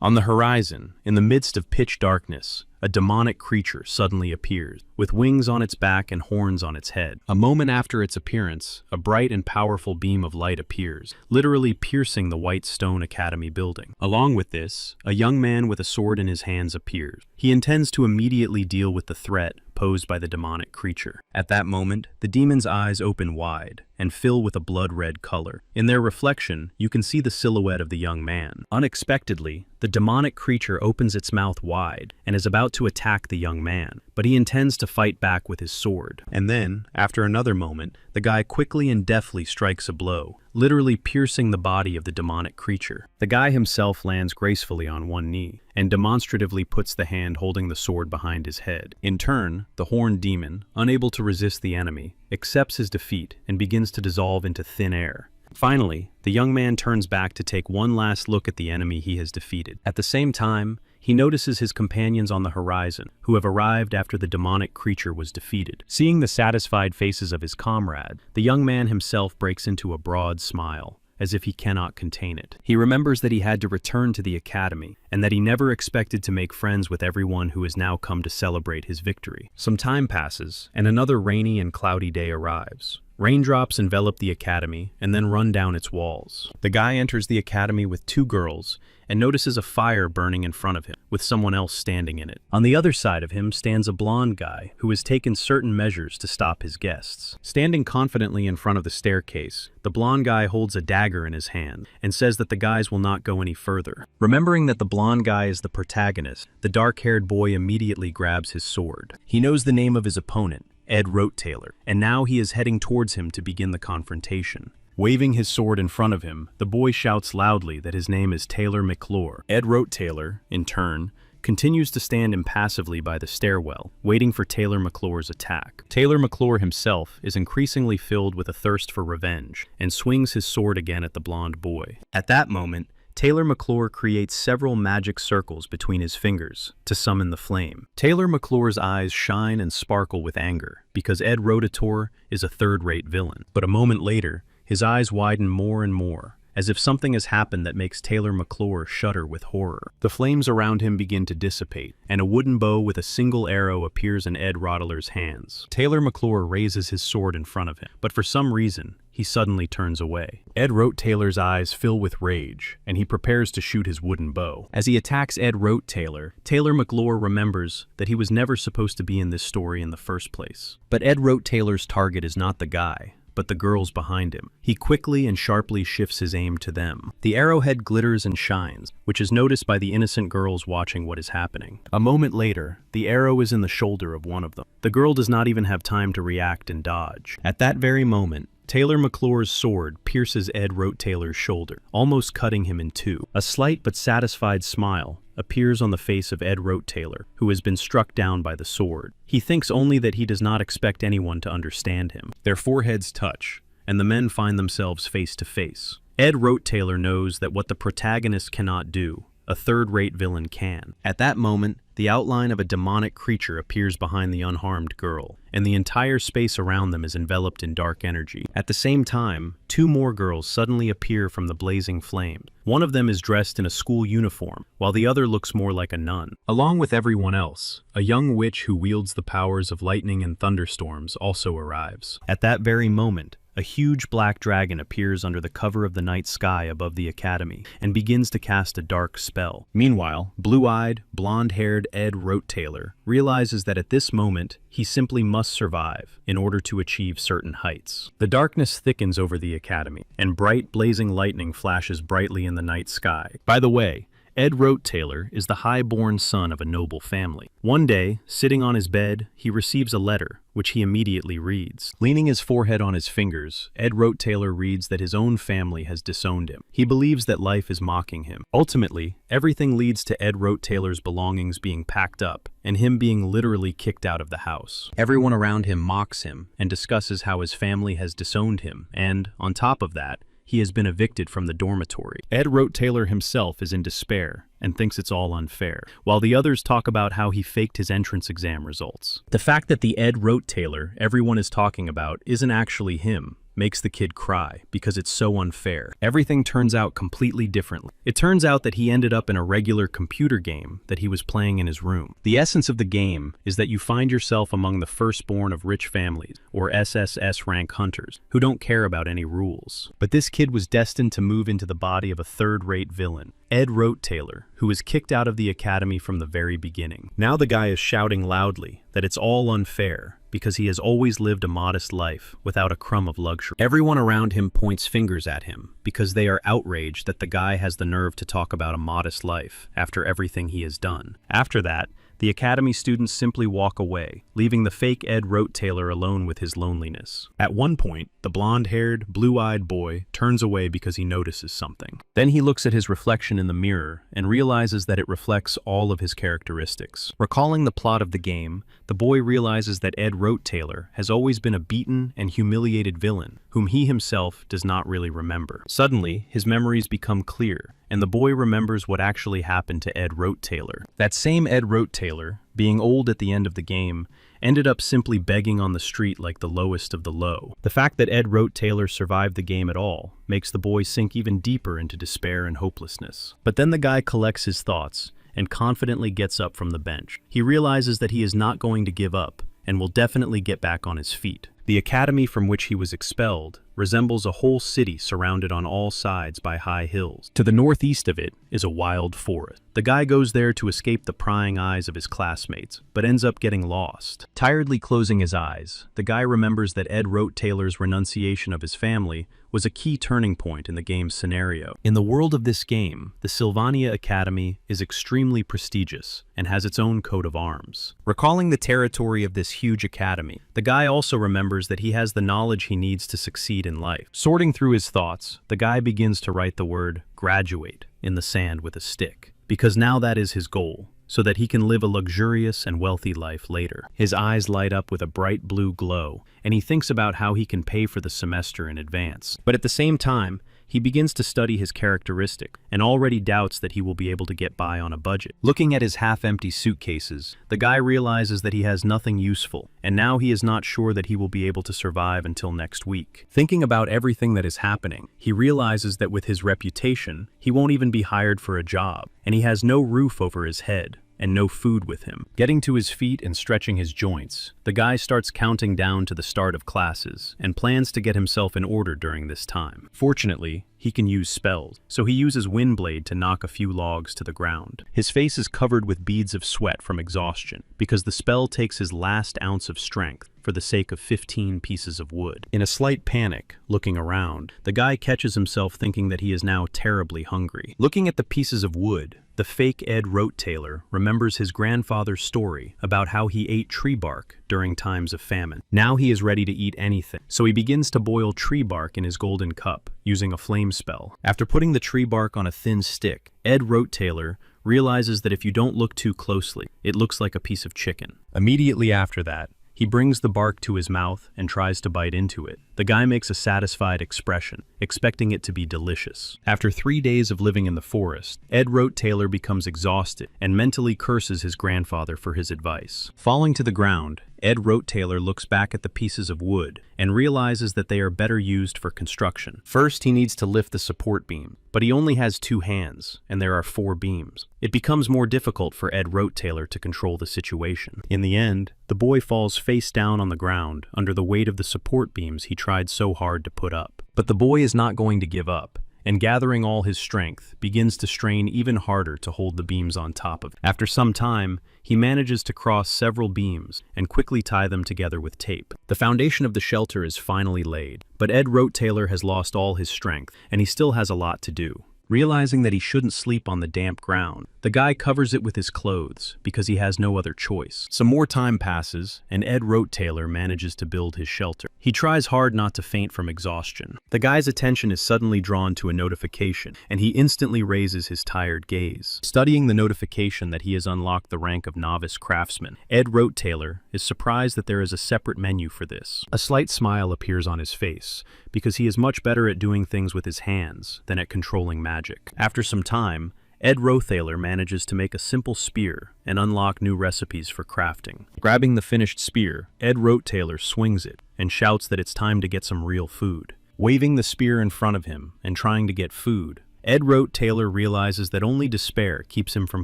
On the horizon, in the midst of pitch darkness, a demonic creature suddenly appears, with wings on its back and horns on its head. A moment after its appearance, a bright and powerful beam of light appears, literally piercing the white stone academy building. Along with this, a young man with a sword in his hands appears. He intends to immediately deal with the threat posed by the demonic creature. At that moment, the demon's eyes open wide and fill with a blood-red color. In their reflection, you can see the silhouette of the young man. Unexpectedly, the demonic creature opens its mouth wide and is about to attack the young man, but he intends to fight back with his sword. And then, after another moment, the guy quickly and deftly strikes a blow, literally piercing the body of the demonic creature. The guy himself lands gracefully on one knee and demonstratively puts the hand holding the sword behind his head. In turn, the horned demon, unable to resist the enemy, accepts his defeat and begins to dissolve into thin air. Finally, the young man turns back to take one last look at the enemy he has defeated. At the same time, he notices his companions on the horizon, who have arrived after the demonic creature was defeated. Seeing the satisfied faces of his comrade, the young man himself breaks into a broad smile, as if he cannot contain it. He remembers that he had to return to the academy, and that he never expected to make friends with everyone who has now come to celebrate his victory. Some time passes, and another rainy and cloudy day arrives. Raindrops envelop the academy and then run down its walls. The guy enters the academy with two girls and notices a fire burning in front of him, with someone else standing in it. On the other side of him stands a blonde guy who has taken certain measures to stop his guests. Standing confidently in front of the staircase, the blonde guy holds a dagger in his hand and says that the guys will not go any further. Remembering that the blonde guy is the protagonist, the dark-haired boy immediately grabs his sword. He knows the name of his opponent, Ed Rotetailor, and now he is heading towards him to begin the confrontation. Waving his sword in front of him, the boy shouts loudly that his name is Taylor McClure. Ed Rotetailor, in turn, continues to stand impassively by the stairwell, waiting for Taylor McClure's attack. Taylor McClure himself is increasingly filled with a thirst for revenge, and swings his sword again at the blonde boy. At that moment, Taylor McClure creates several magic circles between his fingers to summon the flame. Taylor McClure's eyes shine and sparkle with anger because Ed Rotetailor is a third-rate villain. But a moment later, his eyes widen more and more, as if something has happened that makes Taylor McClure shudder with horror. The flames around him begin to dissipate, and a wooden bow with a single arrow appears in Ed Rotetailor's hands. Taylor McClure raises his sword in front of him, but for some reason, he suddenly turns away. Ed Rotetailor's eyes fill with rage, and he prepares to shoot his wooden bow. As he attacks Ed Rotetailor, Taylor McClure remembers that he was never supposed to be in this story in the first place. But Ed Rotetailor's target is not the guy, but the girls behind him. He quickly and sharply shifts his aim to them. The arrowhead glitters and shines, which is noticed by the innocent girls watching what is happening. A moment later, the arrow is in the shoulder of one of them. The girl does not even have time to react and dodge. At that very moment, Taylor McClure's sword pierces Ed Rotetailor's shoulder, almost cutting him in two. A slight but satisfied smile appears on the face of Ed Rotetailor, who has been struck down by the sword. He thinks only that he does not expect anyone to understand him. Their foreheads touch, and the men find themselves face to face. Ed Rotetailor knows that what the protagonist cannot do, a third-rate villain can. At that moment, the outline of a demonic creature appears behind the unharmed girl, and the entire space around them is enveloped in dark energy. At the same time, two more girls suddenly appear from the blazing flames. One of them is dressed in a school uniform, while the other looks more like a nun. Along with everyone else, a young witch who wields the powers of lightning and thunderstorms also arrives. At that very moment, a huge black dragon appears under the cover of the night sky above the academy and begins to cast a dark spell. Meanwhile, blue-eyed, blonde-haired Ed Rotetailor realizes that at this moment, he simply must survive in order to achieve certain heights. The darkness thickens over the academy, and bright, blazing lightning flashes brightly in the night sky. By the way, Ed Rotetailor is the high-born son of a noble family. One day, sitting on his bed, he receives a letter, which he immediately reads. Leaning his forehead on his fingers, Ed Rotetailor reads that his own family has disowned him. He believes that life is mocking him. Ultimately, everything leads to Ed Rotetailor's belongings being packed up, and him being literally kicked out of the house. Everyone around him mocks him, and discusses how his family has disowned him, and, on top of that, he has been evicted from the dormitory. Ed Rotetailor himself is in despair and thinks it's all unfair, while the others talk about how he faked his entrance exam results. The fact that the Ed Rotetailor everyone is talking about isn't actually him, makes the kid cry because it's so unfair. Everything turns out completely differently. It turns out that he ended up in a regular computer game that he was playing in his room. The essence of the game is that you find yourself among the firstborn of rich families, or SSS-Rank hunters, who don't care about any rules. But this kid was destined to move into the body of a third-rate villain, Ed Taylor, who was kicked out of the academy from the very beginning. Now the guy is shouting loudly that it's all unfair because he has always lived a modest life without a crumb of luxury. Everyone around him points fingers at him because they are outraged that the guy has the nerve to talk about a modest life after everything he has done. After that, the academy students simply walk away, leaving the fake Ed Taylor alone with his loneliness. At one point, the blonde-haired, blue-eyed boy turns away because he notices something. Then he looks at his reflection in the mirror and realizes that it reflects all of his characteristics. Recalling the plot of the game, the boy realizes that Ed Taylor has always been a beaten and humiliated villain, whom he himself does not really remember. Suddenly, his memories become clear, and the boy remembers what actually happened to Ed Taylor. That same Ed Taylor, being old at the end of the game, ended up simply begging on the street like the lowest of the low. The fact that Ed Taylor survived the game at all makes the boy sink even deeper into despair and hopelessness. But then the guy collects his thoughts and confidently gets up from the bench. He realizes that he is not going to give up and will definitely get back on his feet. The academy from which he was expelled resembles a whole city surrounded on all sides by high hills. To the northeast of it is a wild forest. The guy goes there to escape the prying eyes of his classmates, but ends up getting lost. Tiredly closing his eyes, the guy remembers that Ed Taylor's renunciation of his family was a key turning point in the game's scenario. In the world of this game, the Sylvania Academy is extremely prestigious and has its own coat of arms. Recalling the territory of this huge academy, the guy also remembers that he has the knowledge he needs to succeed in life. Sorting through his thoughts, the guy begins to write the word graduate in the sand with a stick, because now that is his goal, so that he can live a luxurious and wealthy life later. His eyes light up with a bright blue glow, and he thinks about how he can pay for the semester in advance. But at the same time, he begins to study his characteristic and already doubts that he will be able to get by on a budget. Looking at his half-empty suitcases, the guy realizes that he has nothing useful, and now he is not sure that he will be able to survive until next week. Thinking about everything that is happening, he realizes that with his reputation, he won't even be hired for a job, and he has no roof over his head and no food with him. Getting to his feet and stretching his joints, the guy starts counting down to the start of classes and plans to get himself in order during this time. Fortunately, he can use spells, so he uses Windblade to knock a few logs to the ground. His face is covered with beads of sweat from exhaustion, because the spell takes his last ounce of strength for the sake of 15 pieces of wood. In a slight panic, looking around, the guy catches himself thinking that he is now terribly hungry. Looking at the pieces of wood, the fake Ed Taylor remembers his grandfather's story about how he ate tree bark during times of famine. Now he is ready to eat anything, so he begins to boil tree bark in his golden cup, using a flame spell. After putting the tree bark on a thin stick, Ed Taylor realizes that if you don't look too closely, it looks like a piece of chicken. Immediately after that, he brings the bark to his mouth and tries to bite into it. The guy makes a satisfied expression, expecting it to be delicious. After 3 days of living in the forest, Ed Taylor becomes exhausted and mentally curses his grandfather for his advice. Falling to the ground, Ed Taylor looks back at the pieces of wood and realizes that they are better used for construction. First, he needs to lift the support beam, but he only has 2 hands, and there are 4 beams. It becomes more difficult for Ed Taylor to control the situation. In the end, the boy falls face down on the ground under the weight of the support beams he tried so hard to put up. But the boy is not going to give up, and gathering all his strength, begins to strain even harder to hold the beams on top of it. After some time, he manages to cross several beams and quickly tie them together with tape. The foundation of the shelter is finally laid, but Ed Taylor has lost all his strength, and he still has a lot to do. Realizing that he shouldn't sleep on the damp ground, the guy covers it with his clothes because he has no other choice. Some more time passes, and Ed Taylor manages to build his shelter. He tries hard not to faint from exhaustion. The guy's attention is suddenly drawn to a notification, and he instantly raises his tired gaze. Studying the notification that he has unlocked the rank of novice craftsman, Ed Taylor is surprised that there is a separate menu for this. A slight smile appears on his face, because he is much better at doing things with his hands than at controlling magic. After some time, Ed Rothaler manages to make a simple spear and unlock new recipes for crafting. Grabbing the finished spear, Ed Rothaler swings it and shouts that it's time to get some real food. Waving the spear in front of him and trying to get food, Ed Rothaler realizes that only despair keeps him from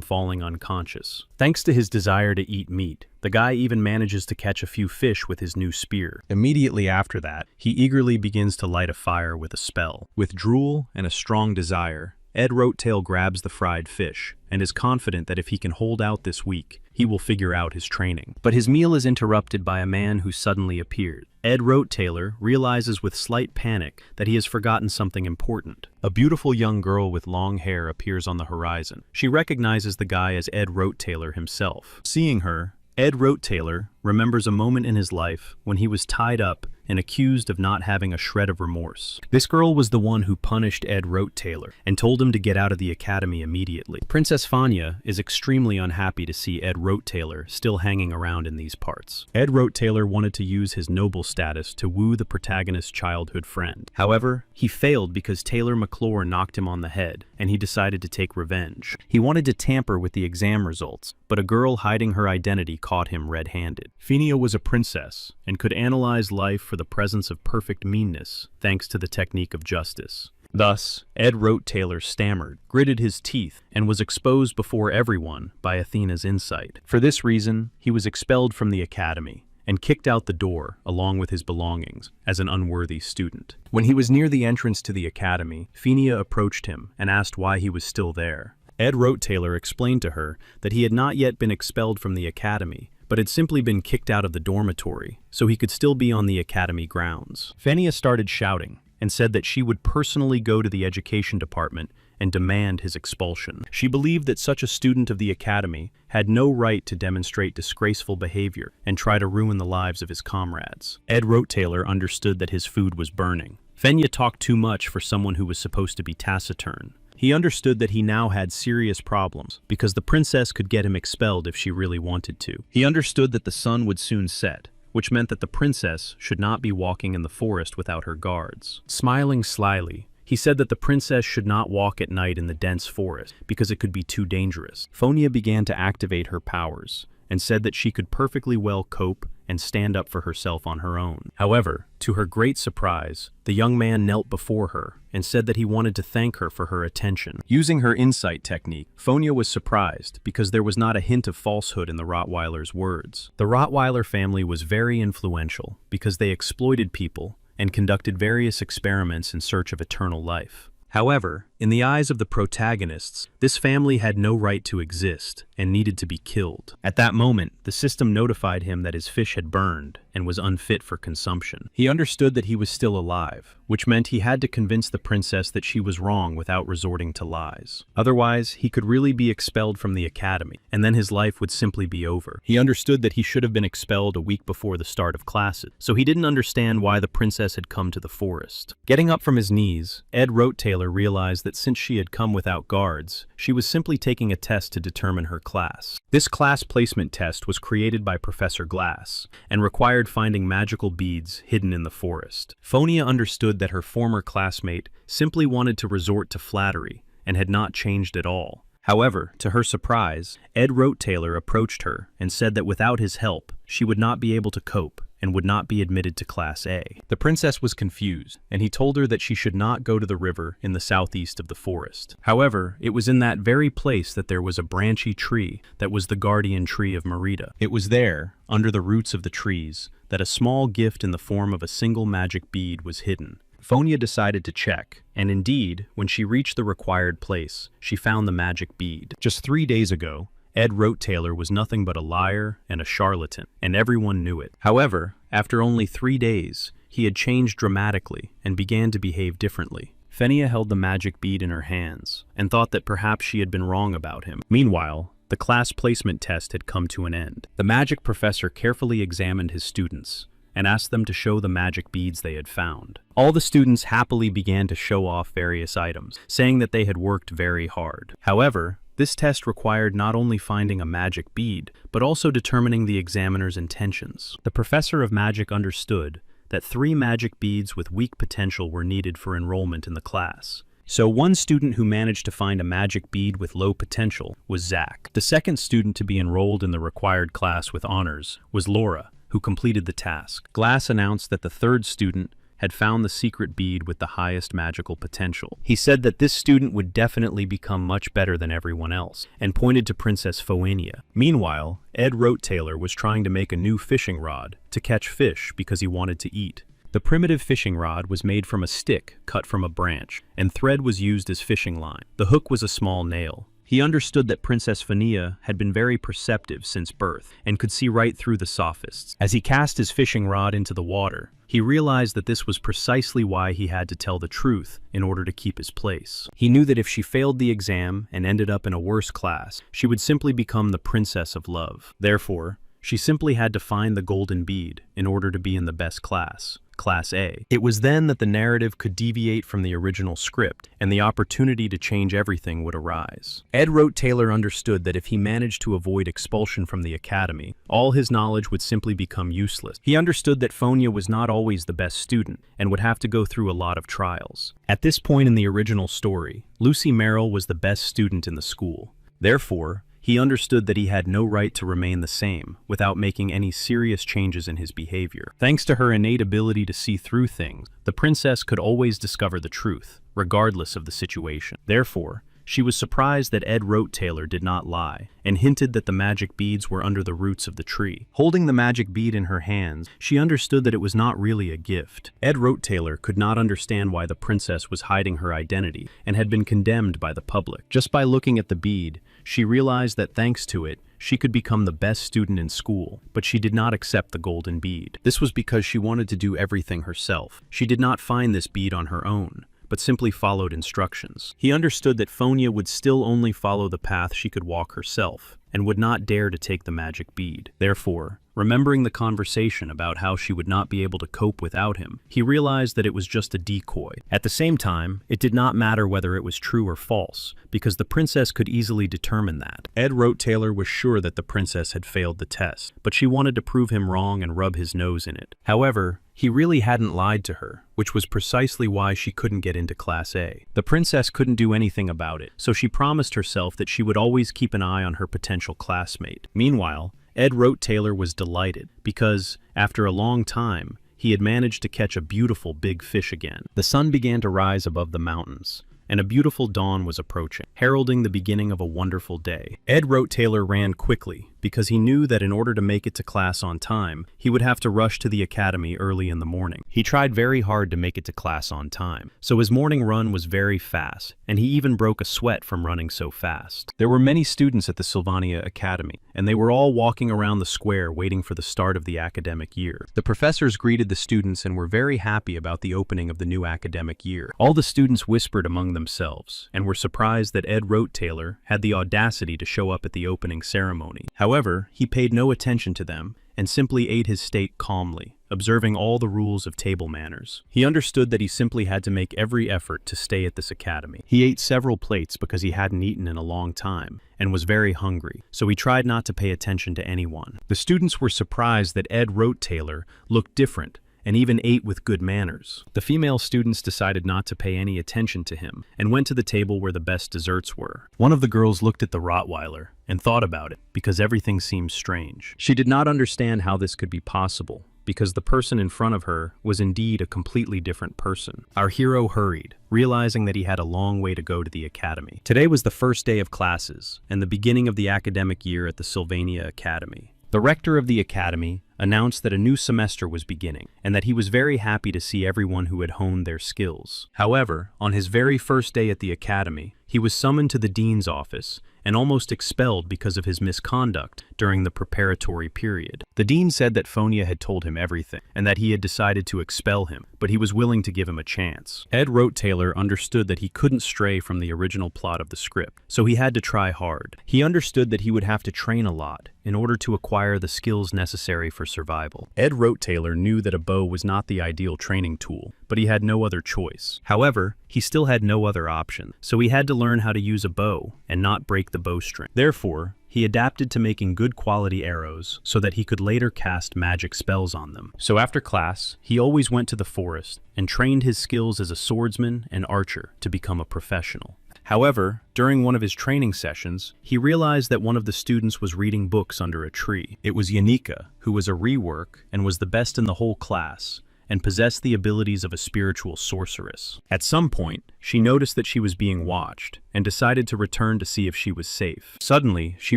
falling unconscious. Thanks to his desire to eat meat, the guy even manages to catch a few fish with his new spear. Immediately after that, he eagerly begins to light a fire with a spell. With drool and a strong desire, Ed Rotail grabs the fried fish and is confident that if he can hold out this week, he will figure out his training. But his meal is interrupted by a man who suddenly appeared. Ed Rothaler realizes with slight panic that he has forgotten something important. A beautiful young girl with long hair appears on the horizon. She recognizes the guy as Ed Rothaler himself. Seeing her, Ed Rothaler remembers a moment in his life when he was tied up and accused of not having a shred of remorse. This girl was the one who punished Ed Rothaler and told him to get out of the academy immediately. Princess Fanya is extremely unhappy to see Ed Rothaler still hanging around in these parts. Ed Rothaler wanted to use his noble status to woo the protagonist's childhood friend. However, he failed because Taylor McClure knocked him on the head, and he decided to take revenge. He wanted to tamper with the exam results, but a girl hiding her identity caught him red-handed. Fenia was a princess and could analyze life for the presence of perfect meanness, thanks to the technique of justice. Thus, Ed Rothaler stammered, gritted his teeth, and was exposed before everyone by Athena's insight. For this reason, he was expelled from the academy and kicked out the door along with his belongings as an unworthy student. When he was near the entrance to the academy, Fenia approached him and asked why he was still there. Ed Rothaler explained to her that he had not yet been expelled from the academy, but had simply been kicked out of the dormitory, so he could still be on the academy grounds. Fenia started shouting and said that she would personally go to the education department and demand his expulsion. She believed that such a student of the academy had no right to demonstrate disgraceful behavior and try to ruin the lives of his comrades. Ed Rothaler understood that his food was burning. Fenia talked too much for someone who was supposed to be taciturn. He understood that he now had serious problems because the princess could get him expelled if she really wanted to. He understood that the sun would soon set, which meant that the princess should not be walking in the forest without her guards. Smiling slyly, he said that the princess should not walk at night in the dense forest because it could be too dangerous. Fonia began to activate her powers and said that she could perfectly well cope and stand up for herself on her own. However, to her great surprise, the young man knelt before her and said that he wanted to thank her for her attention. Using her insight technique, Fonia was surprised because there was not a hint of falsehood in the Rottweiler's words. The Rottweiler family was very influential because they exploited people and conducted various experiments in search of eternal life. However, in the eyes of the protagonists, this family had no right to exist and needed to be killed. At that moment, the system notified him that his fish had burned and was unfit for consumption. He understood that he was still alive, which meant he had to convince the princess that she was wrong without resorting to lies. Otherwise, he could really be expelled from the academy, and then his life would simply be over. He understood that he should have been expelled a week before the start of classes, so he didn't understand why the princess had come to the forest. Getting up from his knees, Ed Rothaler realized that since she had come without guards, she was simply taking a test to determine her class. This class placement test was created by Professor Glass and required finding magical beads hidden in the forest. Fonia understood that her former classmate simply wanted to resort to flattery and had not changed at all. However, to her surprise, Ed Rothaler approached her and said that without his help, she would not be able to cope and would not be admitted to Class A. The princess was confused, and he told her that she should not go to the river in the southeast of the forest. However, it was in that very place that there was a branchy tree that was the guardian tree of Merida. It was there, under the roots of the trees, that a small gift in the form of a single magic bead was hidden. Fonia decided to check, and indeed, when she reached the required place, she found the magic bead. Just 3 days ago, Ed Rothaler was nothing but a liar and a charlatan, and everyone knew it. However, after only 3 days, he had changed dramatically and began to behave differently. Fenia held the magic bead in her hands and thought that perhaps she had been wrong about him. Meanwhile, the class placement test had come to an end. The magic professor carefully examined his students and asked them to show the magic beads they had found. All the students happily began to show off various items, saying that they had worked very hard. However, this test required not only finding a magic bead, but also determining the examiner's intentions. The professor of magic understood that 3 magic beads with weak potential were needed for enrollment in the class. So one student who managed to find a magic bead with low potential was Zach. The second student to be enrolled in the required class with honors was Laura, who completed the task. Glass announced that the third student had found the secret bead with the highest magical potential. He said that this student would definitely become much better than everyone else, and pointed to Princess Phoenia. Meanwhile, Ed Rote-Taylor was trying to make a new fishing rod to catch fish because he wanted to eat. The primitive fishing rod was made from a stick cut from a branch, and thread was used as fishing line. The hook was a small nail. He understood that Princess Phoenia had been very perceptive since birth and could see right through the sophists. As he cast his fishing rod into the water, he realized that this was precisely why he had to tell the truth in order to keep his place. He knew that if she failed the exam and ended up in a worse class, she would simply become the Princess of Love. Therefore, she simply had to find the golden bead in order to be in the best class, Class A. It was then that the narrative could deviate from the original script, and the opportunity to change everything would arise. Ed Rote-Taylor understood that if he managed to avoid expulsion from the academy, all his knowledge would simply become useless. He understood that Phoenia was not always the best student, and would have to go through a lot of trials. At this point in the original story, Lucy Merrill was the best student in the school. Therefore, he understood that he had no right to remain the same without making any serious changes in his behavior. Thanks to her innate ability to see through things, the princess could always discover the truth, regardless of the situation. Therefore, she was surprised that Ed Rote-Taylor did not lie, and hinted that the magic beads were under the roots of the tree. Holding the magic bead in her hands, she understood that it was not really a gift. Ed Rote-Taylor could not understand why the princess was hiding her identity and had been condemned by the public. Just by looking at the bead, she realized that thanks to it, she could become the best student in school, but she did not accept the golden bead. This was because she wanted to do everything herself. She did not find this bead on her own, but simply followed instructions. He understood that Phoenia would still only follow the path she could walk herself, and would not dare to take the magic bead. Therefore, remembering the conversation about how she would not be able to cope without him, he realized that it was just a decoy. At the same time, it did not matter whether it was true or false, because the princess could easily determine that. Ed Rote-Taylor was sure that the princess had failed the test, but she wanted to prove him wrong and rub his nose in it. However, he really hadn't lied to her, which was precisely why she couldn't get into Class A. The princess couldn't do anything about it, so she promised herself that she would always keep an eye on her potential classmate. Meanwhile, Ed Rote-Taylor was delighted because, after a long time, he had managed to catch a beautiful big fish again. The sun began to rise above the mountains, and a beautiful dawn was approaching, heralding the beginning of a wonderful day. Ed Rote-Taylor ran quickly because he knew that in order to make it to class on time, he would have to rush to the academy early in the morning. He tried very hard to make it to class on time, so his morning run was very fast, and he even broke a sweat from running so fast. There were many students at the Sylvania Academy, and they were all walking around the square waiting for the start of the academic year. The professors greeted the students and were very happy about the opening of the new academic year. All the students whispered among themselves, and were surprised that Ed Rote-Taylor had the audacity to show up at the opening ceremony. However, he paid no attention to them and simply ate his steak calmly, observing all the rules of table manners. He understood that he simply had to make every effort to stay at this academy. He ate several plates because he hadn't eaten in a long time and was very hungry, so he tried not to pay attention to anyone. The students were surprised that Ed Rote-Taylor looked different and even ate with good manners. The female students decided not to pay any attention to him and went to the table where the best desserts were. One of the girls looked at the Rottweiler and thought about it because everything seemed strange. She did not understand how this could be possible because the person in front of her was indeed a completely different person. Our hero hurried, realizing that he had a long way to go to the academy. Today was the first day of classes and the beginning of the academic year at the Sylvania Academy. The rector of the academy announced that a new semester was beginning, and that he was very happy to see everyone who had honed their skills. However, on his very first day at the academy, he was summoned to the dean's office and almost expelled because of his misconduct during the preparatory period. The dean said that Phoenia had told him everything, and that he had decided to expel him, but he was willing to give him a chance. Ed Rote-Taylor understood that he couldn't stray from the original plot of the script, so he had to try hard. He understood that he would have to train a lot in order to acquire the skills necessary for survival. Ed Rote-Taylor knew that a bow was not the ideal training tool, but he had no other choice. However, he still had no other option, so he had to learn how to use a bow and not break the bowstring. Therefore, he adapted to making good quality arrows so that he could later cast magic spells on them. So after class, he always went to the forest and trained his skills as a swordsman and archer to become a professional. However, during one of his training sessions, he realized that one of the students was reading books under a tree. It was Yanika, who was a rework and was the best in the whole class, and possessed the abilities of a spiritual sorceress. At some point, she noticed that she was being watched, and decided to return to see if she was safe. Suddenly, she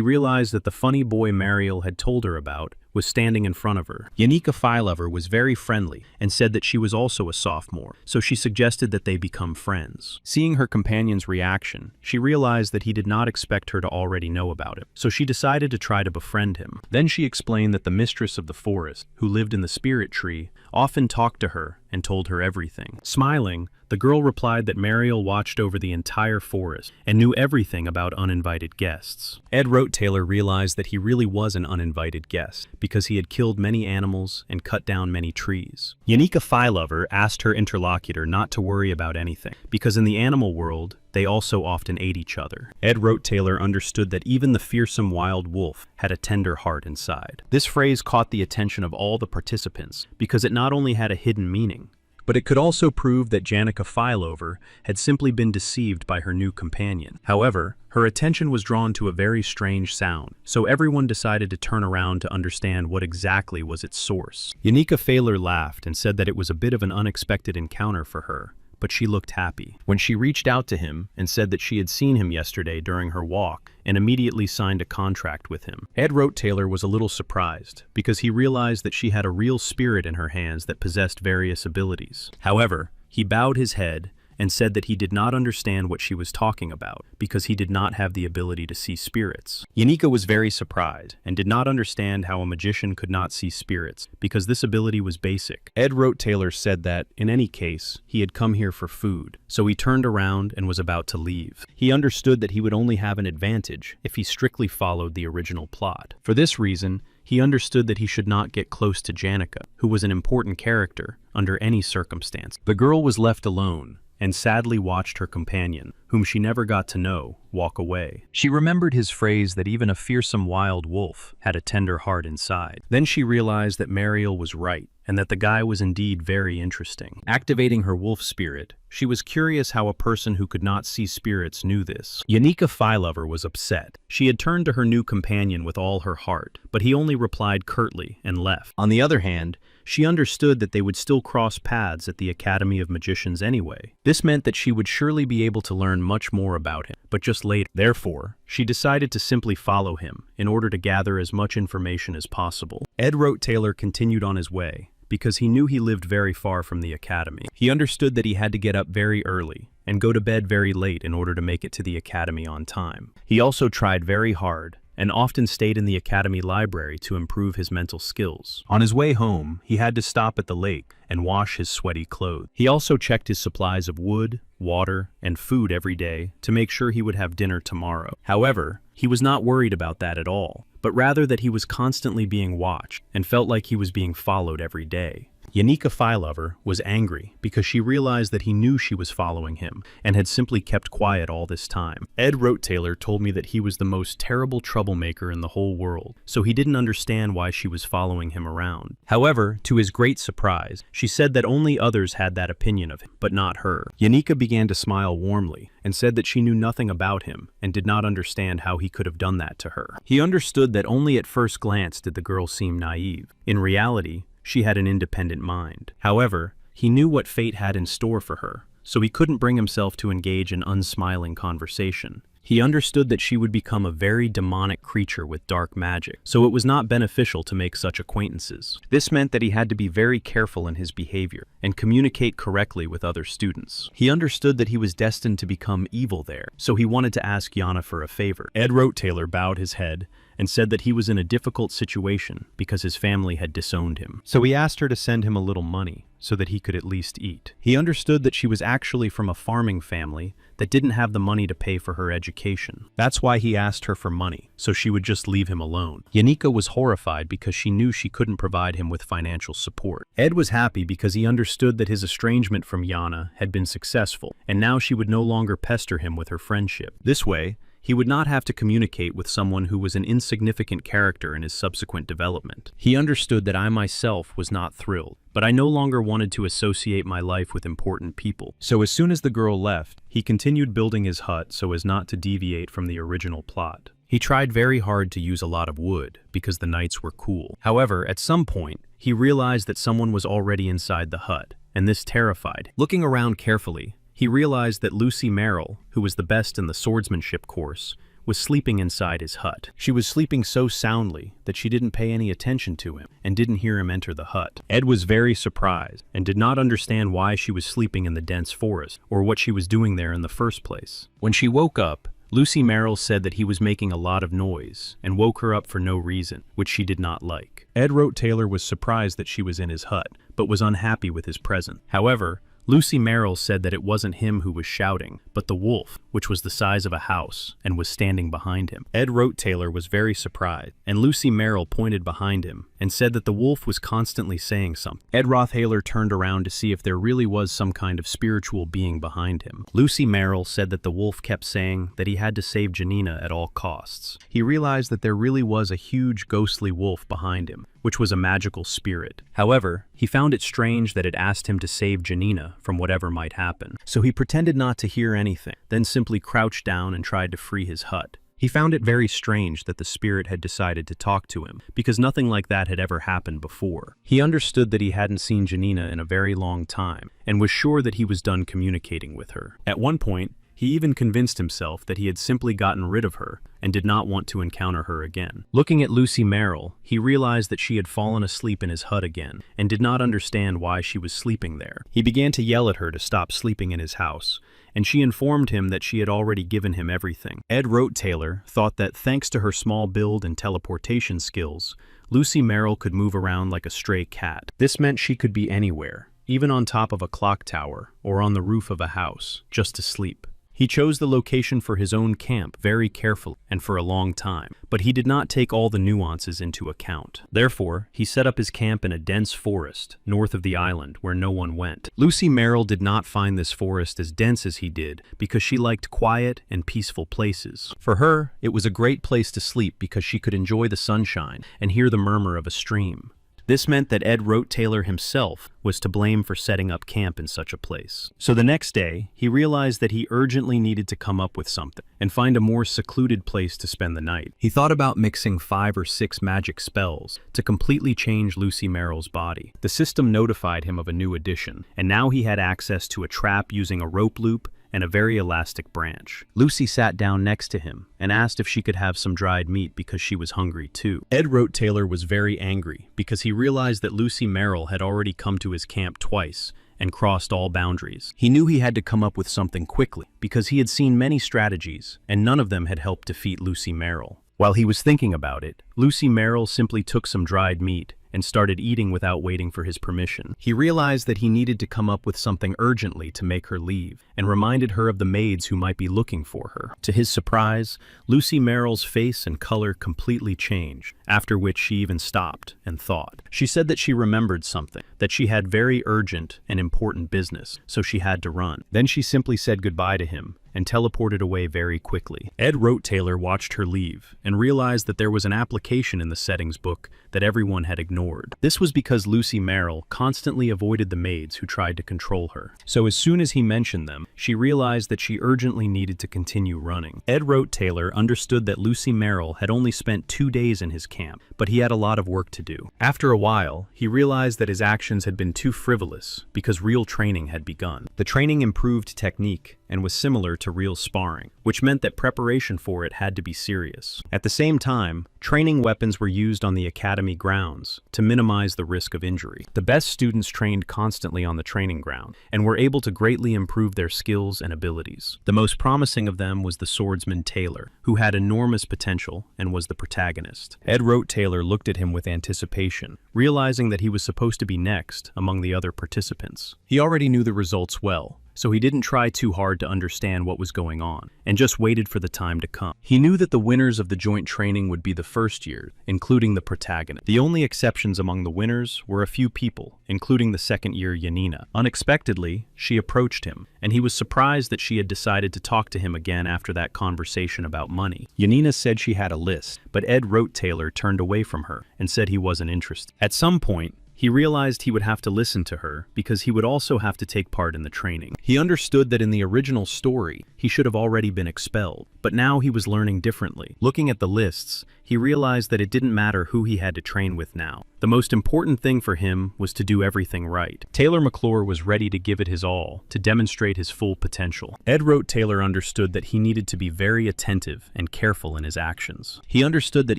realized that the funny boy Mariel had told her about was standing in front of her. Yanika Phylover was very friendly and said that she was also a sophomore, so she suggested that they become friends. Seeing her companion's reaction, she realized that he did not expect her to already know about him, so she decided to try to befriend him. Then she explained that the mistress of the forest, who lived in the spirit tree, often talked to her and told her everything. Smiling, the girl replied that Mariel watched over the entire forest and knew everything about uninvited guests. Ed Taylor realized that he really was an uninvited guest because he had killed many animals and cut down many trees. Yanika Phylover asked her interlocutor not to worry about anything because in the animal world, they also often ate each other. Ed Taylor understood that even the fearsome wild wolf had a tender heart inside. This phrase caught the attention of all the participants because it not only had a hidden meaning, but it could also prove that Janica Phylover had simply been deceived by her new companion. However, her attention was drawn to a very strange sound, so everyone decided to turn around to understand what exactly was its source. Yanika Phylover laughed and said that it was a bit of an unexpected encounter for her, but she looked happy. When she reached out to him and said that she had seen him yesterday during her walk and immediately signed a contract with him. Ed Taylor was a little surprised because he realized that she had a real spirit in her hands that possessed various abilities. However, he bowed his head and said that he did not understand what she was talking about because he did not have the ability to see spirits. Yanika was very surprised and did not understand how a magician could not see spirits because this ability was basic. Ed Taylor said that, in any case, he had come here for food, so he turned around and was about to leave. He understood that he would only have an advantage if he strictly followed the original plot. For this reason, he understood that he should not get close to Janica, who was an important character, under any circumstance. The girl was left alone and sadly watched her companion, whom she never got to know, walk away. She remembered his phrase that even a fearsome wild wolf had a tender heart inside. Then she realized that Mariel was right, and that the guy was indeed very interesting. Activating her wolf spirit, she was curious how a person who could not see spirits knew this. Yanika Phylover was upset. She had turned to her new companion with all her heart, but he only replied curtly and left. On the other hand, she understood that they would still cross paths at the Academy of Magicians anyway. This meant that she would surely be able to learn much more about him, but just later. Therefore, she decided to simply follow him in order to gather as much information as possible. Ed Taylor continued on his way because he knew he lived very far from the academy. He understood that he had to get up very early and go to bed very late in order to make it to the academy on time. He also tried very hard and often stayed in the academy library to improve his mental skills. On his way home, he had to stop at the lake and wash his sweaty clothes. He also checked his supplies of wood, water, and food every day to make sure he would have dinner tomorrow. However, he was not worried about that at all, but rather that he was constantly being watched and felt like he was being followed every day. Yanika Phylover was angry because she realized that he knew she was following him and had simply kept quiet all this time. Ed Taylor told me that he was the most terrible troublemaker in the whole world, so he didn't understand why she was following him around. However, to his great surprise, she said that only others had that opinion of him, but not her. Yanika began to smile warmly and said that she knew nothing about him and did not understand how he could have done that to her. He understood that only at first glance did the girl seem naive. In reality, she had an independent mind. However, he knew what fate had in store for her, so he couldn't bring himself to engage in unsmiling conversation. He understood that she would become a very demonic creature with dark magic, so it was not beneficial to make such acquaintances. This meant that he had to be very careful in his behavior and communicate correctly with other students. He understood that he was destined to become evil there, so he wanted to ask Yana for a favor. Ed Taylor bowed his head and said that he was in a difficult situation because his family had disowned him. So he asked her to send him a little money so that he could at least eat. He understood that she was actually from a farming family that didn't have the money to pay for her education. That's why he asked her for money, so she would just leave him alone. Yanika was horrified because she knew she couldn't provide him with financial support. Ed was happy because he understood that his estrangement from Yana had been successful, and now she would no longer pester him with her friendship. This way, he would not have to communicate with someone who was an insignificant character in his subsequent development. He understood that I myself was not thrilled, but I no longer wanted to associate my life with important people. So as soon as the girl left, he continued building his hut so as not to deviate from the original plot. He tried very hard to use a lot of wood because the nights were cool. However, at some point, he realized that someone was already inside the hut, and this terrified. Looking around carefully, he realized that Lucy Merrill, who was the best in the swordsmanship course, was sleeping inside his hut. She was sleeping so soundly that she didn't pay any attention to him and didn't hear him enter the hut. Ed was very surprised and did not understand why she was sleeping in the dense forest or what she was doing there in the first place. When she woke up, Lucy Merrill said that he was making a lot of noise and woke her up for no reason, which she did not like. Ed wrote Taylor was surprised that she was in his hut, but was unhappy with his presence. However, Lucy Merrill said that it wasn't him who was shouting, but the wolf, which was the size of a house and was standing behind him. Ed wrote Taylor was very surprised, and Lucy Merrill pointed behind him and said that the wolf was constantly saying something. Ed Rothaler turned around to see if there really was some kind of spiritual being behind him. Lucy Merrill said that the wolf kept saying that he had to save Janina at all costs. He realized that there really was a huge ghostly wolf behind him, which was a magical spirit. However, he found it strange that it asked him to save Janina from whatever might happen. So he pretended not to hear anything, then simply crouched down and tried to free his hut. He found it very strange that the spirit had decided to talk to him, because nothing like that had ever happened before. He understood that he hadn't seen Janina in a very long time, and was sure that he was done communicating with her. At one point, he even convinced himself that he had simply gotten rid of her and did not want to encounter her again. Looking at Lucy Merrill, he realized that she had fallen asleep in his hut again and did not understand why she was sleeping there. He began to yell at her to stop sleeping in his house, and she informed him that she had already given him everything. Ed wrote Taylor thought that thanks to her small build and teleportation skills, Lucy Merrill could move around like a stray cat. This meant she could be anywhere, even on top of a clock tower or on the roof of a house, just to sleep. He chose the location for his own camp very carefully and for a long time, but he did not take all the nuances into account. Therefore, he set up his camp in a dense forest north of the island where no one went. Lucy Merrill did not find this forest as dense as he did because she liked quiet and peaceful places. For her, it was a great place to sleep because she could enjoy the sunshine and hear the murmur of a stream. This meant that Ed wrote Taylor himself was to blame for setting up camp in such a place. So the next day, he realized that he urgently needed to come up with something and find a more secluded place to spend the night. He thought about mixing 5 or 6 magic spells to completely change Lucy Merrill's body. The system notified him of a new addition, and now he had access to a trap using a rope loop and a very elastic branch. Lucy sat down next to him and asked if she could have some dried meat because she was hungry too. Ed wrote Taylor was very angry because he realized that Lucy Merrill had already come to his camp twice and crossed all boundaries. He knew he had to come up with something quickly because he had seen many strategies and none of them had helped defeat Lucy Merrill. While he was thinking about it, Lucy Merrill simply took some dried meat and started eating without waiting for his permission. He realized that he needed to come up with something urgently to make her leave, and reminded her of the maids who might be looking for her. To his surprise, Lucy Merrill's face and color completely changed, after which she even stopped and thought. She said that she remembered something, that she had very urgent and important business, so she had to run. Then she simply said goodbye to him and teleported away very quickly. Ed wrote Taylor watched her leave and realized that there was an application in the settings book that everyone had ignored. This was because Lucy Merrill constantly avoided the maids who tried to control her. So as soon as he mentioned them, she realized that she urgently needed to continue running. Ed wrote Taylor understood that Lucy Merrill had only spent 2 days in his camp, but he had a lot of work to do. After a while, he realized that his actions had been too frivolous because real training had begun. The training improved technique and was similar to real sparring, which meant that preparation for it had to be serious. At the same time, training weapons were used on the academy grounds to minimize the risk of injury. The best students trained constantly on the training ground and were able to greatly improve their skills and abilities. The most promising of them was the swordsman Taylor, who had enormous potential and was the protagonist. Ed wrote Taylor looked at him with anticipation, realizing that he was supposed to be next among the other participants. He already knew the results well, so he didn't try too hard to understand what was going on, and just waited for the time to come. He knew that the winners of the joint training would be the first year, including the protagonist. The only exceptions among the winners were a few people, including the second-year Yanina. Unexpectedly, she approached him, and he was surprised that she had decided to talk to him again after that conversation about money. Yanina said she had a list, but Ed Wrote Taylor turned away from her and said he wasn't interested. At some point, he realized he would have to listen to her because he would also have to take part in the training. He understood that in the original story, he should have already been expelled, but now he was learning differently. Looking at the lists, he realized that it didn't matter who he had to train with now. The most important thing for him was to do everything right. Taylor McClure was ready to give it his all, to demonstrate his full potential. Ed Wrote Taylor understood that he needed to be very attentive and careful in his actions. He understood that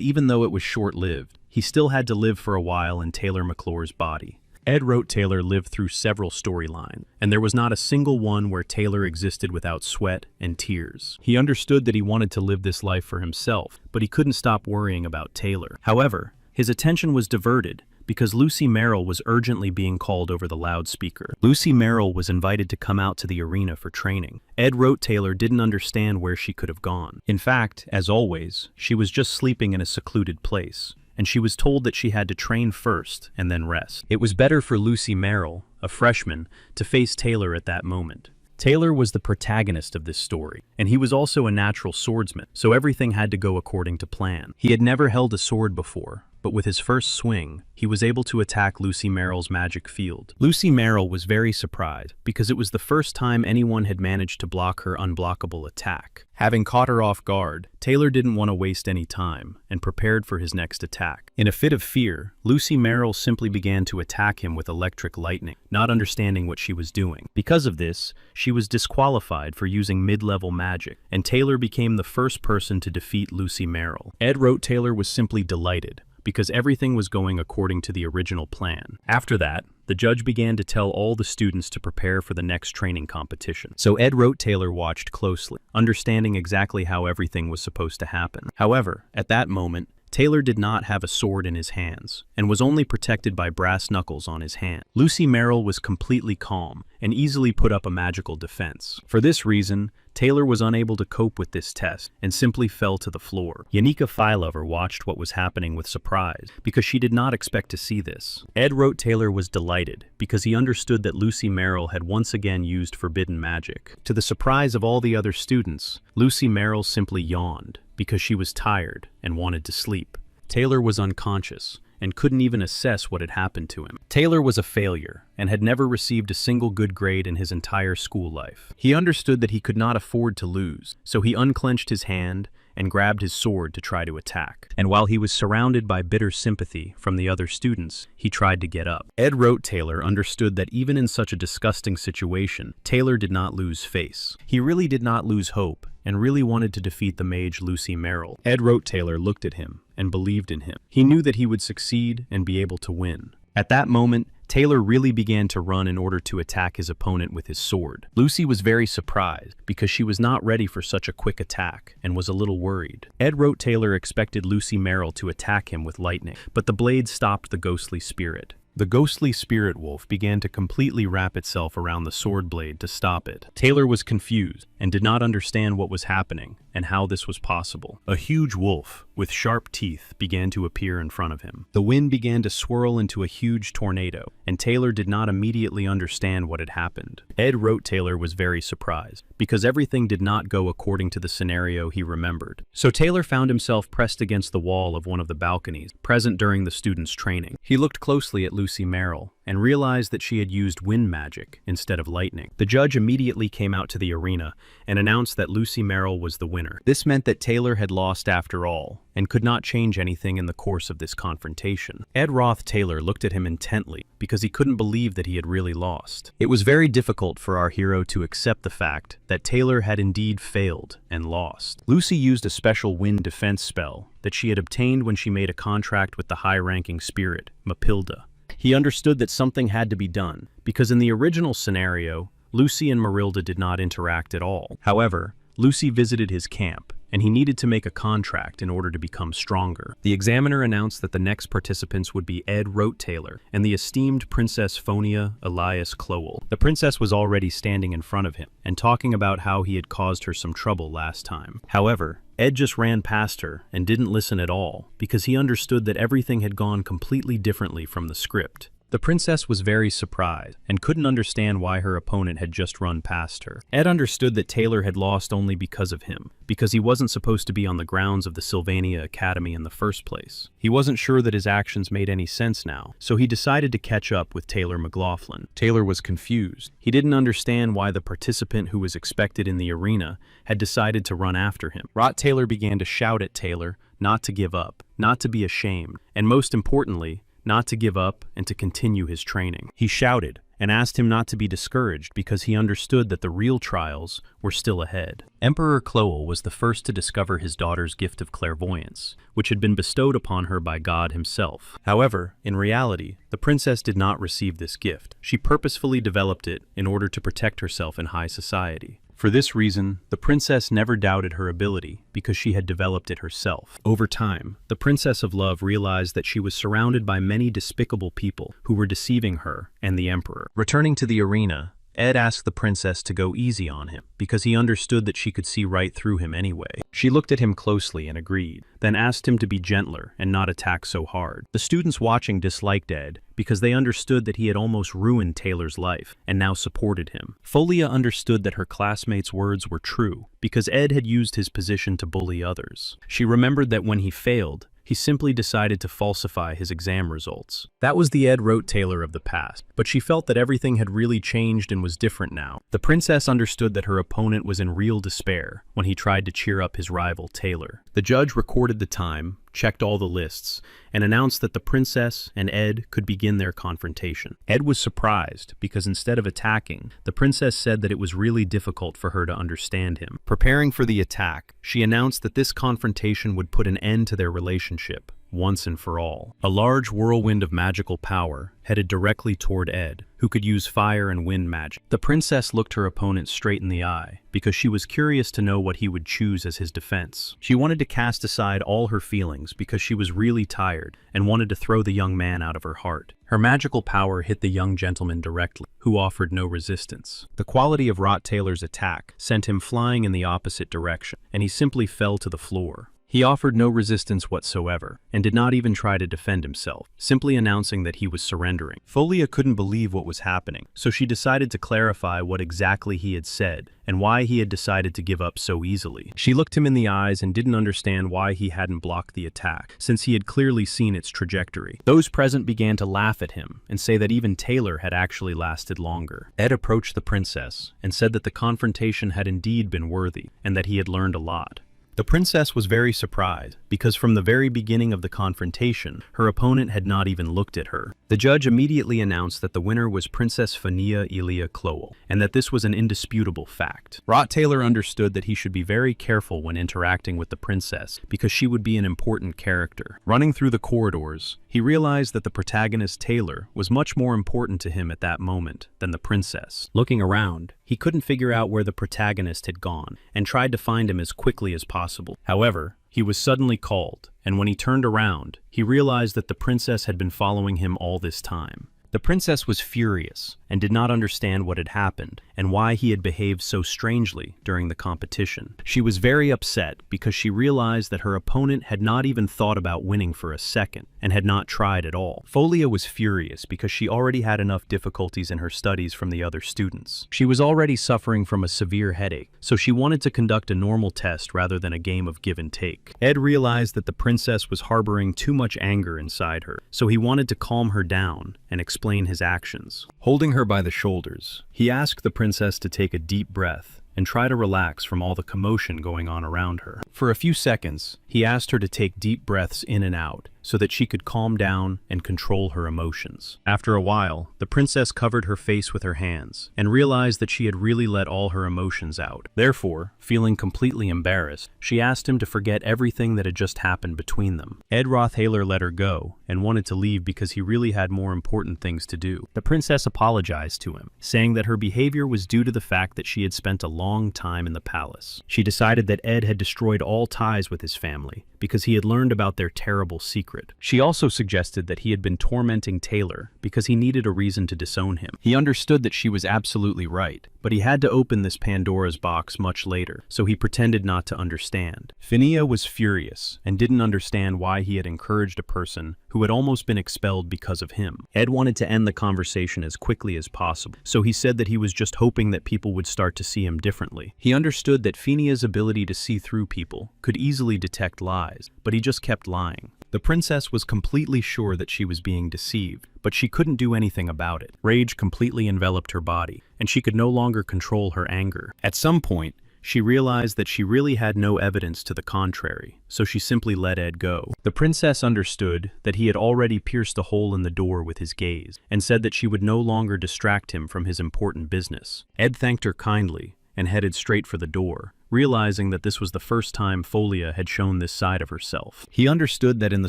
even though it was short-lived, he still had to live for a while in Taylor McClure's body. Ed Wrote Taylor lived through several storylines, and there was not a single one where Taylor existed without sweat and tears. He understood that he wanted to live this life for himself, but he couldn't stop worrying about Taylor. However, his attention was diverted because Lucy Merrill was urgently being called over the loudspeaker. Lucy Merrill was invited to come out to the arena for training. Ed Wrote Taylor didn't understand where she could have gone. In fact, as always, she was just sleeping in a secluded place, and she was told that she had to train first and then rest. It was better for Lucy Merrill, a freshman, to face Taylor at that moment. Taylor was the protagonist of this story, and he was also a natural swordsman, so everything had to go according to plan. He had never held a sword before, but with his first swing, he was able to attack Lucy Merrill's magic field. Lucy Merrill was very surprised because it was the first time anyone had managed to block her unblockable attack. Having caught her off guard, Taylor didn't want to waste any time and prepared for his next attack. In a fit of fear, Lucy Merrill simply began to attack him with electric lightning, not understanding what she was doing. Because of this, she was disqualified for using mid-level magic, and Taylor became the first person to defeat Lucy Merrill. Ed Wrote Taylor was simply delighted, because everything was going according to the original plan. After that, the judge began to tell all the students to prepare for the next training competition. So Ed Wrote Taylor watched closely, understanding exactly how everything was supposed to happen. However, at that moment, Taylor did not have a sword in his hands, and was only protected by brass knuckles on his hand. Lucy Merrill was completely calm, and easily put up a magical defense. For this reason, Taylor was unable to cope with this test, and simply fell to the floor. Yanika Filover watched what was happening with surprise, because she did not expect to see this. Ed Wrote Taylor was delighted, because he understood that Lucy Merrill had once again used forbidden magic. To the surprise of all the other students, Lucy Merrill simply yawned, because she was tired and wanted to sleep. Taylor was unconscious and couldn't even assess what had happened to him. Taylor was a failure and had never received a single good grade in his entire school life. He understood that he could not afford to lose, so he unclenched his hand and grabbed his sword to try to attack. And while he was surrounded by bitter sympathy from the other students, he tried to get up. Ed Wrote Taylor understood that even in such a disgusting situation, Taylor did not lose face. He really did not lose hope, and really wanted to defeat the mage Lucy Merrill. Ed Wrote Taylor looked at him and believed in him. He knew that he would succeed and be able to win. At that moment, Taylor really began to run in order to attack his opponent with his sword. Lucy was very surprised because she was not ready for such a quick attack and was a little worried. Ed Wrote Taylor expected Lucy Merrill to attack him with lightning, but the blade stopped the ghostly spirit. The ghostly spirit wolf began to completely wrap itself around the sword blade to stop it. Taylor was confused and did not understand what was happening and how this was possible. A huge wolf with sharp teeth began to appear in front of him. The wind began to swirl into a huge tornado, and Taylor did not immediately understand what had happened. Ed Wrote Taylor was very surprised because everything did not go according to the scenario he remembered. So Taylor found himself pressed against the wall of one of the balconies present during the students' training. He looked closely at Lucy Merrill and realized that she had used wind magic instead of lightning. The judge immediately came out to the arena and announced that Lucy Merrill was the winner. This meant that Taylor had lost after all, and could not change anything in the course of this confrontation. Ed Wrote Taylor looked at him intently because he couldn't believe that he had really lost. It was very difficult for our hero to accept the fact that Taylor had indeed failed and lost. Lucy used a special wind defense spell that she had obtained when she made a contract with the high-ranking spirit, Mapilda. He understood that something had to be done, because in the original scenario, Lucy and Marilda did not interact at all. However, Lucy visited his camp and he needed to make a contract in order to become stronger. The examiner announced that the next participants would be Ed Taylor and the esteemed Princess Phonia Elias Clowell. The princess was already standing in front of him and talking about how he had caused her some trouble last time. However, Ed just ran past her and didn't listen at all because he understood that everything had gone completely differently from the script. The princess was very surprised and couldn't understand why her opponent had just run past her. Ed understood that Taylor had lost only because of him, because he wasn't supposed to be on the grounds of the Sylvania Academy in the first place. He wasn't sure that his actions made any sense now, so he decided to catch up with Taylor McLaughlin. Taylor was confused. He didn't understand why the participant who was expected in the arena had decided to run after him. Taylor began to shout at Taylor not to give up, not to be ashamed, and most importantly, not to give up and to continue his training. He shouted and asked him not to be discouraged because he understood that the real trials were still ahead. Emperor Clowell was the first to discover his daughter's gift of clairvoyance, which had been bestowed upon her by God himself. However, in reality, the princess did not receive this gift. She purposefully developed it in order to protect herself in high society. For this reason, the princess never doubted her ability because she had developed it herself. Over time, the Princess of Love realized that she was surrounded by many despicable people who were deceiving her and the emperor. Returning to the arena, Ed asked the princess to go easy on him because he understood that she could see right through him anyway. She looked at him closely and agreed, then asked him to be gentler and not attack so hard. The students watching disliked Ed because they understood that he had almost ruined Taylor's life and now supported him. Folia understood that her classmates' words were true because Ed had used his position to bully others. She remembered that when he failed, he simply decided to falsify his exam results. That was the Ed Taylor of the past, but she felt that everything had really changed and was different now. The princess understood that her opponent was in real despair when he tried to cheer up his rival Taylor. The judge recorded the time, checked all the lists, and announced that the princess and Ed could begin their confrontation. Ed was surprised because instead of attacking, the princess said that it was really difficult for her to understand him. Preparing for the attack, she announced that this confrontation would put an end to their relationship once and for all. A large whirlwind of magical power headed directly toward Ed, who could use fire and wind magic. The princess looked her opponent straight in the eye because she was curious to know what he would choose as his defense. She wanted to cast aside all her feelings because she was really tired and wanted to throw the young man out of her heart. Her magical power hit the young gentleman directly, who offered no resistance. The quality of Taylor's attack sent him flying in the opposite direction, and he simply fell to the floor. He offered no resistance whatsoever, and did not even try to defend himself, simply announcing that he was surrendering. Folia couldn't believe what was happening, so she decided to clarify what exactly he had said and why he had decided to give up so easily. She looked him in the eyes and didn't understand why he hadn't blocked the attack, since he had clearly seen its trajectory. Those present began to laugh at him and say that even Taylor had actually lasted longer. Ed approached the princess and said that the confrontation had indeed been worthy and that he had learned a lot. The princess was very surprised because from the very beginning of the confrontation, her opponent had not even looked at her. The judge immediately announced that the winner was Princess Phonia Elia Clowell, and that this was an indisputable fact. Taylor understood that he should be very careful when interacting with the princess because she would be an important character. Running through the corridors, he realized that the protagonist Taylor was much more important to him at that moment than the princess. Looking around, he couldn't figure out where the protagonist had gone and tried to find him as quickly as possible. However, he was suddenly called, and when he turned around, he realized that the princess had been following him all this time. The princess was furious and did not understand what had happened and why he had behaved so strangely during the competition. She was very upset because she realized that her opponent had not even thought about winning for a second and had not tried at all. Folia was furious because she already had enough difficulties in her studies from the other students. She was already suffering from a severe headache, so she wanted to conduct a normal test rather than a game of give and take. Ed realized that the princess was harboring too much anger inside her, so he wanted to calm her down and explain his actions. Holding her by the shoulders, he asked the princess to take a deep breath and try to relax from all the commotion going on around her. For a few seconds, he asked her to take deep breaths in and out so that she could calm down and control her emotions. After a while, the princess covered her face with her hands and realized that she had really let all her emotions out. Therefore, feeling completely embarrassed, she asked him to forget everything that had just happened between them. Ed Taylor let her go and wanted to leave because he really had more important things to do. The princess apologized to him, saying that her behavior was due to the fact that she had spent a long time in the palace. She decided that Ed had destroyed all ties with his family because he had learned about their terrible secret. She also suggested that he had been tormenting Taylor because he needed a reason to disown him. He understood that she was absolutely right, but he had to open this Pandora's box much later, so he pretended not to understand. Phineas was furious and didn't understand why he had encouraged a person who had almost been expelled because of him. Ed wanted to end the conversation as quickly as possible, so he said that he was just hoping that people would start to see him differently. He understood that Phineas' ability to see through people could easily detect lies, but he just kept lying. The princess was completely sure that she was being deceived, but she couldn't do anything about it. Rage completely enveloped her body, and she could no longer control her anger. At some point, she realized that she really had no evidence to the contrary, so she simply let Ed go. The princess understood that he had already pierced a hole in the door with his gaze, and said that she would no longer distract him from his important business. Ed thanked her kindly and headed straight for the door, realizing that this was the first time Folia had shown this side of herself. He understood that in the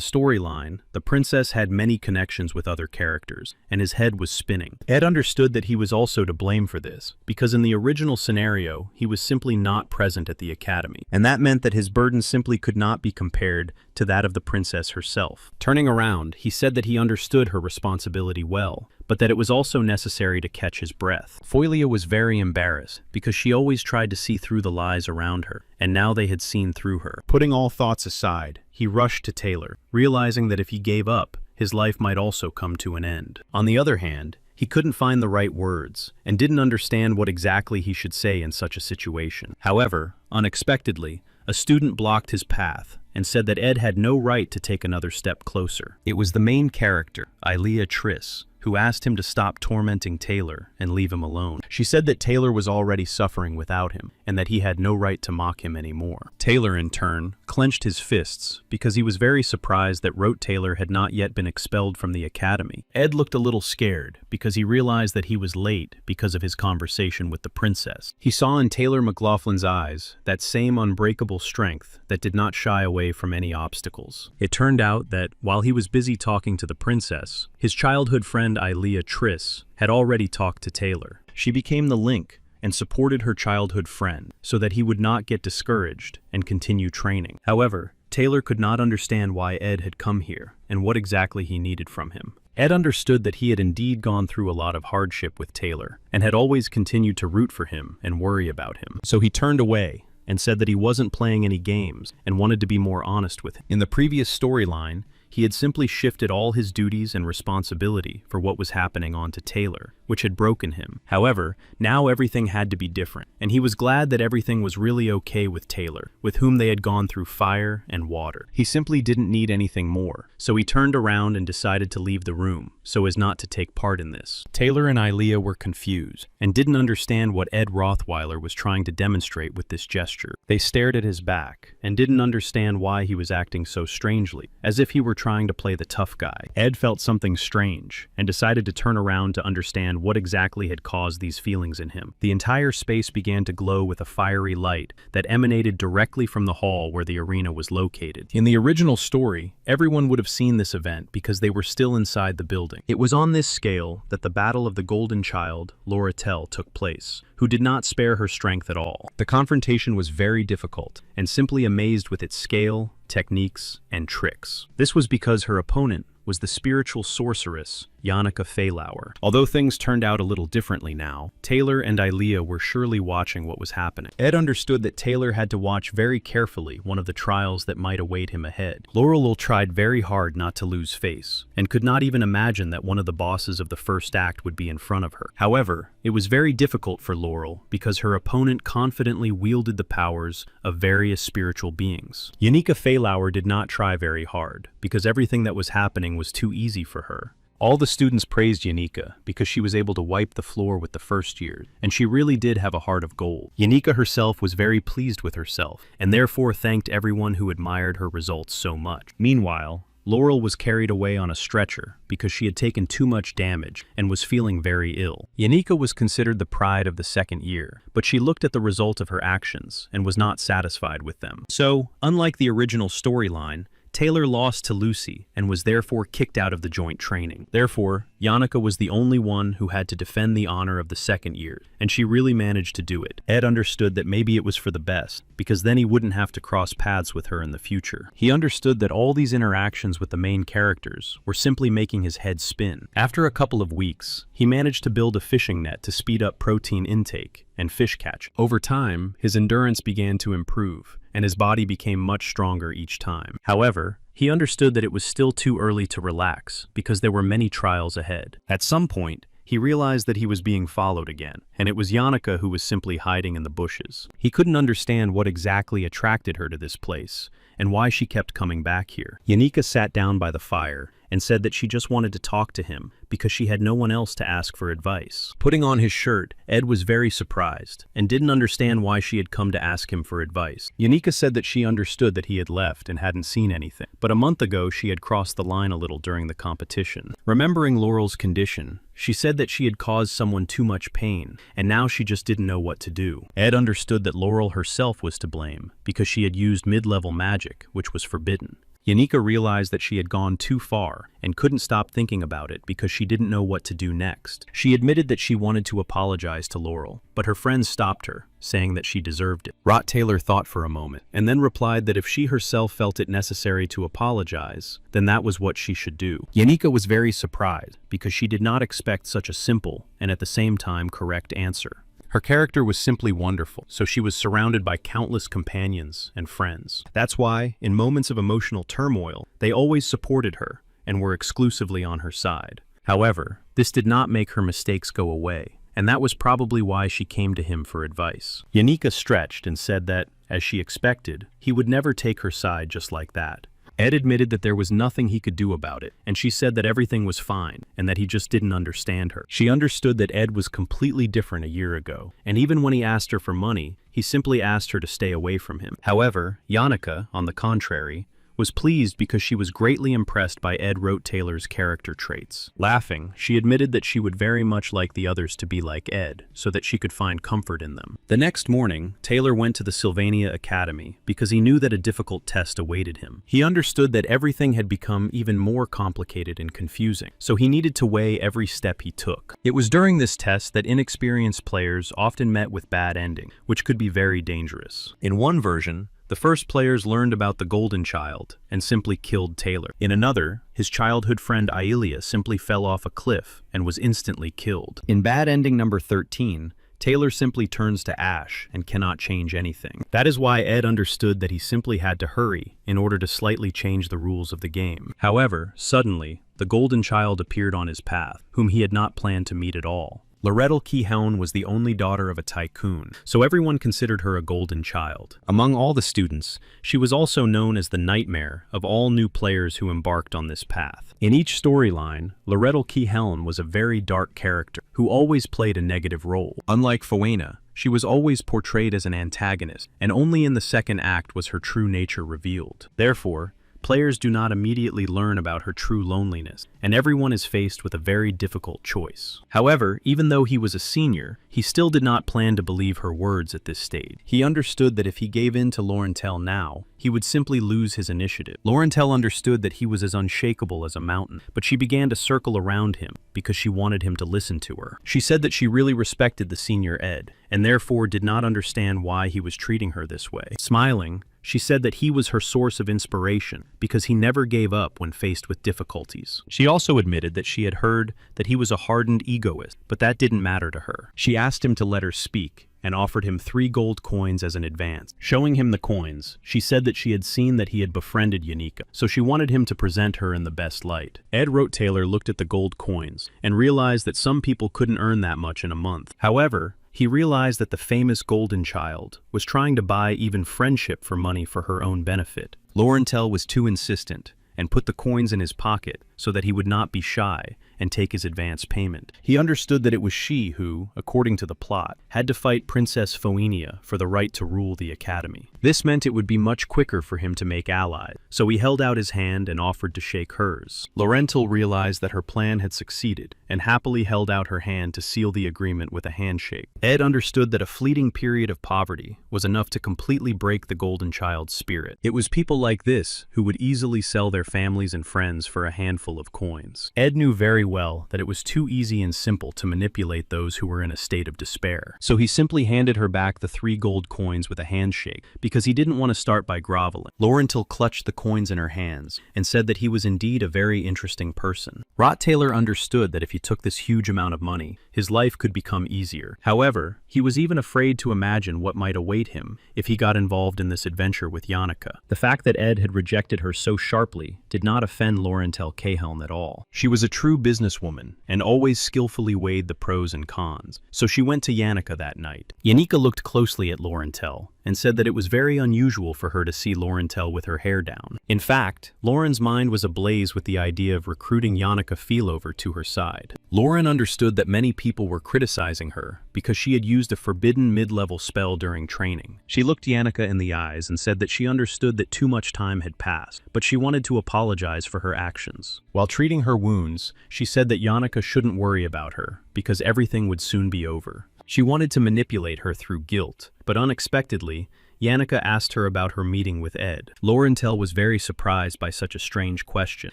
storyline, the princess had many connections with other characters, and his head was spinning. Ed understood that he was also to blame for this, because in the original scenario, he was simply not present at the academy, and that meant that his burden simply could not be compared to that of the princess herself. Turning around, he said that he understood her responsibility well, but that it was also necessary to catch his breath. Folia was very embarrassed, because she always tried to see through the lies around her, and now they had seen through her. Putting all thoughts aside, he rushed to Taylor, realizing that if he gave up, his life might also come to an end. On the other hand, he couldn't find the right words, and didn't understand what exactly he should say in such a situation. However, unexpectedly, a student blocked his path, and said that Ed had no right to take another step closer. It was the main character, Ilea Triss, who asked him to stop tormenting Taylor and leave him alone. She said that Taylor was already suffering without him, and that he had no right to mock him anymore. Taylor, in turn, clenched his fists because he was very surprised that Rote Taylor had not yet been expelled from the academy. Ed looked a little scared because he realized that he was late because of his conversation with the princess. He saw in Taylor McLaughlin's eyes that same unbreakable strength that did not shy away from any obstacles. It turned out that, while he was busy talking to the princess, his childhood friend Ilea Triss had already talked to Taylor. She became the link and supported her childhood friend so that he would not get discouraged and continue training. However, Taylor could not understand why Ed had come here and what exactly he needed from him. Ed understood that he had indeed gone through a lot of hardship with Taylor and had always continued to root for him and worry about him. So he turned away and said that he wasn't playing any games and wanted to be more honest with him. In the previous storyline, he had simply shifted all his duties and responsibility for what was happening onto Taylor, which had broken him. However, now everything had to be different, and he was glad that everything was really okay with Taylor, with whom they had gone through fire and water. He simply didn't need anything more, so he turned around and decided to leave the room, so as not to take part in this. Taylor and Ilea were confused, and didn't understand what Ed Rothweiler was trying to demonstrate with this gesture. They stared at his back, and didn't understand why he was acting so strangely, as if he were trying to play the tough guy. Ed felt something strange, and decided to turn around to understand what exactly had caused these feelings in him. The entire space began to glow with a fiery light that emanated directly from the hall where the arena was located. In the original story, everyone would have seen this event because they were still inside the building. It was on this scale that the Battle of the Golden Child, Loratel, took place, who did not spare her strength at all. The confrontation was very difficult, and simply amazed with its scale, techniques, and tricks. This was because her opponent was the spiritual sorceress, Yannicka Faylauer. Although things turned out a little differently now, Taylor and Ilea were surely watching what was happening. Ed understood that Taylor had to watch very carefully one of the trials that might await him ahead. Laurel tried very hard not to lose face, and could not even imagine that one of the bosses of the first act would be in front of her. However, it was very difficult for Laurel because her opponent confidently wielded the powers of various spiritual beings. Yannicka Faylauer did not try very hard, because everything that was happening was too easy for her. All the students praised Yannicka because she was able to wipe the floor with the first years, and she really did have a heart of gold. Yannicka herself was very pleased with herself, and therefore thanked everyone who admired her results so much. Meanwhile, Laurel was carried away on a stretcher because she had taken too much damage and was feeling very ill. Yannicka was considered the pride of the second year, but she looked at the result of her actions and was not satisfied with them. So, unlike the original storyline, Taylor lost to Lucy and was therefore kicked out of the joint training. Therefore, Yannicka was the only one who had to defend the honor of the second year, and she really managed to do it. Ed understood that maybe it was for the best, because then he wouldn't have to cross paths with her in the future. He understood that all these interactions with the main characters were simply making his head spin. After a couple of weeks, he managed to build a fishing net to speed up protein intake and fish catch. Over time, his endurance began to improve, and his body became much stronger each time. However, he understood that it was still too early to relax because there were many trials ahead. At some point, he realized that he was being followed again, and it was Yannicka who was simply hiding in the bushes. He couldn't understand what exactly attracted her to this place, and why she kept coming back here. Yannicka sat down by the fire and said that she just wanted to talk to him because she had no one else to ask for advice. Putting on his shirt, Ed was very surprised and didn't understand why she had come to ask him for advice. Yannicka said that she understood that he had left and hadn't seen anything, but a month ago she had crossed the line a little during the competition. Remembering Laurel's condition, she said that she had caused someone too much pain, and now she just didn't know what to do. Ed understood that Laurel herself was to blame because she had used mid-level magic, which was forbidden. Yannicka realized that she had gone too far and couldn't stop thinking about it because she didn't know what to do next. She admitted that she wanted to apologize to Laurel, but her friends stopped her, saying that she deserved it. Rot Taylor thought for a moment, and then replied that if she herself felt it necessary to apologize, then that was what she should do. Yannicka was very surprised because she did not expect such a simple and at the same time correct answer. Her character was simply wonderful, so she was surrounded by countless companions and friends. That's why, in moments of emotional turmoil, they always supported her and were exclusively on her side. However, this did not make her mistakes go away, and that was probably why she came to him for advice. Yannicka stretched and said that, as she expected, he would never take her side just like that. Ed admitted that there was nothing he could do about it, and she said that everything was fine, and that he just didn't understand her. She understood that Ed was completely different a year ago, and even when he asked her for money, he simply asked her to stay away from him. However, Yannicka, on the contrary, was pleased because she was greatly impressed by Ed wrote Taylor's character traits. Laughing, she admitted that she would very much like the others to be like Ed, so that she could find comfort in them. The next morning, Taylor went to the Sylvania Academy because he knew that a difficult test awaited him. He understood that everything had become even more complicated and confusing, so he needed to weigh every step he took. It was during this test that inexperienced players often met with bad ending, which could be very dangerous. In one version, the first players learned about the Golden Child and simply killed Taylor. In another, his childhood friend Yahello simply fell off a cliff and was instantly killed. In bad ending number 13, Taylor simply turns to ash and cannot change anything. That is why Ed understood that he simply had to hurry in order to slightly change the rules of the game. However, suddenly, the Golden Child appeared on his path, whom he had not planned to meet at all. Lorettel Keyhelm was the only daughter of a tycoon, so everyone considered her a golden child. Among all the students, she was also known as the nightmare of all new players who embarked on this path. In each storyline, Lorettel Keyhelm was a very dark character who always played a negative role. Unlike Foena, she was always portrayed as an antagonist, and only in the second act was her true nature revealed. Therefore, players do not immediately learn about her true loneliness, and everyone is faced with a very difficult choice. However, even though he was a senior, he still did not plan to believe her words at this stage. He understood that if he gave in to Laurentel now, he would simply lose his initiative. Laurentel understood that he was as unshakable as a mountain, but she began to circle around him because she wanted him to listen to her. She said that she really respected the senior Ed, and therefore did not understand why he was treating her this way. Smiling, she said that he was her source of inspiration because he never gave up when faced with difficulties. She also admitted that she had heard that he was a hardened egoist, but that didn't matter to her. She asked him to let her speak and offered him 3 gold coins as an advance. Showing him the coins, she said that she had seen that he had befriended Yannicka, so she wanted him to present her in the best light. Ed wrote Taylor looked at the gold coins and realized that some people couldn't earn that much in a month. However, he realized that the famous Golden Child was trying to buy even friendship for money for her own benefit. Laurentel was too insistent and put the coins in his pocket so that he would not be shy and take his advance payment. He understood that it was she who, according to the plot, had to fight Princess Foenia for the right to rule the academy. This meant it would be much quicker for him to make allies, so he held out his hand and offered to shake hers. Laurentil realized that her plan had succeeded, and happily held out her hand to seal the agreement with a handshake. Ed understood that a fleeting period of poverty was enough to completely break the golden child's spirit. It was people like this who would easily sell their families and friends for a handful of coins. Ed knew very well that it was too easy and simple to manipulate those who were in a state of despair, so he simply handed her back the 3 gold coins with a handshake because he didn't want to start by groveling. Laurentil clutched the coins in her hands and said that he was indeed a very interesting person. Rot Taylor understood that if he took this huge amount of money, his life could become easier. However, he was even afraid to imagine what might await him if he got involved in this adventure with Yannicka. The fact that Ed had rejected her so sharply did not offend Laurentil Cahelm at all. She was a true businesswoman and always skillfully weighed the pros and cons, so she went to Yannicka that night. Yannicka looked closely at Laurentil and said that it was very unusual for her to see Laurentil with her hair down. In fact, Lauren's mind was ablaze with the idea of recruiting Yannicka Feelover to her side. Lauren understood that many people were criticizing her because she had used a forbidden mid-level spell during training. She looked Yannicka in the eyes and said that she understood that too much time had passed, but she wanted to apologize for her actions. While treating her wounds, she said that Yannicka shouldn't worry about her because everything would soon be over. She wanted to manipulate her through guilt, but unexpectedly, Yannicka asked her about her meeting with Ed. Laurentil was very surprised by such a strange question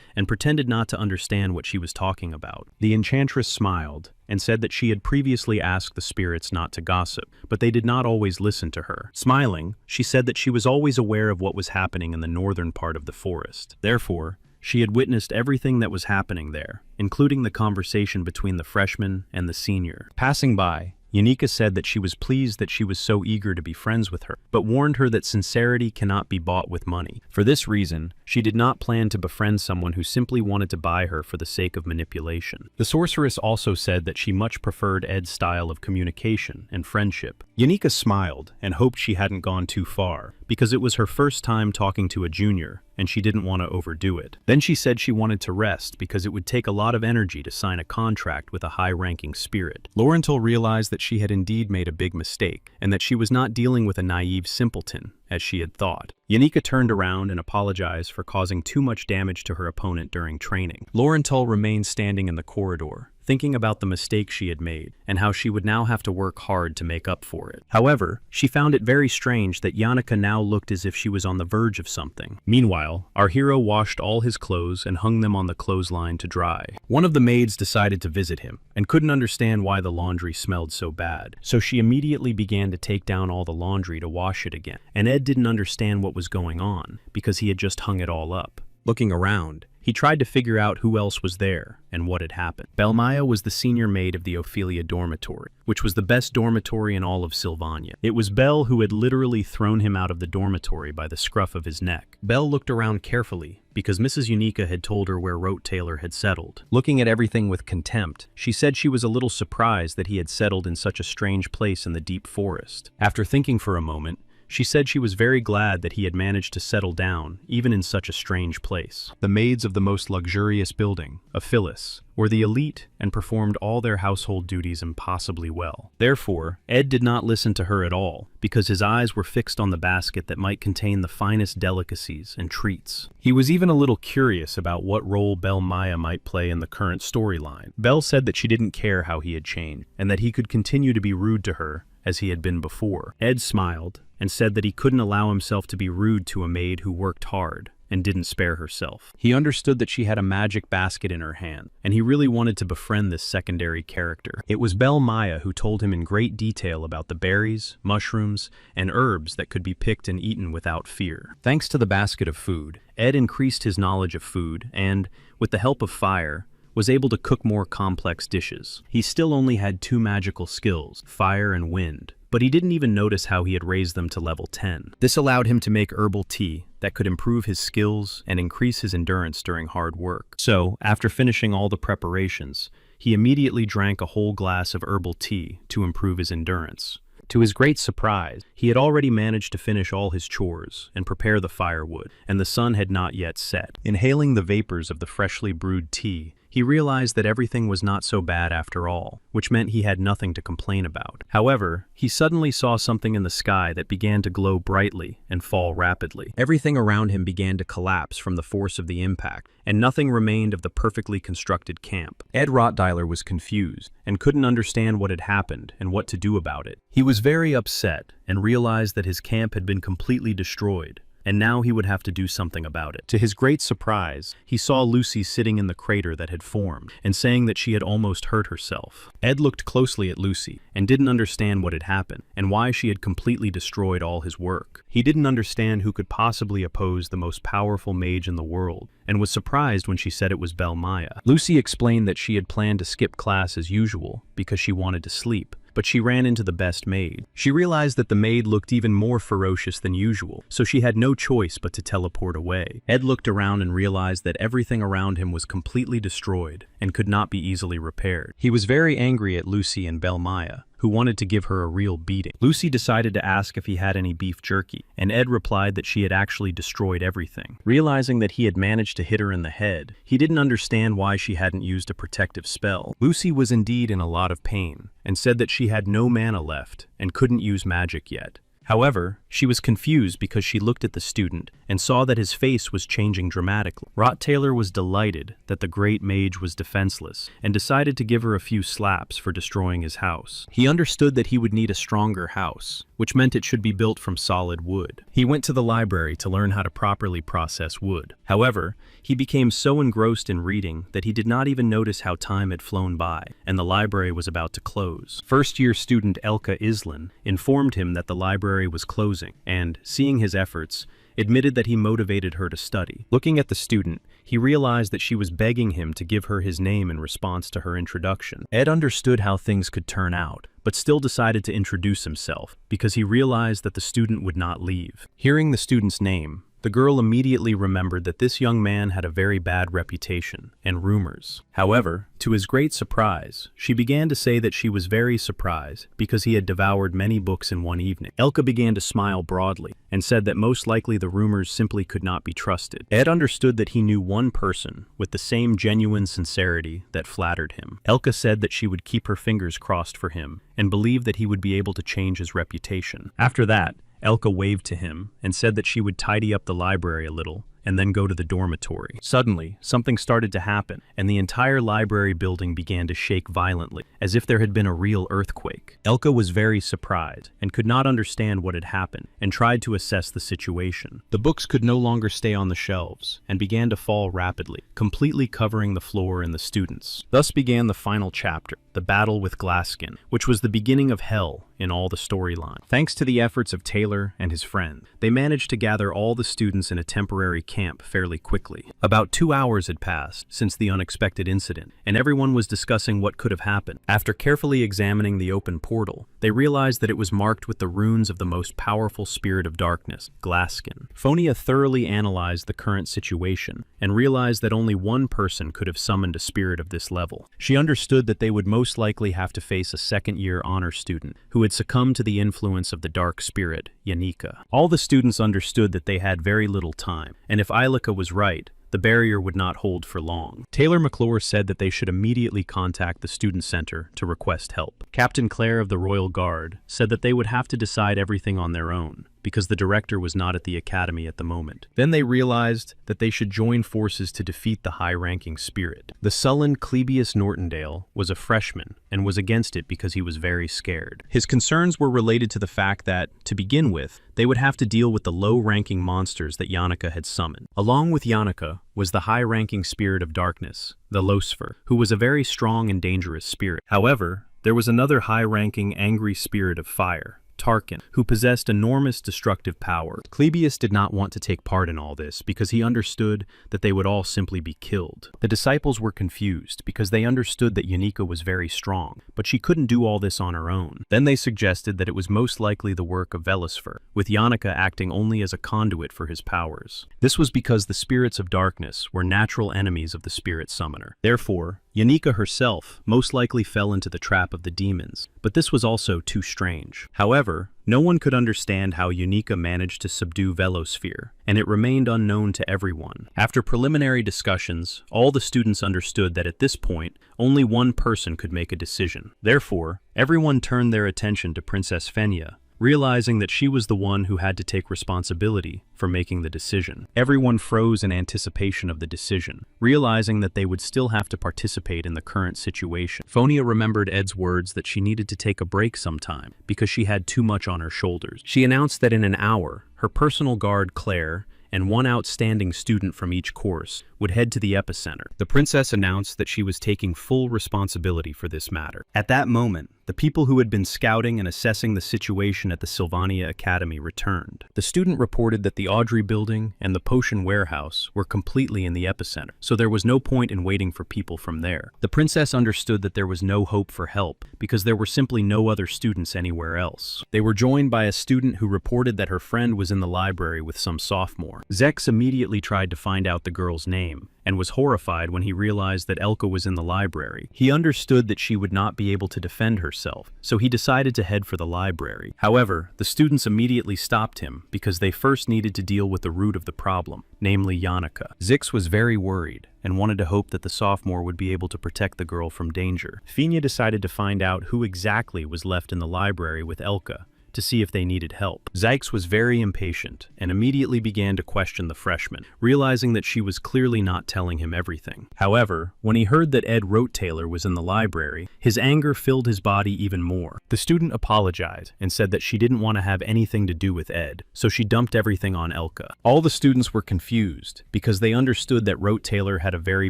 and pretended not to understand what she was talking about. The enchantress smiled and said that she had previously asked the spirits not to gossip, but they did not always listen to her. Smiling, she said that she was always aware of what was happening in the northern part of the forest. Therefore, she had witnessed everything that was happening there, including the conversation between the freshman and the senior. Passing by, Yannicka said that she was pleased that she was so eager to be friends with her, but warned her that sincerity cannot be bought with money. For this reason, she did not plan to befriend someone who simply wanted to buy her for the sake of manipulation. The sorceress also said that she much preferred Ed's style of communication and friendship. Yannicka smiled and hoped she hadn't gone too far, because it was her first time talking to a junior, and she didn't want to overdo it. Then she said she wanted to rest because it would take a lot of energy to sign a contract with a high-ranking spirit. Laurentil realized that she had indeed made a big mistake, and that she was not dealing with a naive simpleton, as she had thought. Yannicka turned around and apologized for causing too much damage to her opponent during training. Laurentil remained standing in the corridor, thinking about the mistake she had made and how she would now have to work hard to make up for it. However, she found it very strange that Yannicka now looked as if she was on the verge of something. Meanwhile, our hero washed all his clothes and hung them on the clothesline to dry. One of the maids decided to visit him and couldn't understand why the laundry smelled so bad, so she immediately began to take down all the laundry to wash it again. And Ed didn't understand what was going on because he had just hung it all up. Looking around, he tried to figure out who else was there and what had happened. Belmaya was the senior maid of the Ophelia dormitory, which was the best dormitory in all of Sylvania. It was Belle who had literally thrown him out of the dormitory by the scruff of his neck. Belle looked around carefully because Mrs. Yannicka had told her where Rot Taylor had settled. Looking at everything with contempt, she said she was a little surprised that he had settled in such a strange place in the deep forest. After thinking for a moment, she said she was very glad that he had managed to settle down, even in such a strange place. The maids of the most luxurious building, a Phyllis, were the elite and performed all their household duties impossibly well. Therefore, Ed did not listen to her at all, because his eyes were fixed on the basket that might contain the finest delicacies and treats. He was even a little curious about what role Belle Maya might play in the current storyline. Belle said that she didn't care how he had changed, and that he could continue to be rude to her as he had been before. Ed smiled and said that he couldn't allow himself to be rude to a maid who worked hard and didn't spare herself. He understood that she had a magic basket in her hand, and he really wanted to befriend this secondary character. It was Belle Maya who told him in great detail about the berries, mushrooms, and herbs that could be picked and eaten without fear. Thanks to the basket of food, Ed increased his knowledge of food and, with the help of fire, was able to cook more complex dishes. He still only had 2 magical skills, fire and wind, but he didn't even notice how he had raised them to level 10. This allowed him to make herbal tea that could improve his skills and increase his endurance during hard work. So, after finishing all the preparations, he immediately drank a whole glass of herbal tea to improve his endurance. To his great surprise, he had already managed to finish all his chores and prepare the firewood, and the sun had not yet set. Inhaling the vapors of the freshly brewed tea, he realized that everything was not so bad after all, which meant he had nothing to complain about. However, he suddenly saw something in the sky that began to glow brightly and fall rapidly. Everything around him began to collapse from the force of the impact, and nothing remained of the perfectly constructed camp. Ed Rottweiler was confused and couldn't understand what had happened and what to do about it. He was very upset and realized that his camp had been completely destroyed, and now he would have to do something about it. To his great surprise, he saw Lucy sitting in the crater that had formed and saying that she had almost hurt herself. Ed looked closely at Lucy and didn't understand what had happened and why she had completely destroyed all his work. He didn't understand who could possibly oppose the most powerful mage in the world and was surprised when she said it was Belle Maya. Lucy explained that she had planned to skip class as usual because she wanted to sleep, but she ran into the best maid. She realized that the maid looked even more ferocious than usual, so she had no choice but to teleport away. Ed looked around and realized that everything around him was completely destroyed and could not be easily repaired. He was very angry at Lucy and Belle Maya, who wanted to give her a real beating. Lucy decided to ask if he had any beef jerky, and Ed replied that she had actually destroyed everything. Realizing that he had managed to hit her in the head, he didn't understand why she hadn't used a protective spell. Lucy was indeed in a lot of pain, and said that she had no mana left and couldn't use magic yet. However, she was confused because she looked at the student and saw that his face was changing dramatically. Rottweiler was delighted that the great mage was defenseless and decided to give her a few slaps for destroying his house. He understood that he would need a stronger house, which meant it should be built from solid wood. He went to the library to learn how to properly process wood. However, he became so engrossed in reading that he did not even notice how time had flown by, and the library was about to close. First-year student Elka Islin informed him that the library was closing, and, seeing his efforts, admitted that he motivated her to study. Looking at the student, he realized that she was begging him to give her his name in response to her introduction. Ed understood how things could turn out, but still decided to introduce himself because he realized that the student would not leave. Hearing the student's name, the girl immediately remembered that this young man had a very bad reputation and rumors. However, to his great surprise, she began to say that she was very surprised because he had devoured many books in one evening. Elka began to smile broadly and said that most likely the rumors simply could not be trusted. Ed understood that he knew one person with the same genuine sincerity that flattered him. Elka said that she would keep her fingers crossed for him and believed that he would be able to change his reputation. After that, Elka waved to him and said that she would tidy up the library a little and then go to the dormitory. Suddenly, something started to happen, and the entire library building began to shake violently, as if there had been a real earthquake. Elka was very surprised and could not understand what had happened, and tried to assess the situation. The books could no longer stay on the shelves, and began to fall rapidly, completely covering the floor and the students. Thus began the final chapter, the battle with Glasskin, which was the beginning of hell in all the storyline. Thanks to the efforts of Taylor and his friend, they managed to gather all the students in a temporary camp fairly quickly. About 2 hours had passed since the unexpected incident, and everyone was discussing what could have happened. After carefully examining the open portal, they realized that it was marked with the runes of the most powerful spirit of darkness, Glasskin. Phonia thoroughly analyzed the current situation and realized that only one person could have summoned a spirit of this level. She understood that they would most likely have to face a second-year honor student who had succumbed to the influence of the dark spirit, Yanika. All the students understood that they had very little time, and if Ilika was right, the barrier would not hold for long. Taylor McClure said that they should immediately contact the student center to request help. Captain Clare of the Royal Guard said that they would have to decide everything on their own, because the director was not at the academy at the moment. Then they realized that they should join forces to defeat the high-ranking spirit. The sullen Clebius Nortondale was a freshman and was against it because he was very scared. His concerns were related to the fact that, to begin with, they would have to deal with the low-ranking monsters that Yannicka had summoned. Along with Yannicka was the high-ranking spirit of darkness, the Losfer, who was a very strong and dangerous spirit. However, there was another high-ranking angry spirit of fire, Tarkin, who possessed enormous destructive power. Clebius did not want to take part in all this because he understood that they would all simply be killed. The disciples were confused because they understood that Yanika was very strong, but she couldn't do all this on her own. Then they suggested that it was most likely the work of Velisfer, with Yannika acting only as a conduit for his powers. This was because the spirits of darkness were natural enemies of the spirit summoner. Therefore, Yanika herself most likely fell into the trap of the demons, but this was also too strange. However, no one could understand how Yanika managed to subdue Velosphere, and it remained unknown to everyone. After preliminary discussions, all the students understood that at this point, only one person could make a decision. Therefore, everyone turned their attention to Princess Fenya, realizing that she was the one who had to take responsibility for making the decision. Everyone froze in anticipation of the decision, realizing that they would still have to participate in the current situation. Fonia remembered Ed's words that she needed to take a break sometime because she had too much on her shoulders. She announced that in an hour, her personal guard Claire and one outstanding student from each course would head to the epicenter. The princess announced that she was taking full responsibility for this matter. At that moment, the people who had been scouting and assessing the situation at the Sylvania Academy returned. The student reported that the Audrey building and the potion warehouse were completely in the epicenter, so there was no point in waiting for people from there. The princess understood that there was no hope for help because there were simply no other students anywhere else. They were joined by a student who reported that her friend was in the library with some sophomore. Zex immediately tried to find out the girl's name and was horrified when he realized that Elka was in the library. He understood that she would not be able to defend herself, so he decided to head for the library. However, the students immediately stopped him because they first needed to deal with the root of the problem, namely Yannicka. Zix was very worried and wanted to hope that the sophomore would be able to protect the girl from danger. Fenya decided to find out who exactly was left in the library with Elka, to see if they needed help. Zykes was very impatient and immediately began to question the freshman, realizing that she was clearly not telling him everything. However, when he heard that Ed Rote-Taylor was in the library, his anger filled his body even more. The student apologized and said that she didn't want to have anything to do with Ed, so she dumped everything on Elka. All the students were confused because they understood that Rote-Taylor had a very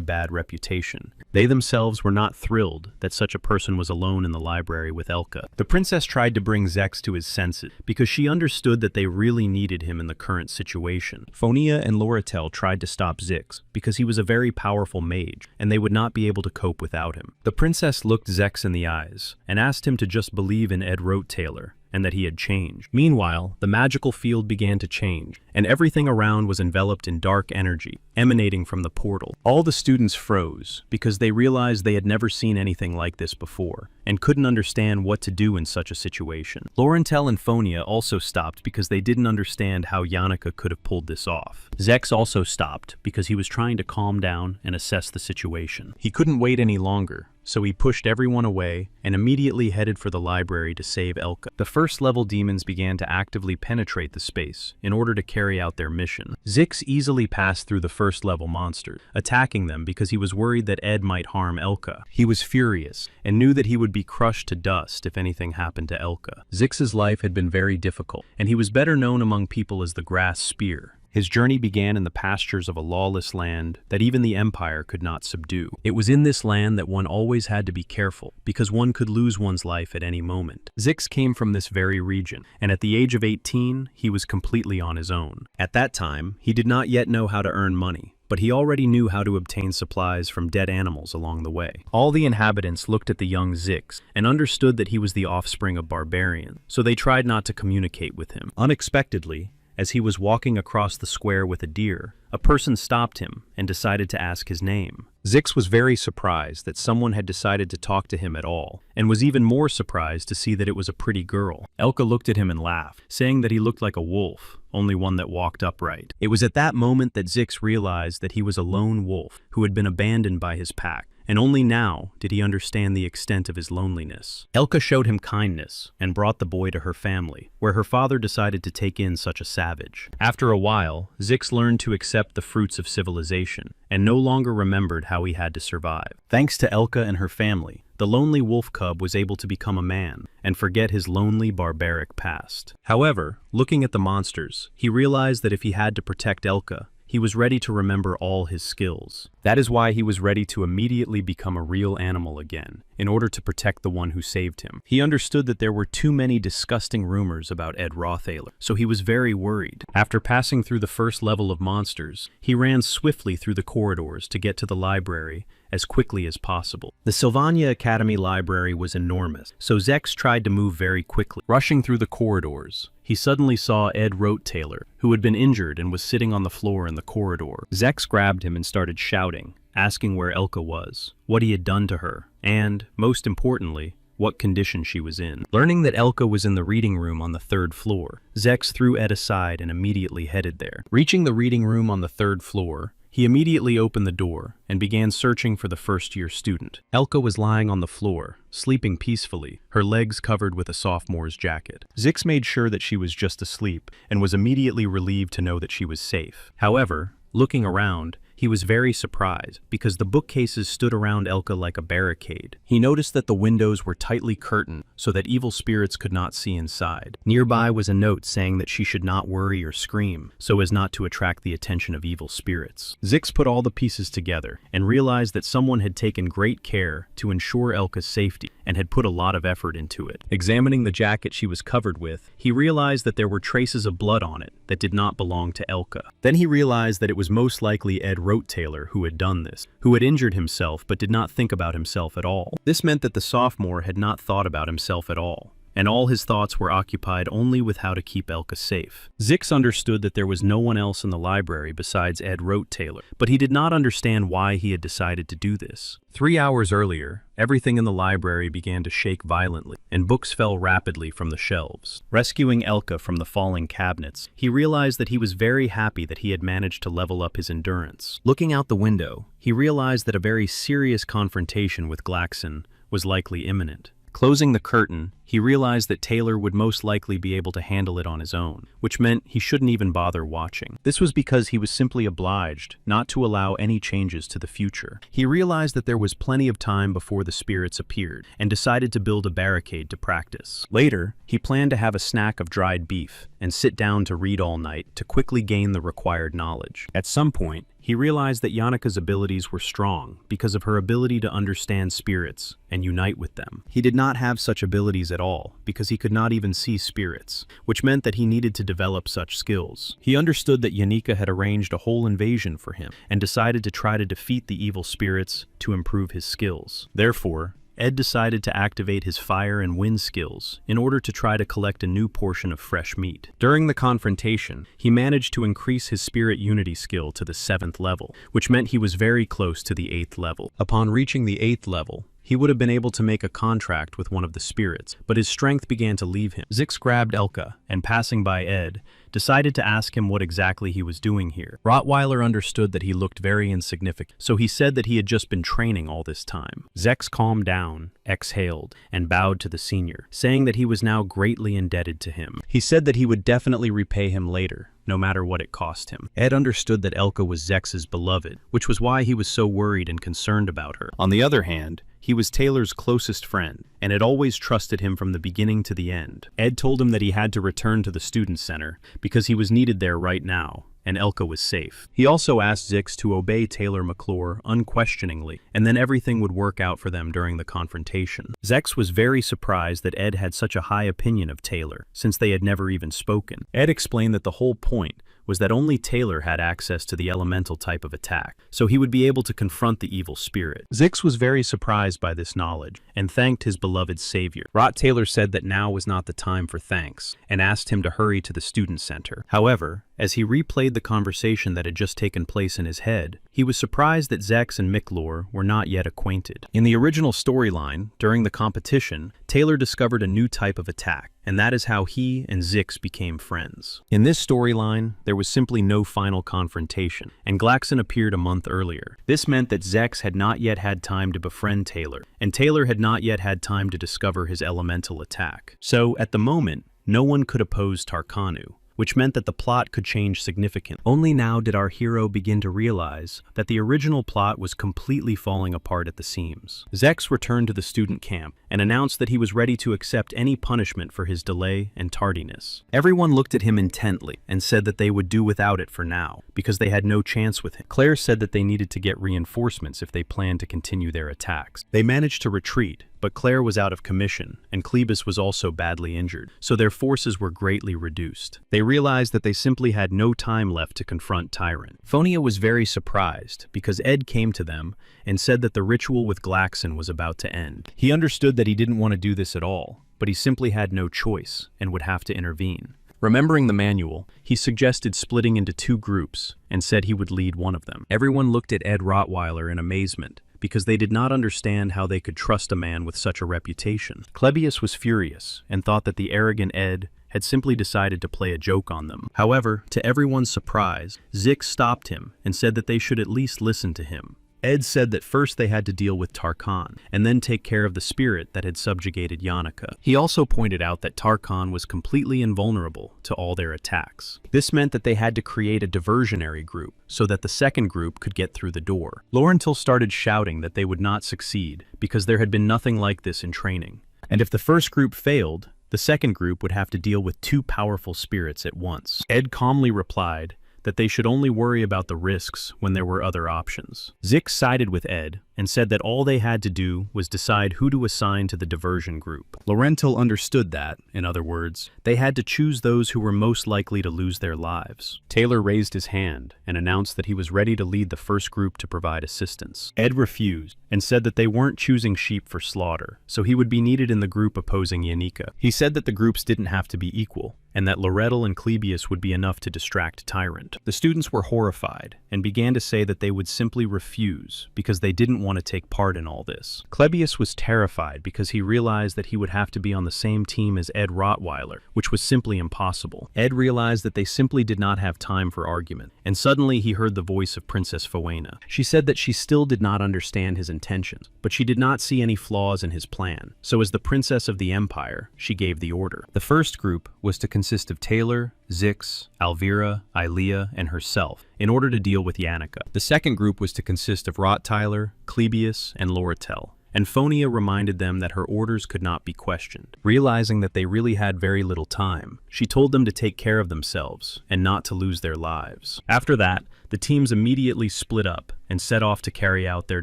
bad reputation. They themselves were not thrilled that such a person was alone in the library with Elka. The princess tried to bring Zex to his senses because she understood that they really needed him in the current situation. Fonia and Loratel tried to stop Zix because he was a very powerful mage and they would not be able to cope without him. The princess looked Zex in the eyes and asked him to just believe in Ed Rote-Taylor and that he had changed. Meanwhile, the magical field began to change, and everything around was enveloped in dark energy, emanating from the portal. All the students froze, because they realized they had never seen anything like this before, and couldn't understand what to do in such a situation. Laurentel and Fonia also stopped because they didn't understand how Yannicka could have pulled this off. Zex also stopped because he was trying to calm down and assess the situation. He couldn't wait any longer, so he pushed everyone away and immediately headed for the library to save Elka. The first-level demons began to actively penetrate the space in order to carry out their mission. Zix easily passed through the first-level monsters, attacking them because he was worried that Ed might harm Elka. He was furious and knew that he would be crushed to dust if anything happened to Elka. Zix's life had been very difficult, and he was better known among people as the Grass Spear. His journey began in the pastures of a lawless land that even the Empire could not subdue. It was in this land that one always had to be careful, because one could lose one's life at any moment. Zix came from this very region, and at the age of 18, he was completely on his own. At that time, he did not yet know how to earn money, but he already knew how to obtain supplies from dead animals along the way. All the inhabitants looked at the young Zix and understood that he was the offspring of barbarians, so they tried not to communicate with him. Unexpectedly, as he was walking across the square with a deer, a person stopped him and decided to ask his name. Zix was very surprised that someone had decided to talk to him at all, and was even more surprised to see that it was a pretty girl. Elka looked at him and laughed, saying that he looked like a wolf, only one that walked upright. It was at that moment that Zix realized that he was a lone wolf who had been abandoned by his pack, and only now did he understand the extent of his loneliness. Elka showed him kindness and brought the boy to her family, where her father decided to take in such a savage. After a while, Zix learned to accept the fruits of civilization and no longer remembered how he had to survive. Thanks to Elka and her family, the lonely wolf cub was able to become a man and forget his lonely barbaric past. However, looking at the monsters, he realized that if he had to protect Elka, he was ready to remember all his skills. That is why he was ready to immediately become a real animal again, in order to protect the one who saved him. He understood that there were too many disgusting rumors about Ed Roth-Taylor, so he was very worried. After passing through the first level of monsters, he ran swiftly through the corridors to get to the library as quickly as possible. The Sylvania Academy library was enormous, so Zex tried to move very quickly. Rushing through the corridors, he suddenly saw Ed Taylor, who had been injured and was sitting on the floor in the corridor. Zex grabbed him and started shouting, asking where Elka was, what he had done to her, and, most importantly, what condition she was in. Learning that Elka was in the reading room on the 3rd floor, Zex threw Ed aside and immediately headed there. Reaching the reading room on the 3rd floor, he immediately opened the door and began searching for the first-year student. Elka was lying on the floor, sleeping peacefully, her legs covered with a sophomore's jacket. Zix made sure that she was just asleep and was immediately relieved to know that she was safe. However, looking around, he was very surprised because the bookcases stood around Elka like a barricade. He noticed that the windows were tightly curtained so that evil spirits could not see inside. Nearby was a note saying that she should not worry or scream so as not to attract the attention of evil spirits. Zix put all the pieces together and realized that someone had taken great care to ensure Elka's safety and had put a lot of effort into it. Examining the jacket she was covered with, he realized that there were traces of blood on it that did not belong to Elka. Then he realized that it was most likely Ed Taylor who had done this, who had injured himself but did not think about himself at all. This meant that the sophomore had not thought about himself at all, and all his thoughts were occupied only with how to keep Elka safe. Zix understood that there was no one else in the library besides Ed Taylor, but he did not understand why he had decided to do this. 3 hours earlier, everything in the library began to shake violently, and books fell rapidly from the shelves. Rescuing Elka from the falling cabinets, he realized that he was very happy that he had managed to level up his endurance. Looking out the window, he realized that a very serious confrontation with Glaxon was likely imminent. Closing the curtain, he realized that Taylor would most likely be able to handle it on his own, which meant he shouldn't even bother watching. This was because he was simply obliged not to allow any changes to the future. He realized that there was plenty of time before the spirits appeared, and decided to build a barricade to practice. Later, he planned to have a snack of dried beef and sit down to read all night to quickly gain the required knowledge. At some point, he realized that Yannicka's abilities were strong because of her ability to understand spirits and unite with them. He did not have such abilities at all because he could not even see spirits, which meant that he needed to develop such skills. He understood that Yannicka had arranged a whole invasion for him and decided to try to defeat the evil spirits to improve his skills. Therefore, Ed decided to activate his fire and wind skills in order to try to collect a new portion of fresh meat. During the confrontation, he managed to increase his spirit unity skill to the 7th level, which meant he was very close to the 8th level. Upon reaching the 8th level, he would have been able to make a contract with one of the spirits, but his strength began to leave him. Zix grabbed Elka, and passing by Ed, decided to ask him what exactly he was doing here. Rottweiler understood that he looked very insignificant, so he said that he had just been training all this time. Zex calmed down, exhaled, and bowed to the senior, saying that he was now greatly indebted to him. He said that he would definitely repay him later, no matter what it cost him. Ed understood that Elka was Zex's beloved, which was why he was so worried and concerned about her. On the other hand, he was Taylor's closest friend, and had always trusted him from the beginning to the end. Ed told him that he had to return to the student center because he was needed there right now, and Elka was safe. He also asked Zix to obey Taylor McClure unquestioningly, and then everything would work out for them during the confrontation. Zex was very surprised that Ed had such a high opinion of Taylor, since they had never even spoken. Ed explained that the whole point was that only Taylor had access to the elemental type of attack, so he would be able to confront the evil spirit. Zix was very surprised by this knowledge, and thanked his beloved savior. Taylor said that now was not the time for thanks, and asked him to hurry to the student center. However, as he replayed the conversation that had just taken place in his head, he was surprised that Zex and Micklor were not yet acquainted. In the original storyline, during the competition, Taylor discovered a new type of attack, and that is how he and Zix became friends. In this storyline, there was simply no final confrontation, and Glaxon appeared a month earlier. This meant that Zex had not yet had time to befriend Taylor, and Taylor had not yet had time to discover his elemental attack. So, at the moment, no one could oppose Tarkanu, which meant that the plot could change significantly. Only now did our hero begin to realize that the original plot was completely falling apart at the seams. Zex returned to the student camp and announced that he was ready to accept any punishment for his delay and tardiness. Everyone looked at him intently and said that they would do without it for now, because they had no chance with him. Claire said that they needed to get reinforcements if they planned to continue their attacks. They managed to retreat, but Claire was out of commission, and Cleebus was also badly injured, so their forces were greatly reduced. They realized that they simply had no time left to confront Tyrant. Phonia was very surprised, because Ed came to them and said that the ritual with Glaxon was about to end. He understood that he didn't want to do this at all, but he simply had no choice and would have to intervene. Remembering the manual, he suggested splitting into 2 groups and said he would lead one of them. Everyone looked at Ed Rottweiler in amazement, because they did not understand how they could trust a man with such a reputation. Klebius was furious and thought that the arrogant Ed had simply decided to play a joke on them. However, to everyone's surprise, Zik stopped him and said that they should at least listen to him. Ed said that first they had to deal with Tarkan, and then take care of the spirit that had subjugated Yannicka. He also pointed out that Tarkan was completely invulnerable to all their attacks. This meant that they had to create a diversionary group, so that the second group could get through the door. Laurentil started shouting that they would not succeed, because there had been nothing like this in training. And if the first group failed, the second group would have to deal with 2 powerful spirits at once. Ed calmly replied that they should only worry about the risks when there were other options. Zik sided with Ed and said that all they had to do was decide who to assign to the diversion group. Laurentil understood that, in other words, they had to choose those who were most likely to lose their lives. Taylor raised his hand and announced that he was ready to lead the first group to provide assistance. Ed refused and said that they weren't choosing sheep for slaughter, so he would be needed in the group opposing Yannicka. He said that the groups didn't have to be equal, and that Lorettel and Klebius would be enough to distract Tyrant. The students were horrified and began to say that they would simply refuse because they didn't want to take part in all this. Klebius was terrified because he realized that he would have to be on the same team as Ed Rottweiler, which was simply impossible. Ed realized that they simply did not have time for argument, and suddenly he heard the voice of Princess Foena. She said that she still did not understand his intentions, but she did not see any flaws in his plan. So as the Princess of the Empire, she gave the order. The first group was to consist of Taylor, Zix, Alvira, Ilea, and herself, in order to deal with Yannicka. The second group was to consist of Rottweiler, Klebius, and Loretel, and Fonia reminded them that her orders could not be questioned. Realizing that they really had very little time, she told them to take care of themselves and not to lose their lives. After that, the teams immediately split up and set off to carry out their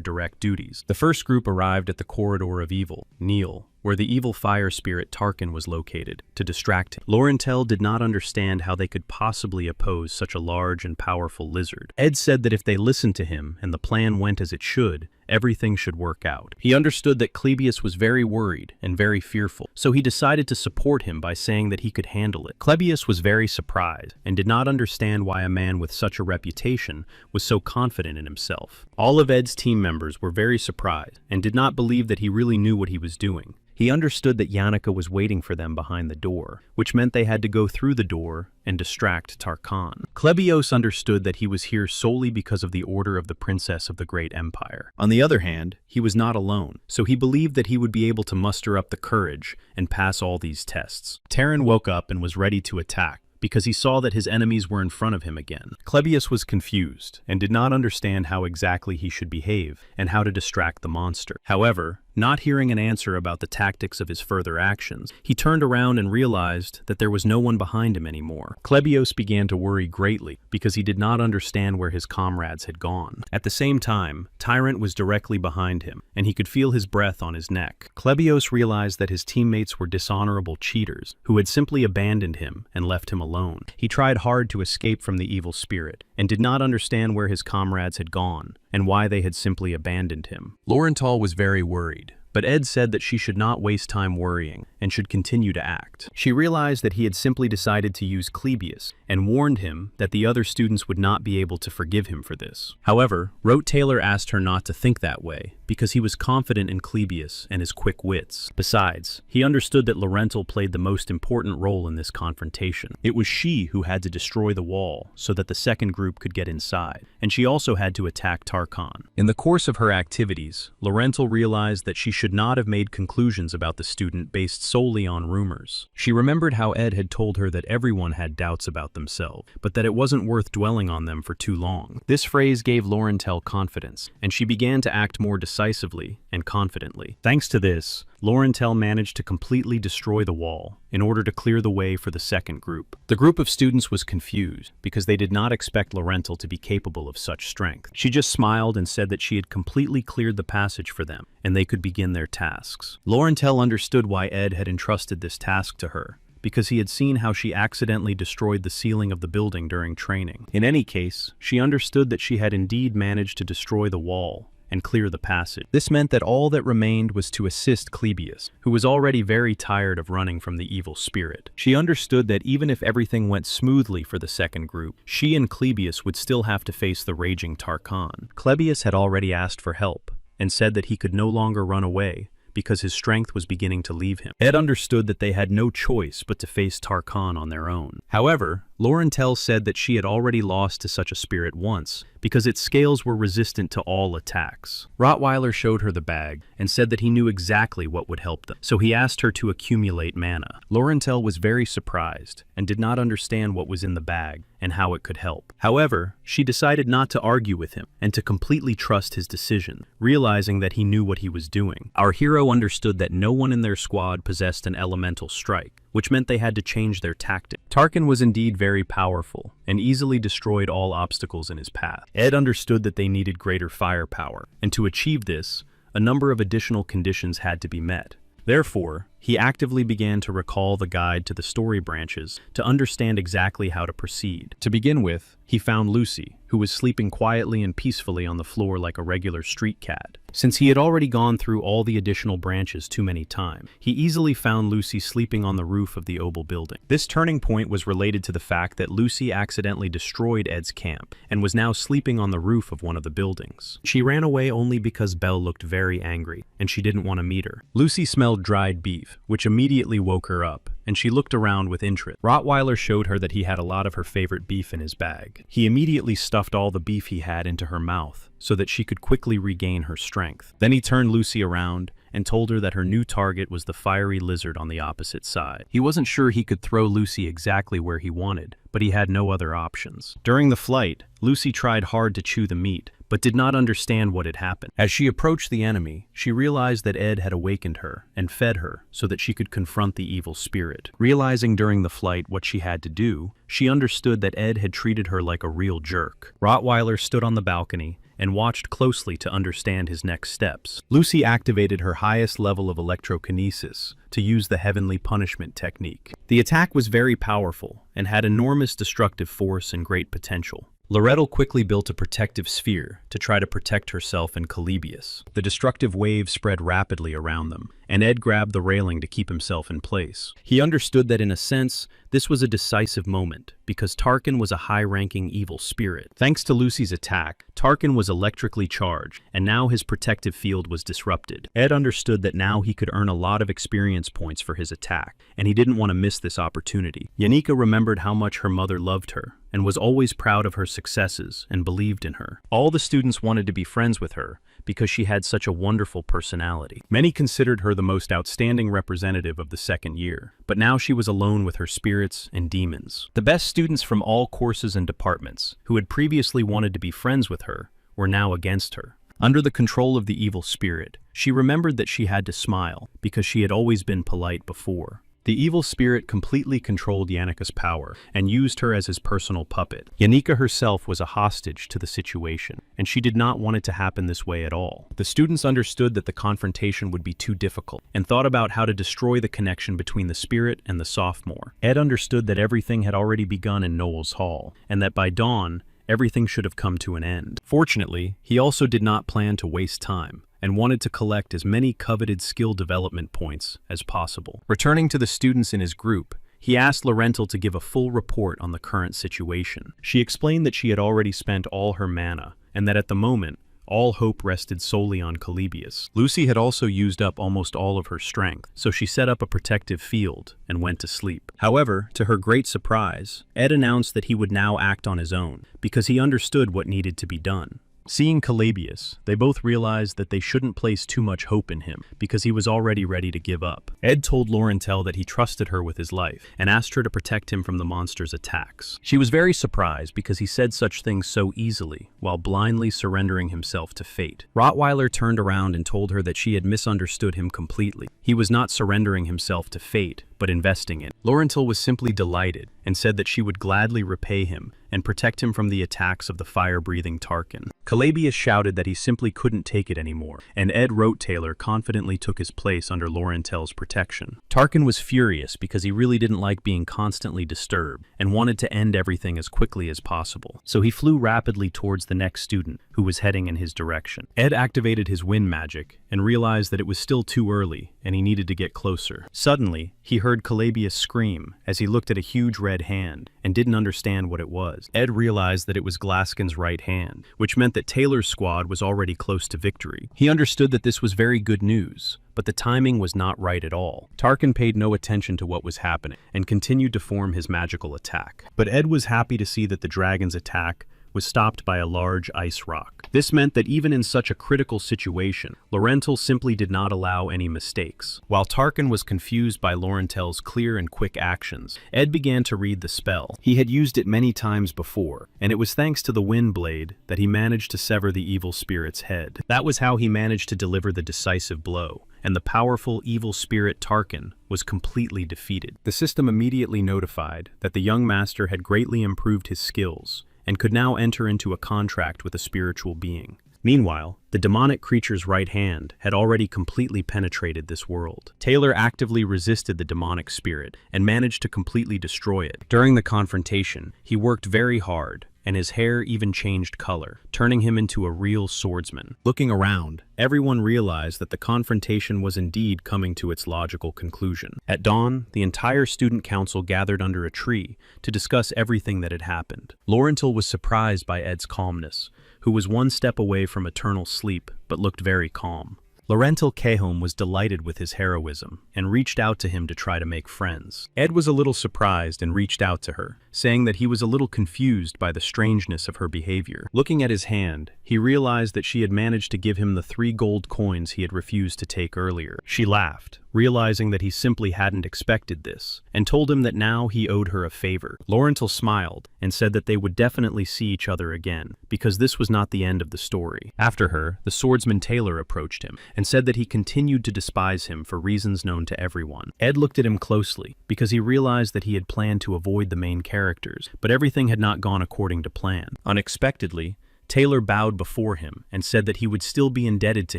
direct duties. The first group arrived at the Corridor of Evil, Neil, where the evil fire spirit Tarkin was located, to distract him. Laurentel did not understand how they could possibly oppose such a large and powerful lizard. Ed said that if they listened to him and the plan went as it should, everything should work out. He understood that Klebius was very worried and very fearful, so he decided to support him by saying that he could handle it. Klebius was very surprised and did not understand why a man with such a reputation was so confident in himself. All of Ed's team members were very surprised and did not believe that he really knew what he was doing. He understood that Yannicka was waiting for them behind the door, which meant they had to go through the door and distract Tarkan. Klebios understood that he was here solely because of the order of the Princess of the Great Empire. On the other hand, he was not alone, so he believed that he would be able to muster up the courage and pass all these tests. Terran woke up and was ready to attack, because he saw that his enemies were in front of him again. Klebius was confused and did not understand how exactly he should behave and how to distract the monster. However, not hearing an answer about the tactics of his further actions, he turned around and realized that there was no one behind him anymore. Klebios began to worry greatly because he did not understand where his comrades had gone. At the same time, Tyrant was directly behind him, and he could feel his breath on his neck. Klebios realized that his teammates were dishonorable cheaters who had simply abandoned him and left him alone. He tried hard to escape from the evil spirit and did not understand where his comrades had gone and why they had simply abandoned him. Laurental was very worried, but Ed said that she should not waste time worrying and should continue to act. She realized that he had simply decided to use Klebius and warned him that the other students would not be able to forgive him for this. However, Rote Taylor asked her not to think that way because he was confident in Klebius and his quick wits. Besides, he understood that Laurental played the most important role in this confrontation. It was she who had to destroy the wall so that the second group could get inside, and she also had to attack Tarkan. In the course of her activities, Laurental realized that she should not have made conclusions about the student based solely on rumors. She remembered how Ed had told her that everyone had doubts about themselves, but that it wasn't worth dwelling on them for too long. This phrase gave Laurentel confidence, and she began to act more decisively and confidently. Thanks to this, Laurentel managed to completely destroy the wall in order to clear the way for the second group. The group of students was confused because they did not expect Laurentel to be capable of such strength. She just smiled and said that she had completely cleared the passage for them and they could begin their tasks. Laurentel understood why Ed had entrusted this task to her, because he had seen how she accidentally destroyed the ceiling of the building during training. In any case, she understood that she had indeed managed to destroy the wall and clear the passage. This meant that all that remained was to assist Clebius, who was already very tired of running from the evil spirit. She understood that even if everything went smoothly for the second group, she and Clebius would still have to face the raging Tarkan. Clebius had already asked for help, and said that he could no longer run away, because his strength was beginning to leave him. Ed understood that they had no choice but to face Tarkan on their own. However, Laurentel said that she had already lost to such a spirit once, because its scales were resistant to all attacks. Rottweiler showed her the bag, and said that he knew exactly what would help them, so he asked her to accumulate mana. Laurentel was very surprised, and did not understand what was in the bag, and how it could help. However, she decided not to argue with him, and to completely trust his decision, realizing that he knew what he was doing. Our hero understood that no one in their squad possessed an elemental strike, which meant they had to change their tactic. Tarkan was indeed very powerful, and easily destroyed all obstacles in his path. Ed understood that they needed greater firepower, and to achieve this, a number of additional conditions had to be met. Therefore, he actively began to recall the guide to the story branches to understand exactly how to proceed. To begin with, he found Lucy, who was sleeping quietly and peacefully on the floor like a regular street cat. Since he had already gone through all the additional branches too many times, he easily found Lucy sleeping on the roof of the Oval building. This turning point was related to the fact that Lucy accidentally destroyed Ed's camp and was now sleeping on the roof of one of the buildings. She ran away only because Belle looked very angry, and she didn't want to meet her. Lucy smelled dried beef, which immediately woke her up, and she looked around with interest. Rottweiler showed her that he had a lot of her favorite beef in his bag. He immediately stuffed all the beef he had into her mouth, so that she could quickly regain her strength. Then he turned Lucy around and told her that her new target was the fiery lizard on the opposite side. He wasn't sure he could throw Lucy exactly where he wanted, but he had no other options. During the flight, Lucy tried hard to chew the meat, but did not understand what had happened. As she approached the enemy, she realized that Ed had awakened her and fed her so that she could confront the evil spirit. Realizing during the flight what she had to do, she understood that Ed had treated her like a real jerk. Rottweiler stood on the balcony and watched closely to understand his next steps. Lucy activated her highest level of electrokinesis to use the heavenly punishment technique. The attack was very powerful and had enormous destructive force and great potential. Loretto quickly built a protective sphere to try to protect herself and Calebius. The destructive wave spread rapidly around them, and Ed grabbed the railing to keep himself in place. He understood that in a sense, this was a decisive moment, because Tarkan was a high-ranking evil spirit. Thanks to Lucy's attack, Tarkan was electrically charged, and now his protective field was disrupted. Ed understood that now he could earn a lot of experience points for his attack, and he didn't want to miss this opportunity. Yanika remembered how much her mother loved her, and was always proud of her successes and believed in her. All the students wanted to be friends with her because she had such a wonderful personality. Many considered her the most outstanding representative of the second year, but now she was alone with her spirits and demons. The best students from all courses and departments, who had previously wanted to be friends with her, were now against her. Under the control of the evil spirit, she remembered that she had to smile because she had always been polite before. The evil spirit completely controlled Yannika's power and used her as his personal puppet. Yanika herself was a hostage to the situation, and she did not want it to happen this way at all. The students understood that the confrontation would be too difficult and thought about how to destroy the connection between the spirit and the sophomore. Ed understood that everything had already begun in Noel's Hall, and that by dawn, everything should have come to an end. Fortunately, he also did not plan to waste time, and wanted to collect as many coveted skill development points as possible. Returning to the students in his group, he asked Laurentel to give a full report on the current situation. She explained that she had already spent all her mana, and that at the moment, all hope rested solely on Calebius. Lucy had also used up almost all of her strength, so she set up a protective field and went to sleep. However, to her great surprise, Ed announced that he would now act on his own, because he understood what needed to be done. Seeing Calebius, they both realized that they shouldn't place too much hope in him because he was already ready to give up. Ed told Laurentel that he trusted her with his life and asked her to protect him from the monster's attacks. She was very surprised because he said such things so easily while blindly surrendering himself to fate. Rottweiler turned around and told her that she had misunderstood him completely. He was not surrendering himself to fate, but investing in it. Laurentel was simply delighted and said that she would gladly repay him and protect him from the attacks of the fire-breathing Tarkin. Calabius shouted that he simply couldn't take it anymore, and Ed wrote Taylor confidently took his place under Laurentel's protection. Tarkin was furious because he really didn't like being constantly disturbed and wanted to end everything as quickly as possible, so he flew rapidly towards the next student who was heading in his direction. Ed activated his wind magic and realized that it was still too early and he needed to get closer. Suddenly, he heard Calabius scream as he looked at a huge red hand and didn't understand what it was. Ed realized that it was Glaskin's right hand, which meant that Taylor's squad was already close to victory. He understood that this was very good news, but the timing was not right at all. Tarkin paid no attention to what was happening and continued to form his magical attack. But Ed was happy to see that the dragon's attack was stopped by a large ice rock. This meant that even in such a critical situation, Laurentel simply did not allow any mistakes. While Tarkin was confused by Laurentel's clear and quick actions, Ed began to read the spell. He had used it many times before, and it was thanks to the wind blade that he managed to sever the evil spirit's head. That was how he managed to deliver the decisive blow, and the powerful evil spirit Tarkin was completely defeated. The system immediately notified that the young master had greatly improved his skills and could now enter into a contract with a spiritual being. Meanwhile, the demonic creature's right hand had already completely penetrated this world. Taylor actively resisted the demonic spirit and managed to completely destroy it. During the confrontation, he worked very hard, and his hair even changed color, turning him into a real swordsman. Looking around, everyone realized that the confrontation was indeed coming to its logical conclusion. At dawn, the entire student council gathered under a tree to discuss everything that had happened. Laurentel was surprised by Ed's calmness, who was one step away from eternal sleep but looked very calm. Laurentel Cahome was delighted with his heroism and reached out to him to try to make friends. Ed was a little surprised and reached out to her, saying that he was a little confused by the strangeness of her behavior. Looking at his hand, he realized that she had managed to give him the 3 gold coins he had refused to take earlier. She laughed, realizing that he simply hadn't expected this, and told him that now he owed her a favor. Laurentel smiled and said that they would definitely see each other again, because this was not the end of the story. After her, the swordsman Taylor approached him and said that he continued to despise him for reasons known to everyone. Ed looked at him closely because he realized that he had planned to avoid the main characters, but everything had not gone according to plan. Unexpectedly, Taylor bowed before him and said that he would still be indebted to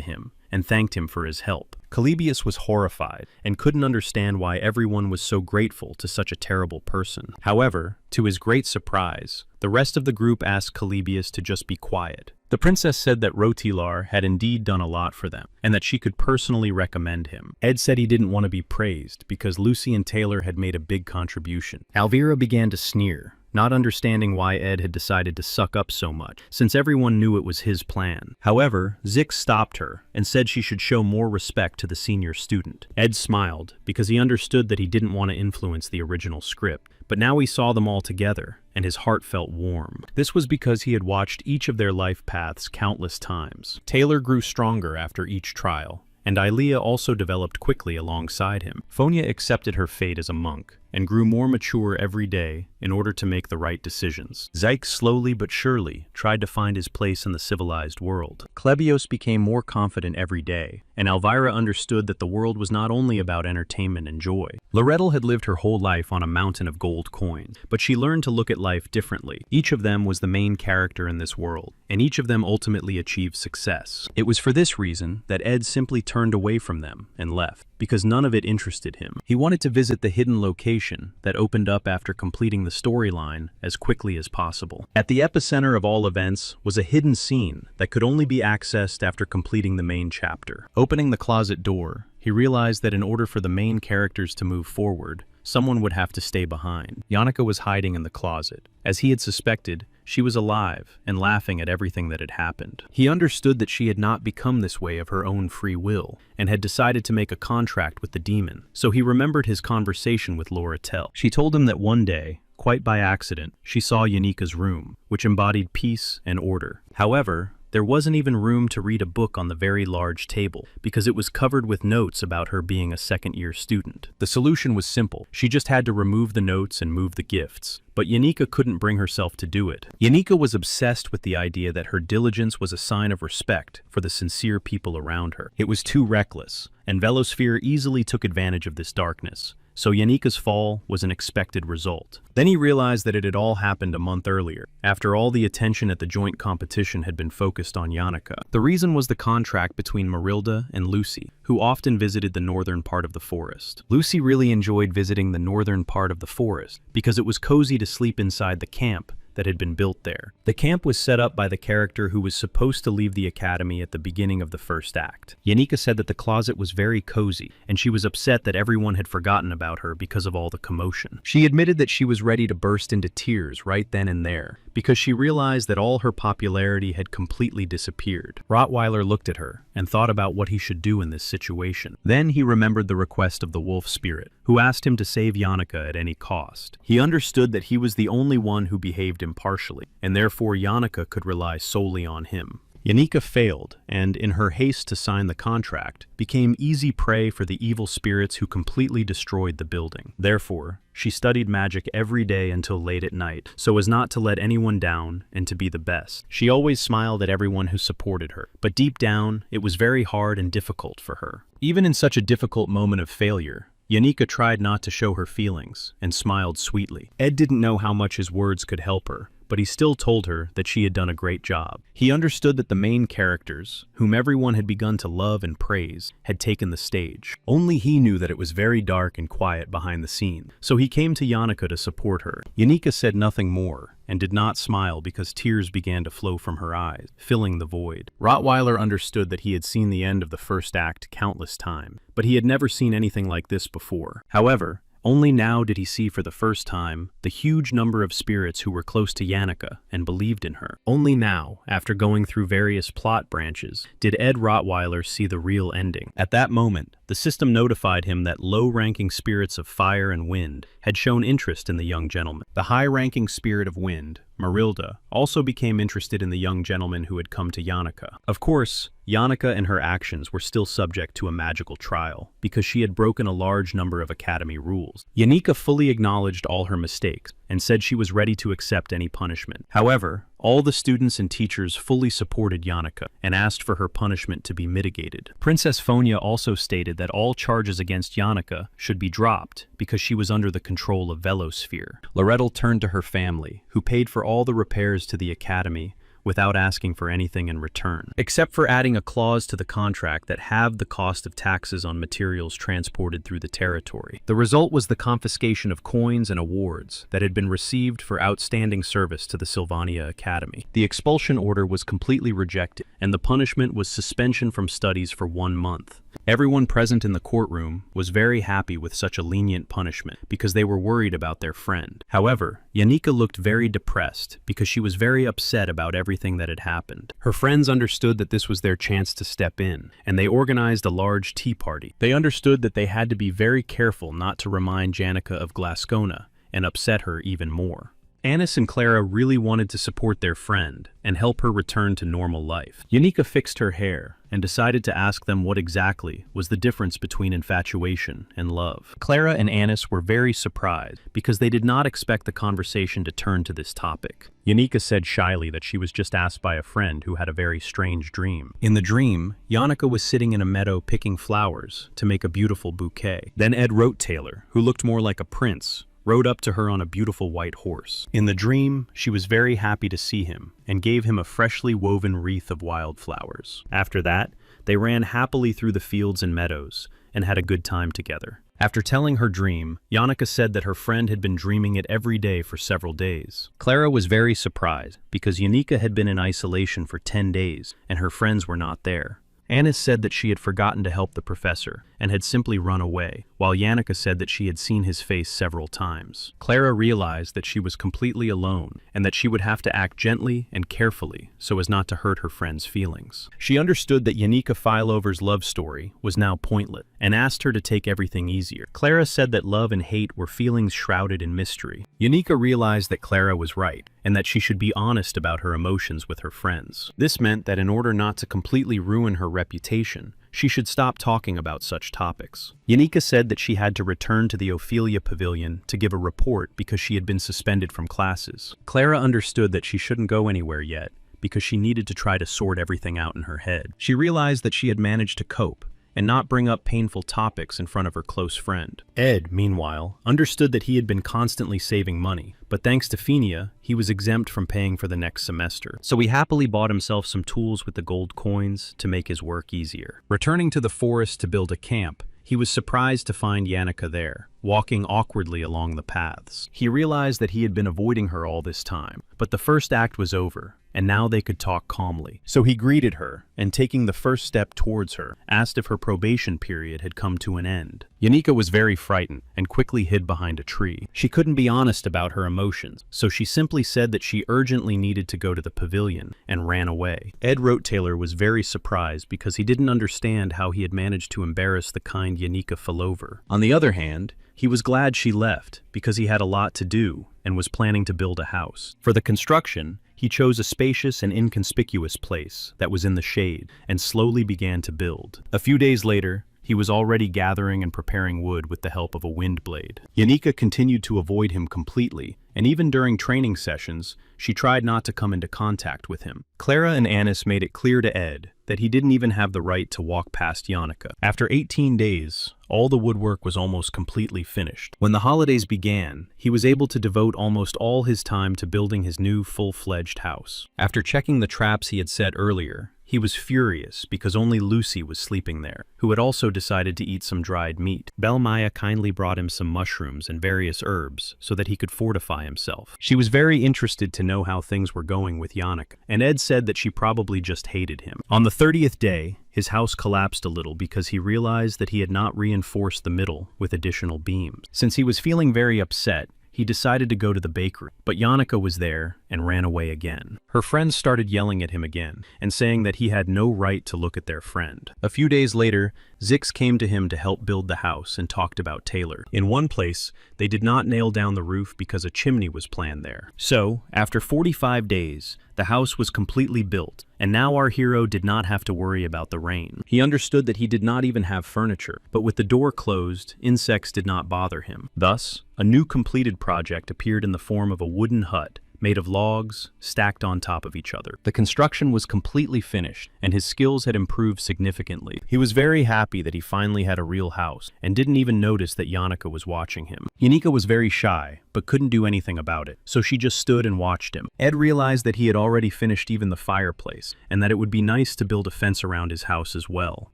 him and thanked him for his help. Calabius was horrified and couldn't understand why everyone was so grateful to such a terrible person. However, to his great surprise, the rest of the group asked Calabius to just be quiet. The princess said that Rotilar had indeed done a lot for them, and that she could personally recommend him. Ed said he didn't want to be praised because Lucy and Taylor had made a big contribution. Alvira began to sneer, not understanding why Ed had decided to suck up so much, since everyone knew it was his plan. However, Zix stopped her and said she should show more respect to the senior student. Ed smiled because he understood that he didn't want to influence the original script, but now he saw them all together, and his heart felt warm. This was because he had watched each of their life paths countless times. Taylor grew stronger after each trial, and Ilea also developed quickly alongside him. Fonia accepted her fate as a monk, and grew more mature every day in order to make the right decisions. Zyke slowly but surely tried to find his place in the civilized world. Klebios became more confident every day, and Elvira understood that the world was not only about entertainment and joy. Lorettel had lived her whole life on a mountain of gold coins, but she learned to look at life differently. Each of them was the main character in this world, and each of them ultimately achieved success. It was for this reason that Ed simply turned away from them and left, because none of it interested him. He wanted to visit the hidden location that opened up after completing the storyline as quickly as possible. At the epicenter of all events was a hidden scene that could only be accessed after completing the main chapter. Opening the closet door, he realized that in order for the main characters to move forward, someone would have to stay behind. Yannicka was hiding in the closet. As he had suspected, she was alive and laughing at everything that had happened. He understood that she had not become this way of her own free will and had decided to make a contract with the demon. So he remembered his conversation with Laurentel. She told him that one day, quite by accident, she saw Yannicka's room, which embodied peace and order. However, there wasn't even room to read a book on the very large table because it was covered with notes about her being a second-year student. The solution was simple. She just had to remove the notes and move the gifts. But Yannicka couldn't bring herself to do it. Yannicka was obsessed with the idea that her diligence was a sign of respect for the sincere people around her. It was too reckless, and Velosphere easily took advantage of this darkness, so Yanika's fall was an expected result. Then he realized that it had all happened a month earlier, after all the attention at the joint competition had been focused on Yanika. The reason was the contract between Marilda and Lucy, who often visited the northern part of the forest. Lucy really enjoyed visiting the northern part of the forest because it was cozy to sleep inside the camp that had been built there. The camp was set up by the character who was supposed to leave the academy at the beginning of the first act. Yanika said that the closet was very cozy, and she was upset that everyone had forgotten about her because of all the commotion. She admitted that she was ready to burst into tears right then and there, because she realized that all her popularity had completely disappeared. Rottweiler looked at her and thought about what he should do in this situation. Then he remembered the request of the wolf spirit, who asked him to save Yanika at any cost. He understood that he was the only one who behaved impartially, and therefore Yanika could rely solely on him. Yanika failed, and in her haste to sign the contract, became easy prey for the evil spirits who completely destroyed the building. Therefore, she studied magic every day until late at night, so as not to let anyone down and to be the best. She always smiled at everyone who supported her, but deep down, it was very hard and difficult for her. Even in such a difficult moment of failure, Yanika tried not to show her feelings and smiled sweetly. Ed didn't know how much his words could help her, but he still told her that she had done a great job. He understood that the main characters, whom everyone had begun to love and praise, had taken the stage. Only he knew that it was very dark and quiet behind the scene, so he came to Yanika to support her. Yanika said nothing more, and did not smile because tears began to flow from her eyes, filling the void. Rottweiler understood that he had seen the end of the first act countless times, but he had never seen anything like this before. However, only now did he see for the first time the huge number of spirits who were close to Yanika and believed in her. Only now, after going through various plot branches, did Ed Rottweiler see the real ending. At that moment, the system notified him that low-ranking spirits of fire and wind had shown interest in the young gentleman. The high-ranking spirit of wind, Marilda, also became interested in the young gentleman who had come to Yanika. Of course, Yanika and her actions were still subject to a magical trial, because she had broken a large number of academy rules. Yanika fully acknowledged all her mistakes, and said she was ready to accept any punishment. However, all the students and teachers fully supported Yanika and asked for her punishment to be mitigated. Princess Fonia also stated that all charges against Yanika should be dropped because she was under the control of Velosphere. Loretto turned to her family, who paid for all the repairs to the academy without asking for anything in return, except for adding a clause to the contract that halved the cost of taxes on materials transported through the territory. The result was the confiscation of coins and awards that had been received for outstanding service to the Sylvania Academy. The expulsion order was completely rejected, and the punishment was suspension from studies for 1 month. Everyone present in the courtroom was very happy with such a lenient punishment because they were worried about their friend. However, Yanika looked very depressed because she was very upset about everything that had happened. Her friends understood that this was their chance to step in, and they organized a large tea party. They understood that they had to be very careful not to remind Janica of Glascona and upset her even more. Anis and Clara really wanted to support their friend and help her return to normal life. Yanika fixed her hair and decided to ask them what exactly was the difference between infatuation and love. Clara and Anis were very surprised because they did not expect the conversation to turn to this topic. Yanika said shyly that she was just asked by a friend who had a very strange dream. In the dream, Yanika was sitting in a meadow picking flowers to make a beautiful bouquet. Then Ed Taylor, who looked more like a prince, rode up to her on a beautiful white horse. In the dream, she was very happy to see him and gave him a freshly woven wreath of wildflowers. After that, they ran happily through the fields and meadows and had a good time together. After telling her dream, Yanika said that her friend had been dreaming it every day for several days. Clara was very surprised because Yanika had been in isolation for 10 days and her friends were not there. Anis said that she had forgotten to help the professor and had simply run away, while Yanika said that she had seen his face several times. Clara realized that she was completely alone and that she would have to act gently and carefully so as not to hurt her friend's feelings. She understood that Yanika Filover's love story was now pointless and asked her to take everything easier. Clara said that love and hate were feelings shrouded in mystery. Yanika realized that Clara was right and that she should be honest about her emotions with her friends. This meant that in order not to completely ruin her reputation, she should stop talking about such topics. Yanika said that she had to return to the Ophelia Pavilion to give a report because she had been suspended from classes. Clara understood that she shouldn't go anywhere yet because she needed to try to sort everything out in her head. She realized that she had managed to cope and not bring up painful topics in front of her close friend. Ed, meanwhile, understood that he had been constantly saving money, but thanks to Phinia, he was exempt from paying for the next semester. So he happily bought himself some tools with the gold coins to make his work easier. Returning to the forest to build a camp, he was surprised to find Yannicka there, walking awkwardly along the paths. He realized that he had been avoiding her all this time, but the first act was over, and now they could talk calmly. So he greeted her, and taking the first step towards her, asked if her probation period had come to an end. Yannicka was very frightened, and quickly hid behind a tree. She couldn't be honest about her emotions, so she simply said that she urgently needed to go to the pavilion, and ran away. Ed Rote-Taylor was very surprised because he didn't understand how he had managed to embarrass the kind Yannicka Fallover. On the other hand, he was glad she left because he had a lot to do and was planning to build a house. For the construction, he chose a spacious and inconspicuous place that was in the shade and slowly began to build. A few days later, he was already gathering and preparing wood with the help of a wind blade. Yannicka continued to avoid him completely, and even during training sessions, she tried not to come into contact with him. Clara and Anis made it clear to Ed that he didn't even have the right to walk past Yannicka. After 18 days, all the woodwork was almost completely finished. When the holidays began, he was able to devote almost all his time to building his new full-fledged house. After checking the traps he had set earlier, he was furious because only Lucy was sleeping there, who had also decided to eat some dried meat. Belmaya kindly brought him some mushrooms and various herbs so that he could fortify himself. She was very interested to know how things were going with Yannicka, and Ed said that she probably just hated him. On the 30th day, his house collapsed a little because he realized that he had not reinforced the middle with additional beams. Since he was feeling very upset, he decided to go to the bakery, but Yannicka was there and ran away again. Her friends started yelling at him again and saying that he had no right to look at their friend. A few days later, Zix came to him to help build the house and talked about Taylor. In one place, they did not nail down the roof because a chimney was planned there. So, after 45 days, the house was completely built, and now our hero did not have to worry about the rain. He understood that he did not even have furniture, but with the door closed, insects did not bother him. Thus, a new completed project appeared in the form of a wooden hut made of logs stacked on top of each other. The construction was completely finished, and his skills had improved significantly. He was very happy that he finally had a real house, and didn't even notice that Yannicka was watching him. Yannicka was very shy, but couldn't do anything about it, so she just stood and watched him. Ed realized that he had already finished even the fireplace, and that it would be nice to build a fence around his house as well.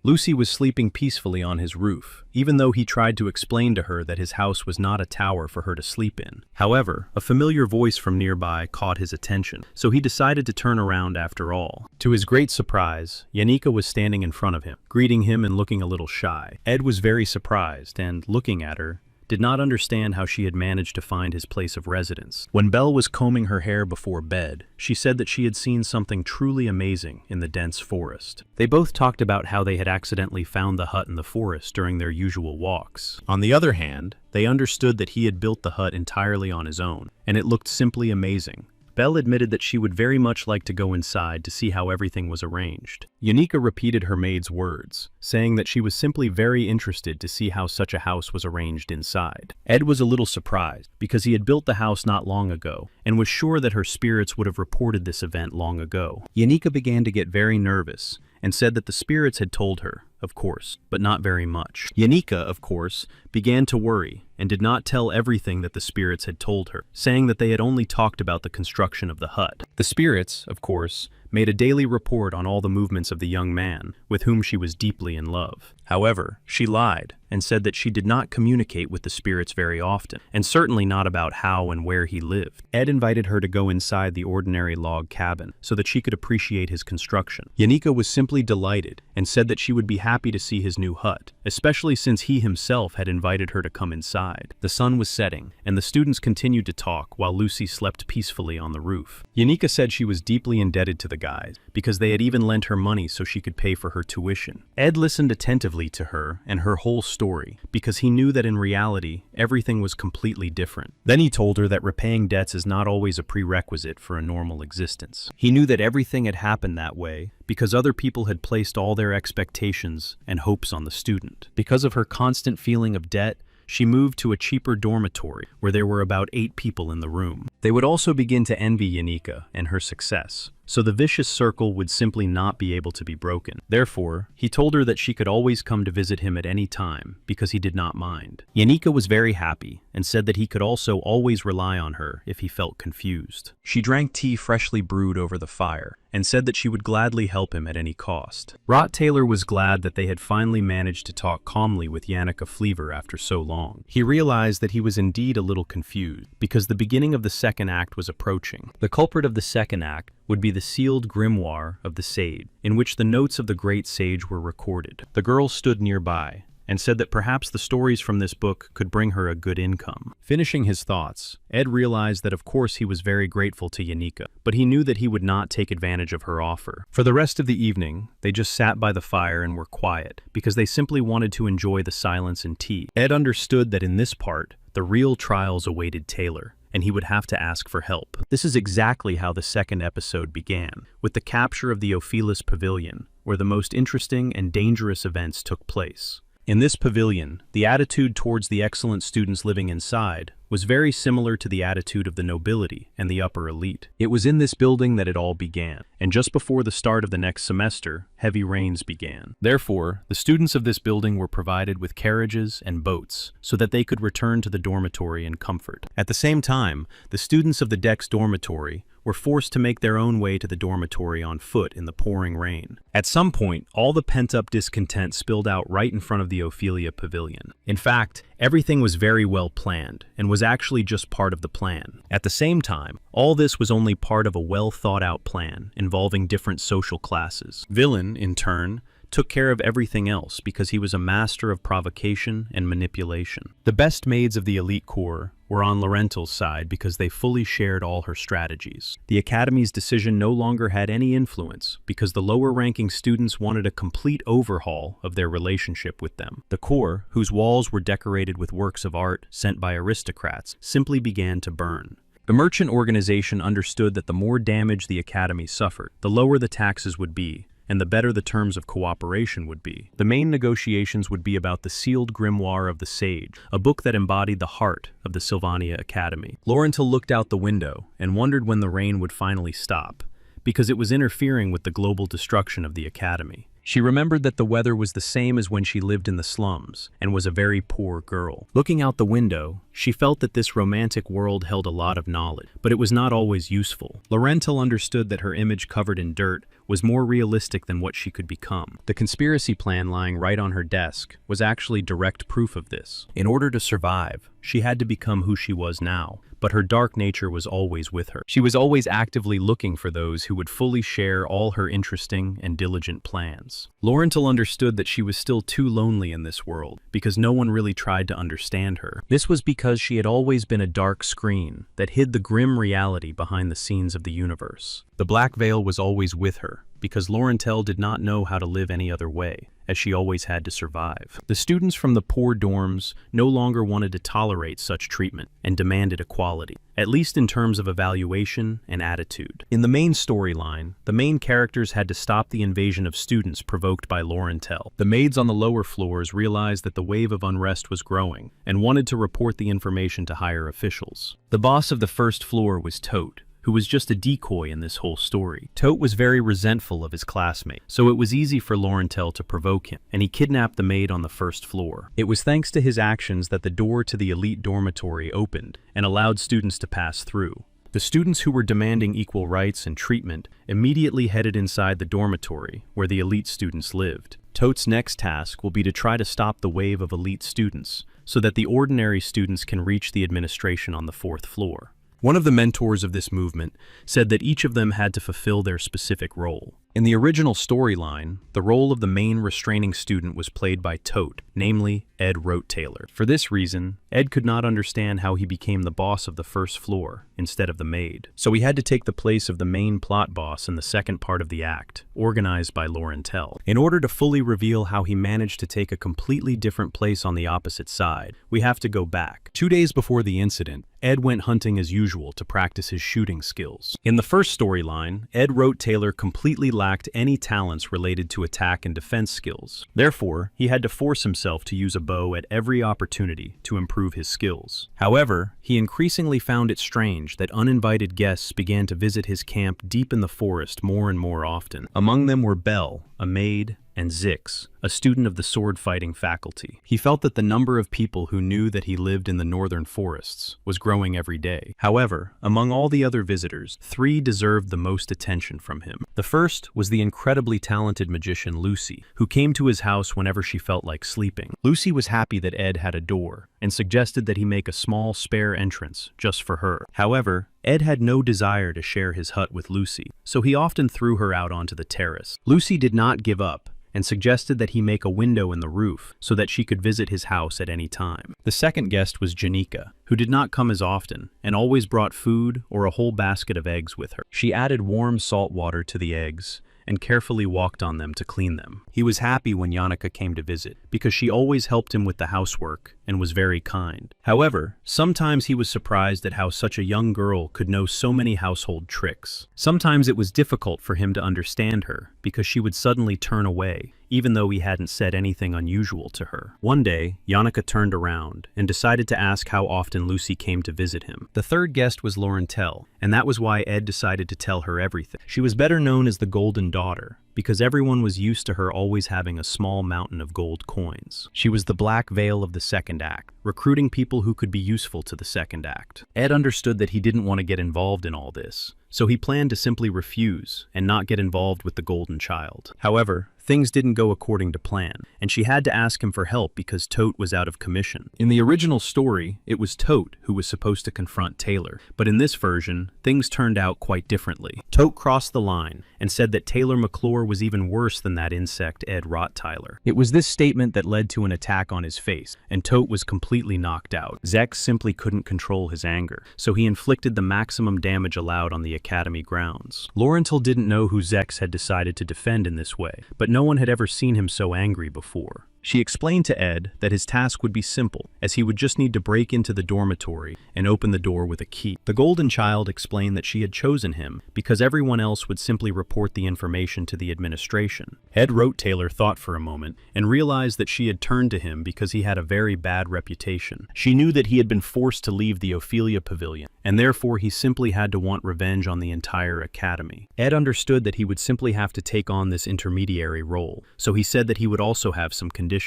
Lucy was sleeping peacefully on his roof, even though he tried to explain to her that his house was not a tower for her to sleep in. However, a familiar voice from nearby caught his attention, so he decided to turn around after all. To his great surprise, Yannicka was standing in front of him, greeting him and looking a little shy. Ed was very surprised and, looking at her, did not understand how she had managed to find his place of residence. When Belle was combing her hair before bed, she said that she had seen something truly amazing in the dense forest. They both talked about how they had accidentally found the hut in the forest during their usual walks. On the other hand, they understood that he had built the hut entirely on his own, and it looked simply amazing. Belle admitted that she would very much like to go inside to see how everything was arranged. Yannicka repeated her maid's words, saying that she was simply very interested to see how such a house was arranged inside. Ed was a little surprised, because he had built the house not long ago, and was sure that her spirits would have reported this event long ago. Yannicka began to get very nervous, and said that the spirits had told her, of course, but not very much. Yannicka, of course, began to worry, and did not tell everything that the spirits had told her, saying that they had only talked about the construction of the hut. The spirits, of course, made a daily report on all the movements of the young man, with whom she was deeply in love. However, she lied, and said that she did not communicate with the spirits very often, and certainly not about how and where he lived. Ed invited her to go inside the ordinary log cabin, so that she could appreciate his construction. Yannicka was simply delighted, and said that she would be happy to see his new hut, especially since he himself had invited her to come inside. The sun was setting, and the students continued to talk while Lucy slept peacefully on the roof. Yannicka said she was deeply indebted to the guys, because they had even lent her money so she could pay for her tuition. Ed listened attentively to her and her whole story, because he knew that in reality, everything was completely different. Then he told her that repaying debts is not always a prerequisite for a normal existence. He knew that everything had happened that way because other people had placed all their expectations and hopes on the student. Because of her constant feeling of debt, she moved to a cheaper dormitory where there were about 8 people in the room. They would also begin to envy Yannicka and her success, so the vicious circle would simply not be able to be broken. Therefore, he told her that she could always come to visit him at any time because he did not mind. Yanika was very happy and said that he could also always rely on her if he felt confused. She drank tea freshly brewed over the fire and said that she would gladly help him at any cost. Rot Taylor was glad that they had finally managed to talk calmly with Yannicka Fleaver after so long. He realized that he was indeed a little confused because the beginning of the second act was approaching. The culprit of the second act would be the sealed grimoire of the sage, in which the notes of the great sage were recorded. The girl stood nearby and said that perhaps the stories from this book could bring her a good income. Finishing his thoughts, Ed realized that of course he was very grateful to Yanika, but he knew that he would not take advantage of her offer. For the rest of the evening, they just sat by the fire and were quiet, because they simply wanted to enjoy the silence and tea. Ed understood that in this part, the real trials awaited Taylor, and he would have to ask for help. This is exactly how the second episode began, with the capture of the Ophelis Pavilion, where the most interesting and dangerous events took place. In this pavilion, the attitude towards the excellent students living inside was very similar to the attitude of the nobility and the upper elite. It was in this building that it all began, and just before the start of the next semester, heavy rains began. Therefore, the students of this building were provided with carriages and boats so that they could return to the dormitory in comfort. At the same time, the students of the Dex dormitory were forced to make their own way to the dormitory on foot in the pouring rain. At some point, all the pent-up discontent spilled out right in front of the Ophelia Pavilion. In fact, everything was very well planned and was actually just part of the plan. At the same time, all this was only part of a well-thought-out plan involving different social classes. Villain, in turn, took care of everything else because he was a master of provocation and manipulation. The best maids of the elite corps were on Laurentil's side because they fully shared all her strategies. The Academy's decision no longer had any influence because the lower-ranking students wanted a complete overhaul of their relationship with them. The corps, whose walls were decorated with works of art sent by aristocrats, simply began to burn. The merchant organization understood that the more damage the Academy suffered, the lower the taxes would be, and the better the terms of cooperation would be. The main negotiations would be about the sealed grimoire of the sage, a book that embodied the heart of the Sylvania Academy. Laurentil looked out the window and wondered when the rain would finally stop, because it was interfering with the global destruction of the Academy. She remembered that the weather was the same as when she lived in the slums and was a very poor girl. Looking out the window, she felt that this romantic world held a lot of knowledge, but it was not always useful. Laurentil understood that her image covered in dirt was more realistic than what she could become. The conspiracy plan lying right on her desk was actually direct proof of this. In order to survive, she had to become who she was now, but her dark nature was always with her. She was always actively looking for those who would fully share all her interesting and diligent plans. Laurentil understood that she was still too lonely in this world because no one really tried to understand her. This was because she had always been a dark screen that hid the grim reality behind the scenes of the universe. The black veil was always with her because Laurentil did not know how to live any other way, as she always had to survive. The students from the poor dorms no longer wanted to tolerate such treatment and demanded equality, at least in terms of evaluation and attitude. In the main storyline, the main characters had to stop the invasion of students provoked by Laurentil. The maids on the lower floors realized that the wave of unrest was growing and wanted to report the information to higher officials. The boss of the first floor was Tote, who was just a decoy in this whole story. Tote was very resentful of his classmate, so it was easy for Laurentil to provoke him, and he kidnapped the maid on the first floor. It was thanks to his actions that the door to the elite dormitory opened and allowed students to pass through. The students who were demanding equal rights and treatment immediately headed inside the dormitory where the elite students lived. Tote's next task will be to try to stop the wave of elite students so that the ordinary students can reach the administration on the fourth floor. One of the mentors of this movement said that each of them had to fulfill their specific role. In the original storyline, the role of the main restraining student was played by Tote, namely Ed Rote Taylor. For this reason, Ed could not understand how he became the boss of the first floor instead of the maid. So he had to take the place of the main plot boss in the second part of the act, organized by Laurentil. In order to fully reveal how he managed to take a completely different place on the opposite side, we have to go back. 2 days before the incident, Ed went hunting as usual to practice his shooting skills. In the first storyline, Ed Rote Taylor completely lacked any talents related to attack and defense skills. Therefore, he had to force himself to use a bow at every opportunity to improve his skills. However, he increasingly found it strange that uninvited guests began to visit his camp deep in the forest more and more often. Among them were Belle, a maid, and Zix, a student of the sword-fighting faculty. He felt that the number of people who knew that he lived in the northern forests was growing every day. However, among all the other visitors, 3 deserved the most attention from him. The first was the incredibly talented magician Lucy, who came to his house whenever she felt like sleeping. Lucy was happy that Ed had a door, and suggested that he make a small spare entrance just for her. However, Ed had no desire to share his hut with Lucy, so he often threw her out onto the terrace. Lucy did not give up, and suggested that he make a window in the roof so that she could visit his house at any time. The second guest was Janika, who did not come as often, and always brought food or a whole basket of eggs with her. She added warm salt water to the eggs, and carefully walked on them to clean them. He was happy when Yannicka came to visit, because she always helped him with the housework and was very kind. However, sometimes he was surprised at how such a young girl could know so many household tricks. Sometimes it was difficult for him to understand her, because she would suddenly turn away, even though he hadn't said anything unusual to her. One day, Yannicka turned around and decided to ask how often Lucy came to visit him. The third guest was Laurentel, and that was why Ed decided to tell her everything. She was better known as the Golden Daughter, because everyone was used to her always having a small mountain of gold coins. She was the Black Veil of the second act, recruiting people who could be useful to the second act. Ed understood that he didn't want to get involved in all this, so he planned to simply refuse and not get involved with the Golden Child. However, things didn't go according to plan, and she had to ask him for help because Tote was out of commission. In the original story, it was Tote who was supposed to confront Taylor, but in this version, things turned out quite differently. Tote crossed the line and said that Taylor McClure was even worse than that insect Ed Rottweiler. It was this statement that led to an attack on his face, and Tote was completely knocked out. Zex simply couldn't control his anger, so he inflicted the maximum damage allowed on the academy grounds. Laurentil didn't know who Zex had decided to defend in this way, but no one had ever seen him so angry before. She explained to Ed that his task would be simple, as he would just need to break into the dormitory and open the door with a key. The Golden Child explained that she had chosen him because everyone else would simply report the information to the administration. Ed Taylor thought for a moment and realized that she had turned to him because he had a very bad reputation. She knew that he had been forced to leave the Ophelia Pavilion, and therefore he simply had to want revenge on the entire academy. Ed understood that he would simply have to take on this intermediary role, so he said that he would also have some conditions.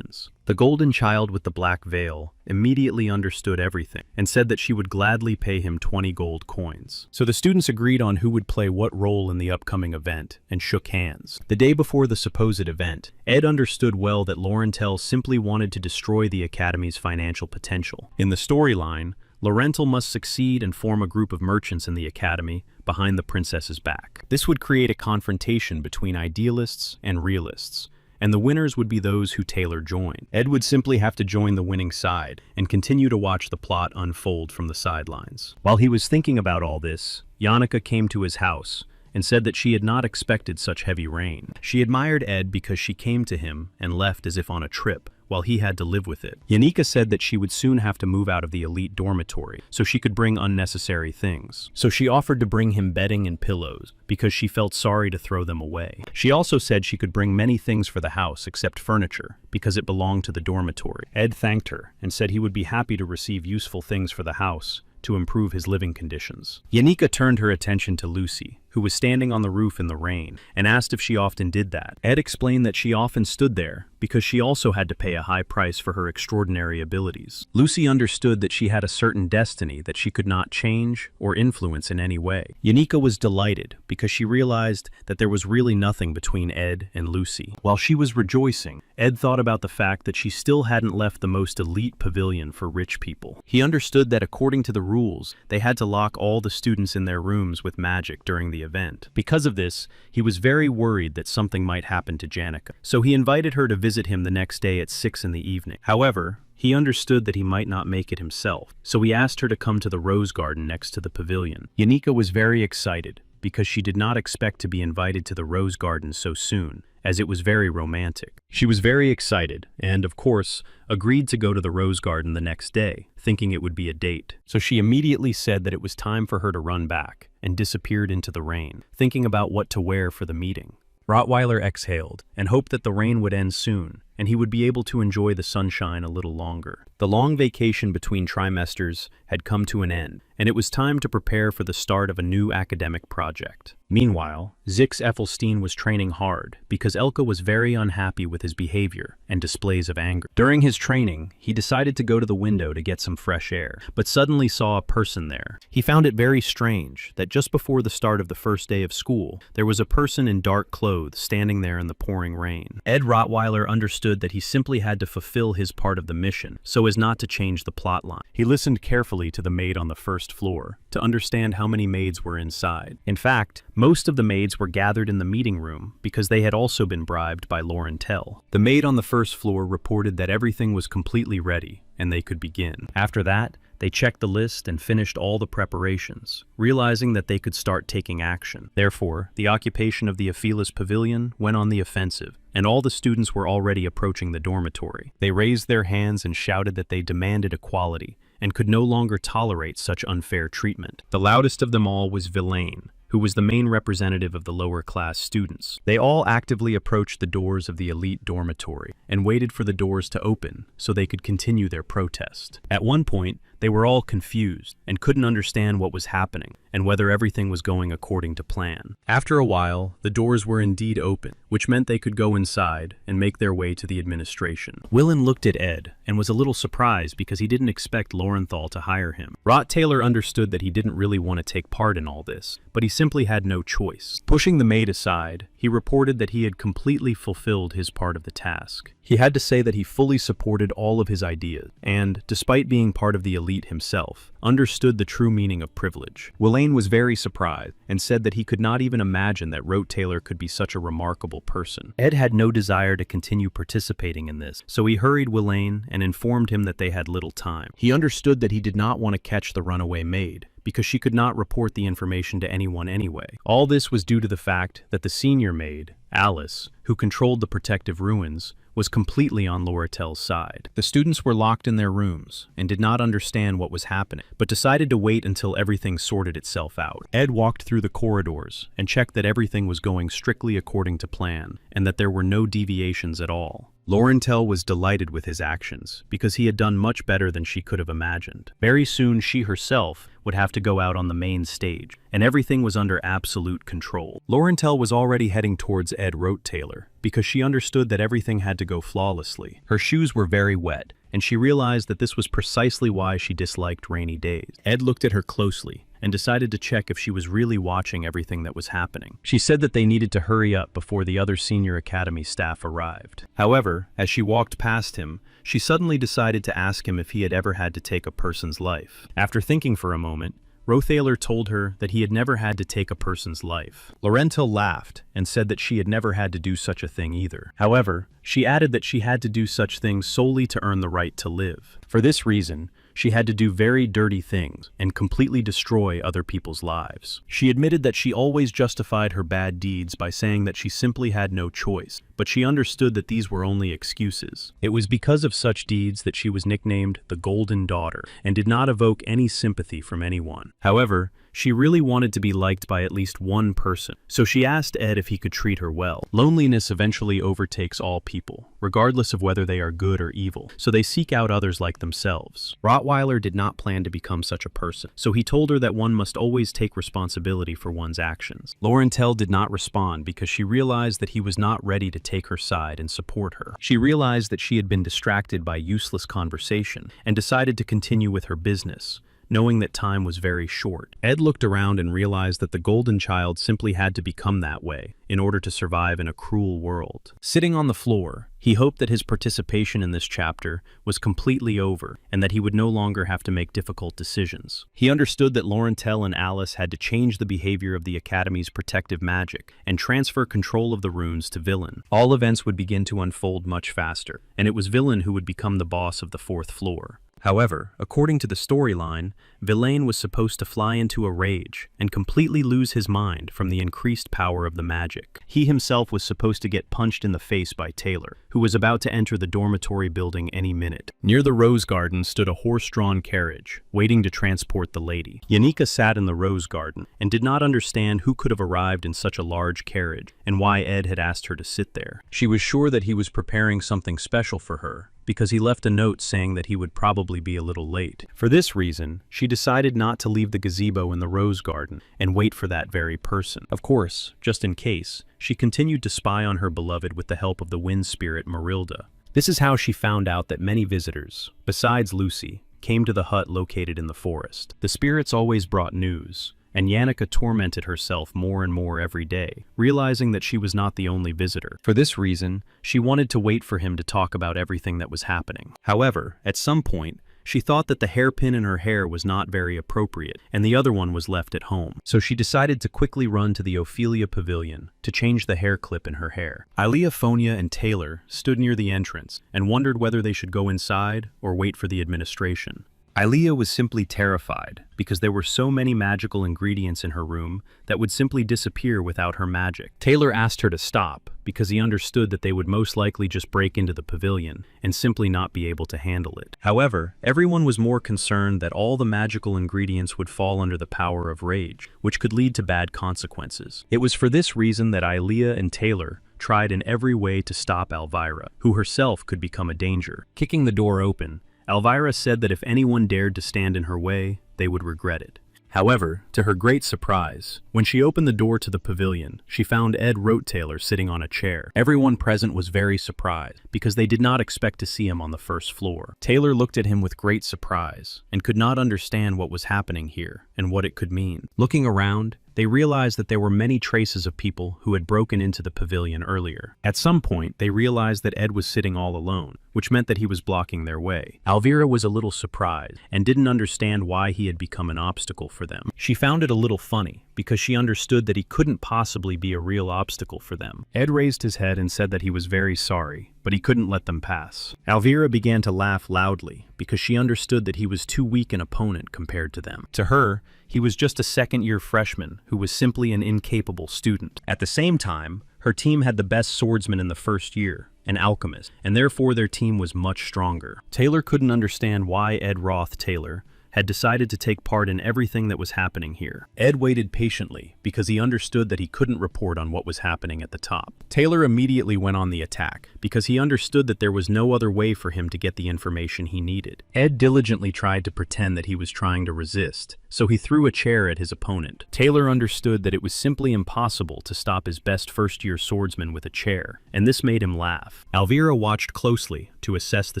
The Golden Child with the Black Veil immediately understood everything and said that she would gladly pay him 20 gold coins. So the students agreed on who would play what role in the upcoming event and shook hands. The day before the supposed event, Ed understood well that Laurentel simply wanted to destroy the academy's financial potential. In the storyline, Laurentil must succeed and form a group of merchants in the academy behind the princess's back. This would create a confrontation between idealists and realists, and the winners would be those who Taylor joined. Ed would simply have to join the winning side and continue to watch the plot unfold from the sidelines. While he was thinking about all this, Yannicka came to his house and said that she had not expected such heavy rain. She admired Ed because she came to him and left as if on a trip, while he had to live with it. Yannicka said that she would soon have to move out of the elite dormitory, so she could bring unnecessary things. So she offered to bring him bedding and pillows, because she felt sorry to throw them away. She also said she could bring many things for the house except furniture, because it belonged to the dormitory. Ed thanked her and said he would be happy to receive useful things for the house to improve his living conditions. Yannicka turned her attention to Lucy, who was standing on the roof in the rain, and asked if she often did that. Ed explained that she often stood there because she also had to pay a high price for her extraordinary abilities. Lucy understood that she had a certain destiny that she could not change or influence in any way. Yannicka was delighted because she realized that there was really nothing between Ed and Lucy. While she was rejoicing, Ed thought about the fact that she still hadn't left the most elite pavilion for rich people. He understood that according to the rules, they had to lock all the students in their rooms with magic during the event. Because of this, he was very worried that something might happen to Janica, so he invited her to visit him the next day at 6 in the evening. However, he understood that he might not make it himself, so he asked her to come to the rose garden next to the pavilion. Yannicka was very excited because she did not expect to be invited to the rose garden so soon, as it was very romantic. She was very excited and, of course, agreed to go to the rose garden the next day, thinking it would be a date. So she immediately said that it was time for her to run back and disappeared into the rain, thinking about what to wear for the meeting. Rottweiler exhaled and hoped that the rain would end soon, and he would be able to enjoy the sunshine a little longer. The long vacation between trimesters had come to an end, and it was time to prepare for the start of a new academic project. Meanwhile, Zix Effelstein was training hard because Elke was very unhappy with his behavior and displays of anger. During his training, he decided to go to the window to get some fresh air, but suddenly saw a person there. He found it very strange that just before the start of the first day of school, there was a person in dark clothes standing there in the pouring rain. Ed Rottweiler understood that he simply had to fulfill his part of the mission so as not to change the plotline. He listened carefully to the maid on the first floor to understand how many maids were inside. In fact, most of the maids were gathered in the meeting room because they had also been bribed by Lauren Tell. The maid on the first floor reported that everything was completely ready and they could begin. After that, they checked the list and finished all the preparations, realizing that they could start taking action. Therefore, the occupation of the Aphelis Pavilion went on the offensive, and all the students were already approaching the dormitory. They raised their hands and shouted that they demanded equality and could no longer tolerate such unfair treatment. The loudest of them all was Villain, who was the main representative of the lower-class students. They all actively approached the doors of the elite dormitory and waited for the doors to open so they could continue their protest. At one point, they were all confused and couldn't understand what was happening and whether everything was going according to plan. After a while, the doors were indeed open, which meant they could go inside and make their way to the administration. Willen looked at Ed and was a little surprised because he didn't expect Lorenthal to hire him. Rott Taylor understood that he didn't really want to take part in all this, but he simply had no choice. Pushing the maid aside, he reported that he had completely fulfilled his part of the task. He had to say that he fully supported all of his ideas, and, despite being part of the elite himself, understood the true meaning of privilege. Willain was very surprised and said that he could not even imagine that Rote Taylor could be such a remarkable person. Ed had no desire to continue participating in this, so he hurried Willain and informed him that they had little time. He understood that he did not want to catch the runaway maid, because she could not report the information to anyone anyway. All this was due to the fact that the senior maid, Alice, who controlled the protective ruins, was completely on Loratel's side. The students were locked in their rooms and did not understand what was happening, but decided to wait until everything sorted itself out. Ed walked through the corridors and checked that everything was going strictly according to plan and that there were no deviations at all. Lorenthal was delighted with his actions because he had done much better than she could have imagined. Very soon she herself would have to go out on the main stage, and everything was under absolute control. Lorenthal was already heading towards Ed Rote Taylor because she understood that everything had to go flawlessly. Her shoes were very wet, and she realized that this was precisely why she disliked rainy days. Ed looked at her closely and decided to check if she was really watching everything that was happening. She said that they needed to hurry up before the other senior academy staff arrived. However, as she walked past him, she suddenly decided to ask him if he had ever had to take a person's life. After thinking for a moment, Rothaler told her that he had never had to take a person's life. Lorenthal laughed and said that she had never had to do such a thing either. However, she added that she had to do such things solely to earn the right to live. For this reason, she had to do very dirty things and completely destroy other people's lives. She admitted that she always justified her bad deeds by saying that she simply had no choice, but she understood that these were only excuses. It was because of such deeds that she was nicknamed the Golden Daughter and did not evoke any sympathy from anyone. However, she really wanted to be liked by at least one person, so she asked Ed if he could treat her well. Loneliness eventually overtakes all people, regardless of whether they are good or evil, so they seek out others like themselves. Rottweiler did not plan to become such a person, so he told her that one must always take responsibility for one's actions. Lorenthal did not respond because she realized that he was not ready to take her side and support her. She realized that she had been distracted by useless conversation and decided to continue with her business, knowing that time was very short. Ed looked around and realized that the golden child simply had to become that way in order to survive in a cruel world. Sitting on the floor, he hoped that his participation in this chapter was completely over and that he would no longer have to make difficult decisions. He understood that Lorenthal and Alice had to change the behavior of the Academy's protective magic and transfer control of the runes to Villain. All events would begin to unfold much faster, and it was Villain who would become the boss of the fourth floor. However, according to the storyline, Villain was supposed to fly into a rage and completely lose his mind from the increased power of the magic. He himself was supposed to get punched in the face by Taylor, who was about to enter the dormitory building any minute. Near the rose garden stood a horse-drawn carriage, waiting to transport the lady. Yanika sat in the rose garden and did not understand who could have arrived in such a large carriage and why Ed had asked her to sit there. She was sure that he was preparing something special for her, because he left a note saying that he would probably be a little late. For this reason, she decided not to leave the gazebo in the rose garden and wait for that very person. Of course, just in case, she continued to spy on her beloved with the help of the wind spirit Marilda. This is how she found out that many visitors, besides Lucy, came to the hut located in the forest. The spirits always brought news, and Yannicka tormented herself more and more every day, realizing that she was not the only visitor. For this reason, she wanted to wait for him to talk about everything that was happening. However, at some point, she thought that the hairpin in her hair was not very appropriate, and the other one was left at home. So she decided to quickly run to the Ophelia Pavilion to change the hair clip in her hair. Phonia and Taylor stood near the entrance and wondered whether they should go inside or wait for the administration. Ilea was simply terrified because there were so many magical ingredients in her room that would simply disappear without her magic. Taylor asked her to stop because he understood that they would most likely just break into the pavilion and simply not be able to handle it. However, everyone was more concerned that all the magical ingredients would fall under the power of rage, which could lead to bad consequences. It was for this reason that Ilea and Taylor tried in every way to stop Elvira, who herself could become a danger. Kicking the door open, Elvira said that if anyone dared to stand in her way, they would regret it. However, to her great surprise, when she opened the door to the pavilion, she found Ed Rote Taylor sitting on a chair. Everyone present was very surprised, because they did not expect to see him on the first floor. Taylor looked at him with great surprise, and could not understand what was happening here, and what it could mean. Looking around, they realized that there were many traces of people who had broken into the pavilion earlier. At some point, they realized that Ed was sitting all alone, which meant that he was blocking their way. Elvira was a little surprised and didn't understand why he had become an obstacle for them. She found it a little funny because she understood that he couldn't possibly be a real obstacle for them. Ed raised his head and said that he was very sorry, but he couldn't let them pass. Elvira began to laugh loudly because she understood that he was too weak an opponent compared to them. To her, he was just a second-year freshman who was simply an incapable student. At the same time, her team had the best swordsman in the first year, an alchemist, and therefore their team was much stronger. Taylor couldn't understand why Ed Roth Taylor had decided to take part in everything that was happening here. Ed waited patiently because he understood that he couldn't report on what was happening at the top. Taylor immediately went on the attack because he understood that there was no other way for him to get the information he needed. Ed diligently tried to pretend that he was trying to resist, so he threw a chair at his opponent. Taylor understood that it was simply impossible to stop his best first-year swordsman with a chair, and this made him laugh. Elvira watched closely to assess the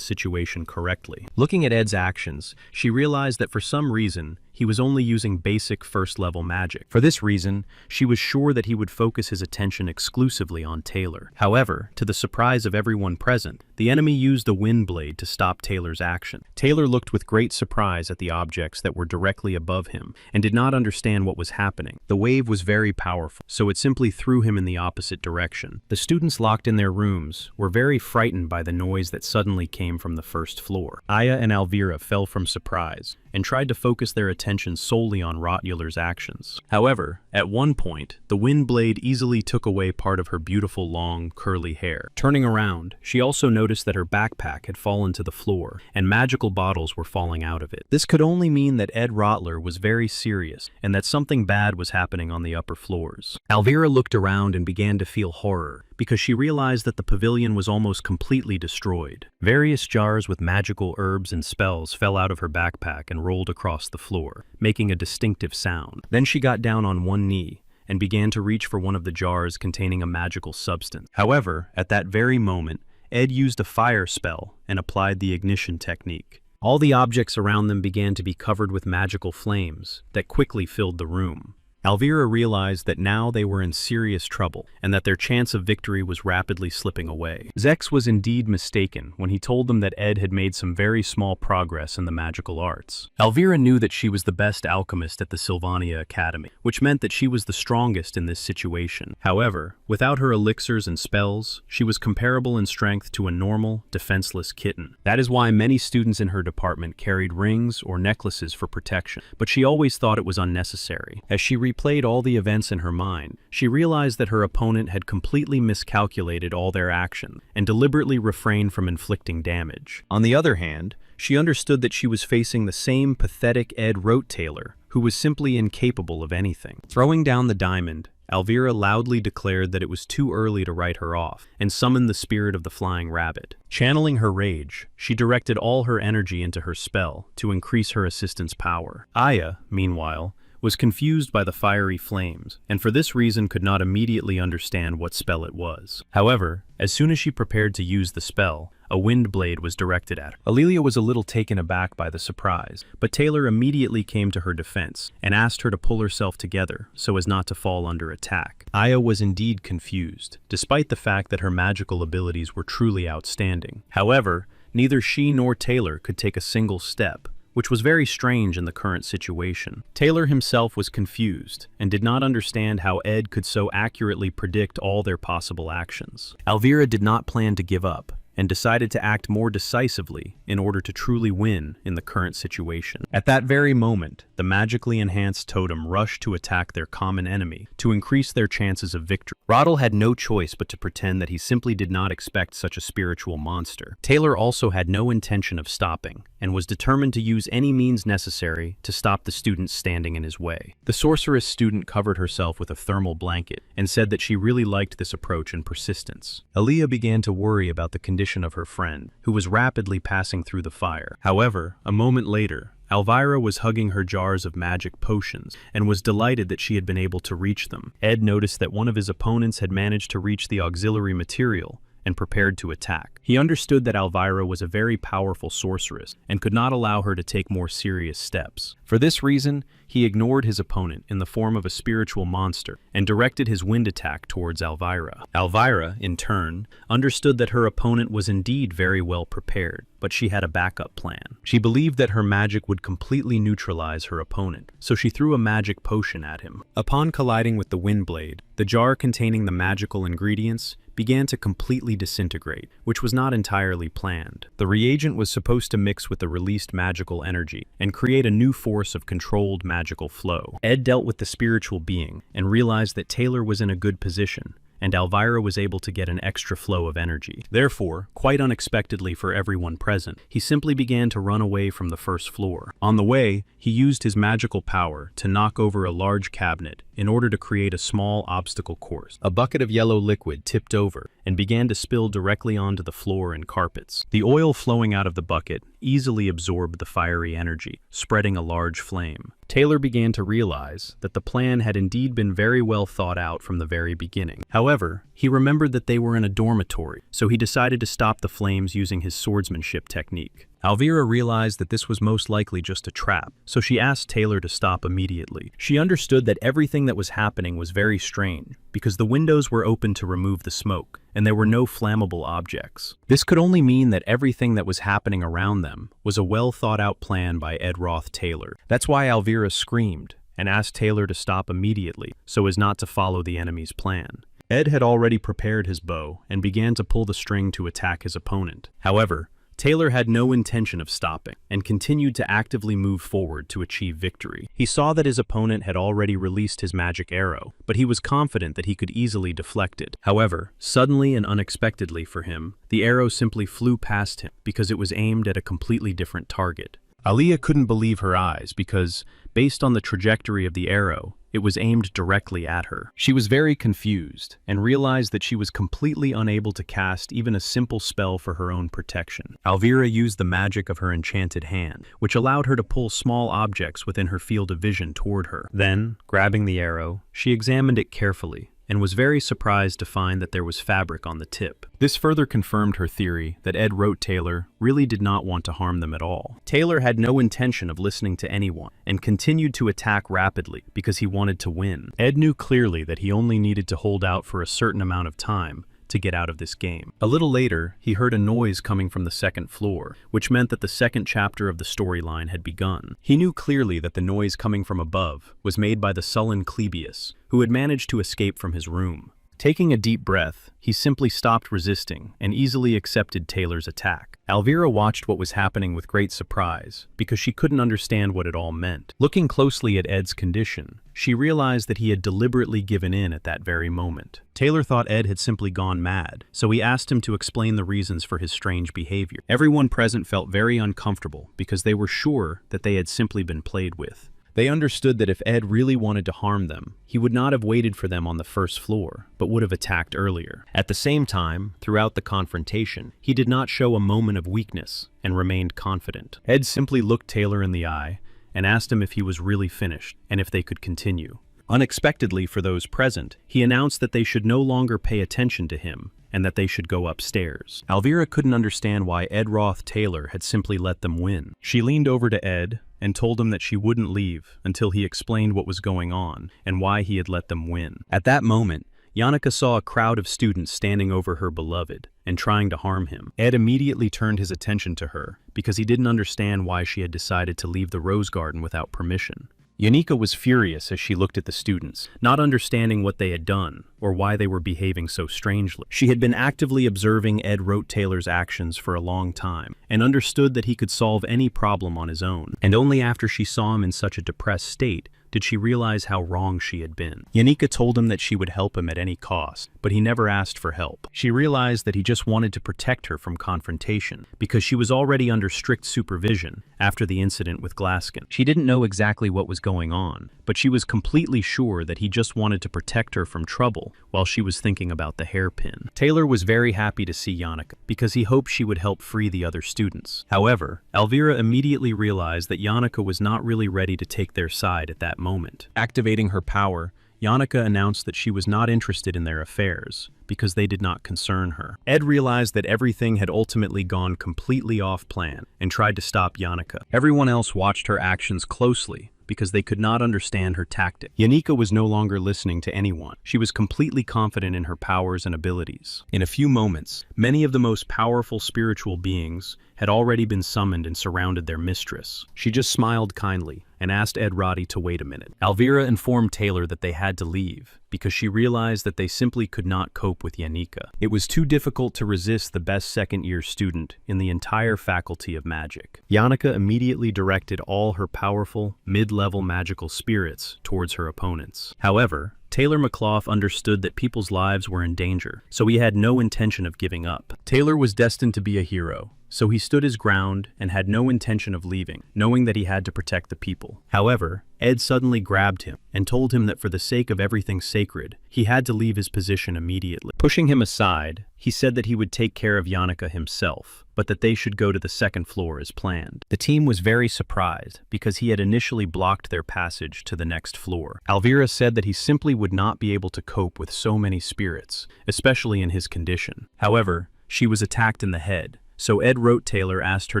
situation correctly. Looking at Ed's actions, she realized that for some reason, he was only using basic first-level magic. For this reason, she was sure that he would focus his attention exclusively on Taylor. However, to the surprise of everyone present, the enemy used the wind blade to stop Taylor's action. Taylor looked with great surprise at the objects that were directly above him and did not understand what was happening. The wave was very powerful, so it simply threw him in the opposite direction. The students locked in their rooms were very frightened by the noise that suddenly came from the first floor. Aya and Elvira fell from surprise and tried to focus their attention solely on Rotteuler's actions. However, at one point, the wind blade easily took away part of her beautiful long, curly hair. Turning around, she also noticed that her backpack had fallen to the floor, and magical bottles were falling out of it. This could only mean that Ed Rottler was very serious, and that something bad was happening on the upper floors. Elvira looked around and began to feel horror, because she realized that the pavilion was almost completely destroyed. Various jars with magical herbs and spells fell out of her backpack and rolled across the floor, making a distinctive sound. Then she got down on one knee and began to reach for one of the jars containing a magical substance. However, at that very moment, Ed used a fire spell and applied the ignition technique. All the objects around them began to be covered with magical flames that quickly filled the room. Elvira realized that now they were in serious trouble, and that their chance of victory was rapidly slipping away. Zex was indeed mistaken when he told them that Ed had made some very small progress in the magical arts. Elvira knew that she was the best alchemist at the Sylvania Academy, which meant that she was the strongest in this situation. However, without her elixirs and spells, she was comparable in strength to a normal, defenseless kitten. That is why many students in her department carried rings or necklaces for protection, but she always thought it was unnecessary. As she replayed all the events in her mind, she realized that her opponent had completely miscalculated all their actions and deliberately refrained from inflicting damage. On the other hand, she understood that she was facing the same pathetic Ed Rote-Taylor, who was simply incapable of anything. Throwing down the diamond, Elvira loudly declared that it was too early to write her off, and summoned the spirit of the flying rabbit. Channeling her rage, she directed all her energy into her spell to increase her assistant's power. Aya, meanwhile, was confused by the fiery flames, and for this reason could not immediately understand what spell it was. However, as soon as she prepared to use the spell, a wind blade was directed at her. Alelia was a little taken aback by the surprise, but Taylor immediately came to her defense and asked her to pull herself together so as not to fall under attack. Aya was indeed confused, despite the fact that her magical abilities were truly outstanding. However, neither she nor Taylor could take a single step, which was very strange in the current situation. Taylor himself was confused and did not understand how Ed could so accurately predict all their possible actions. Elvira did not plan to give up, and decided to act more decisively in order to truly win in the current situation. At that very moment, the magically enhanced totem rushed to attack their common enemy to increase their chances of victory. Roddle had no choice but to pretend that he simply did not expect such a spiritual monster. Taylor also had no intention of stopping, and was determined to use any means necessary to stop the student standing in his way. The sorceress student covered herself with a thermal blanket and said that she really liked this approach and persistence. Aaliyah began to worry about the condition of her friend, who was rapidly passing through the fire. However, a moment later, Elvira was hugging her jars of magic potions and was delighted that she had been able to reach them. Ed noticed that one of his opponents had managed to reach the auxiliary material and prepared to attack. He understood that Elvira was a very powerful sorceress and could not allow her to take more serious steps. For this reason, he ignored his opponent in the form of a spiritual monster and directed his wind attack towards Elvira. Elvira, in turn, understood that her opponent was indeed very well prepared, but she had a backup plan. She believed that her magic would completely neutralize her opponent, so she threw a magic potion at him. Upon colliding with the wind blade, the jar containing the magical ingredients began to completely disintegrate, which was not entirely planned. The reagent was supposed to mix with the released magical energy and create a new force of controlled magical flow. Ed dealt with the spiritual being and realized that Taylor was in a good position, and Elvira was able to get an extra flow of energy. Therefore, quite unexpectedly for everyone present, he simply began to run away from the first floor. On the way, he used his magical power to knock over a large cabinet in order to create a small obstacle course. A bucket of yellow liquid tipped over and began to spill directly onto the floor and carpets. The oil flowing out of the bucket easily absorbed the fiery energy, spreading a large flame. Taylor began to realize that the plan had indeed been very well thought out from the very beginning. However, he remembered that they were in a dormitory, so he decided to stop the flames using his swordsmanship technique. Elvira realized that this was most likely just a trap, so she asked Taylor to stop immediately. She understood that everything that was happening was very strange, because the windows were open to remove the smoke, and there were no flammable objects. This could only mean that everything that was happening around them was a well-thought-out plan by Ed Roth-Taylor. That's why Elvira screamed and asked Taylor to stop immediately so as not to follow the enemy's plan. Ed had already prepared his bow and began to pull the string to attack his opponent. However, Taylor had no intention of stopping and continued to actively move forward to achieve victory. He saw that his opponent had already released his magic arrow, but he was confident that he could easily deflect it. However, suddenly and unexpectedly for him, the arrow simply flew past him because it was aimed at a completely different target. Aaliyah couldn't believe her eyes because, based on the trajectory of the arrow, it was aimed directly at her. She was very confused and realized that she was completely unable to cast even a simple spell for her own protection. Elvira used the magic of her enchanted hand, which allowed her to pull small objects within her field of vision toward her. Then, grabbing the arrow, she examined it carefully and was very surprised to find that there was fabric on the tip. This further confirmed her theory that Ed wrote Taylor really did not want to harm them at all. Taylor had no intention of listening to anyone and continued to attack rapidly because he wanted to win. Ed knew clearly that he only needed to hold out for a certain amount of time to get out of this game. A little later, he heard a noise coming from the second floor, which meant that the second chapter of the storyline had begun. He knew clearly that the noise coming from above was made by the sullen Clebius, who had managed to escape from his room. Taking a deep breath, he simply stopped resisting and easily accepted Taylor's attack. Elvira watched what was happening with great surprise because she couldn't understand what it all meant. Looking closely at Ed's condition, she realized that he had deliberately given in at that very moment. Taylor thought Ed had simply gone mad, so he asked him to explain the reasons for his strange behavior. Everyone present felt very uncomfortable because they were sure that they had simply been played with. They understood that if Ed really wanted to harm them, he would not have waited for them on the first floor, but would have attacked earlier. At the same time, throughout the confrontation, he did not show a moment of weakness and remained confident. Ed simply looked Taylor in the eye and asked him if he was really finished and if they could continue. Unexpectedly for those present, he announced that they should no longer pay attention to him and that they should go upstairs. Elvira couldn't understand why Ed Roth Taylor had simply let them win. She leaned over to Ed and told him that she wouldn't leave until he explained what was going on and why he had let them win. At that moment, Yannicka saw a crowd of students standing over her beloved and trying to harm him. Ed immediately turned his attention to her because he didn't understand why she had decided to leave the rose garden without permission. Yannicka was furious as she looked at the students, not understanding what they had done or why they were behaving so strangely. She had been actively observing Ed Roth Taylor's actions for a long time and understood that he could solve any problem on his own. And only after she saw him in such a depressed state did she realize how wrong she had been. Yannicka told him that she would help him at any cost, but he never asked for help. She realized that he just wanted to protect her from confrontation because she was already under strict supervision after the incident with Glaskin. She didn't know exactly what was going on, but she was completely sure that he just wanted to protect her from trouble while she was thinking about the hairpin. Taylor was very happy to see Yannicka because he hoped she would help free the other students. However, Elvira immediately realized that Yannicka was not really ready to take their side at that moment. Activating her power, Yannicka announced that she was not interested in their affairs because they did not concern her. Ed realized that everything had ultimately gone completely off plan and tried to stop Yannicka. Everyone else watched her actions closely because they could not understand her tactic. Yannicka was no longer listening to anyone. She was completely confident in her powers and abilities. In a few moments, many of the most powerful spiritual beings had already been summoned and surrounded their mistress. She just smiled kindly and asked Ed Roddy to wait a minute. Elvira informed Taylor that they had to leave because she realized that they simply could not cope with Yannicka. It was too difficult to resist the best second-year student in the entire faculty of magic. Yannicka immediately directed all her powerful, mid-level magical spirits towards her opponents. However, Taylor McClough understood that people's lives were in danger, so he had no intention of giving up. Taylor was destined to be a hero, so he stood his ground and had no intention of leaving, knowing that he had to protect the people. However, Ed suddenly grabbed him and told him that for the sake of everything sacred, he had to leave his position immediately. Pushing him aside, he said that he would take care of Yannicka himself, but that they should go to the second floor as planned. The team was very surprised because he had initially blocked their passage to the next floor. Elvira said that he simply would not be able to cope with so many spirits, especially in his condition. However, she was attacked in the head, so Ed Roth Taylor asked her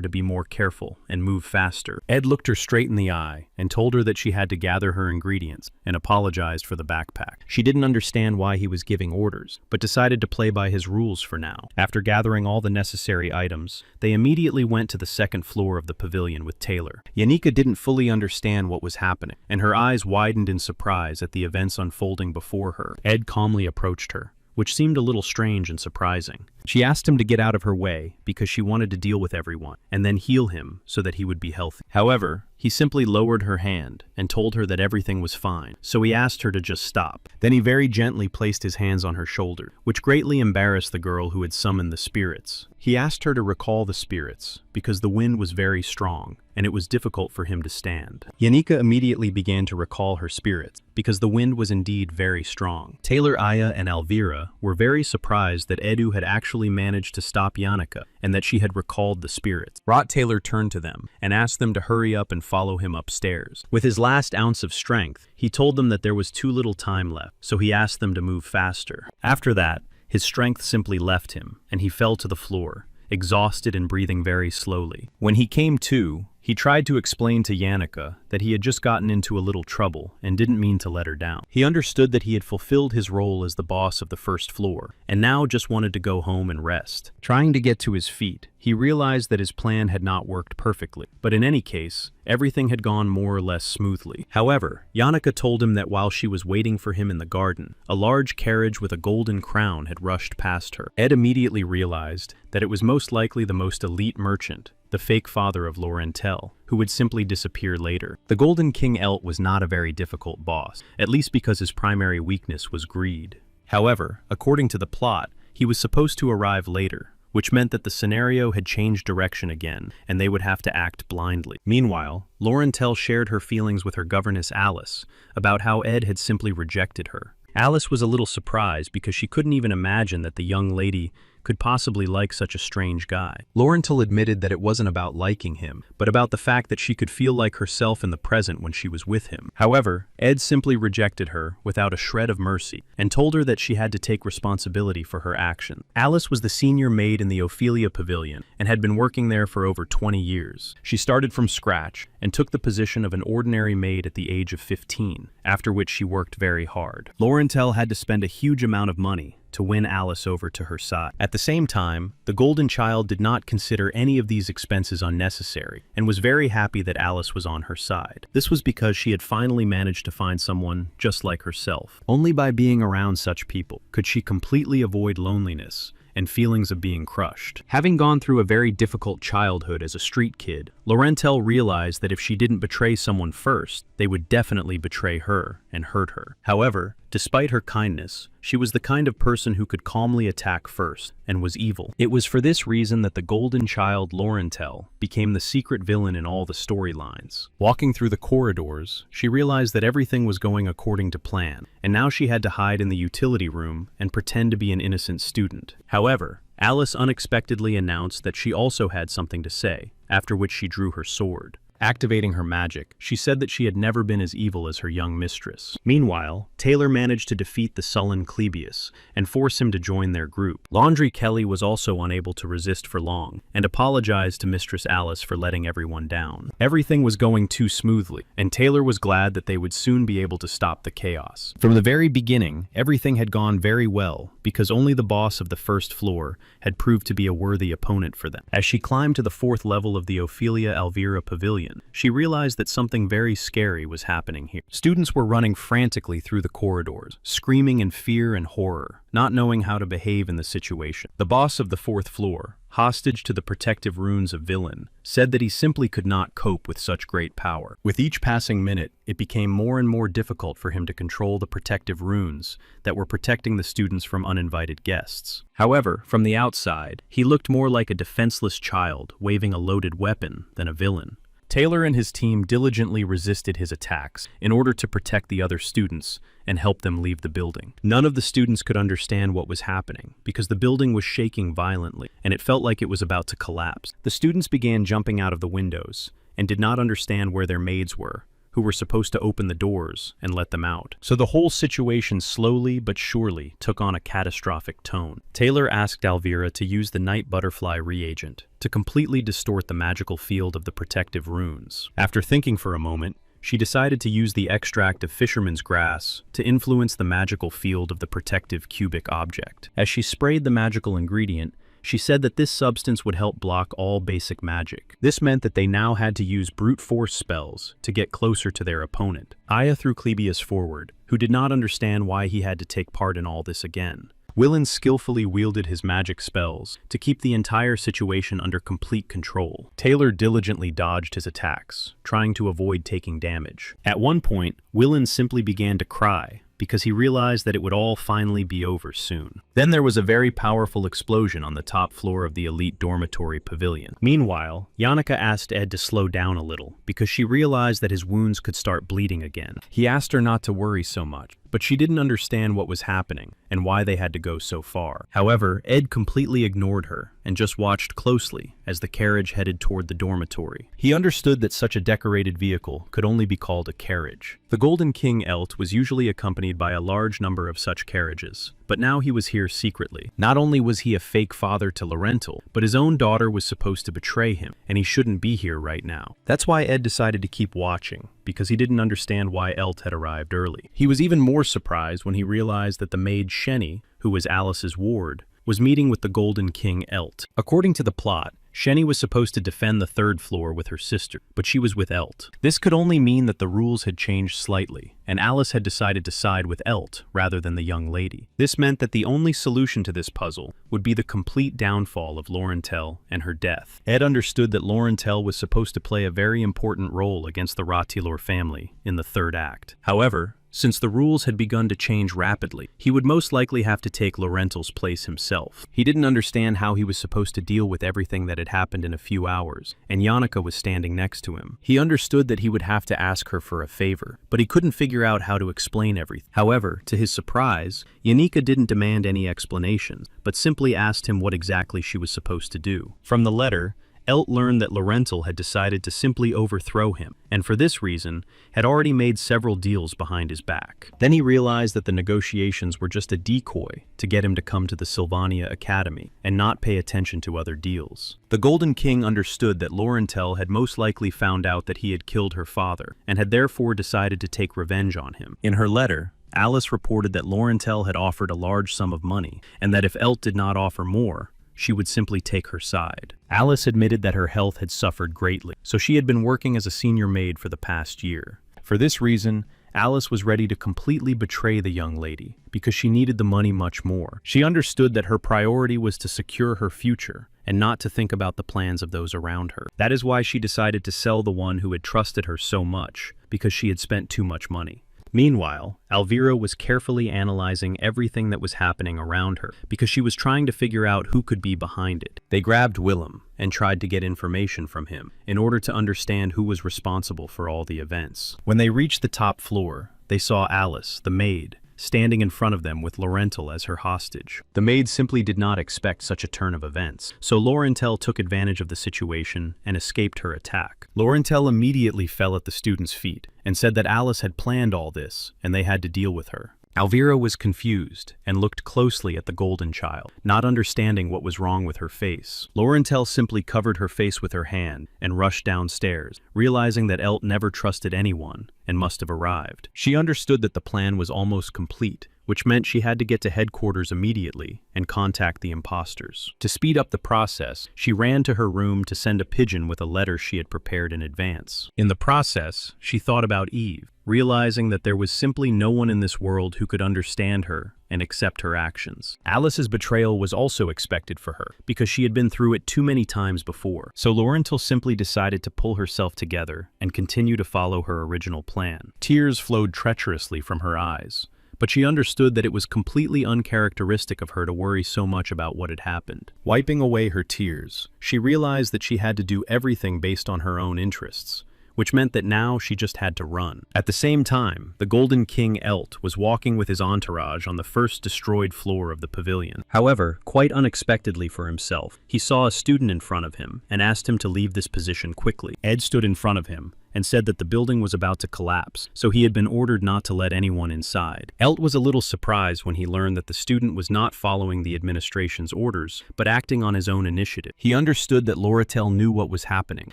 to be more careful and move faster. Ed looked her straight in the eye and told her that she had to gather her ingredients and apologized for the backpack. She didn't understand why he was giving orders, but decided to play by his rules for now. After gathering all the necessary items, they immediately went to the second floor of the pavilion with Taylor. Yannicka didn't fully understand what was happening, and her eyes widened in surprise at the events unfolding before her. Ed calmly approached her, which seemed a little strange and surprising. She asked him to get out of her way because she wanted to deal with everyone and then heal him so that he would be healthy. However, he simply lowered her hand and told her that everything was fine, so he asked her to just stop. Then he very gently placed his hands on her shoulder, which greatly embarrassed the girl who had summoned the spirits. He asked her to recall the spirits because the wind was very strong and it was difficult for him to stand. Yannicka immediately began to recall her spirits because the wind was indeed very strong. Taylor, Aya, and Elvira were very surprised that Edu had actually actually managed to stop Yannicka and that she had recalled the spirits. Rot Taylor turned to them and asked them to hurry up and follow him upstairs. With his last ounce of strength, he told them that there was too little time left, so he asked them to move faster. After that, his strength simply left him, and he fell to the floor, exhausted and breathing very slowly. When he came to, he tried to explain to Yannicka that he had just gotten into a little trouble and didn't mean to let her down. He understood that he had fulfilled his role as the boss of the first floor, and now just wanted to go home and rest. Trying to get to his feet, he realized that his plan had not worked perfectly, but in any case, everything had gone more or less smoothly. However, Yannicka told him that while she was waiting for him in the garden, a large carriage with a golden crown had rushed past her. Ed immediately realized that it was most likely the most elite merchant, the fake father of Laurentel, who would simply disappear later. The Golden King Elt was not a very difficult boss, at least because his primary weakness was greed. However, according to the plot, he was supposed to arrive later, which meant that the scenario had changed direction again, and they would have to act blindly. Meanwhile, Laurentel shared her feelings with her governess Alice about how Ed had simply rejected her. Alice was a little surprised because she couldn't even imagine that the young lady could possibly like such a strange guy. Laurentel admitted that it wasn't about liking him, but about the fact that she could feel like herself in the present when she was with him. However, Ed simply rejected her without a shred of mercy and told her that she had to take responsibility for her action. Alice was the senior maid in the Ophelia Pavilion and had been working there for over 20 years. She started from scratch and took the position of an ordinary maid at the age of 15, after which she worked very hard. Laurentel had to spend a huge amount of money to win Alice over to her side. At the same time, the Golden Child did not consider any of these expenses unnecessary and was very happy that Alice was on her side. This was because she had finally managed to find someone just like herself. Only by being around such people could she completely avoid loneliness and feelings of being crushed. Having gone through a very difficult childhood as a street kid, Laurentel realized that if she didn't betray someone first, they would definitely betray her and hurt her. However, despite her kindness, she was the kind of person who could calmly attack first and was evil. It was for this reason that the Golden Child Laurentel became the secret villain in all the storylines. Walking through the corridors, she realized that everything was going according to plan, and now she had to hide in the utility room and pretend to be an innocent student. However, Alice unexpectedly announced that she also had something to say, after which she drew her sword. Activating her magic, she said that she had never been as evil as her young mistress. Meanwhile, Taylor managed to defeat the sullen Clebius and force him to join their group. Laundry Kelly was also unable to resist for long and apologized to Mistress Alice for letting everyone down. Everything was going too smoothly, and Taylor was glad that they would soon be able to stop the chaos. From the very beginning, everything had gone very well because only the boss of the first floor had proved to be a worthy opponent for them. As she climbed to the 4th level of the Ophelia Alvira Pavilion, she realized that something very scary was happening here. Students were running frantically through the corridors, screaming in fear and horror, not knowing how to behave in the situation. The boss of the 4th floor, hostage to the protective runes of Villain, said that he simply could not cope with such great power. With each passing minute, it became more and more difficult for him to control the protective runes that were protecting the students from uninvited guests. However, from the outside, he looked more like a defenseless child waving a loaded weapon than a villain. Taylor and his team diligently resisted his attacks in order to protect the other students and help them leave the building. None of the students could understand what was happening because the building was shaking violently and it felt like it was about to collapse. The students began jumping out of the windows and did not understand where their maids were, who were supposed to open the doors and let them out. So the whole situation slowly but surely took on a catastrophic tone. Taylor asked Alvira to use the night butterfly reagent to completely distort the magical field of the protective runes. After thinking for a moment, she decided to use the extract of fisherman's grass to influence the magical field of the protective cubic object. As she sprayed the magical ingredient, she said that this substance would help block all basic magic. This meant that they now had to use brute force spells to get closer to their opponent. Aya threw Clebius forward, who did not understand why he had to take part in all this again. Willin skillfully wielded his magic spells to keep the entire situation under complete control. Taylor diligently dodged his attacks, trying to avoid taking damage. At one point, Willin simply began to cry, because he realized that it would all finally be over soon. Then there was a very powerful explosion on the top floor of the elite dormitory pavilion. Meanwhile, Yannicka asked Ed to slow down a little because she realized that his wounds could start bleeding again. He asked her not to worry so much, but she didn't understand what was happening and why they had to go so far. However, Ed completely ignored her and just watched closely as the carriage headed toward the dormitory. He understood that such a decorated vehicle could only be called a carriage. The Golden King Elt was usually accompanied by a large number of such carriages, but now he was here secretly. Not only was he a fake father to Lorental, but his own daughter was supposed to betray him, and he shouldn't be here right now. That's why Ed decided to keep watching, because he didn't understand why Elt had arrived early. He was even more surprised when he realized that the maid Shenny, who was Alice's ward, was meeting with the Golden King Elt. According to the plot, Shenny was supposed to defend the third floor with her sister, but she was with Elt. This could only mean that the rules had changed slightly, and Alice had decided to side with Elt rather than the young lady. This meant that the only solution to this puzzle would be the complete downfall of Lorental and her death. Ed understood that Lorental was supposed to play a very important role against the Ratilor family in the third act. However, since the rules had begun to change rapidly, he would most likely have to take Lorental's place himself. He didn't understand how he was supposed to deal with everything that had happened in a few hours, and Yannicka was standing next to him. He understood that he would have to ask her for a favor, but he couldn't figure out how to explain everything. However, to his surprise, Yannicka didn't demand any explanation, but simply asked him what exactly she was supposed to do. From the letter, Elt learned that Lorental had decided to simply overthrow him, and for this reason, had already made several deals behind his back. Then he realized that the negotiations were just a decoy to get him to come to the Sylvania Academy and not pay attention to other deals. The Golden King understood that Lorental had most likely found out that he had killed her father, and had therefore decided to take revenge on him. In her letter, Alice reported that Lorental had offered a large sum of money, and that if Elt did not offer more, she would simply take her side. Alice admitted that her health had suffered greatly, so she had been working as a senior maid for the past year. For this reason, Alice was ready to completely betray the young lady, because she needed the money much more. She understood that her priority was to secure her future, and not to think about the plans of those around her. That is why she decided to sell the one who had trusted her so much, because she had spent too much money. Meanwhile, Alvira was carefully analyzing everything that was happening around her because she was trying to figure out who could be behind it. They grabbed Willem and tried to get information from him in order to understand who was responsible for all the events. When they reached the top floor, they saw Alice, the maid, standing in front of them with Lorental as her hostage. The maid simply did not expect such a turn of events, so Lorental took advantage of the situation and escaped her attack. Lorental immediately fell at the student's feet and said that Alice had planned all this and they had to deal with her. Alvira was confused and looked closely at the golden child, not understanding what was wrong with her face. Lorental simply covered her face with her hand and rushed downstairs, realizing that Elt never trusted anyone and must have arrived. She understood that the plan was almost complete, which meant she had to get to headquarters immediately and contact the imposters. To speed up the process, she ran to her room to send a pigeon with a letter she had prepared in advance. In the process, she thought about Eve, realizing that there was simply no one in this world who could understand her and accept her actions. Alice's betrayal was also expected for her, because she had been through it too many times before, so Lorental simply decided to pull herself together and continue to follow her original plan. Tears flowed treacherously from her eyes, but she understood that it was completely uncharacteristic of her to worry so much about what had happened. Wiping away her tears, she realized that she had to do everything based on her own interests, which meant that now she just had to run. At the same time, the Golden King Elt was walking with his entourage on the first destroyed floor of the pavilion. However, quite unexpectedly for himself, he saw a student in front of him and asked him to leave this position quickly. Ed stood in front of him and said that the building was about to collapse, so he had been ordered not to let anyone inside. Elt was a little surprised when he learned that the student was not following the administration's orders, but acting on his own initiative. He understood that Lorental knew what was happening,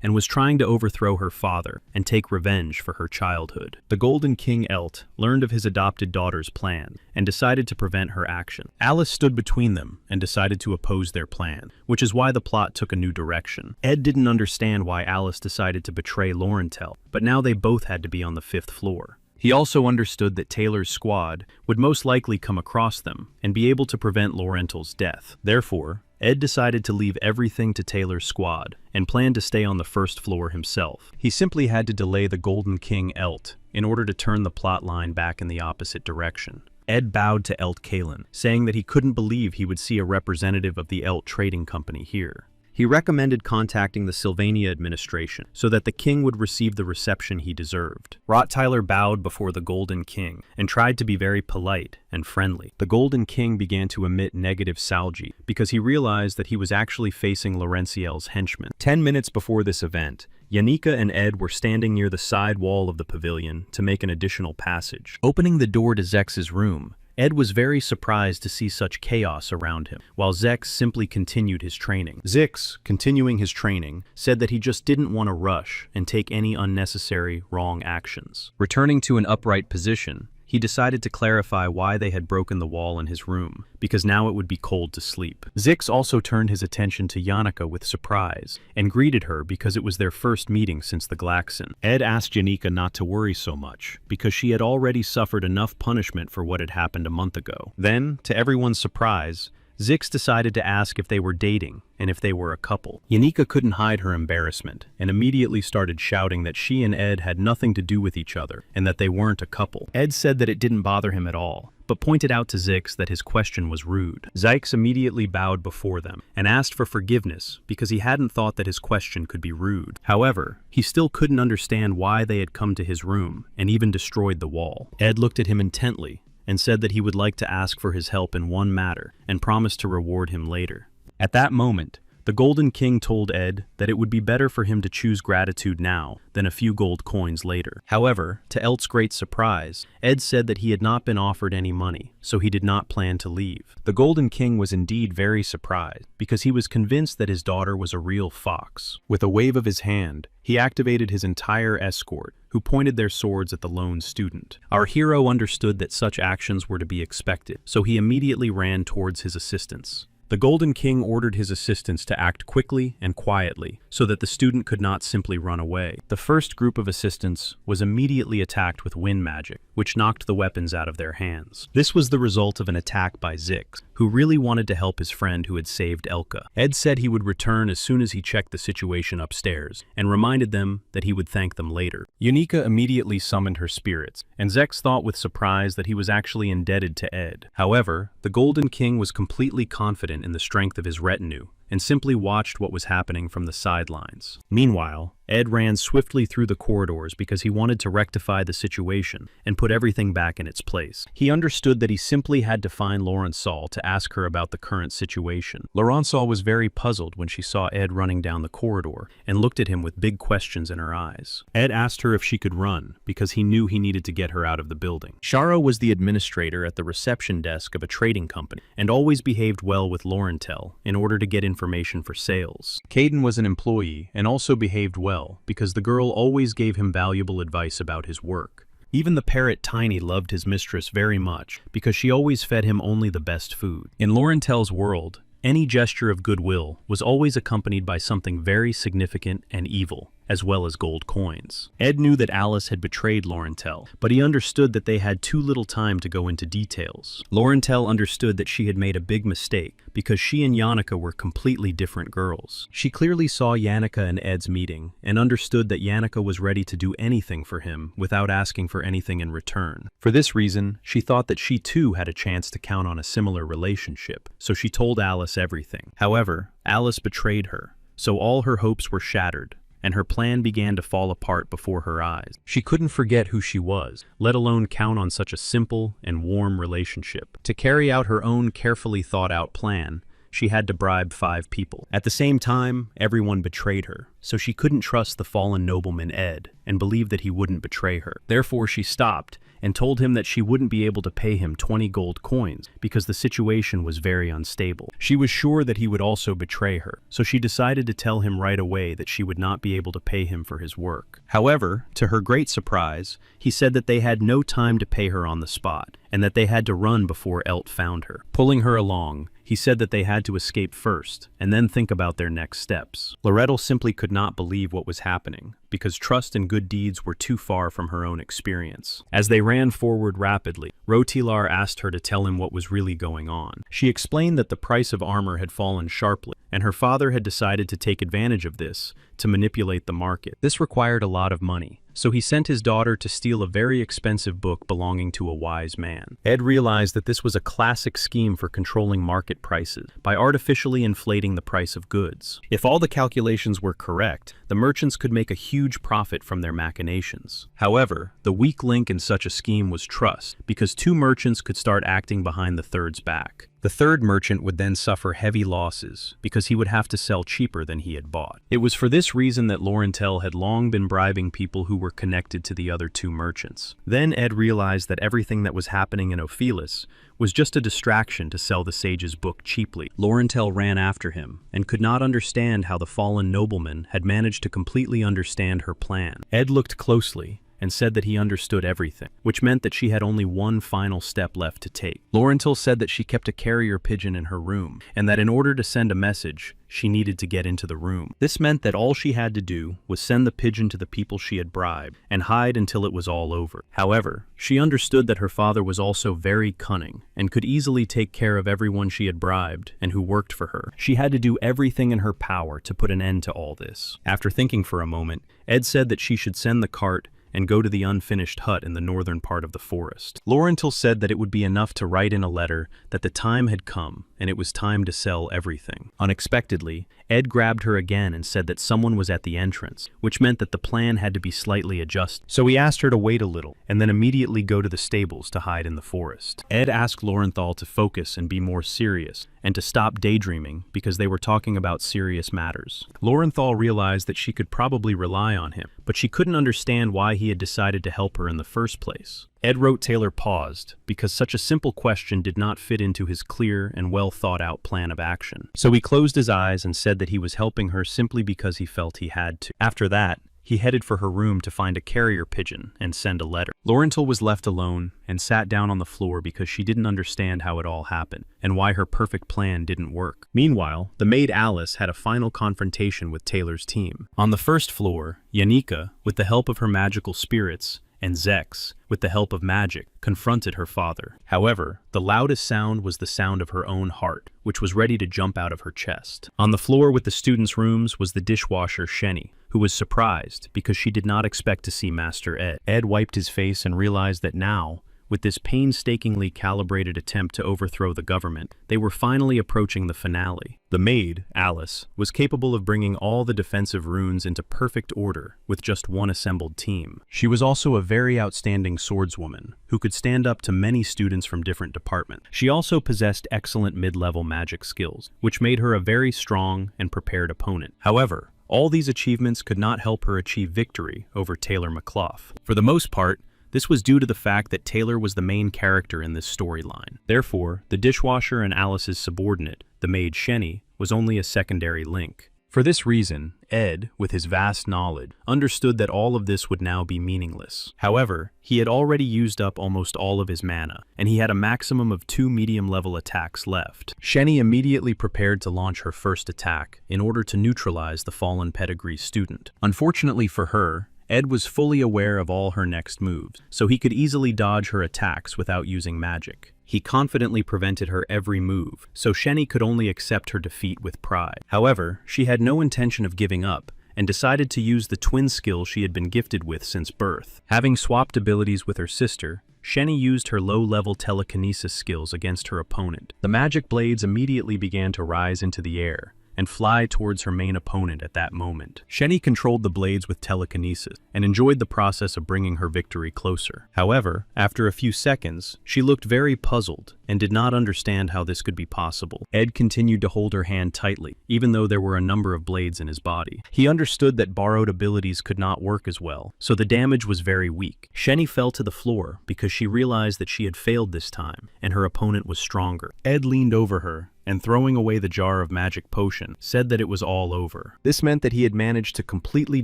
and was trying to overthrow her father and take revenge for her childhood. The Golden King Elt learned of his adopted daughter's plan, and decided to prevent her action. Alice stood between them and decided to oppose their plan, which is why the plot took a new direction. Ed didn't understand why Alice decided to betray Lorental, but now they both had to be on the 5th floor. He also understood that Taylor's squad would most likely come across them and be able to prevent Lorental's death. Therefore, Ed decided to leave everything to Taylor's squad and planned to stay on the 1st floor himself. He simply had to delay the Golden King Elt in order to turn the plot line back in the opposite direction. Ed bowed to Elt Kalin, saying that he couldn't believe he would see a representative of the Elt Trading Company here. He recommended contacting the Sylvania administration so that the king would receive the reception he deserved. Rottweiler bowed before the Golden King and tried to be very polite and friendly. The Golden King began to emit negative salgy because he realized that he was actually facing Laurentiel's henchmen. 10 minutes before this event, Yanika and Ed were standing near the side wall of the pavilion to make an additional passage. Opening the door to Zex's room, Ed was very surprised to see such chaos around him, while Zex simply continued his training. Zex, continuing his training, said that he just didn't want to rush and take any unnecessary, wrong actions. Returning to an upright position, he decided to clarify why they had broken the wall in his room, because now it would be cold to sleep. Zix also turned his attention to Yanika with surprise, and greeted her because it was their first meeting since the Glaxon. Ed asked Yanika not to worry so much, because she had already suffered enough punishment for what had happened a month ago. Then, to everyone's surprise, Zix decided to ask if they were dating and if they were a couple. Yanika couldn't hide her embarrassment and immediately started shouting that she and Ed had nothing to do with each other and that they weren't a couple. Ed said that it didn't bother him at all, but pointed out to Zix that his question was rude. Zix immediately bowed before them and asked for forgiveness because he hadn't thought that his question could be rude. However, he still couldn't understand why they had come to his room and even destroyed the wall. Ed looked at him intently and said that he would like to ask for his help in one matter and promised to reward him later. At that moment, the Golden King told Ed that it would be better for him to choose gratitude now than a few gold coins later. However, to Elt's great surprise, Ed said that he had not been offered any money, so he did not plan to leave. The Golden King was indeed very surprised, because he was convinced that his daughter was a real fox. With a wave of his hand, he activated his entire escort, who pointed their swords at the lone student. Our hero understood that such actions were to be expected, so he immediately ran towards his assistants. The Golden King ordered his assistants to act quickly and quietly so that the student could not simply run away. The first group of assistants was immediately attacked with wind magic, which knocked the weapons out of their hands. This was the result of an attack by Zix, who really wanted to help his friend who had saved Elka. Ed said he would return as soon as he checked the situation upstairs and reminded them that he would thank them later. Unika immediately summoned her spirits, and Zex thought with surprise that he was actually indebted to Ed. However, the Golden King was completely confident in the strength of his retinue and simply watched what was happening from the sidelines. Meanwhile, Ed ran swiftly through the corridors because he wanted to rectify the situation and put everything back in its place. He understood that he simply had to find Laurensaul to ask her about the current situation. Laurensaul was very puzzled when she saw Ed running down the corridor and looked at him with big questions in her eyes. Ed asked her if she could run because he knew he needed to get her out of the building. Sharo was the administrator at the reception desk of a trading company and always behaved well with Laurentel in order to get information for sales. Caden was an employee and also behaved well because the girl always gave him valuable advice about his work. Even the parrot Tiny loved his mistress very much because she always fed him only the best food. In Laurentel's world, any gesture of goodwill was always accompanied by something very significant and evil, as well as gold coins. Ed knew that Alice had betrayed Laurentel, but he understood that they had too little time to go into details. Laurentel understood that she had made a big mistake because she and Yannicka were completely different girls. She clearly saw Yannicka and Ed's meeting and understood that Yannicka was ready to do anything for him without asking for anything in return. For this reason, she thought that she too had a chance to count on a similar relationship, so she told Alice everything. However, Alice betrayed her, so all her hopes were shattered, and her plan began to fall apart before her eyes. She couldn't forget who she was, let alone count on such a simple and warm relationship. To carry out her own carefully thought-out plan, she had to bribe 5 people. At the same time, everyone betrayed her, so she couldn't trust the fallen nobleman Ed and believed that he wouldn't betray her. Therefore, she stopped and told him that she wouldn't be able to pay him 20 gold coins because the situation was very unstable. She was sure that he would also betray her, so she decided to tell him right away that she would not be able to pay him for his work. However, to her great surprise, he said that they had no time to pay her on the spot and that they had to run before Elt found her. Pulling her along, he said that they had to escape first and then think about their next steps. Loretto simply could not believe what was happening because trust and good deeds were too far from her own experience. As they ran forward rapidly, Rotilar asked her to tell him what was really going on. She explained that the price of armor had fallen sharply, and her father had decided to take advantage of this to manipulate the market. This required a lot of money, so he sent his daughter to steal a very expensive book belonging to a wise man. Ed realized that this was a classic scheme for controlling market prices by artificially inflating the price of goods. If all the calculations were correct, the merchants could make a huge profit from their machinations. However, the weak link in such a scheme was trust, because two merchants could start acting behind the third's back. The third merchant would then suffer heavy losses because he would have to sell cheaper than he had bought. It was for this reason that Laurentel had long been bribing people who were connected to the other two merchants. Then Ed realized that everything that was happening in Ophelis was just a distraction to sell the sage's book cheaply. Laurentel ran after him and could not understand how the fallen nobleman had managed to completely understand her plan. Ed looked closely and said that he understood everything, which meant that she had only one final step left to take. Laurentel said that she kept a carrier pigeon in her room, and that in order to send a message, she needed to get into the room. This meant that all she had to do was send the pigeon to the people she had bribed and hide until it was all over. However, she understood that her father was also very cunning and could easily take care of everyone she had bribed and who worked for her. She had to do everything in her power to put an end to all this. After thinking for a moment, Ed said that she should send the cart and go to the unfinished hut in the northern part of the forest. Laurentel said that it would be enough to write in a letter that the time had come and it was time to sell everything. Unexpectedly, Ed grabbed her again and said that someone was at the entrance, which meant that the plan had to be slightly adjusted. So he asked her to wait a little and then immediately go to the stables to hide in the forest. Ed asked Laurenthal to focus and be more serious and to stop daydreaming because they were talking about serious matters. Laurenthal realized that she could probably rely on him, but she couldn't understand why he had decided to help her in the first place. Ed wrote Taylor paused because such a simple question did not fit into his clear and well thought out plan of action. So he closed his eyes and said that he was helping her simply because he felt he had to. After that, he headed for her room to find a carrier pigeon and send a letter. Laurentel was left alone and sat down on the floor because she didn't understand how it all happened and why her perfect plan didn't work. Meanwhile, the maid Alice had a final confrontation with Taylor's team. On the first floor, Yanika, with the help of her magical spirits, and Zex, with the help of magic, confronted her father. However, the loudest sound was the sound of her own heart, which was ready to jump out of her chest. On the floor with the students' rooms was the dishwasher Shenny, who was surprised because she did not expect to see Master Ed. Ed wiped his face and realized that now, with this painstakingly calibrated attempt to overthrow the government, they were finally approaching the finale. The maid, Alice, was capable of bringing all the defensive runes into perfect order with just one assembled team. She was also a very outstanding swordswoman who could stand up to many students from different departments. She also possessed excellent mid-level magic skills, which made her a very strong and prepared opponent. However, all these achievements could not help her achieve victory over Taylor McClough. For the most part, this was due to the fact that Taylor was the main character in this storyline. Therefore, the dishwasher and Alice's subordinate, the maid Shenny, was only a secondary link. For this reason, Ed, with his vast knowledge, understood that all of this would now be meaningless. However, he had already used up almost all of his mana, and he had a maximum of 2 medium-level attacks left. Shenny immediately prepared to launch her first attack in order to neutralize the fallen pedigree student. Unfortunately for her, Ed was fully aware of all her next moves, so he could easily dodge her attacks without using magic. He confidently prevented her every move, so Shenny could only accept her defeat with pride. However, she had no intention of giving up, and decided to use the twin skill she had been gifted with since birth. Having swapped abilities with her sister, Shenny used her low-level telekinesis skills against her opponent. The magic blades immediately began to rise into the air and fly towards her main opponent at that moment. Shenny controlled the blades with telekinesis and enjoyed the process of bringing her victory closer. However, after a few seconds, she looked very puzzled and did not understand how this could be possible. Ed continued to hold her hand tightly, even though there were a number of blades in his body. He understood that borrowed abilities could not work as well, so the damage was very weak. Shenny fell to the floor because she realized that she had failed this time, and her opponent was stronger. Ed leaned over her and, throwing away the jar of magic potion, said that it was all over. This meant that he had managed to completely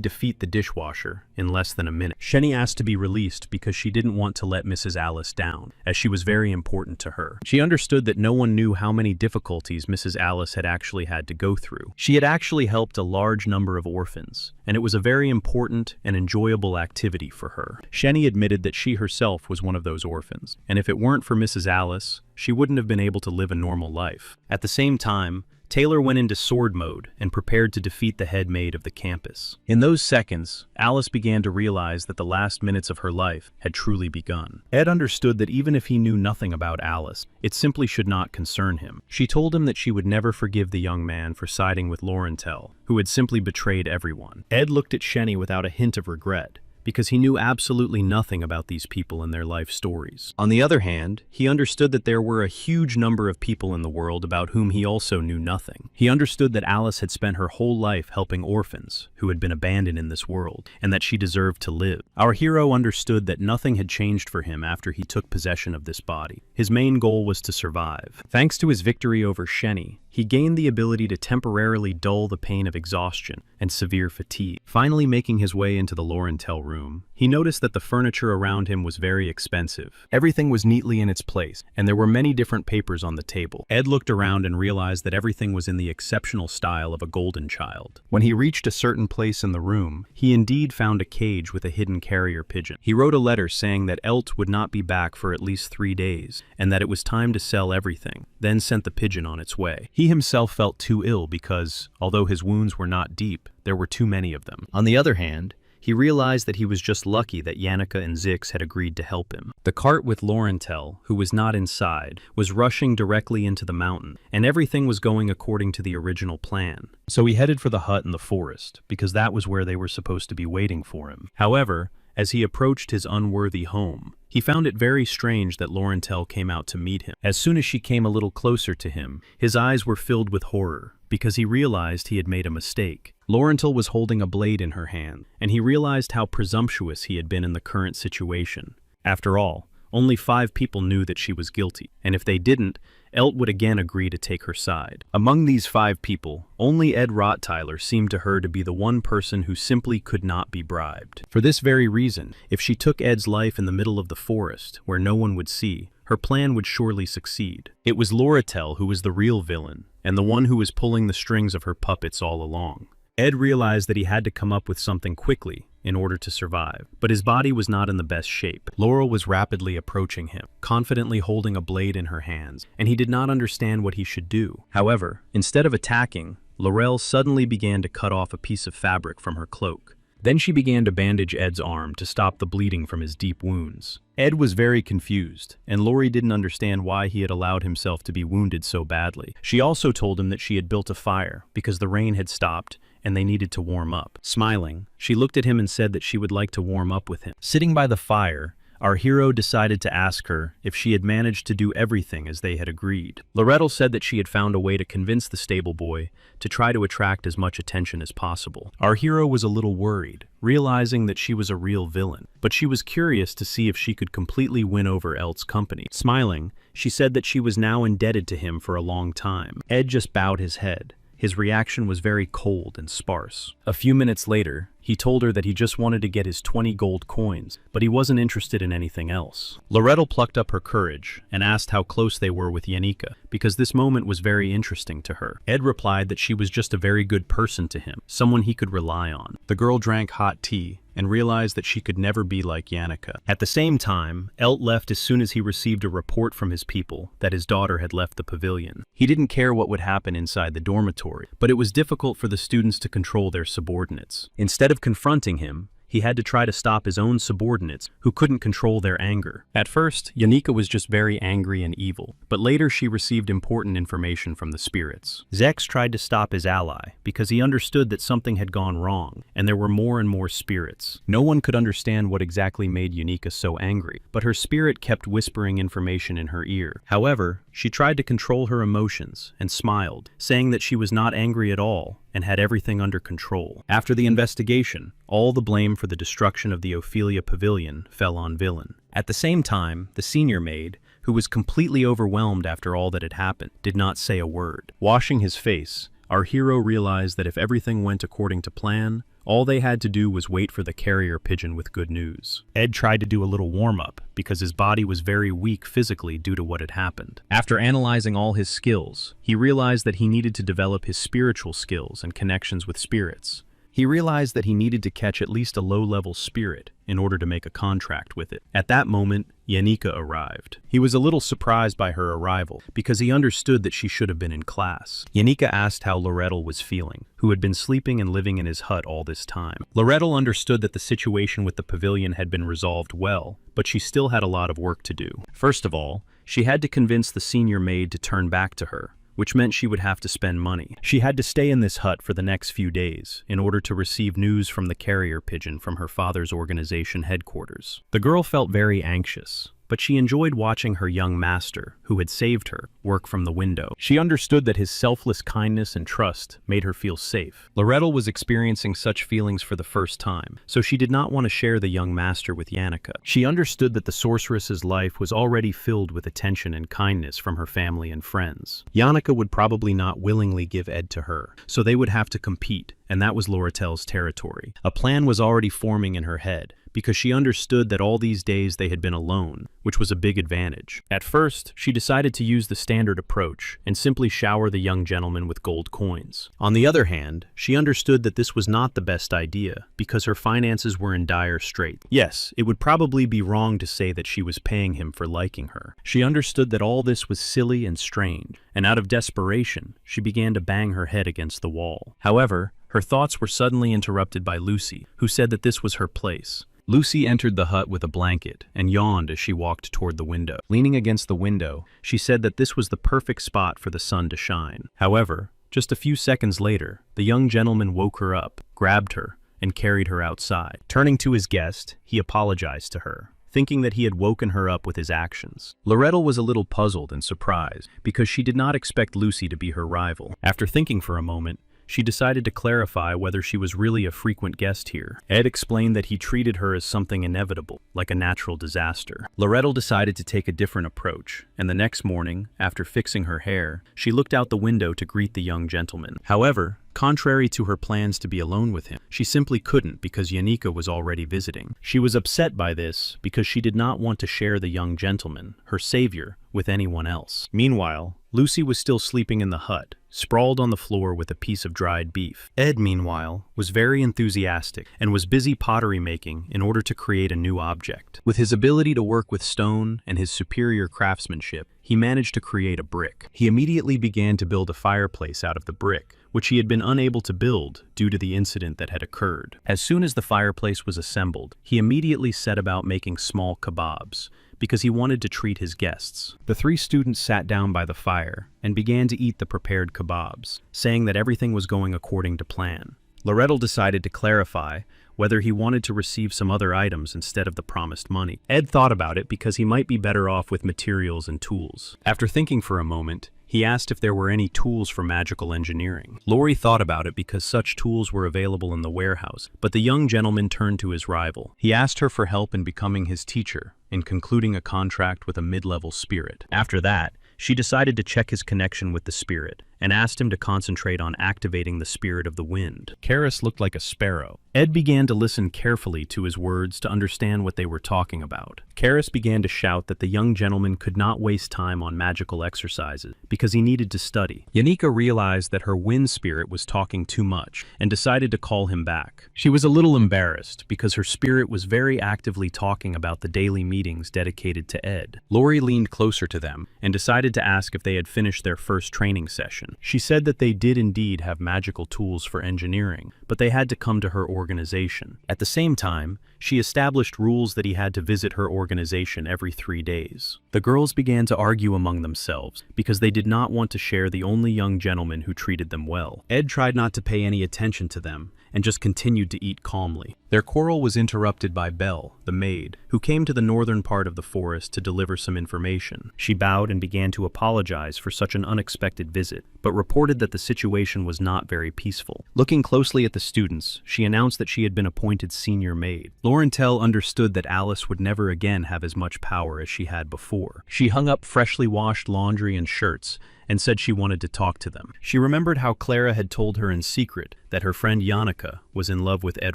defeat the dishwasher in less than a minute. Shenny asked to be released because she didn't want to let Mrs. Alice down, as she was very important to her. She understood that no one knew how many difficulties Mrs. Alice had actually had to go through. She had actually helped a large number of orphans, and it was a very important and enjoyable activity for her. Shenny admitted that she herself was one of those orphans, and if it weren't for Mrs. Alice, she wouldn't have been able to live a normal life. At the same time, Taylor went into sword mode and prepared to defeat the head maid of the campus. In those seconds, Alice began to realize that the last minutes of her life had truly begun. Ed understood that even if he knew nothing about Alice, it simply should not concern him. She told him that she would never forgive the young man for siding with Laurentel, who had simply betrayed everyone. Ed looked at Shenny without a hint of regret, because he knew absolutely nothing about these people and their life stories. On the other hand, he understood that there were a huge number of people in the world about whom he also knew nothing. He understood that Alice had spent her whole life helping orphans who had been abandoned in this world, and that she deserved to live. Our hero understood that nothing had changed for him after he took possession of this body. His main goal was to survive. Thanks to his victory over Shenny, he gained the ability to temporarily dull the pain of exhaustion and severe fatigue. Finally making his way into the Laurentel room, he noticed that the furniture around him was very expensive. Everything was neatly in its place, and there were many different papers on the table. Ed looked around and realized that everything was in the exceptional style of a golden child. When he reached a certain place in the room, he indeed found a cage with a hidden carrier pigeon. He wrote a letter saying that Elt would not be back for at least 3 days, and that it was time to sell everything, then sent the pigeon on its way. He himself felt too ill because, although his wounds were not deep, there were too many of them. On the other hand, he realized that he was just lucky that Yannicka and Zix had agreed to help him. The cart with Laurentel, who was not inside, was rushing directly into the mountain, and everything was going according to the original plan. So he headed for the hut in the forest, because that was where they were supposed to be waiting for him. However, as he approached his unworthy home, he found it very strange that Laurentel came out to meet him. As soon as she came a little closer to him, his eyes were filled with horror, because he realized he had made a mistake. Laurentel was holding a blade in her hand, and he realized how presumptuous he had been in the current situation. After all, only 5 people knew that she was guilty, and if they didn't, Elt would again agree to take her side. Among these 5 people, only Ed Rottweiler seemed to her to be the one person who simply could not be bribed. For this very reason, if she took Ed's life in the middle of the forest, where no one would see, her plan would surely succeed. It was Laurentel who was the real villain, and the one who was pulling the strings of her puppets all along. Ed realized that he had to come up with something quickly in order to survive, but his body was not in the best shape. Laurel was rapidly approaching him, confidently holding a blade in her hands, and he did not understand what he should do. However, instead of attacking, Laurel suddenly began to cut off a piece of fabric from her cloak. Then she began to bandage Ed's arm to stop the bleeding from his deep wounds. Ed was very confused, and Lori didn't understand why he had allowed himself to be wounded so badly. She also told him that she had built a fire because the rain had stopped and they needed to warm up. Smiling, she looked at him and said that she would like to warm up with him. Sitting by the fire, our hero decided to ask her if she had managed to do everything as they had agreed. Lorettel said that she had found a way to convince the stable boy to try to attract as much attention as possible. Our hero was a little worried, realizing that she was a real villain, but she was curious to see if she could completely win over Elt's company. Smiling, she said that she was now indebted to him for a long time. Ed just bowed his head. His reaction was very cold and sparse. A few minutes later, he told her that he just wanted to get his 20 gold coins, but he wasn't interested in anything else. Lorettel plucked up her courage and asked how close they were with Yannicka, because this moment was very interesting to her. Ed replied that she was just a very good person to him, someone he could rely on. The girl drank hot tea and realized that she could never be like Yannicka. At the same time, Elt left as soon as he received a report from his people that his daughter had left the pavilion. He didn't care what would happen inside the dormitory, but it was difficult for the students to control their subordinates. Instead of confronting him, he had to try to stop his own subordinates who couldn't control their anger. At first, Yannicka was just very angry and evil, but later she received important information from the spirits. Zex tried to stop his ally because he understood that something had gone wrong, and there were more and more spirits. No one could understand what exactly made Yannicka so angry, but her spirit kept whispering information in her ear. However, she tried to control her emotions and smiled, saying that she was not angry at all and had everything under control. After the investigation, all the blame for the destruction of the Ophelia Pavilion fell on Villain. At the same time, the senior maid, who was completely overwhelmed after all that had happened, did not say a word. Washing his face, our hero realized that if everything went according to plan, all they had to do was wait for the carrier pigeon with good news. Ed tried to do a little warm-up because his body was very weak physically due to what had happened. After analyzing all his skills, he realized that he needed to develop his spiritual skills and connections with spirits. He realized that he needed to catch at least a low-level spirit in order to make a contract with it. At that moment, Yanika arrived. He was a little surprised by her arrival because he understood that she should have been in class. Yanika asked how Loretto was feeling, who had been sleeping and living in his hut all this time. Loretto understood that the situation with the pavilion had been resolved well, but she still had a lot of work to do. First of all, she had to convince the senior maid to turn back to her, which meant she would have to spend money. She had to stay in this hut for the next few days in order to receive news from the carrier pigeon from her father's organization headquarters. The girl felt very anxious, but she enjoyed watching her young master, who had saved her, work from the window. She understood that his selfless kindness and trust made her feel safe. Loretto was experiencing such feelings for the first time, so she did not want to share the young master with Yanika. She understood that the sorceress's life was already filled with attention and kindness from her family and friends. Yanika would probably not willingly give Ed to her, so they would have to compete, and that was Loratel's territory. A plan was already forming in her head, because she understood that all these days they had been alone, which was a big advantage. At first, she decided to use the standard approach and simply shower the young gentleman with gold coins. On the other hand, she understood that this was not the best idea because her finances were in dire straits. Yes, it would probably be wrong to say that she was paying him for liking her. She understood that all this was silly and strange, and out of desperation, she began to bang her head against the wall. However, her thoughts were suddenly interrupted by Lucy, who said that this was her place. Lucy entered the hut with a blanket and yawned as she walked toward the window. Leaning against the window, she said that this was the perfect spot for the sun to shine. However, just a few seconds later, the young gentleman woke her up, grabbed her, and carried her outside. Turning to his guest, he apologized to her, thinking that he had woken her up with his actions. Loretto was a little puzzled and surprised because she did not expect Lucy to be her rival. After thinking for a moment, she decided to clarify whether she was really a frequent guest here. Ed explained that he treated her as something inevitable, like a natural disaster. Loretto decided to take a different approach, and the next morning, after fixing her hair, she looked out the window to greet the young gentleman. However, contrary to her plans to be alone with him, she simply couldn't because Yanika was already visiting. She was upset by this because she did not want to share the young gentleman, her savior, with anyone else. Meanwhile, Lucy was still sleeping in the hut, sprawled on the floor with a piece of dried beef. Ed, meanwhile, was very enthusiastic and was busy pottery making in order to create a new object. With his ability to work with stone and his superior craftsmanship, he managed to create a brick. He immediately began to build a fireplace out of the brick, which he had been unable to build due to the incident that had occurred. As soon as the fireplace was assembled, he immediately set about making small kebabs, because he wanted to treat his guests. The three students sat down by the fire and began to eat the prepared kebabs, saying that everything was going according to plan. Loretto decided to clarify whether he wanted to receive some other items instead of the promised money. Ed thought about it because he might be better off with materials and tools. After thinking for a moment, he asked if there were any tools for magical engineering. Lori thought about it because such tools were available in the warehouse, but the young gentleman turned to his rival. He asked her for help in becoming his teacher, in concluding a contract with a mid-level spirit. After that, she decided to check his connection with the spirit, and asked him to concentrate on activating the spirit of the wind. Karis looked like a sparrow. Ed began to listen carefully to his words to understand what they were talking about. Karis began to shout that the young gentleman could not waste time on magical exercises because he needed to study. Yanika realized that her wind spirit was talking too much and decided to call him back. She was a little embarrassed because her spirit was very actively talking about the daily meetings dedicated to Ed. Lori leaned closer to them and decided to ask if they had finished their first training session. She said that they did indeed have magical tools for engineering, but they had to come to her organization. At the same time, she established rules that he had to visit her organization every 3 days. The girls began to argue among themselves because they did not want to share the only young gentleman who treated them well. Ed tried not to pay any attention to them and just continued to eat calmly. Their quarrel was interrupted by Belle, the maid, who came to the northern part of the forest to deliver some information. She bowed and began to apologize for such an unexpected visit, but reported that the situation was not very peaceful. Looking closely at the students, she announced that she had been appointed senior maid. Laurentel understood that Alice would never again have as much power as she had before. She hung up freshly washed laundry and shirts and said she wanted to talk to them. She remembered how Clara had told her in secret that her friend Yanika was in love with Ed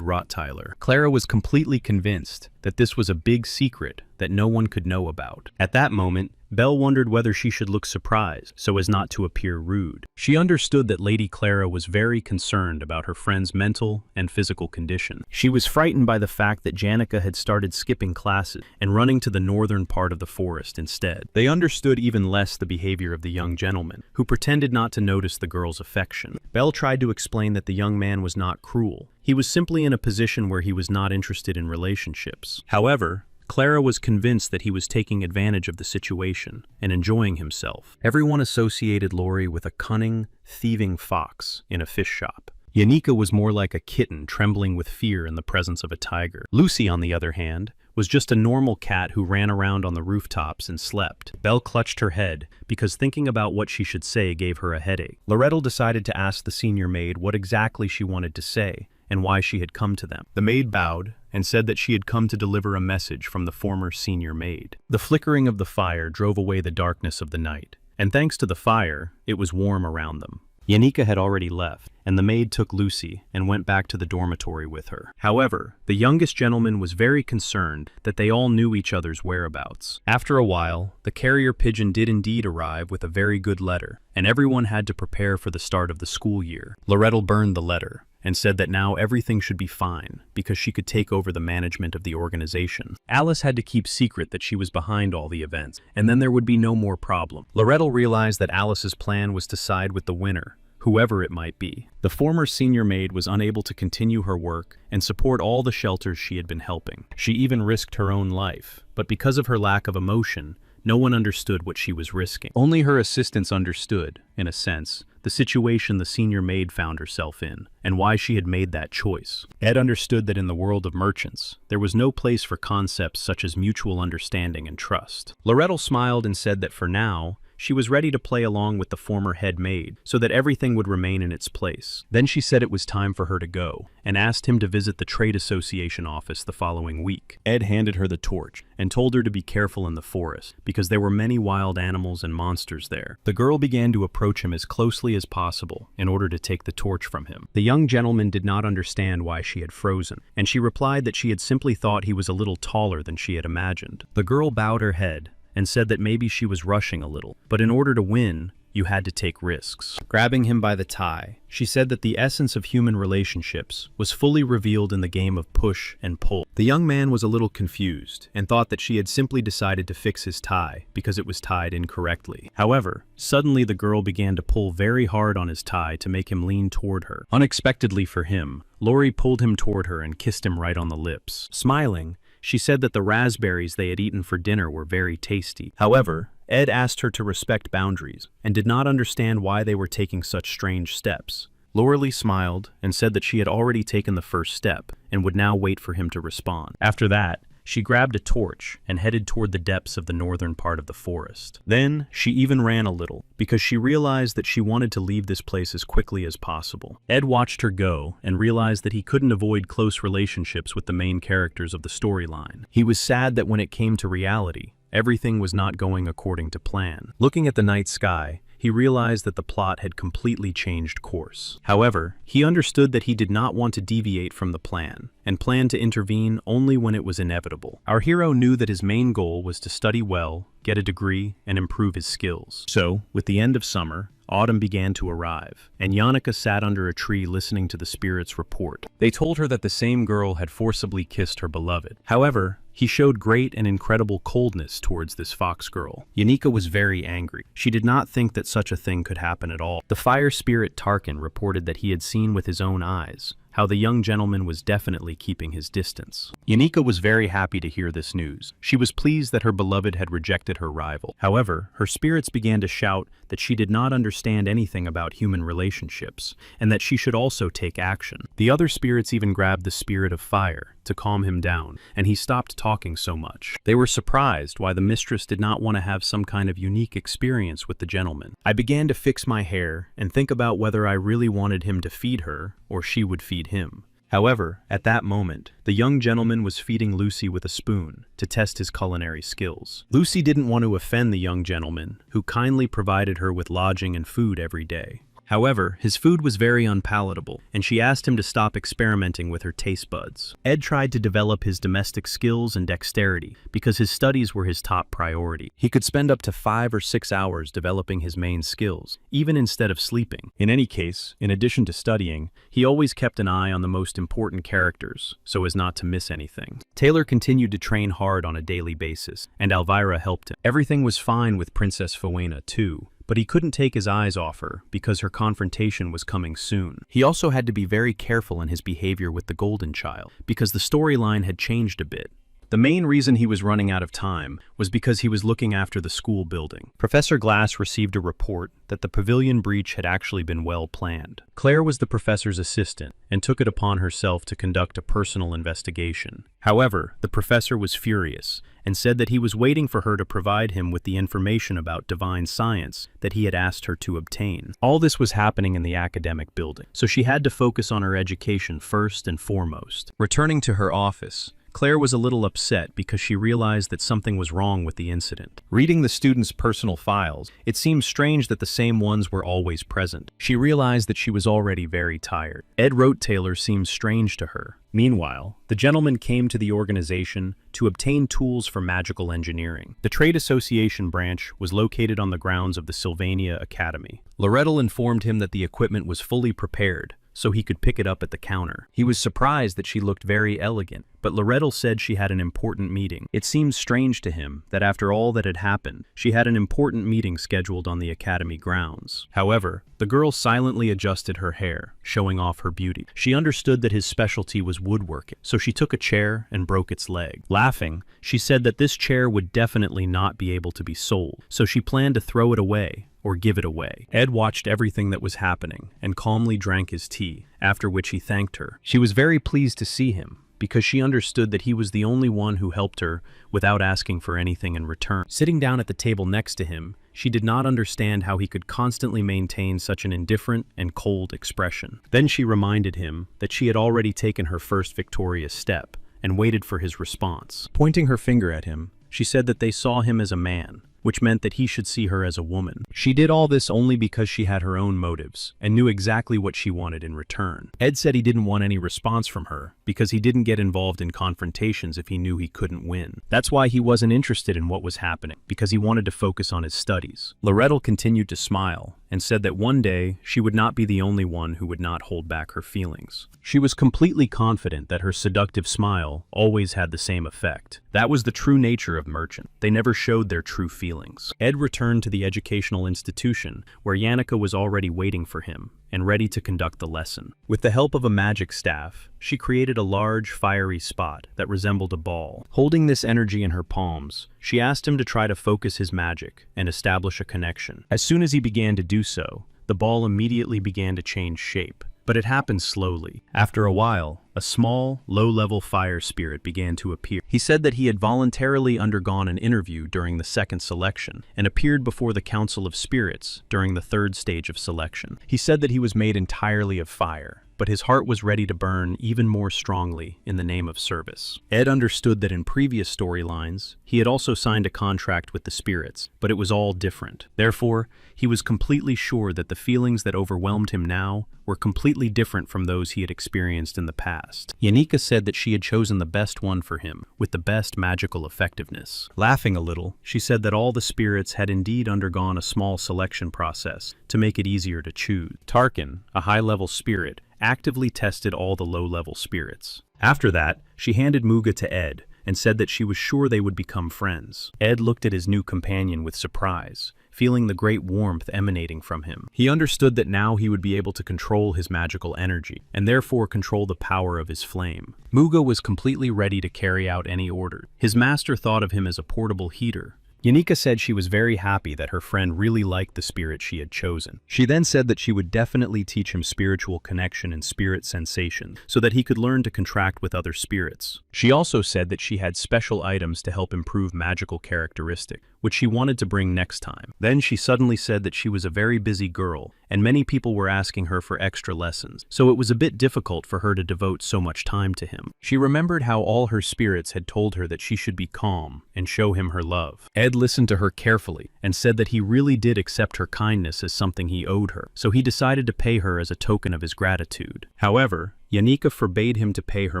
Rottweiler. Clara was completely convinced that this was a big secret that no one could know about. At that moment, Belle wondered whether she should look surprised so as not to appear rude. She understood that Lady Clara was very concerned about her friend's mental and physical condition. She was frightened by the fact that Janica had started skipping classes and running to the northern part of the forest instead. They understood even less the behavior of the young gentleman, who pretended not to notice the girl's affection. Belle tried to explain that the young man was not cruel. He was simply in a position where he was not interested in relationships. However, Clara was convinced that he was taking advantage of the situation and enjoying himself. Everyone associated Lori with a cunning, thieving fox in a fish shop. Yanika was more like a kitten trembling with fear in the presence of a tiger. Lucy, on the other hand, was just a normal cat who ran around on the rooftops and slept. Belle clutched her head because thinking about what she should say gave her a headache. Loretto decided to ask the senior maid what exactly she wanted to say and why she had come to them. The maid bowed and said that she had come to deliver a message from the former senior maid. The flickering of the fire drove away the darkness of the night, and thanks to the fire, it was warm around them. Yanika had already left, and the maid took Lucy and went back to the dormitory with her. However, the youngest gentleman was very concerned that they all knew each other's whereabouts. After a while, the carrier pigeon did indeed arrive with a very good letter, and everyone had to prepare for the start of the school year. Loretto burned the letter and said that now everything should be fine because she could take over the management of the organization. Alice had to keep secret that she was behind all the events, and then there would be no more problem. Loretto realized that Alice's plan was to side with the winner, whoever it might be. The former senior maid was unable to continue her work and support all the shelters she had been helping. She even risked her own life, but because of her lack of emotion, no one understood what she was risking. Only her assistants understood, in a sense, the situation the senior maid found herself in, and why she had made that choice. Ed understood that in the world of merchants, there was no place for concepts such as mutual understanding and trust. Loretto smiled and said that for now, she was ready to play along with the former head maid so that everything would remain in its place. Then she said it was time for her to go and asked him to visit the trade association office the following week. Ed handed her the torch and told her to be careful in the forest because there were many wild animals and monsters there. The girl began to approach him as closely as possible in order to take the torch from him. The young gentleman did not understand why she had frozen, and she replied that she had simply thought he was a little taller than she had imagined. The girl bowed her head and said that maybe she was rushing a little, but in order to win, you had to take risks. Grabbing him by the tie, she said that the essence of human relationships was fully revealed in the game of push and pull. The young man was a little confused and thought that she had simply decided to fix his tie because it was tied incorrectly. However, suddenly the girl began to pull very hard on his tie to make him lean toward her. Unexpectedly for him, Lori pulled him toward her and kissed him right on the lips. Smiling, she said that the raspberries they had eaten for dinner were very tasty. However, Ed asked her to respect boundaries and did not understand why they were taking such strange steps. Lori smiled and said that she had already taken the first step and would now wait for him to respond. After that, she grabbed a torch and headed toward the depths of the northern part of the forest. Then, she even ran a little, because she realized that she wanted to leave this place as quickly as possible. Ed watched her go and realized that he couldn't avoid close relationships with the main characters of the storyline. He was sad that when it came to reality, everything was not going according to plan. Looking at the night sky, he realized that the plot had completely changed course. However, he understood that he did not want to deviate from the plan, and planned to intervene only when it was inevitable. Our hero knew that his main goal was to study well, get a degree, and improve his skills. So, with the end of summer, autumn began to arrive, and Yanika sat under a tree listening to the spirits report. They told her that the same girl had forcibly kissed her beloved. However, he showed great and incredible coldness towards this fox girl. Yanika was very angry. She did not think that such a thing could happen at all. The fire spirit Tarkin reported that he had seen with his own eyes how the young gentleman was definitely keeping his distance. Yanika was very happy to hear this news. She was pleased that her beloved had rejected her rival. However, her spirits began to shout that she did not understand anything about human relationships, and that she should also take action. The other spirits even grabbed the spirit of fire to calm him down, and he stopped talking so much. They were surprised why the mistress did not want to have some kind of unique experience with the gentleman. I began to fix my hair and think about whether I really wanted him to feed her or she would feed him. However, at that moment, the young gentleman was feeding Lucy with a spoon to test his culinary skills. Lucy didn't want to offend the young gentleman, who kindly provided her with lodging and food every day. However, his food was very unpalatable, and she asked him to stop experimenting with her taste buds. Ed tried to develop his domestic skills and dexterity because his studies were his top priority. He could spend up to 5 or 6 hours developing his main skills, even instead of sleeping. In any case, in addition to studying, he always kept an eye on the most important characters, so as not to miss anything. Taylor continued to train hard on a daily basis, and Elvira helped him. Everything was fine with Princess Foena too, but he couldn't take his eyes off her because her confrontation was coming soon. He also had to be very careful in his behavior with the Golden Child, because the storyline had changed a bit. The main reason he was running out of time was because he was looking after the school building. Professor Glass received a report that the pavilion breach had actually been well planned. Claire was the professor's assistant and took it upon herself to conduct a personal investigation. However, the professor was furious and said that he was waiting for her to provide him with the information about divine science that he had asked her to obtain. All this was happening in the academic building, so she had to focus on her education first and foremost. Returning to her office, Claire was a little upset because she realized that something was wrong with the incident. Reading the students' personal files, it seemed strange that the same ones were always present. She realized that she was already very tired. Ed wrote Taylor seemed strange to her. Meanwhile, the gentleman came to the organization to obtain tools for magical engineering. The trade association branch was located on the grounds of the Sylvania Academy. Loretto informed him that the equipment was fully prepared, so he could pick it up at the counter. He was surprised that she looked very elegant, but Loretto said she had an important meeting. It seemed strange to him that after all that had happened, she had an important meeting scheduled on the academy grounds. However, the girl silently adjusted her hair, showing off her beauty. She understood that his specialty was woodworking, so she took a chair and broke its leg. Laughing, she said that this chair would definitely not be able to be sold, so she planned to throw it away or give it away. Ed watched everything that was happening and calmly drank his tea, after which he thanked her. She was very pleased to see him, because she understood that he was the only one who helped her without asking for anything in return. Sitting down at the table next to him, she did not understand how he could constantly maintain such an indifferent and cold expression. Then she reminded him that she had already taken her first victorious step and waited for his response. Pointing her finger at him, she said that they saw him as a man, which meant that he should see her as a woman. She did all this only because she had her own motives and knew exactly what she wanted in return. Ed said he didn't want any response from her because he didn't get involved in confrontations if he knew he couldn't win. That's why he wasn't interested in what was happening, because he wanted to focus on his studies. Loretto continued to smile and said that one day she would not be the only one who would not hold back her feelings. She was completely confident that her seductive smile always had the same effect. That was the true nature of merchants. They never showed their true feelings. Ed returned to the educational institution where Yannicka was already waiting for him and ready to conduct the lesson. With the help of a magic staff, she created a large, fiery spot that resembled a ball. Holding this energy in her palms, she asked him to try to focus his magic and establish a connection. As soon as he began to do so, the ball immediately began to change shape. But it happened slowly. After a while, a small, low-level fire spirit began to appear. He said that he had voluntarily undergone an interview during the second selection and appeared before the Council of Spirits during the third stage of selection. He said that he was made entirely of fire, but his heart was ready to burn even more strongly in the name of service. Ed understood that in previous storylines, he had also signed a contract with the spirits, but it was all different. Therefore, he was completely sure that the feelings that overwhelmed him now were completely different from those he had experienced in the past. Yannicka said that she had chosen the best one for him, with the best magical effectiveness. Laughing a little, she said that all the spirits had indeed undergone a small selection process to make it easier to choose. Tarkin, a high-level spirit, actively tested all the low-level spirits. After that, she handed Muga to Ed and said that she was sure they would become friends. Ed looked at his new companion with surprise, feeling the great warmth emanating from him. He understood that now he would be able to control his magical energy, and therefore control the power of his flame. Muga was completely ready to carry out any order. His master thought of him as a portable heater. Yannicka said she was very happy that her friend really liked the spirit she had chosen. She then said that she would definitely teach him spiritual connection and spirit sensation, so that he could learn to contract with other spirits. She also said that she had special items to help improve magical characteristics, which she wanted to bring next time. Then she suddenly said that she was a very busy girl, and many people were asking her for extra lessons, so it was a bit difficult for her to devote so much time to him. She remembered how all her spirits had told her that she should be calm and show him her love. Ed listened to her carefully and said that he really did accept her kindness as something he owed her, so he decided to pay her as a token of his gratitude. However, Yanika forbade him to pay her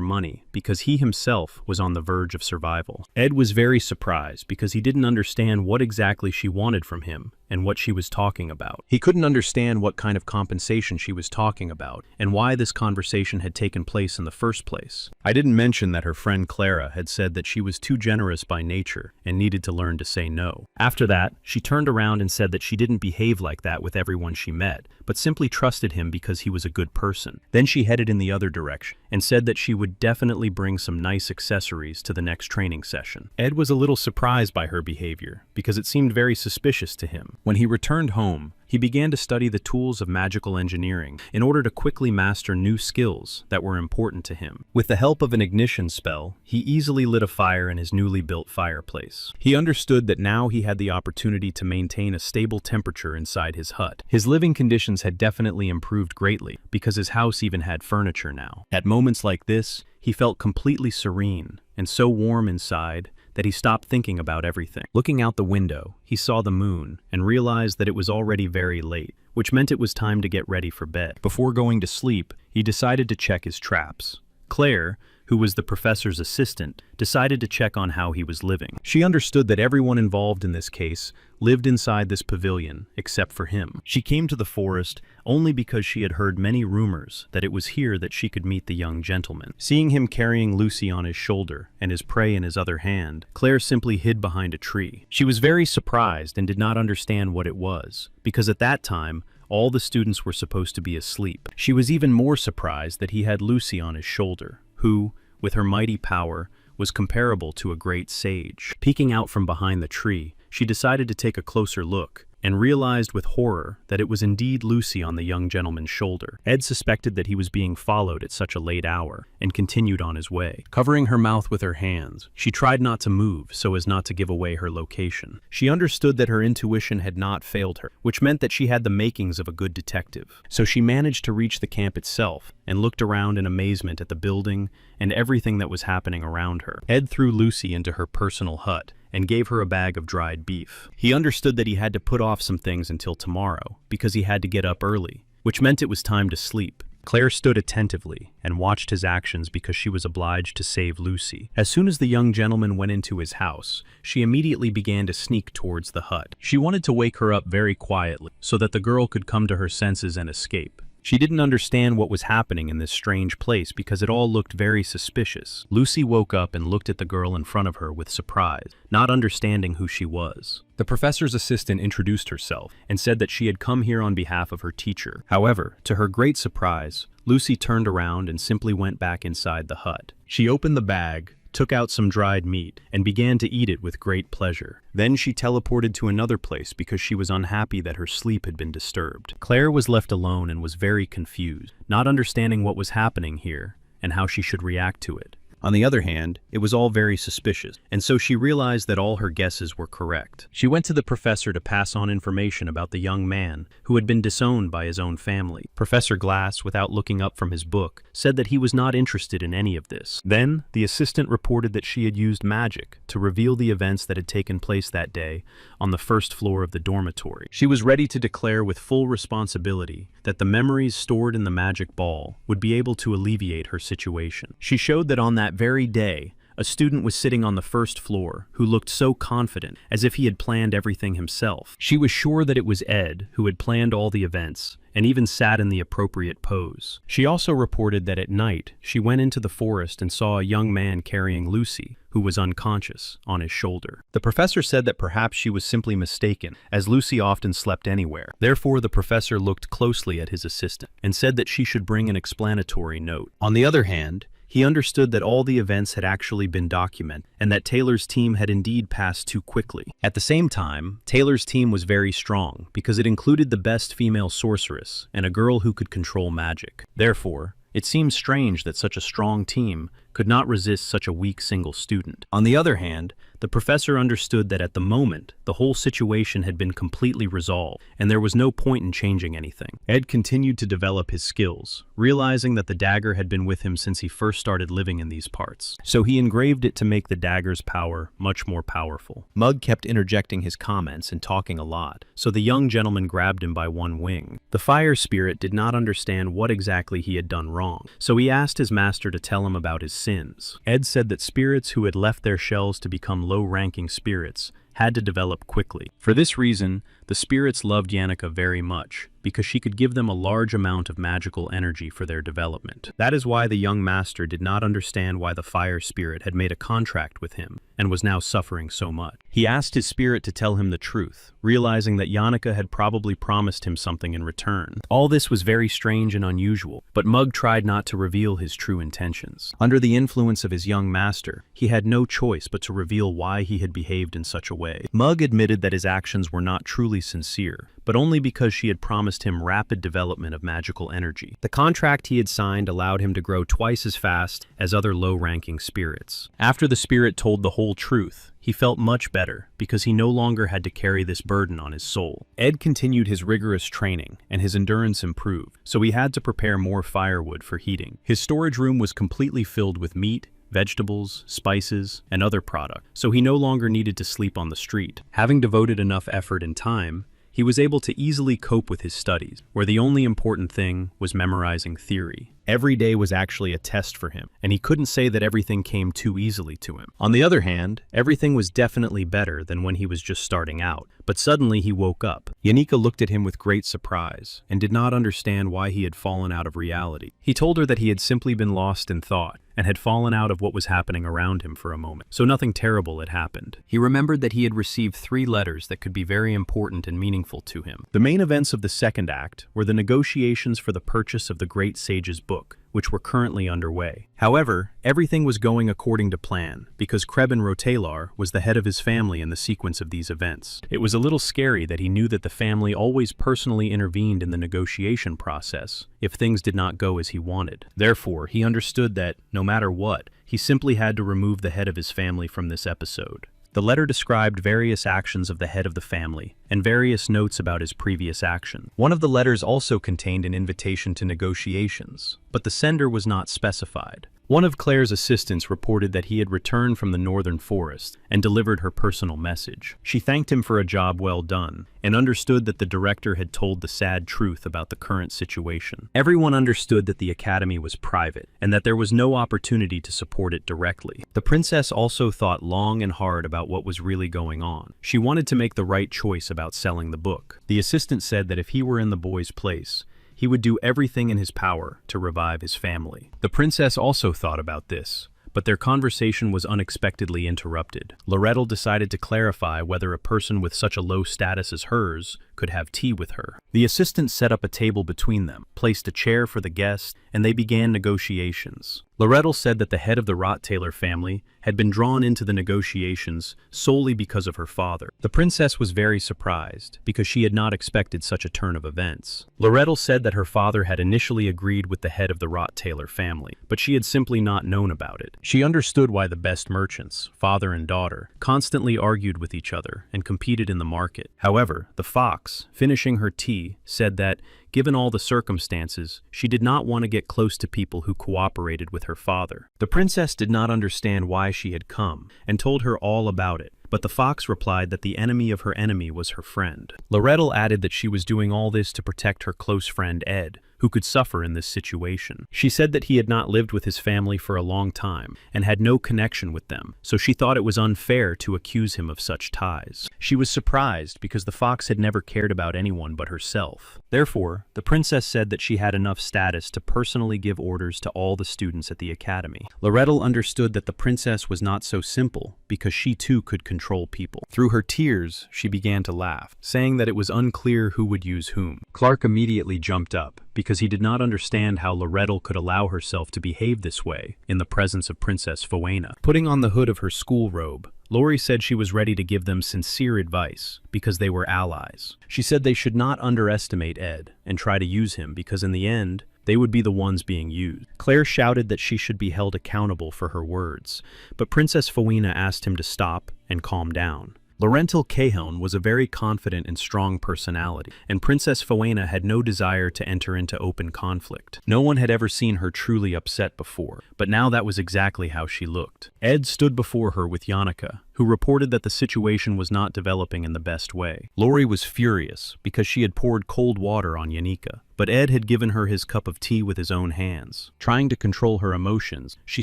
money because he himself was on the verge of survival. Ed was very surprised because he didn't understand what exactly she wanted from him and what she was talking about. He couldn't understand what kind of compensation she was talking about and why this conversation had taken place in the first place. I didn't mention that her friend Clara had said that she was too generous by nature and needed to learn to say no. After that, she turned around and said that she didn't behave like that with everyone she met, but simply trusted him because he was a good person. Then she headed in the other direction and said that she would definitely bring some nice accessories to the next training session. Ed was a little surprised by her behavior because it seemed very suspicious to him. When he returned home, he began to study the tools of magical engineering in order to quickly master new skills that were important to him. With the help of an ignition spell, he easily lit a fire in his newly built fireplace. He understood that now he had the opportunity to maintain a stable temperature inside his hut. His living conditions had definitely improved greatly because his house even had furniture now. At moments like this, he felt completely serene and so warm inside that he stopped thinking about everything. Looking out the window, he saw the moon and realized that it was already very late, which meant it was time to get ready for bed. Before going to sleep, he decided to check his traps. Claire, who was the professor's assistant, decided to check on how he was living. She understood that everyone involved in this case lived inside this pavilion except for him. She came to the forest only because she had heard many rumors that it was here that she could meet the young gentleman. Seeing him carrying Lucy on his shoulder and his prey in his other hand, Claire simply hid behind a tree. She was very surprised and did not understand what it was, because at that time, all the students were supposed to be asleep. She was even more surprised that he had Lucy on his shoulder, who, with her mighty power, was comparable to a great sage. Peeking out from behind the tree, she decided to take a closer look and realized with horror that it was indeed Lucy on the young gentleman's shoulder. Ed suspected that he was being followed at such a late hour and continued on his way. Covering her mouth with her hands, she tried not to move so as not to give away her location. She understood that her intuition had not failed her, which meant that she had the makings of a good detective. So she managed to reach the camp itself and looked around in amazement at the building and everything that was happening around her. Ed threw Lucy into her personal hut and gave her a bag of dried beef. He understood that he had to put off some things until tomorrow because he had to get up early, which meant it was time to sleep. Claire stood attentively and watched his actions because she was obliged to save Lucy. As soon as the young gentleman went into his house, she immediately began to sneak towards the hut. She wanted to wake her up very quietly so that the girl could come to her senses and escape. She didn't understand what was happening in this strange place because it all looked very suspicious. Lucy woke up and looked at the girl in front of her with surprise, not understanding who she was. The professor's assistant introduced herself and said that she had come here on behalf of her teacher. However, to her great surprise, Lucy turned around and simply went back inside the hut. She opened the bag, took out some dried meat, and began to eat it with great pleasure. Then she teleported to another place because she was unhappy that her sleep had been disturbed. Claire was left alone and was very confused, not understanding what was happening here and how she should react to it. On the other hand, it was all very suspicious, and so she realized that all her guesses were correct. She went to the professor to pass on information about the young man who had been disowned by his own family. Professor Glass, without looking up from his book, said that he was not interested in any of this. Then, the assistant reported that she had used magic to reveal the events that had taken place that day on the first floor of the dormitory. She was ready to declare with full responsibility that the memories stored in the magic ball would be able to alleviate her situation. She showed that on that very day, a student was sitting on the first floor who looked so confident, as if he had planned everything himself. She was sure that it was Ed who had planned all the events and even sat in the appropriate pose. She also reported that at night, she went into the forest and saw a young man carrying Lucy, who was unconscious, on his shoulder. The professor said that perhaps she was simply mistaken, as Lucy often slept anywhere. Therefore, the professor looked closely at his assistant and said that she should bring an explanatory note. On the other hand, he understood that all the events had actually been documented and that Taylor's team had indeed passed too quickly. At the same time, Taylor's team was very strong because it included the best female sorceress and a girl who could control magic. Therefore, it seemed strange that such a strong team could not resist such a weak single student. On the other hand, the professor understood that at the moment, the whole situation had been completely resolved, and there was no point in changing anything. Ed continued to develop his skills, realizing that the dagger had been with him since he first started living in these parts. So he engraved it to make the dagger's power much more powerful. Mug kept interjecting his comments and talking a lot, so the young gentleman grabbed him by one wing. The fire spirit did not understand what exactly he had done wrong, so he asked his master to tell him about his sins. Ed said that spirits who had left their shells to become low-ranking spirits had to develop quickly. For this reason, the spirits loved Yannicka very much, because she could give them a large amount of magical energy for their development. That is why the young master did not understand why the fire spirit had made a contract with him and was now suffering so much. He asked his spirit to tell him the truth, realizing that Yannicka had probably promised him something in return. All this was very strange and unusual, but Mug tried not to reveal his true intentions. Under the influence of his young master, he had no choice but to reveal why he had behaved in such a way. Mug admitted that his actions were not truly sincere, but only because she had promised him rapid development of magical energy. The contract he had signed allowed him to grow twice as fast as other low-ranking spirits. After the spirit told the whole truth, he felt much better because he no longer had to carry this burden on his soul. Ed continued his rigorous training, and his endurance improved, so he had to prepare more firewood for heating. His storage room was completely filled with meat, vegetables, spices, and other products, so he no longer needed to sleep on the street. Having devoted enough effort and time, he was able to easily cope with his studies, where the only important thing was memorizing theory. Every day was actually a test for him, and he couldn't say that everything came too easily to him. On the other hand, everything was definitely better than when he was just starting out, but suddenly he woke up. Yannicka looked at him with great surprise, and did not understand why he had fallen out of reality. He told her that he had simply been lost in thought, and had fallen out of what was happening around him for a moment, so nothing terrible had happened. He remembered that he had received 3 letters that could be very important and meaningful to him. The main events of the second act were the negotiations for the purchase of the great sage's book, which were currently underway. However, everything was going according to plan, because Krebin Rotalar was the head of his family in the sequence of these events. It was a little scary that he knew that the family always personally intervened in the negotiation process if things did not go as he wanted. Therefore, he understood that, no matter what, he simply had to remove the head of his family from this episode. The letter described various actions of the head of the family, and various notes about his previous action. One of the letters also contained an invitation to negotiations, but the sender was not specified. One of Claire's assistants reported that he had returned from the northern forest and delivered her personal message. She thanked him for a job well done, and understood that the director had told the sad truth about the current situation. Everyone understood that the academy was private, and that there was no opportunity to support it directly. The princess also thought long and hard about what was really going on. She wanted to make the right choice about selling the book. The assistant said that if he were in the boy's place, he would do everything in his power to revive his family. The princess also thought about this, but their conversation was unexpectedly interrupted. Loretto decided to clarify whether a person with such a low status as hers could have tea with her. The assistant set up a table between them, placed a chair for the guest, and they began negotiations. Loretto said that the head of the Rottaler family had been drawn into the negotiations solely because of her father. The princess was very surprised, because she had not expected such a turn of events. Loretto said that her father had initially agreed with the head of the Rottaler family, but she had simply not known about it. She understood why the best merchants, father and daughter, constantly argued with each other and competed in the market. However, the fox, finishing her tea, said that, given all the circumstances, she did not want to get close to people who cooperated with her father. The princess did not understand why she had come, and told her all about it, but the fox replied that the enemy of her enemy was her friend. Loretto added that she was doing all this to protect her close friend Ed, who could suffer in this situation. She said that he had not lived with his family for a long time and had no connection with them, so she thought it was unfair to accuse him of such ties. She was surprised because the fox had never cared about anyone but herself. Therefore, the princess said that she had enough status to personally give orders to all the students at the academy. Loretto understood that the princess was not so simple because she too could control people. Through her tears, she began to laugh, saying that it was unclear who would use whom. Clark immediately jumped up, because he did not understand how Loretto could allow herself to behave this way in the presence of Princess Foena. Putting on the hood of her school robe, Lori said she was ready to give them sincere advice because they were allies. She said they should not underestimate Ed and try to use him because in the end, they would be the ones being used. Claire shouted that she should be held accountable for her words, but Princess Fawina asked him to stop and calm down. Laurentil Cajon was a very confident and strong personality, and Princess Fawena had no desire to enter into open conflict. No one had ever seen her truly upset before, but now that was exactly how she looked. Ed stood before her with Yannicka, who reported that the situation was not developing in the best way. Lori was furious because she had poured cold water on Yannicka, but Ed had given her his cup of tea with his own hands. Trying to control her emotions, she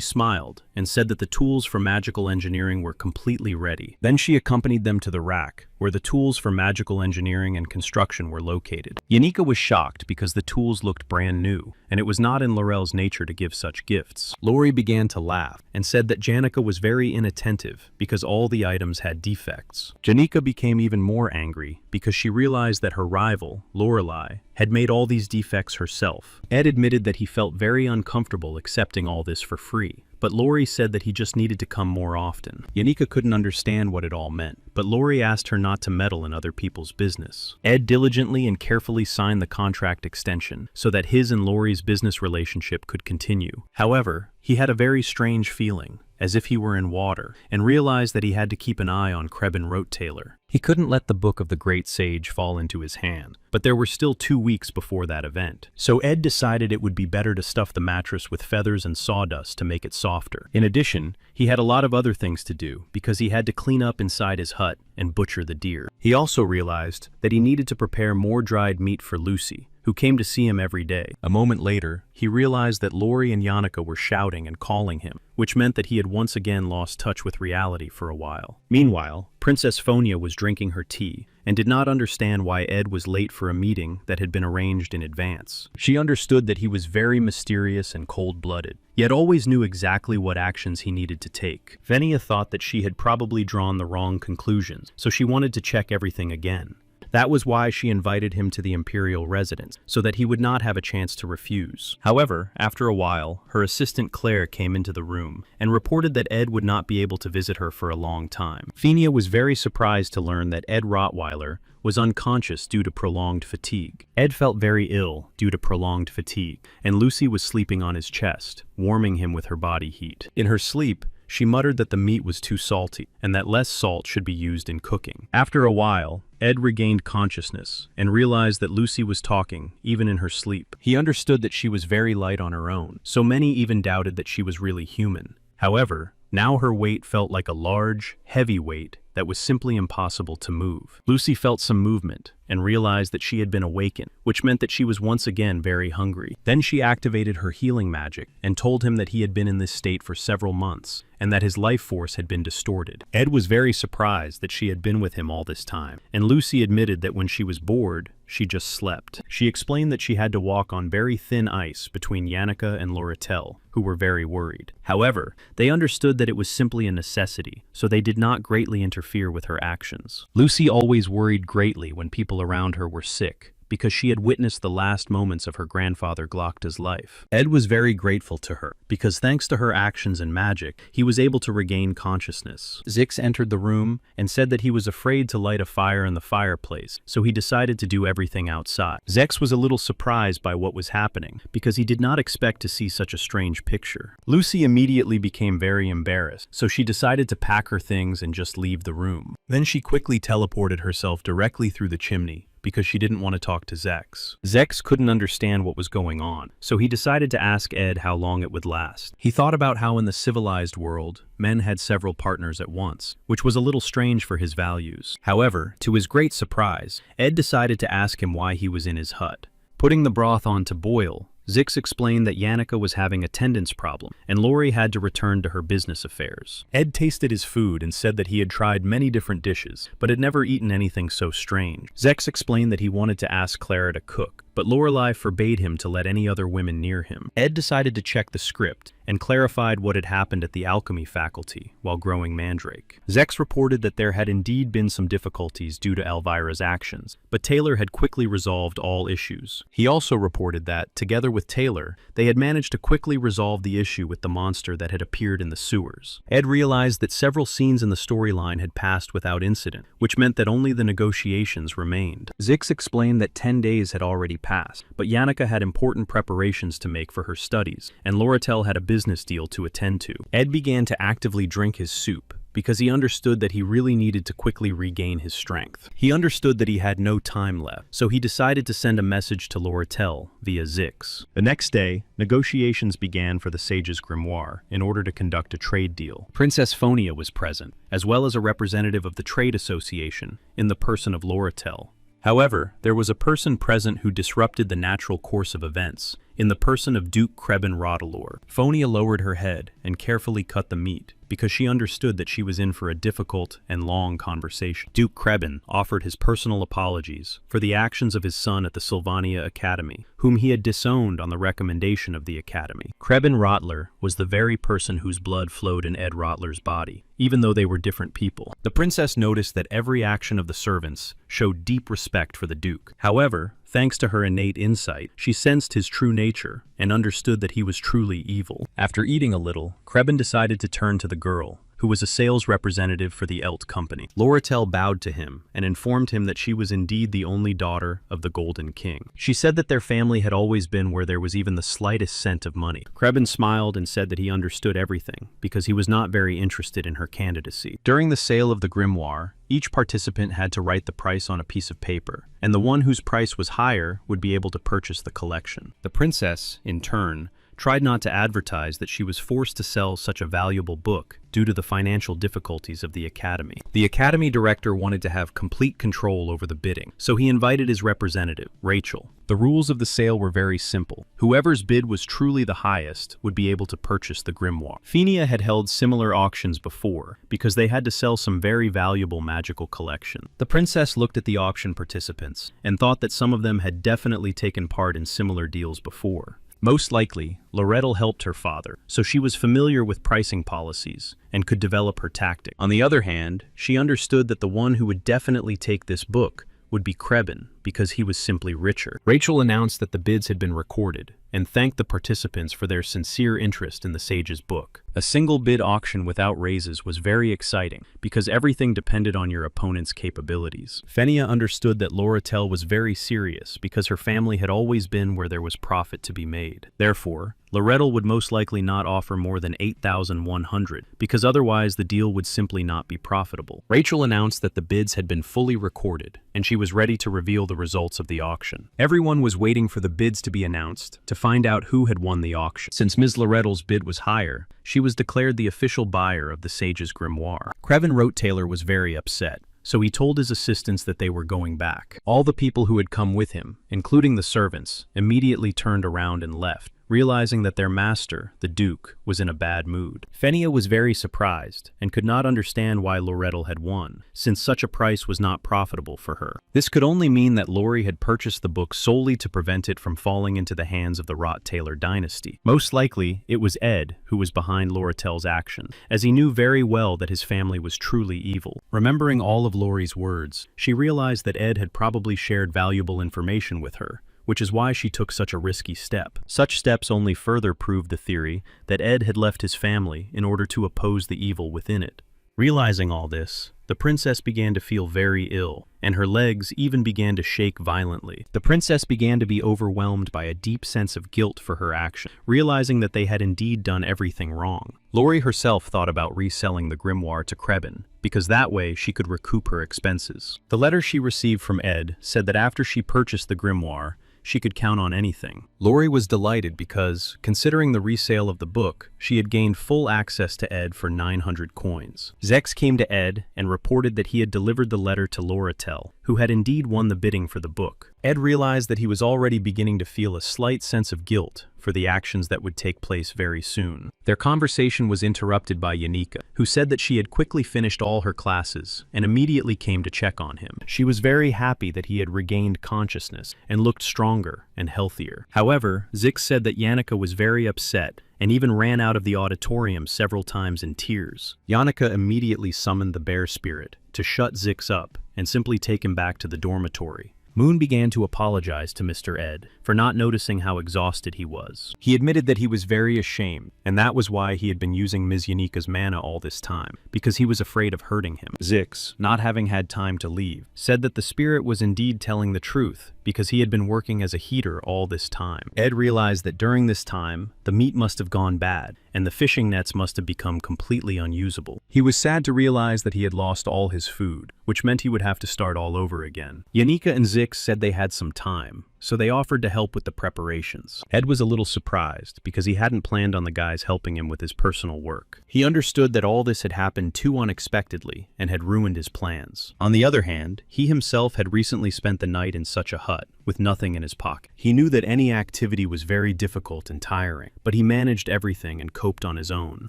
smiled and said that the tools for magical engineering were completely ready. Then she accompanied them to the rack, where the tools for magical engineering and construction were located. Yannicka was shocked because the tools looked brand new, and it was not in Laurel's nature to give such gifts. Lori began to laugh and said that Janica was very inattentive because all the items had defects. Janica became even more angry because she realized that her rival, Lorelei, had made all these defects herself. Ed admitted that he felt very uncomfortable accepting all this for free, but Lori said that he just needed to come more often. Yannicka couldn't understand what it all meant, but Lori asked her not to meddle in other people's business. Ed diligently and carefully signed the contract extension so that his and Lori's business relationship could continue. However, he had a very strange feeling, as if he were in water, and realized that he had to keep an eye on Krebin Rote-Taylor. He couldn't let the book of the great sage fall into his hand, but there were still 2 weeks before that event. So Ed decided it would be better to stuff the mattress with feathers and sawdust to make it softer. In addition, he had a lot of other things to do because he had to clean up inside his hut and butcher the deer. He also realized that he needed to prepare more dried meat for Lucy, who came to see him every day. A moment later, he realized that Lori and Yannicka were shouting and calling him, which meant that he had once again lost touch with reality for a while. Meanwhile, Princess Fonia was drinking her tea and did not understand why Ed was late for a meeting that had been arranged in advance. She understood that he was very mysterious and cold-blooded, yet always knew exactly what actions he needed to take. Venia thought that she had probably drawn the wrong conclusions, so she wanted to check everything again. That was why she invited him to the imperial residence, so that he would not have a chance to refuse. However, after a while, her assistant Claire came into the room and reported that Ed would not be able to visit her for a long time. Fenia was very surprised to learn that Ed Rottweiler was unconscious due to prolonged fatigue. Ed felt very ill due to prolonged fatigue, and Lucy was sleeping on his chest, warming him with her body heat. In her sleep, she muttered that the meat was too salty and that less salt should be used in cooking. After a while, Ed regained consciousness and realized that Lucy was talking, even in her sleep. He understood that she was very light on her own, so many even doubted that she was really human. However, now her weight felt like a large, heavy weight that was simply impossible to move. Lucy felt some movement and realized that she had been awakened, which meant that she was once again very hungry. Then she activated her healing magic and told him that he had been in this state for several months and that his life force had been distorted. Ed was very surprised that she had been with him all this time, and Lucy admitted that when she was bored, she just slept. She explained that she had to walk on very thin ice between Yannicka and Laurentelle, who were very worried. However, they understood that it was simply a necessity, so they did not greatly interfere with her actions. Lucy always worried greatly when people around her were sick, because she had witnessed the last moments of her grandfather Glocta's life. Ed was very grateful to her, because thanks to her actions and magic, he was able to regain consciousness. Zix entered the room and said that he was afraid to light a fire in the fireplace, so he decided to do everything outside. Zex was a little surprised by what was happening, because he did not expect to see such a strange picture. Lucy immediately became very embarrassed, so she decided to pack her things and just leave the room. Then she quickly teleported herself directly through the chimney, because she didn't want to talk to Zex. Zex couldn't understand what was going on, so he decided to ask Ed how long it would last. He thought about how in the civilized world, men had several partners at once, which was a little strange for his values. However, to his great surprise, Ed decided to ask him why he was in his hut. Putting the broth on to boil, Zix explained that Yannicka was having a attendance problem, and Lori had to return to her business affairs. Ed tasted his food and said that he had tried many different dishes, but had never eaten anything so strange. Zex explained that he wanted to ask Clara to cook, but Lorelei forbade him to let any other women near him. Ed decided to check the script and clarified what had happened at the alchemy faculty while growing mandrake. Zex reported that there had indeed been some difficulties due to Elvira's actions, but Taylor had quickly resolved all issues. He also reported that, together with Taylor, they had managed to quickly resolve the issue with the monster that had appeared in the sewers. Ed realized that several scenes in the storyline had passed without incident, which meant that only the negotiations remained. Zix explained that 10 days had already passed, but Yannicka had important preparations to make for her studies, and Loratel had a business deal to attend to. Ed began to actively drink his soup, because he understood that he really needed to quickly regain his strength. He understood that he had no time left, so he decided to send a message to Loratel via Zix. The next day, negotiations began for the Sage's Grimoire in order to conduct a trade deal. Princess Phonia was present, as well as a representative of the Trade Association, in the person of Loratel. However, there was a person present who disrupted the natural course of events, in the person of Duke Krebin Rodalor. Phonia lowered her head and carefully cut the meat, because she understood that she was in for a difficult and long conversation. Duke Krebin offered his personal apologies for the actions of his son at the Sylvania Academy, whom he had disowned on the recommendation of the Academy. Krebin Rotler was the very person whose blood flowed in Ed Rotler's body, even though they were different people. The princess noticed that every action of the servants showed deep respect for the Duke. However, thanks to her innate insight, she sensed his true nature and understood that he was truly evil. After eating a little, Krebin decided to turn to the girl, who was a sales representative for the Elt Company. Loratel bowed to him and informed him that she was indeed the only daughter of the Golden King. She said that their family had always been where there was even the slightest scent of money. Krebin smiled and said that he understood everything, because he was not very interested in her candidacy. During the sale of the grimoire, each participant had to write the price on a piece of paper, and the one whose price was higher would be able to purchase the collection. The princess, in turn, tried not to advertise that she was forced to sell such a valuable book due to the financial difficulties of the Academy. The Academy director wanted to have complete control over the bidding, so he invited his representative, Rachel. The rules of the sale were very simple. Whoever's bid was truly the highest would be able to purchase the grimoire. Phenia had held similar auctions before, because they had to sell some very valuable magical collection. The princess looked at the auction participants and thought that some of them had definitely taken part in similar deals before. Most likely, Lorettel helped her father, so she was familiar with pricing policies and could develop her tactic. On the other hand, she understood that the one who would definitely take this book would be Krebin, because he was simply richer. Rachel announced that the bids had been recorded and thanked the participants for their sincere interest in the Sage's book. A single bid auction without raises was very exciting, because everything depended on your opponent's capabilities. Phenia understood that Loratel was very serious because her family had always been where there was profit to be made. Therefore, Lorettel would most likely not offer more than 8,100, because otherwise the deal would simply not be profitable. Rachel announced that the bids had been fully recorded, and she was ready to reveal the results of the auction. Everyone was waiting for the bids to be announced to find out who had won the auction. Since Ms. Lorettel's bid was higher, she was declared the official buyer of the Sage's Grimoire. Krebin Rote Taylor was very upset, so he told his assistants that they were going back. All the people who had come with him, including the servants, immediately turned around and left, realizing that their master, the Duke, was in a bad mood. Phenia was very surprised and could not understand why Lorettel had won, since such a price was not profitable for her. This could only mean that Lori had purchased the book solely to prevent it from falling into the hands of the Rot-Taylor dynasty. Most likely, it was Ed who was behind Loretel's action, as he knew very well that his family was truly evil. Remembering all of Lori's words, she realized that Ed had probably shared valuable information with her, which is why she took such a risky step. Such steps only further proved the theory that Ed had left his family in order to oppose the evil within it. Realizing all this, the princess began to feel very ill, and her legs even began to shake violently. The princess began to be overwhelmed by a deep sense of guilt for her action, realizing that they had indeed done everything wrong. Lori herself thought about reselling the grimoire to Krebin, because that way she could recoup her expenses. The letter she received from Ed said that after she purchased the grimoire, she could count on anything. Lori was delighted because, considering the resale of the book, she had gained full access to Ed for 900 coins. Zex came to Ed and reported that he had delivered the letter to Loratel, who had indeed won the bidding for the book. Ed realized that he was already beginning to feel a slight sense of guilt for the actions that would take place very soon. Their conversation was interrupted by Yanika, who said that she had quickly finished all her classes and immediately came to check on him. She was very happy that he had regained consciousness and looked stronger and healthier. However, Zix said that Yanika was very upset and even ran out of the auditorium several times in tears. Yanika immediately summoned the bear spirit to shut Zix up and simply take him back to the dormitory. Moon began to apologize to Mr. Ed for not noticing how exhausted he was. He admitted that he was very ashamed, and that was why he had been using Ms. Yanika's mana all this time, because he was afraid of hurting him. Zix, not having had time to leave, said that the spirit was indeed telling the truth, because he had been working as a heater all this time. Ed realized that during this time, the meat must have gone bad, and the fishing nets must have become completely unusable. He was sad to realize that he had lost all his food, which meant he would have to start all over again. Yanika and Zix said they had some time, so they offered to help with the preparations. Ed was a little surprised because he hadn't planned on the guys helping him with his personal work. He understood that all this had happened too unexpectedly and had ruined his plans. On the other hand, he himself had recently spent the night in such a hut, with nothing in his pocket. He knew that any activity was very difficult and tiring, but he managed everything and coped on his own.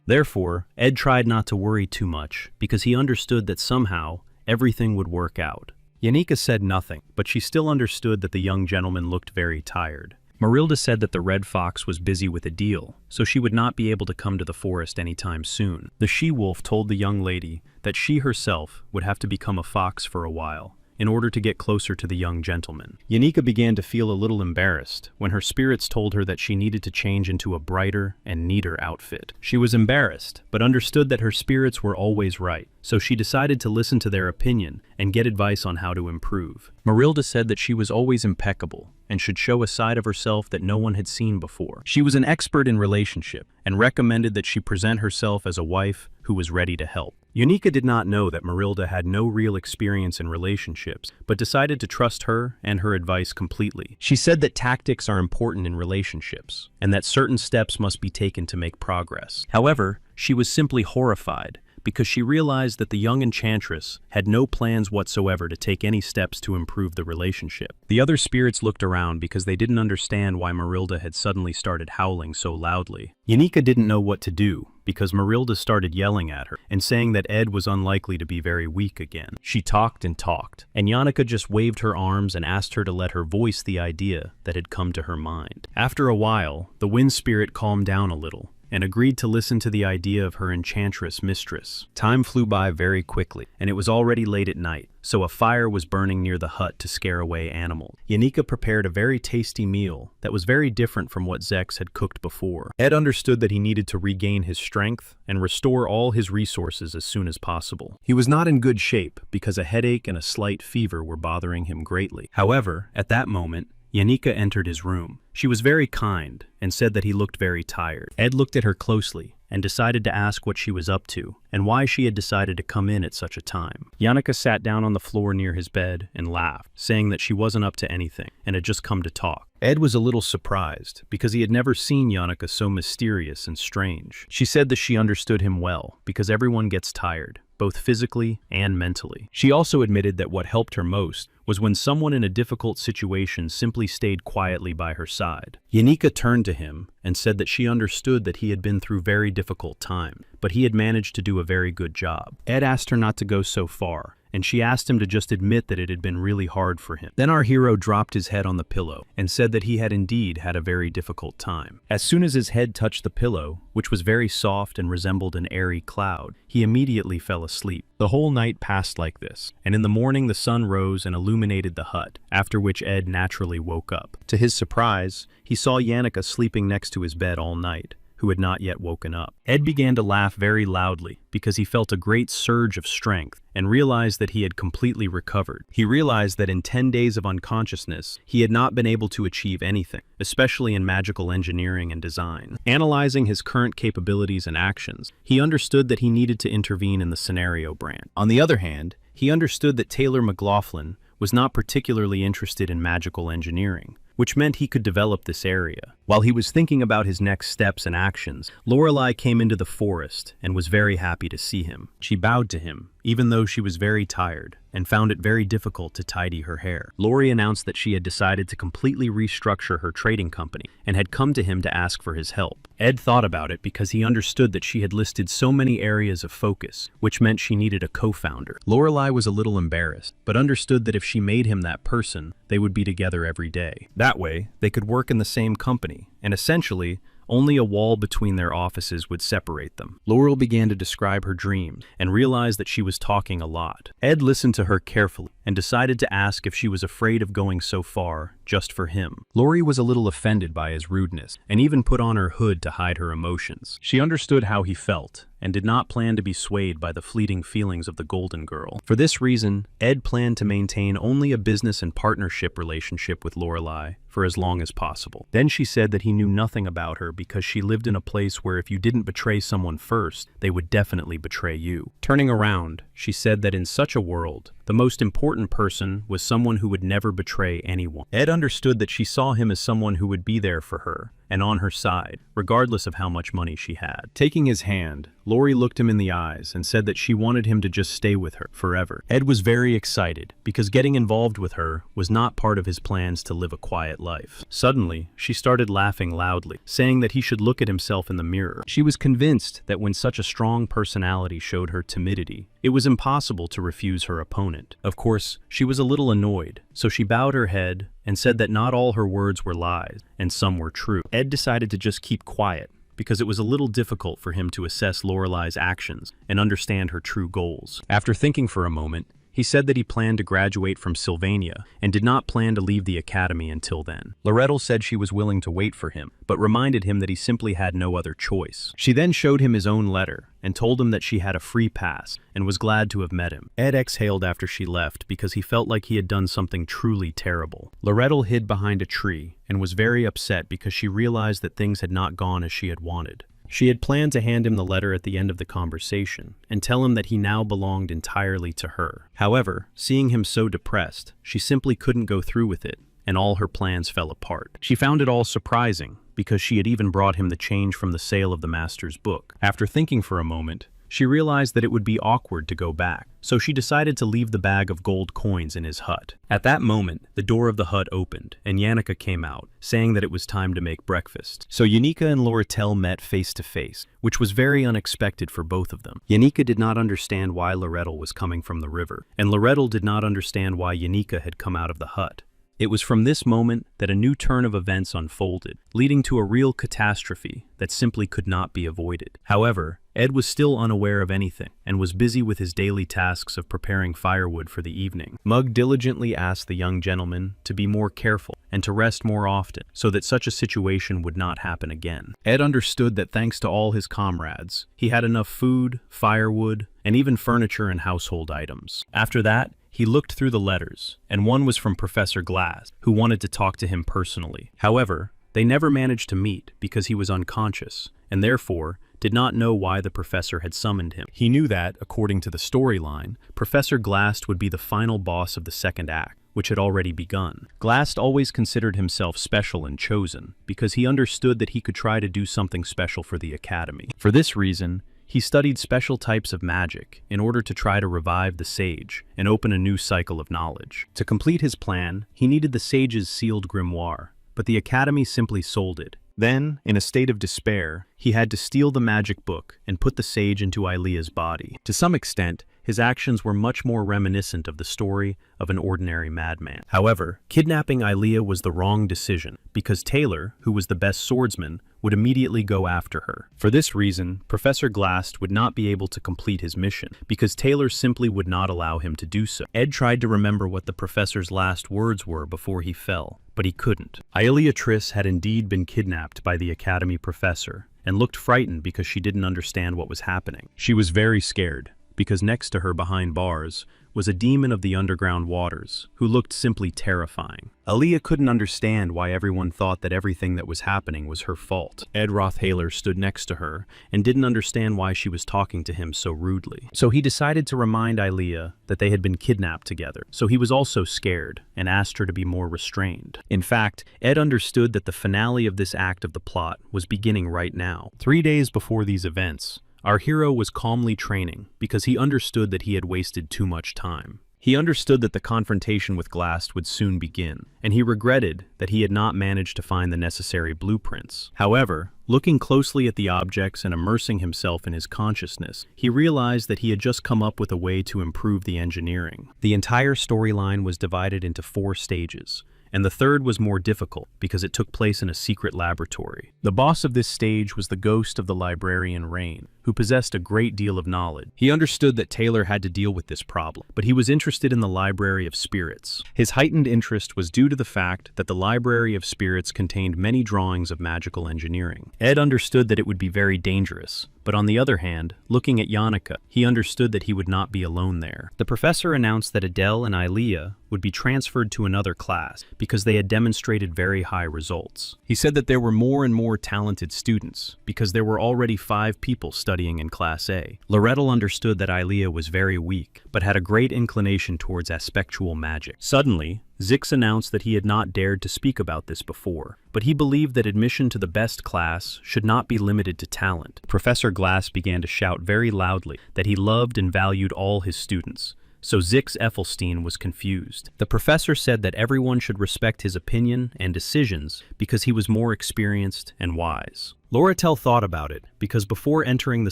Therefore, Ed tried not to worry too much because he understood that somehow everything would work out. Yanika said nothing, but she still understood that the young gentleman looked very tired. Marilda said that the red fox was busy with a deal, so she would not be able to come to the forest anytime soon. The she-wolf told the young lady that she herself would have to become a fox for a while, in order to get closer to the young gentleman. Yanika began to feel a little embarrassed when her spirits told her that she needed to change into a brighter and neater outfit. She was embarrassed, but understood that her spirits were always right, so she decided to listen to their opinion and get advice on how to improve. Marilda said that she was always impeccable and should show a side of herself that no one had seen before. She was an expert in relationship and recommended that she present herself as a wife who was ready to help. Yanika did not know that Marilda had no real experience in relationships, but decided to trust her and her advice completely. She said that tactics are important in relationships, and that certain steps must be taken to make progress. However, she was simply horrified because she realized that the young enchantress had no plans whatsoever to take any steps to improve the relationship. The other spirits looked around because they didn't understand why Marilda had suddenly started howling so loudly. Yanika didn't know what to do because Marilda started yelling at her and saying that Ed was unlikely to be very weak again. She talked and talked, and Yanika just waved her arms and asked her to let her voice the idea that had come to her mind. After a while, the wind spirit calmed down a little and agreed to listen to the idea of her enchantress mistress. Time flew by very quickly, and it was already late at night, so a fire was burning near the hut to scare away animals. Yanika prepared a very tasty meal that was very different from what Zex had cooked before. Ed understood that he needed to regain his strength and restore all his resources as soon as possible. He was not in good shape because a headache and a slight fever were bothering him greatly. However, at that moment, Yanika entered his room. She was very kind and said that he looked very tired. Ed looked at her closely and decided to ask what she was up to and why she had decided to come in at such a time. Yanika sat down on the floor near his bed and laughed, saying that she wasn't up to anything and had just come to talk. Ed was a little surprised because he had never seen Yanika so mysterious and strange. She said that she understood him well because everyone gets tired, both physically and mentally. She also admitted that what helped her most was when someone in a difficult situation simply stayed quietly by her side. Yanika turned to him and said that she understood that he had been through very difficult times, but he had managed to do a very good job. Ed asked her not to go so far, and she asked him to just admit that it had been really hard for him. Then our hero dropped his head on the pillow and said that he had indeed had a very difficult time. As soon as his head touched the pillow, which was very soft and resembled an airy cloud, he immediately fell asleep. The whole night passed like this, and in the morning the sun rose and illuminated the hut, after which Ed naturally woke up. To his surprise, he saw Yanika sleeping next to his bed all night, who had not yet woken up. Ed began to laugh very loudly because he felt a great surge of strength and realized that he had completely recovered. He realized that in 10 days of unconsciousness, he had not been able to achieve anything, especially in magical engineering and design. Analyzing his current capabilities and actions, he understood that he needed to intervene in the scenario brand. On the other hand, he understood that Taylor McLaughlin was not particularly interested in magical engineering, which meant he could develop this area. While he was thinking about his next steps and actions, Lorelei came into the forest and was very happy to see him. She bowed to him even though she was very tired and found it very difficult to tidy her hair. Lori announced that she had decided to completely restructure her trading company and had come to him to ask for his help. Ed thought about it because he understood that she had listed so many areas of focus, which meant she needed a co-founder. Lorelei was a little embarrassed, but understood that if she made him that person, they would be together every day. That way, they could work in the same company, and essentially, only a wall between their offices would separate them. Laurel began to describe her dreams and realized that she was talking a lot. Ed listened to her carefully and decided to ask if she was afraid of going so far just for him. Lori was a little offended by his rudeness and even put on her hood to hide her emotions. She understood how he felt and did not plan to be swayed by the fleeting feelings of the Golden Girl. For this reason, Ed planned to maintain only a business and partnership relationship with Lorelei for as long as possible. Then she said that he knew nothing about her because she lived in a place where if you didn't betray someone first, they would definitely betray you. Turning around, she said that in such a world, the most important person was someone who would never betray anyone. Ed understood that she saw him as someone who would be there for her and on her side, regardless of how much money she had. Taking his hand, Lori looked him in the eyes and said that she wanted him to just stay with her forever. Ed was very excited because getting involved with her was not part of his plans to live a quiet life. Suddenly, she started laughing loudly, saying that he should look at himself in the mirror. She was convinced that when such a strong personality showed her timidity, it was impossible to refuse her opponent. Of course, she was a little annoyed, so she bowed her head and said that not all her words were lies and some were true. Ed decided to just keep quiet because it was a little difficult for him to assess Lorelei's actions and understand her true goals. After thinking for a moment, he said that he planned to graduate from Sylvania and did not plan to leave the academy until then. Loretto said she was willing to wait for him, but reminded him that he simply had no other choice. She then showed him his own letter and told him that she had a free pass and was glad to have met him. Ed exhaled after she left because he felt like he had done something truly terrible. Loretto hid behind a tree and was very upset because she realized that things had not gone as she had wanted. She had planned to hand him the letter at the end of the conversation and tell him that he now belonged entirely to her. However, seeing him so depressed, she simply couldn't go through with it, and all her plans fell apart. She found it all surprising because she had even brought him the change from the sale of the master's book. After thinking for a moment, she realized that it would be awkward to go back, so she decided to leave the bag of gold coins in his hut. At that moment, the door of the hut opened, and Yannicka came out, saying that it was time to make breakfast. So Yannicka and Loretel met face to face, which was very unexpected for both of them. Yannicka did not understand why Loretel was coming from the river, and Loretel did not understand why Yannicka had come out of the hut. It was from this moment that a new turn of events unfolded, leading to a real catastrophe that simply could not be avoided. However, Ed was still unaware of anything and was busy with his daily tasks of preparing firewood for the evening. Mug diligently asked the young gentleman to be more careful and to rest more often so that such a situation would not happen again. Ed understood that thanks to all his comrades, he had enough food, firewood, and even furniture and household items. After that, he looked through the letters, and one was from Professor Glass, who wanted to talk to him personally. However, they never managed to meet because he was unconscious, and therefore did not know why the professor had summoned him. He knew that, according to the storyline, Professor Glass would be the final boss of the second act, which had already begun. Glass always considered himself special and chosen because he understood that he could try to do something special for the academy. For this reason, he studied special types of magic in order to try to revive the sage and open a new cycle of knowledge. To complete his plan, he needed the sage's sealed grimoire, but the academy simply sold it. Then, in a state of despair, he had to steal the magic book and put the sage into Ailea's body. To some extent, his actions were much more reminiscent of the story of an ordinary madman. However, kidnapping Ailea was the wrong decision because Taylor, who was the best swordsman, would immediately go after her. For this reason, Professor Glass would not be able to complete his mission because Taylor simply would not allow him to do so. Ed tried to remember what the professor's last words were before he fell, but he couldn't. Ailea Triss had indeed been kidnapped by the academy professor and looked frightened because she didn't understand what was happening. She was very scared because next to her behind bars was a demon of the underground waters who looked simply terrifying. Aaliyah couldn't understand why everyone thought that everything that was happening was her fault. Ed Rothaler stood next to her and didn't understand why she was talking to him so rudely. So he decided to remind Ailea that they had been kidnapped together. So he was also scared and asked her to be more restrained. In fact, Ed understood that the finale of this act of the plot was beginning right now. 3 days before these events, Our hero was calmly training because he understood that he had wasted too much time. He understood that the confrontation with Glast would soon begin, and he regretted that he had not managed to find the necessary blueprints. However, looking closely at the objects and immersing himself in his consciousness, he realized that he had just come up with a way to improve the engineering. The entire storyline was divided into 4 stages, and the third was more difficult because it took place in a secret laboratory. The boss of this stage was the ghost of the librarian Rain, who possessed a great deal of knowledge. He understood that Taylor had to deal with this problem, but he was interested in the Library of Spirits. His heightened interest was due to the fact that the Library of Spirits contained many drawings of magical engineering. Ed understood that it would be very dangerous, but on the other hand, looking at Yannicka, he understood that he would not be alone there. The professor announced that Adele and Ilea would be transferred to another class because they had demonstrated very high results. He said that there were more and more talented students because there were already 5 people studying in Class A. Loretto understood that Ilea was very weak, but had a great inclination towards aspectual magic. Suddenly, Zix announced that he had not dared to speak about this before, but he believed that admission to the best class should not be limited to talent. Professor Glass began to shout very loudly that he loved and valued all his students, so Zix Effelstein was confused. The professor said that everyone should respect his opinion and decisions because he was more experienced and wise. Loretel thought about it because before entering the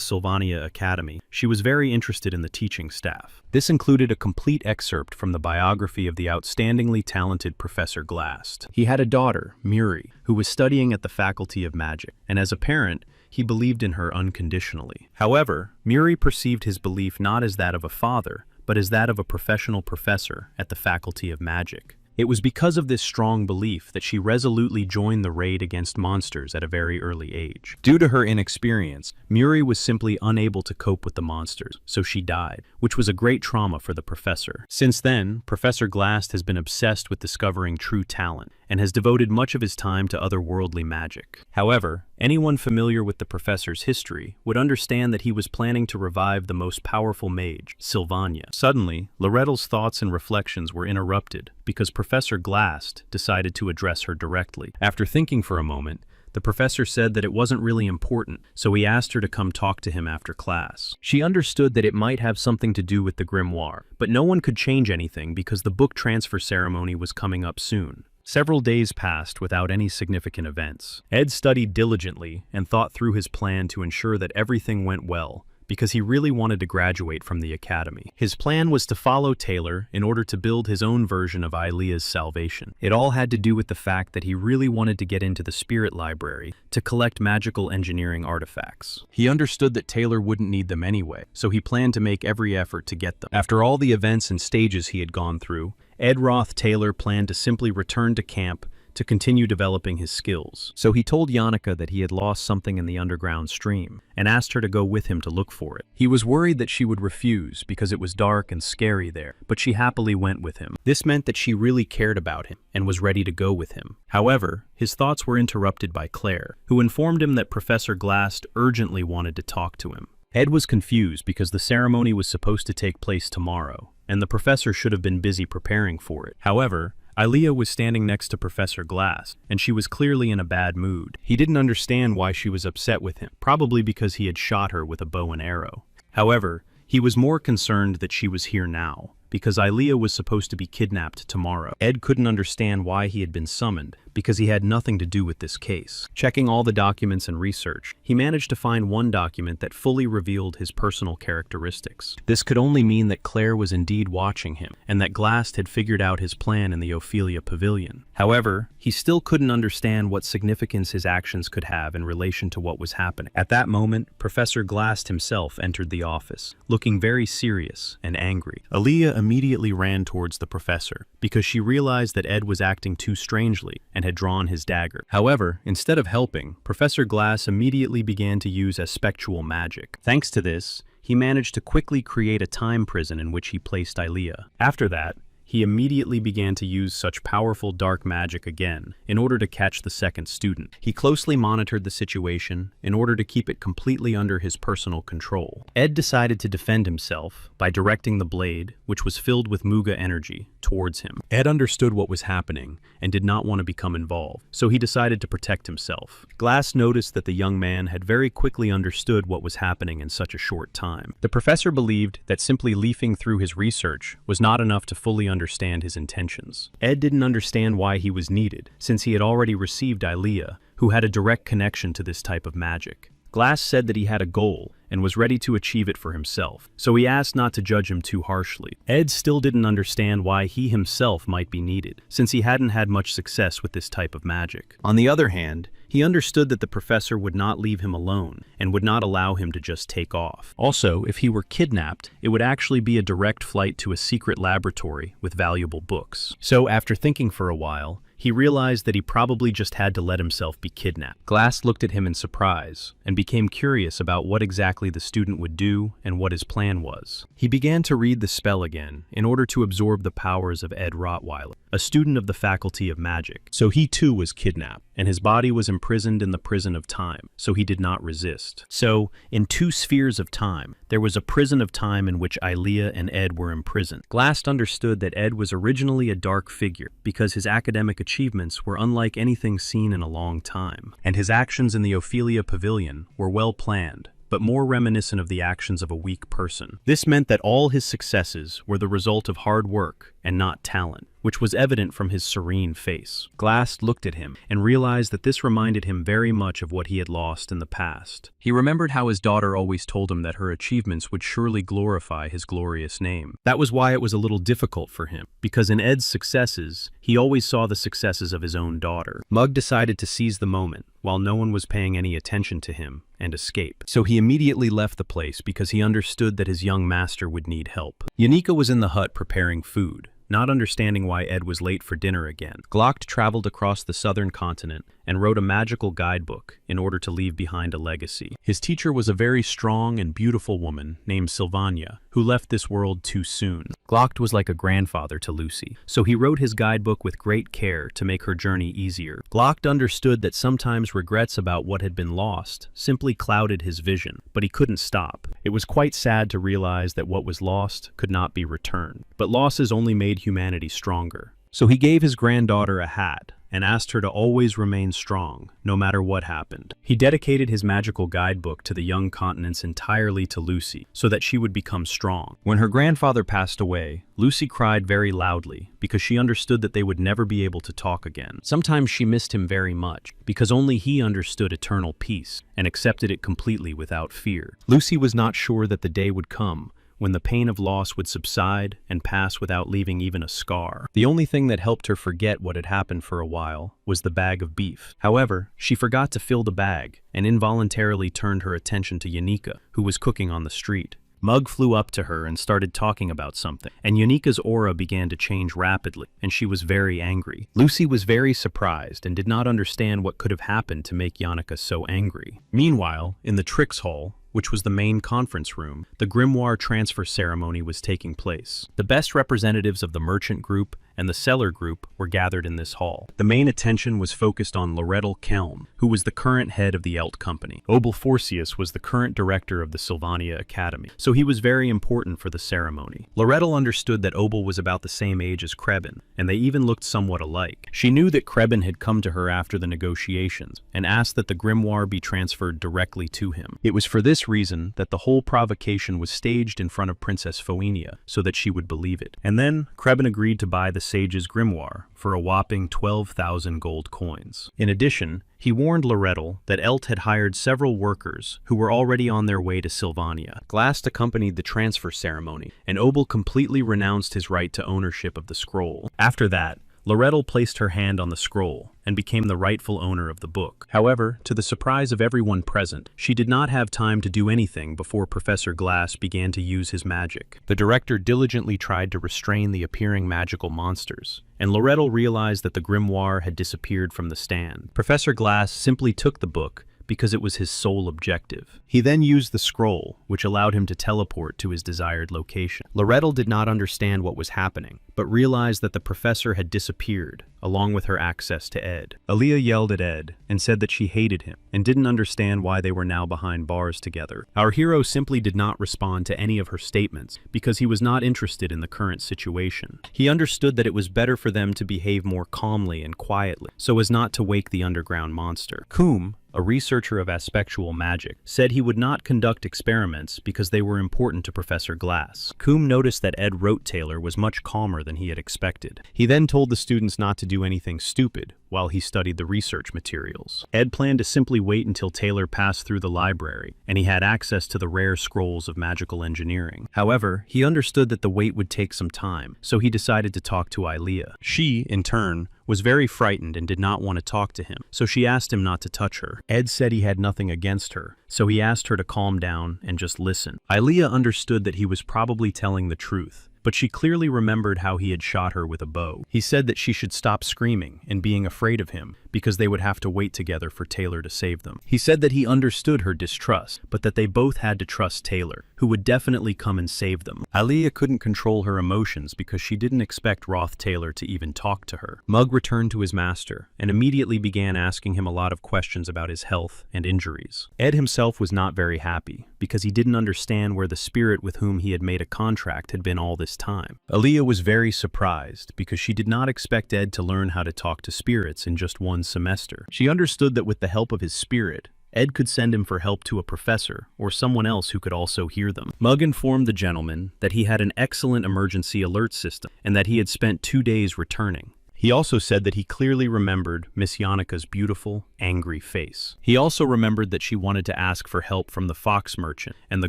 Sylvania Academy, she was very interested in the teaching staff. This included a complete excerpt from the biography of the outstandingly talented Professor Glast. He had a daughter, Muri, who was studying at the Faculty of Magic, and as a parent, he believed in her unconditionally. However, Muri perceived his belief not as that of a father, but as that of a professional professor at the Faculty of Magic. It was because of this strong belief that she resolutely joined the raid against monsters at a very early age. Due to her inexperience, Muri was simply unable to cope with the monsters, so she died, which was a great trauma for the professor. Since then, Professor Glast has been obsessed with discovering true talent, and has devoted much of his time to otherworldly magic. However, anyone familiar with the professor's history would understand that he was planning to revive the most powerful mage, Sylvania. Suddenly, Loretto's thoughts and reflections were interrupted because Professor Glast decided to address her directly. After thinking for a moment, the professor said that it wasn't really important, so he asked her to come talk to him after class. She understood that it might have something to do with the grimoire, but no one could change anything because the book transfer ceremony was coming up soon. Several days passed without any significant events. Ed studied diligently and thought through his plan to ensure that everything went well, because he really wanted to graduate from the academy. His plan was to follow Taylor in order to build his own version of Ilea's salvation. It all had to do with the fact that he really wanted to get into the spirit library to collect magical engineering artifacts. He understood that Taylor wouldn't need them anyway, so he planned to make every effort to get them. After all the events and stages he had gone through, Ed Roth Taylor planned to simply return to camp to continue developing his skills. So he told Yannicka that he had lost something in the underground stream and asked her to go with him to look for it. He was worried that she would refuse because it was dark and scary there, but she happily went with him. This meant that she really cared about him and was ready to go with him. However, his thoughts were interrupted by Claire, who informed him that Professor Glast urgently wanted to talk to him. Ed was confused because the ceremony was supposed to take place tomorrow, and the professor should have been busy preparing for it. However, Ilea was standing next to Professor Glass, and she was clearly in a bad mood. He didn't understand why she was upset with him, probably because he had shot her with a bow and arrow. However, he was more concerned that she was here now, because Ilea was supposed to be kidnapped tomorrow. Ed couldn't understand why he had been summoned, because he had nothing to do with this case. Checking all the documents and research, he managed to find one document that fully revealed his personal characteristics. This could only mean that Claire was indeed watching him, and that Glast had figured out his plan in the Ophelia Pavilion. However, he still couldn't understand what significance his actions could have in relation to what was happening. At that moment, Professor Glast himself entered the office, looking very serious and angry. Ilea immediately ran towards the professor, because she realized that Ed was acting too strangely and had drawn his dagger. However, instead of helping, Professor Glass immediately began to use aspectual magic. Thanks to this, he managed to quickly create a time prison in which he placed Ilea. After that, he immediately began to use such powerful dark magic again in order to catch the second student. He closely monitored the situation in order to keep it completely under his personal control. Ed decided to defend himself by directing the blade, which was filled with Muga energy, towards him. Ed understood what was happening and did not want to become involved, so he decided to protect himself. Glass noticed that the young man had very quickly understood what was happening in such a short time. The professor believed that simply leafing through his research was not enough to fully understand his intentions. Ed didn't understand why he was needed, since he had already received Yahello, who had a direct connection to this type of magic. Glass said that he had a goal and was ready to achieve it for himself, so he asked not to judge him too harshly. Ed still didn't understand why he himself might be needed, since he hadn't had much success with this type of magic. On the other hand, he understood that the professor would not leave him alone and would not allow him to just take off. Also, if he were kidnapped, it would actually be a direct flight to a secret laboratory with valuable books. So after thinking for a while, he realized that he probably just had to let himself be kidnapped. Glass looked at him in surprise and became curious about what exactly the student would do and what his plan was. He began to read the spell again in order to absorb the powers of Ed Rottweiler, a student of the Faculty of Magic. So he too was kidnapped, and his body was imprisoned in the prison of time, so he did not resist. So, in two spheres of time, there was a prison of time in which Yahello and Ed were imprisoned. Glass understood that Ed was originally a dark figure because his academic achievements were unlike anything seen in a long time, and his actions in the Ophelia Pavilion were well planned, but more reminiscent of the actions of a weak person. This meant that all his successes were the result of hard work and not talent, which was evident from his serene face. Glass looked at him and realized that this reminded him very much of what he had lost in the past. He remembered how his daughter always told him that her achievements would surely glorify his glorious name. That was why it was a little difficult for him, because in Ed's successes, he always saw the successes of his own daughter. Mug decided to seize the moment, while no one was paying any attention to him, and escape. So he immediately left the place because he understood that his young master would need help. Yanika was in the hut preparing food, not understanding why Ed was late for dinner again. Glock traveled across the southern continent and wrote a magical guidebook in order to leave behind a legacy. His teacher was a very strong and beautiful woman named Sylvania, who left this world too soon. Glock was like a grandfather to Lucy, so he wrote his guidebook with great care to make her journey easier. Glock understood that sometimes regrets about what had been lost simply clouded his vision, but he couldn't stop. It was quite sad to realize that what was lost could not be returned, but losses only made humanity stronger. So he gave his granddaughter a hat and asked her to always remain strong, no matter what happened. He dedicated his magical guidebook to the young continents entirely to Lucy, so that she would become strong. When her grandfather passed away, Lucy cried very loudly because she understood that they would never be able to talk again. Sometimes she missed him very much, because only he understood eternal peace and accepted it completely without fear. Lucy was not sure that the day would come when the pain of loss would subside and pass without leaving even a scar. The only thing that helped her forget what had happened for a while was the bag of beef. However, she forgot to fill the bag and involuntarily turned her attention to Yanika, who was cooking on the street. Mug flew up to her and started talking about something, and Yanika's aura began to change rapidly, and she was very angry. Lucy was very surprised and did not understand what could have happened to make Yanika so angry. Meanwhile, in the Tricks Hall, which was the main conference room, the grimoire transfer ceremony was taking place. The best representatives of the merchant group and the seller group were gathered in this hall. The main attention was focused on Lorettel Kelm, who was the current head of the Elt Company. Obel Forcius was the current director of the Sylvania Academy, so he was very important for the ceremony. Lorettel understood that Obel was about the same age as Krebin, and they even looked somewhat alike. She knew that Krebin had come to her after the negotiations, and asked that the grimoire be transferred directly to him. It was for this reason that the whole provocation was staged in front of Princess Phoenia, so that she would believe it. And then, Krebin agreed to buy the sage's grimoire for a whopping 12,000 gold coins. In addition, he warned Lorettel that Elt had hired several workers who were already on their way to Sylvania. Glass accompanied the transfer ceremony, and Obel completely renounced his right to ownership of the scroll. After that, Lorettel placed her hand on the scroll and became the rightful owner of the book. However, to the surprise of everyone present, she did not have time to do anything before Professor Glass began to use his magic. The director diligently tried to restrain the appearing magical monsters, and Lorettel realized that the grimoire had disappeared from the stand. Professor Glass simply took the book, because it was his sole objective. He then used the scroll, which allowed him to teleport to his desired location. Lorettle did not understand what was happening, but realized that the professor had disappeared, along with her access to Ed. Aaliyah yelled at Ed and said that she hated him and didn't understand why they were now behind bars together. Our hero simply did not respond to any of her statements because he was not interested in the current situation. He understood that it was better for them to behave more calmly and quietly, so as not to wake the underground monster. Coombe, a researcher of aspectual magic, said he would not conduct experiments because they were important to Professor Glass. Coombe noticed that Ed wrote Taylor was much calmer than he had expected. He then told the students not to do anything stupid while he studied the research materials. Ed planned to simply wait until Taylor passed through the library and he had access to the rare scrolls of magical engineering. However, he understood that the wait would take some time, so he decided to talk to Aaliyah. She, in turn, was very frightened and did not want to talk to him, so she asked him not to touch her. Ed said he had nothing against her, so he asked her to calm down and just listen. Aaliyah understood that he was probably telling the truth, but she clearly remembered how he had shot her with a bow. He said that she should stop screaming and being afraid of him because they would have to wait together for Taylor to save them. He said that he understood her distrust, but that they both had to trust Taylor, who would definitely come and save them. Aaliyah couldn't control her emotions because she didn't expect Roth Taylor to even talk to her. Mug returned to his master and immediately began asking him a lot of questions about his health and injuries. Ed himself was not very happy because he didn't understand where the spirit with whom he had made a contract had been all this time. Aaliyah was very surprised because she did not expect Ed to learn how to talk to spirits in just one semester. She understood that with the help of his spirit, Ed could send him for help to a professor or someone else who could also hear them. Mug informed the gentleman that he had an excellent emergency alert system and that he had spent 2 days returning. He also said that he clearly remembered Miss Yonica's beautiful, angry face. He also remembered that she wanted to ask for help from the fox merchant and the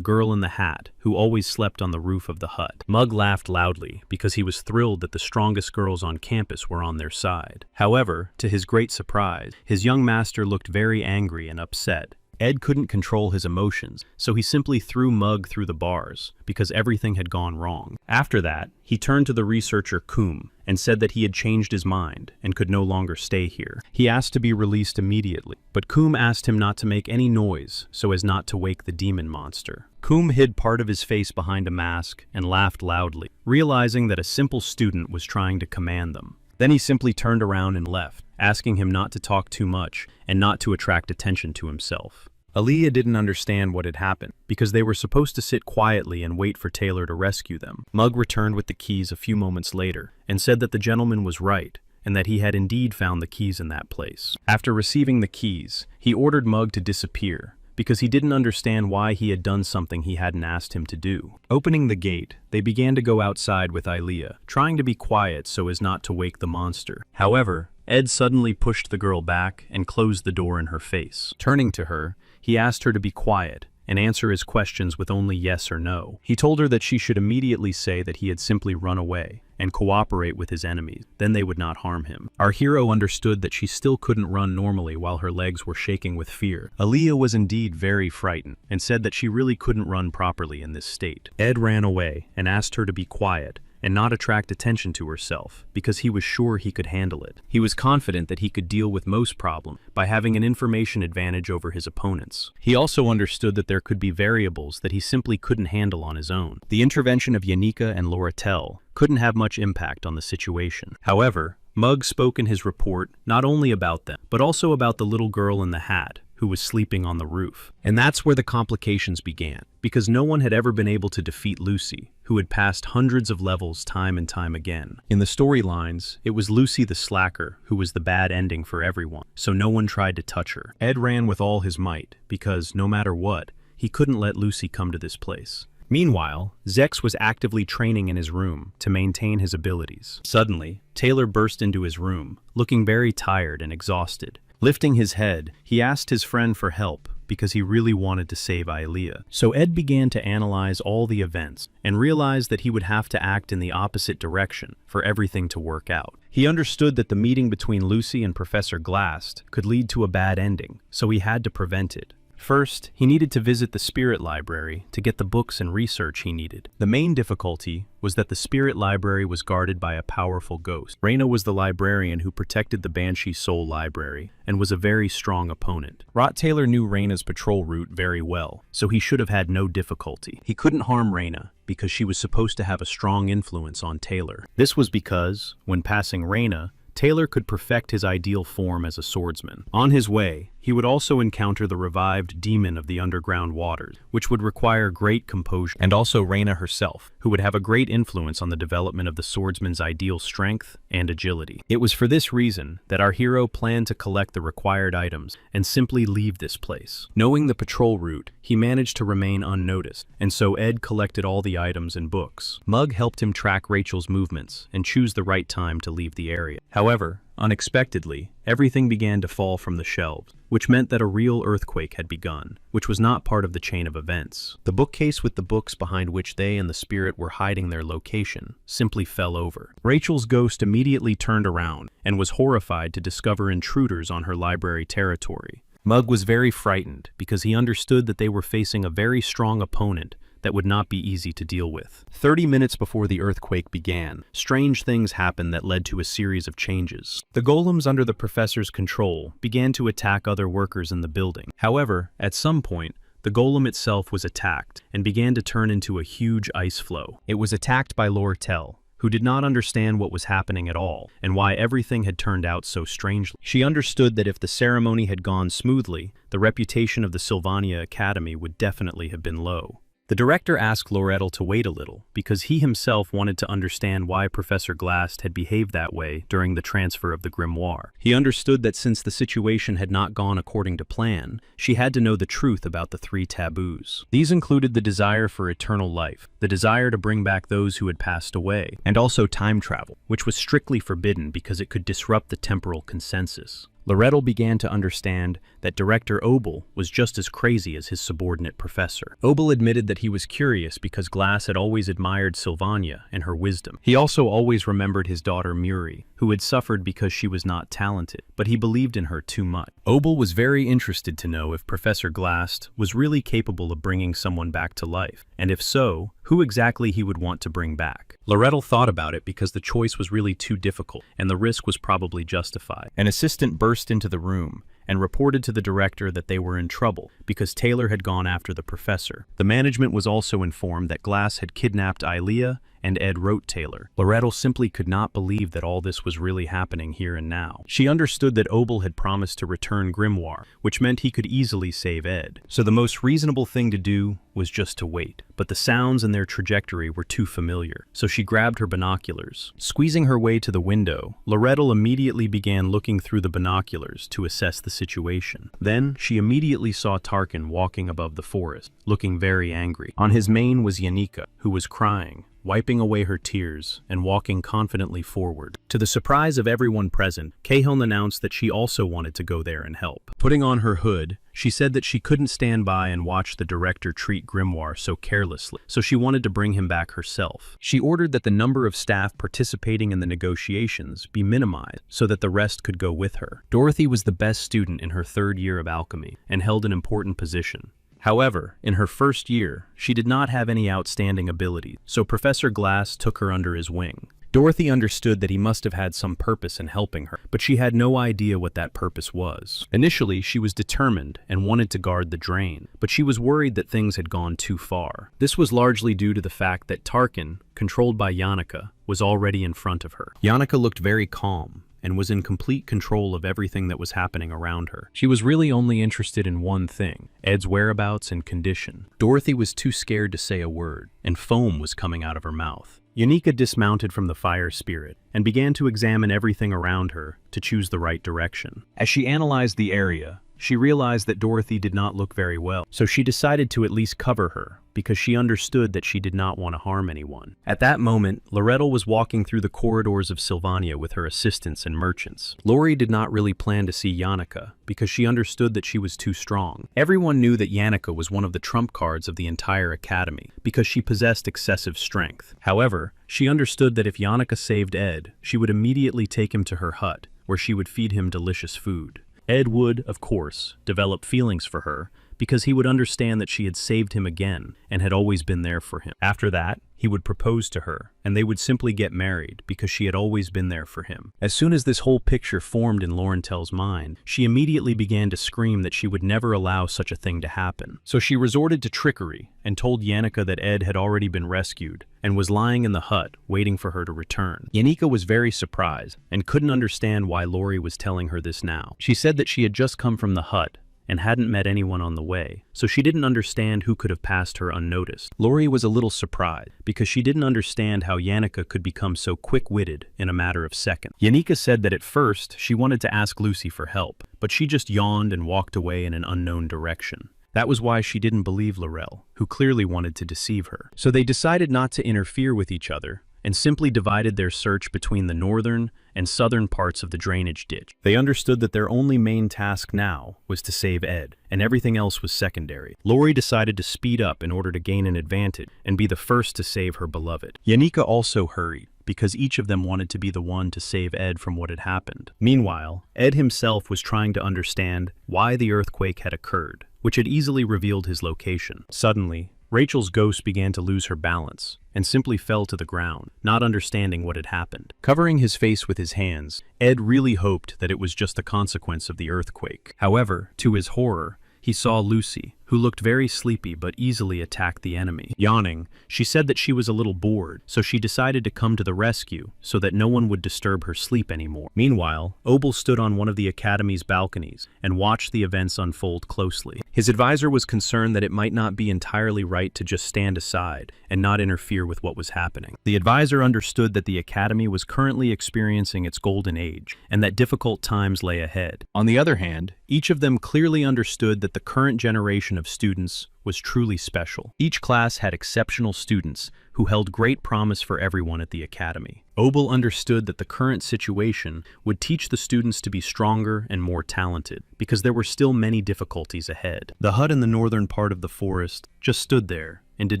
girl in the hat, who always slept on the roof of the hut. Mug laughed loudly because he was thrilled that the strongest girls on campus were on their side. However, to his great surprise, his young master looked very angry and upset. Ed couldn't control his emotions, so he simply threw Mug through the bars because everything had gone wrong. After that, he turned to the researcher Coombe and said that he had changed his mind and could no longer stay here. He asked to be released immediately, but Coombe asked him not to make any noise so as not to wake the demon monster. Coombe hid part of his face behind a mask and laughed loudly, realizing that a simple student was trying to command them. Then he simply turned around and left, asking him not to talk too much and not to attract attention to himself. Aaliyah didn't understand what had happened, because they were supposed to sit quietly and wait for Taylor to rescue them. Mug returned with the keys a few moments later, and said that the gentleman was right, and that he had indeed found the keys in that place. After receiving the keys, he ordered Mug to disappear, because he didn't understand why he had done something he hadn't asked him to do. Opening the gate, they began to go outside with Aaliyah, trying to be quiet so as not to wake the monster. However, Ed suddenly pushed the girl back and closed the door in her face. Turning to her, he asked her to be quiet and answer his questions with only yes or no. He told her that she should immediately say that he had simply run away and cooperate with his enemies, then they would not harm him. Our hero understood that she still couldn't run normally while her legs were shaking with fear. Aaliyah was indeed very frightened and said that she really couldn't run properly in this state. Ed ran away and asked her to be quiet and not attract attention to herself, because he was sure he could handle it. He was confident that he could deal with most problems by having an information advantage over his opponents. He also understood that there could be variables that he simply couldn't handle on his own. The intervention of Yanika and Loretelle couldn't have much impact on the situation. However, Mug spoke in his report not only about them, but also about the little girl in the hat, who was sleeping on the roof. And that's where the complications began, because no one had ever been able to defeat Lucy, who had passed hundreds of levels time and time again. In the storylines, it was Lucy the slacker who was the bad ending for everyone, so no one tried to touch her. Ed ran with all his might, because no matter what, he couldn't let Lucy come to this place. Meanwhile, Zex was actively training in his room to maintain his abilities. Suddenly, Taylor burst into his room, looking very tired and exhausted. Lifting his head, he asked his friend for help because he really wanted to save Aaliyah. So Ed began to analyze all the events and realized that he would have to act in the opposite direction for everything to work out. He understood that the meeting between Lucy and Professor Glass could lead to a bad ending, so he had to prevent it. First, he needed to visit the spirit library to get the books and research he needed. The main difficulty was that the spirit library was guarded by a powerful ghost. Reina was the librarian who protected the Banshee Soul Library and was a very strong opponent. Rot Taylor knew Reina's patrol route very well, so he should have had no difficulty. He couldn't harm Reina because she was supposed to have a strong influence on Taylor. This was because, when passing Reina, Taylor could perfect his ideal form as a swordsman. On his way, he would also encounter the revived demon of the underground waters, which would require great composure, and also Reina herself, who would have a great influence on the development of the swordsman's ideal strength and agility. It was for this reason that our hero planned to collect the required items and simply leave this place. Knowing the patrol route, he managed to remain unnoticed, and so Ed collected all the items and books. Mug helped him track Rachel's movements and choose the right time to leave the area. However, unexpectedly, everything began to fall from the shelves, which meant that a real earthquake had begun, which was not part of the chain of events. The bookcase with the books behind which they and the spirit were hiding their location simply fell over. Rachel's ghost immediately turned around and was horrified to discover intruders on her library territory. Mug was very frightened because he understood that they were facing a very strong opponent that would not be easy to deal with. 30 minutes before the earthquake began, strange things happened that led to a series of changes. The golems under the professor's control began to attack other workers in the building. However, at some point, the golem itself was attacked and began to turn into a huge ice floe. It was attacked by Lortel, who did not understand what was happening at all and why everything had turned out so strangely. She understood that if the ceremony had gone smoothly, the reputation of the Sylvania Academy would definitely have been low. The director asked Loretto to wait a little because he himself wanted to understand why Professor Glast had behaved that way during the transfer of the grimoire. He understood that since the situation had not gone according to plan, she had to know the truth about the 3 taboos. These included the desire for eternal life, the desire to bring back those who had passed away, and also time travel, which was strictly forbidden because it could disrupt the temporal consensus. Loretto began to understand that Director Obel was just as crazy as his subordinate professor. Obel admitted that he was curious because Glass had always admired Sylvania and her wisdom. He also always remembered his daughter Muri, who had suffered because she was not talented, but he believed in her too much. Obel was very interested to know if Professor Glast was really capable of bringing someone back to life, and if so, who exactly he would want to bring back. Loretto thought about it because the choice was really too difficult, and the risk was probably justified. An assistant burst into the room and reported to the director that they were in trouble because Taylor had gone after the professor. The management was also informed that Glass had kidnapped Ilea and Ed wrote Taylor. Loretto simply could not believe that all this was really happening here and now. She understood that Obel had promised to return Grimoire, which meant he could easily save Ed. So the most reasonable thing to do was just to wait. But the sounds and their trajectory were too familiar, so she grabbed her binoculars. Squeezing her way to the window, Loretto immediately began looking through the binoculars to assess the situation. Then, she immediately saw Tarkin walking above the forest, looking very angry. On his mane was Yanika, who was crying, wiping away her tears and walking confidently forward. To the surprise of everyone present, Cahill announced that she also wanted to go there and help. Putting on her hood, she said that she couldn't stand by and watch the director treat Grimoire so carelessly, so she wanted to bring him back herself. She ordered that the number of staff participating in the negotiations be minimized so that the rest could go with her. Dorothy was the best student in her 3rd year of alchemy and held an important position. However, in her first year, she did not have any outstanding abilities, so Professor Glass took her under his wing. Dorothy understood that he must have had some purpose in helping her, but she had no idea what that purpose was. Initially, she was determined and wanted to guard the drain, but she was worried that things had gone too far. This was largely due to the fact that Tarkin, controlled by Yannicka, was already in front of her. Yannicka looked very calm and was in complete control of everything that was happening around her. She was really only interested in one thing, Ed's whereabouts and condition. Dorothy was too scared to say a word, and foam was coming out of her mouth. Yanika dismounted from the fire spirit and began to examine everything around her to choose the right direction. As she analyzed the area, she realized that Dorothy did not look very well, so she decided to at least cover her, because she understood that she did not want to harm anyone. At that moment, Loretto was walking through the corridors of Sylvania with her assistants and merchants. Lori did not really plan to see Yannicka, because she understood that she was too strong. Everyone knew that Yannicka was one of the trump cards of the entire academy, because she possessed excessive strength. However, she understood that if Yannicka saved Ed, she would immediately take him to her hut, where she would feed him delicious food. Ed would, of course, develop feelings for her, because he would understand that she had saved him again and had always been there for him. After that, he would propose to her, and they would simply get married because she had always been there for him. As soon as this whole picture formed in Laurentel's mind, she immediately began to scream that she would never allow such a thing to happen. So she resorted to trickery and told Yannicka that Ed had already been rescued and was lying in the hut waiting for her to return. Yannicka was very surprised and couldn't understand why Lori was telling her this now. She said that she had just come from the hut and hadn't met anyone on the way, so she didn't understand who could have passed her unnoticed. Lori was a little surprised because she didn't understand how Yannicka could become so quick-witted in a matter of seconds. Yannicka said that at first she wanted to ask Lucy for help, but she just yawned and walked away in an unknown direction. That was why she didn't believe Laurel, who clearly wanted to deceive her. So they decided not to interfere with each other and simply divided their search between the northern and southern parts of the drainage ditch. They understood that their only main task now was to save Ed, and everything else was secondary. Lori decided to speed up in order to gain an advantage and be the first to save her beloved. Yannicka also hurried, because each of them wanted to be the one to save Ed from what had happened. Meanwhile, Ed himself was trying to understand why the earthquake had occurred, which had easily revealed his location. Suddenly, Rachel's ghost began to lose her balance and simply fell to the ground, not understanding what had happened. Covering his face with his hands, Ed really hoped that it was just a consequence of the earthquake. However, to his horror, he saw Lucy, who looked very sleepy but easily attacked the enemy. Yawning, she said that she was a little bored, so she decided to come to the rescue so that no one would disturb her sleep anymore. Meanwhile, Obel stood on one of the academy's balconies and watched the events unfold closely. His advisor was concerned that it might not be entirely right to just stand aside and not interfere with what was happening. The advisor understood that the academy was currently experiencing its golden age and that difficult times lay ahead. On the other hand, each of them clearly understood that the current generation of students was truly special. Each class had exceptional students who held great promise for everyone at the academy. Obel understood that the current situation would teach the students to be stronger and more talented, because there were still many difficulties ahead. The hut in the northern part of the forest just stood there and did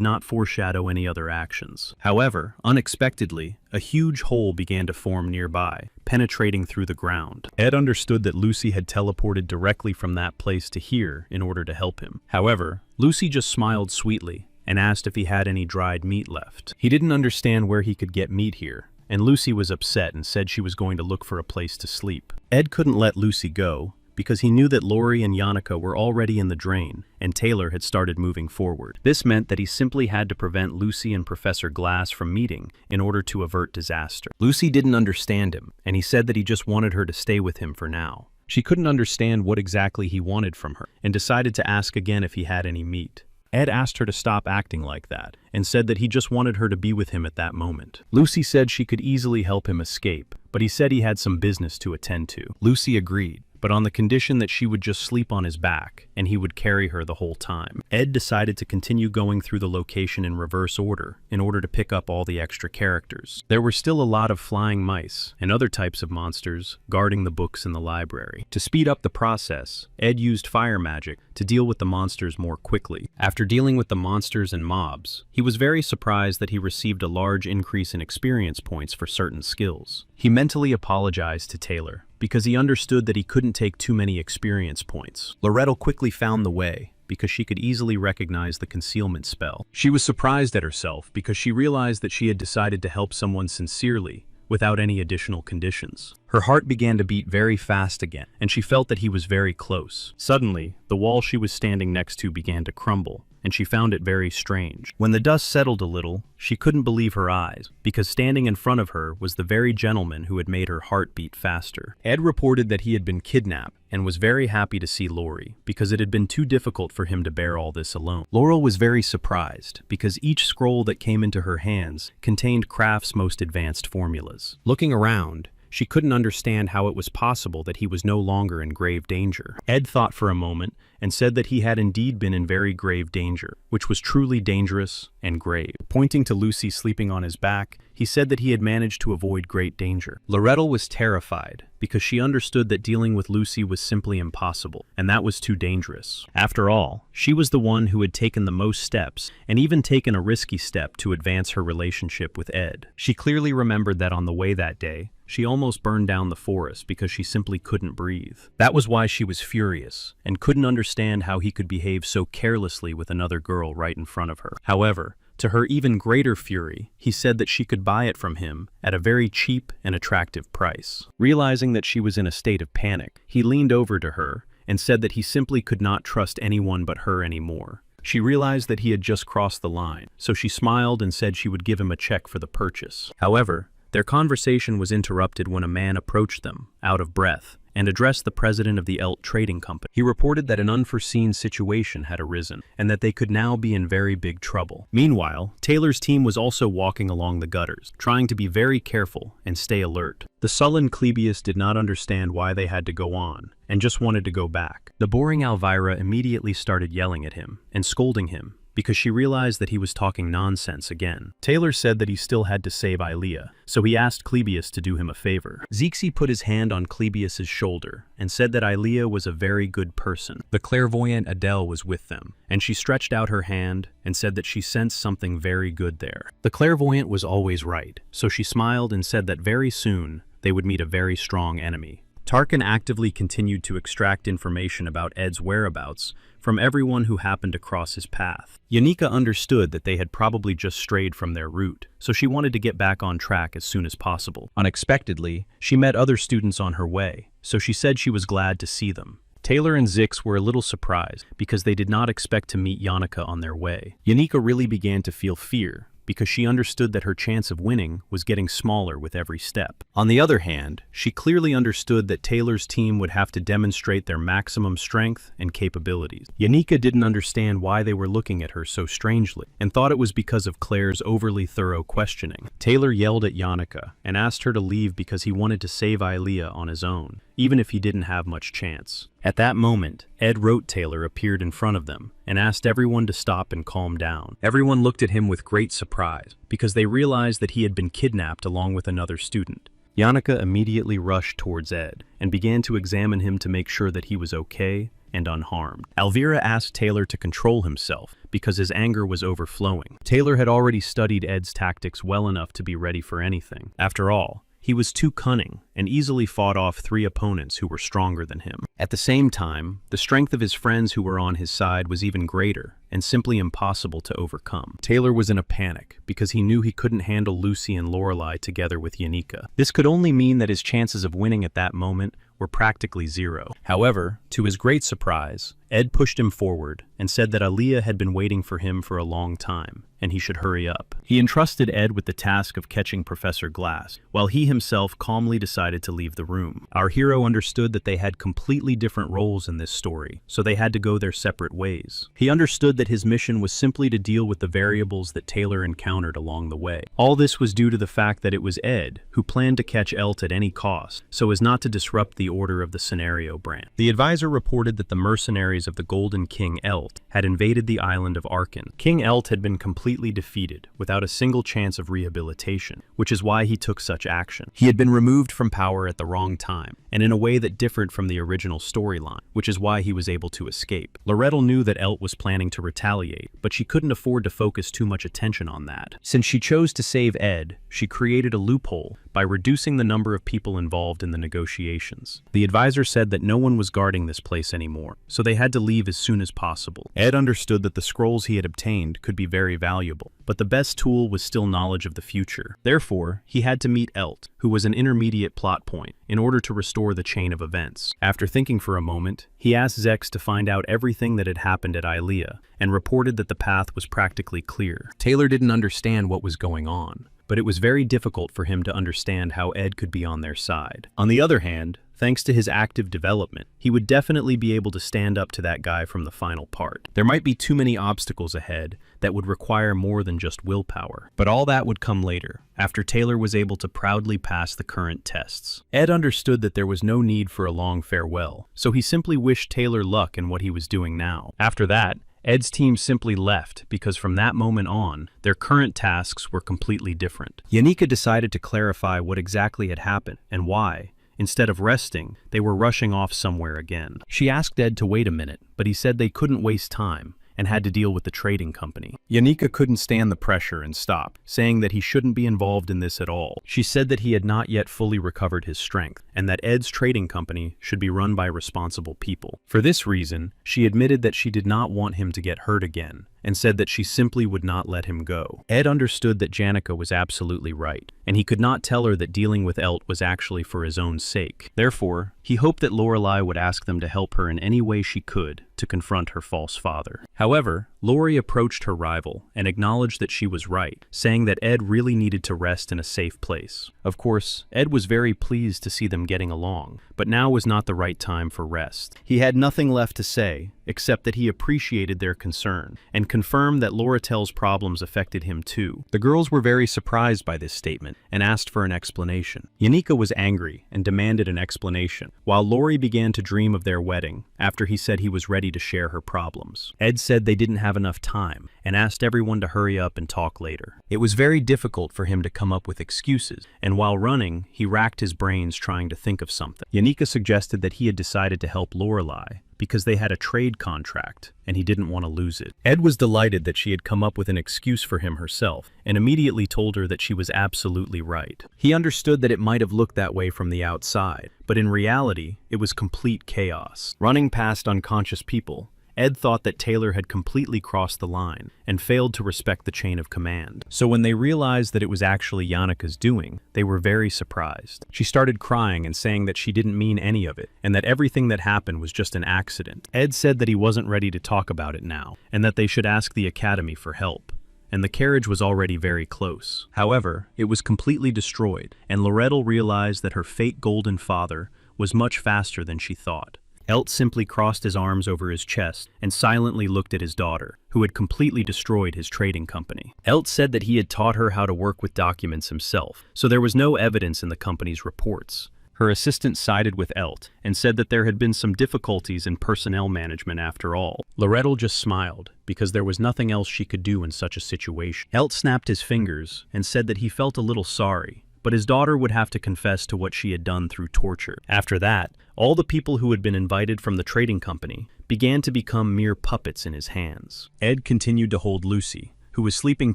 not foreshadow any other actions. However, unexpectedly, a huge hole began to form nearby, penetrating through the ground. Ed understood that Lucy had teleported directly from that place to here in order to help him. However, Lucy just smiled sweetly and asked if he had any dried meat left. He didn't understand where he could get meat here, and Lucy was upset and said she was going to look for a place to sleep. Ed couldn't let Lucy go, because he knew that Lori and Yannicka were already in the drain, and Taylor had started moving forward. This meant that he simply had to prevent Lucy and Professor Glass from meeting in order to avert disaster. Lucy didn't understand him, and he said that he just wanted her to stay with him for now. She couldn't understand what exactly he wanted from her, and decided to ask again if he had any meat. Ed asked her to stop acting like that, and said that he just wanted her to be with him at that moment. Lucy said she could easily help him escape, but he said he had some business to attend to. Lucy agreed, but on the condition that she would just sleep on his back, and he would carry her the whole time. Ed decided to continue going through the location in reverse order in order to pick up all the extra characters. There were still a lot of flying mice and other types of monsters guarding the books in the library. To speed up the process, Ed used fire magic to deal with the monsters more quickly. After dealing with the monsters and mobs, he was very surprised that he received a large increase in experience points for certain skills. He mentally apologized to Taylor, because he understood that he couldn't take too many experience points. Loretto quickly found the way, because she could easily recognize the concealment spell. She was surprised at herself because she realized that she had decided to help someone sincerely, without any additional conditions. Her heart began to beat very fast again, and she felt that he was very close. Suddenly, the wall she was standing next to began to crumble, and she found it very strange. When the dust settled a little, she couldn't believe her eyes, because standing in front of her was the very gentleman who had made her heart beat faster. Ed reported that he had been kidnapped, and was very happy to see Lori, because it had been too difficult for him to bear all this alone. Laurel was very surprised, because each scroll that came into her hands contained Kraft's most advanced formulas. Looking around, she couldn't understand how it was possible that he was no longer in grave danger. Ed thought for a moment and said that he had indeed been in very grave danger, which was truly dangerous and grave. Pointing to Lucy sleeping on his back, he said that he had managed to avoid great danger. Loretto was terrified because she understood that dealing with Lucy was simply impossible, and that was too dangerous. After all, she was the one who had taken the most steps, and even taken a risky step to advance her relationship with Ed. She clearly remembered that on the way that day, She almost burned down the forest because she simply couldn't breathe. That was why she was furious and couldn't understand how he could behave so carelessly with another girl right in front of her. However, to her even greater fury, he said that she could buy it from him at a very cheap and attractive price. Realizing that she was in a state of panic, he leaned over to her and said that he simply could not trust anyone but her anymore. She realized that he had just crossed the line, so she smiled and said she would give him a check for the purchase. However, their conversation was interrupted when a man approached them, out of breath, and addressed the president of the ELT Trading Company. He reported that an unforeseen situation had arisen, and that they could now be in very big trouble. Meanwhile, Taylor's team was also walking along the gutters, trying to be very careful and stay alert. The sullen Clebius did not understand why they had to go on, and just wanted to go back. The boring Elvira immediately started yelling at him and scolding him, because she realized that he was talking nonsense again. Taylor said that he still had to save Ilea, so he asked Clebius to do him a favor. Zixi put his hand on Clebius's shoulder and said that Ilea was a very good person. The clairvoyant Adele was with them, and she stretched out her hand and said that she sensed something very good there. The clairvoyant was always right, so she smiled and said that very soon they would meet a very strong enemy. Tarkin actively continued to extract information about Ed's whereabouts from everyone who happened to cross his path. Yanika understood that they had probably just strayed from their route, so she wanted to get back on track as soon as possible. Unexpectedly, she met other students on her way, so she said she was glad to see them. Taylor and Zix were a little surprised because they did not expect to meet Yanika on their way. Yanika really began to feel fear, because she understood that her chance of winning was getting smaller with every step. On the other hand, she clearly understood that Taylor's team would have to demonstrate their maximum strength and capabilities. Yanika didn't understand why they were looking at her so strangely, and thought it was because of Claire's overly thorough questioning. Taylor yelled at Yanika and asked her to leave because he wanted to save Ilea on his own, even if he didn't have much chance. At that moment, Ed Rote Taylor appeared in front of them and asked everyone to stop and calm down. Everyone looked at him with great surprise because they realized that he had been kidnapped along with another student. Yanika immediately rushed towards Ed and began to examine him to make sure that he was okay and unharmed. Elvira asked Taylor to control himself because his anger was overflowing. Taylor had already studied Ed's tactics well enough to be ready for anything. After all, he was too cunning and easily fought off 3 opponents who were stronger than him. At the same time, the strength of his friends who were on his side was even greater and simply impossible to overcome. Taylor was in a panic because he knew he couldn't handle Lucy and Lorelei together with Yanika. This could only mean that his chances of winning at that moment were practically zero. However, to his great surprise, Ed pushed him forward and said that Ilea had been waiting for him for a long time, and he should hurry up. He entrusted Ed with the task of catching Professor Glass, while he himself calmly decided to leave the room. Our hero understood that they had completely different roles in this story, so they had to go their separate ways. He understood that his mission was simply to deal with the variables that Taylor encountered along the way. All this was due to the fact that it was Ed who planned to catch Elt at any cost, so as not to disrupt the order of the scenario branch. The advisor reported that the mercenaries of the Golden King Elt had invaded the island of Arkan. King Elt had been completely defeated, without a single chance of rehabilitation, which is why he took such action. He had been removed from power at the wrong time, and in a way that differed from the original storyline, which is why he was able to escape. Loretto knew that Elt was planning to retaliate, but she couldn't afford to focus too much attention on that. Since she chose to save Ed, she created a loophole by reducing the number of people involved in the negotiations. The advisor said that no one was guarding this place anymore, so they had to leave as soon as possible. Ed understood that the scrolls he had obtained could be very valuable, but the best tool was still knowledge of the future. Therefore, he had to meet Elt, who was an intermediate plot point, in order to restore the chain of events. After thinking for a moment, he asked Zex to find out everything that had happened at Ilea, and reported that the path was practically clear. Taylor didn't understand what was going on, but it was very difficult for him to understand how Ed could be on their side. On the other hand, thanks to his active development, he would definitely be able to stand up to that guy from the final part. There might be too many obstacles ahead that would require more than just willpower, but all that would come later, after Taylor was able to proudly pass the current tests. Ed understood that there was no need for a long farewell, so he simply wished Taylor luck in what he was doing now. After that, Ed's team simply left because from that moment on, their current tasks were completely different. Yanika decided to clarify what exactly had happened and why. Instead of resting, they were rushing off somewhere again. She asked Ed to wait a minute, but he said they couldn't waste time, and had to deal with the trading company. Yanika couldn't stand the pressure and stopped, saying that he shouldn't be involved in this at all. She said that he had not yet fully recovered his strength, and that Ed's trading company should be run by responsible people. For this reason, she admitted that she did not want him to get hurt again, and said that she simply would not let him go. Ed understood that Janica was absolutely right, and he could not tell her that dealing with Elt was actually for his own sake. Therefore, he hoped that Lorelei would ask them to help her in any way she could to confront her false father. However, Lori approached her rival and acknowledged that she was right, saying that Ed really needed to rest in a safe place. Of course, Ed was very pleased to see them getting along, but now was not the right time for rest. He had nothing left to say, except that he appreciated their concern, and confirmed that Loratel's problems affected him too. The girls were very surprised by this statement, and asked for an explanation. Yanika was angry and demanded an explanation, while Lori began to dream of their wedding, after he said he was ready to share her problems. Ed said they didn't have enough time, and asked everyone to hurry up and talk later. It was very difficult for him to come up with excuses, and while running, he racked his brains trying to think of something. Yanika suggested that he had decided to help Lorelei, because they had a trade contract, and he didn't want to lose it. Ed was delighted that she had come up with an excuse for him herself, and immediately told her that she was absolutely right. He understood that it might have looked that way from the outside, but in reality, it was complete chaos. Running past unconscious people, Ed thought that Taylor had completely crossed the line and failed to respect the chain of command. So when they realized that it was actually Yannicka's doing, they were very surprised. She started crying and saying that she didn't mean any of it, and that everything that happened was just an accident. Ed said that he wasn't ready to talk about it now, and that they should ask the academy for help. And the carriage was already very close. However, it was completely destroyed, and Loretto realized that her fake golden father was much faster than she thought. Elt simply crossed his arms over his chest and silently looked at his daughter, who had completely destroyed his trading company. Elt said that he had taught her how to work with documents himself, so there was no evidence in the company's reports. Her assistant sided with Elt and said that there had been some difficulties in personnel management after all. Loretto just smiled, because there was nothing else she could do in such a situation. Elt snapped his fingers and said that he felt a little sorry, but his daughter would have to confess to what she had done through torture. After that, all the people who had been invited from the trading company began to become mere puppets in his hands. Ed continued to hold Lucy, who was sleeping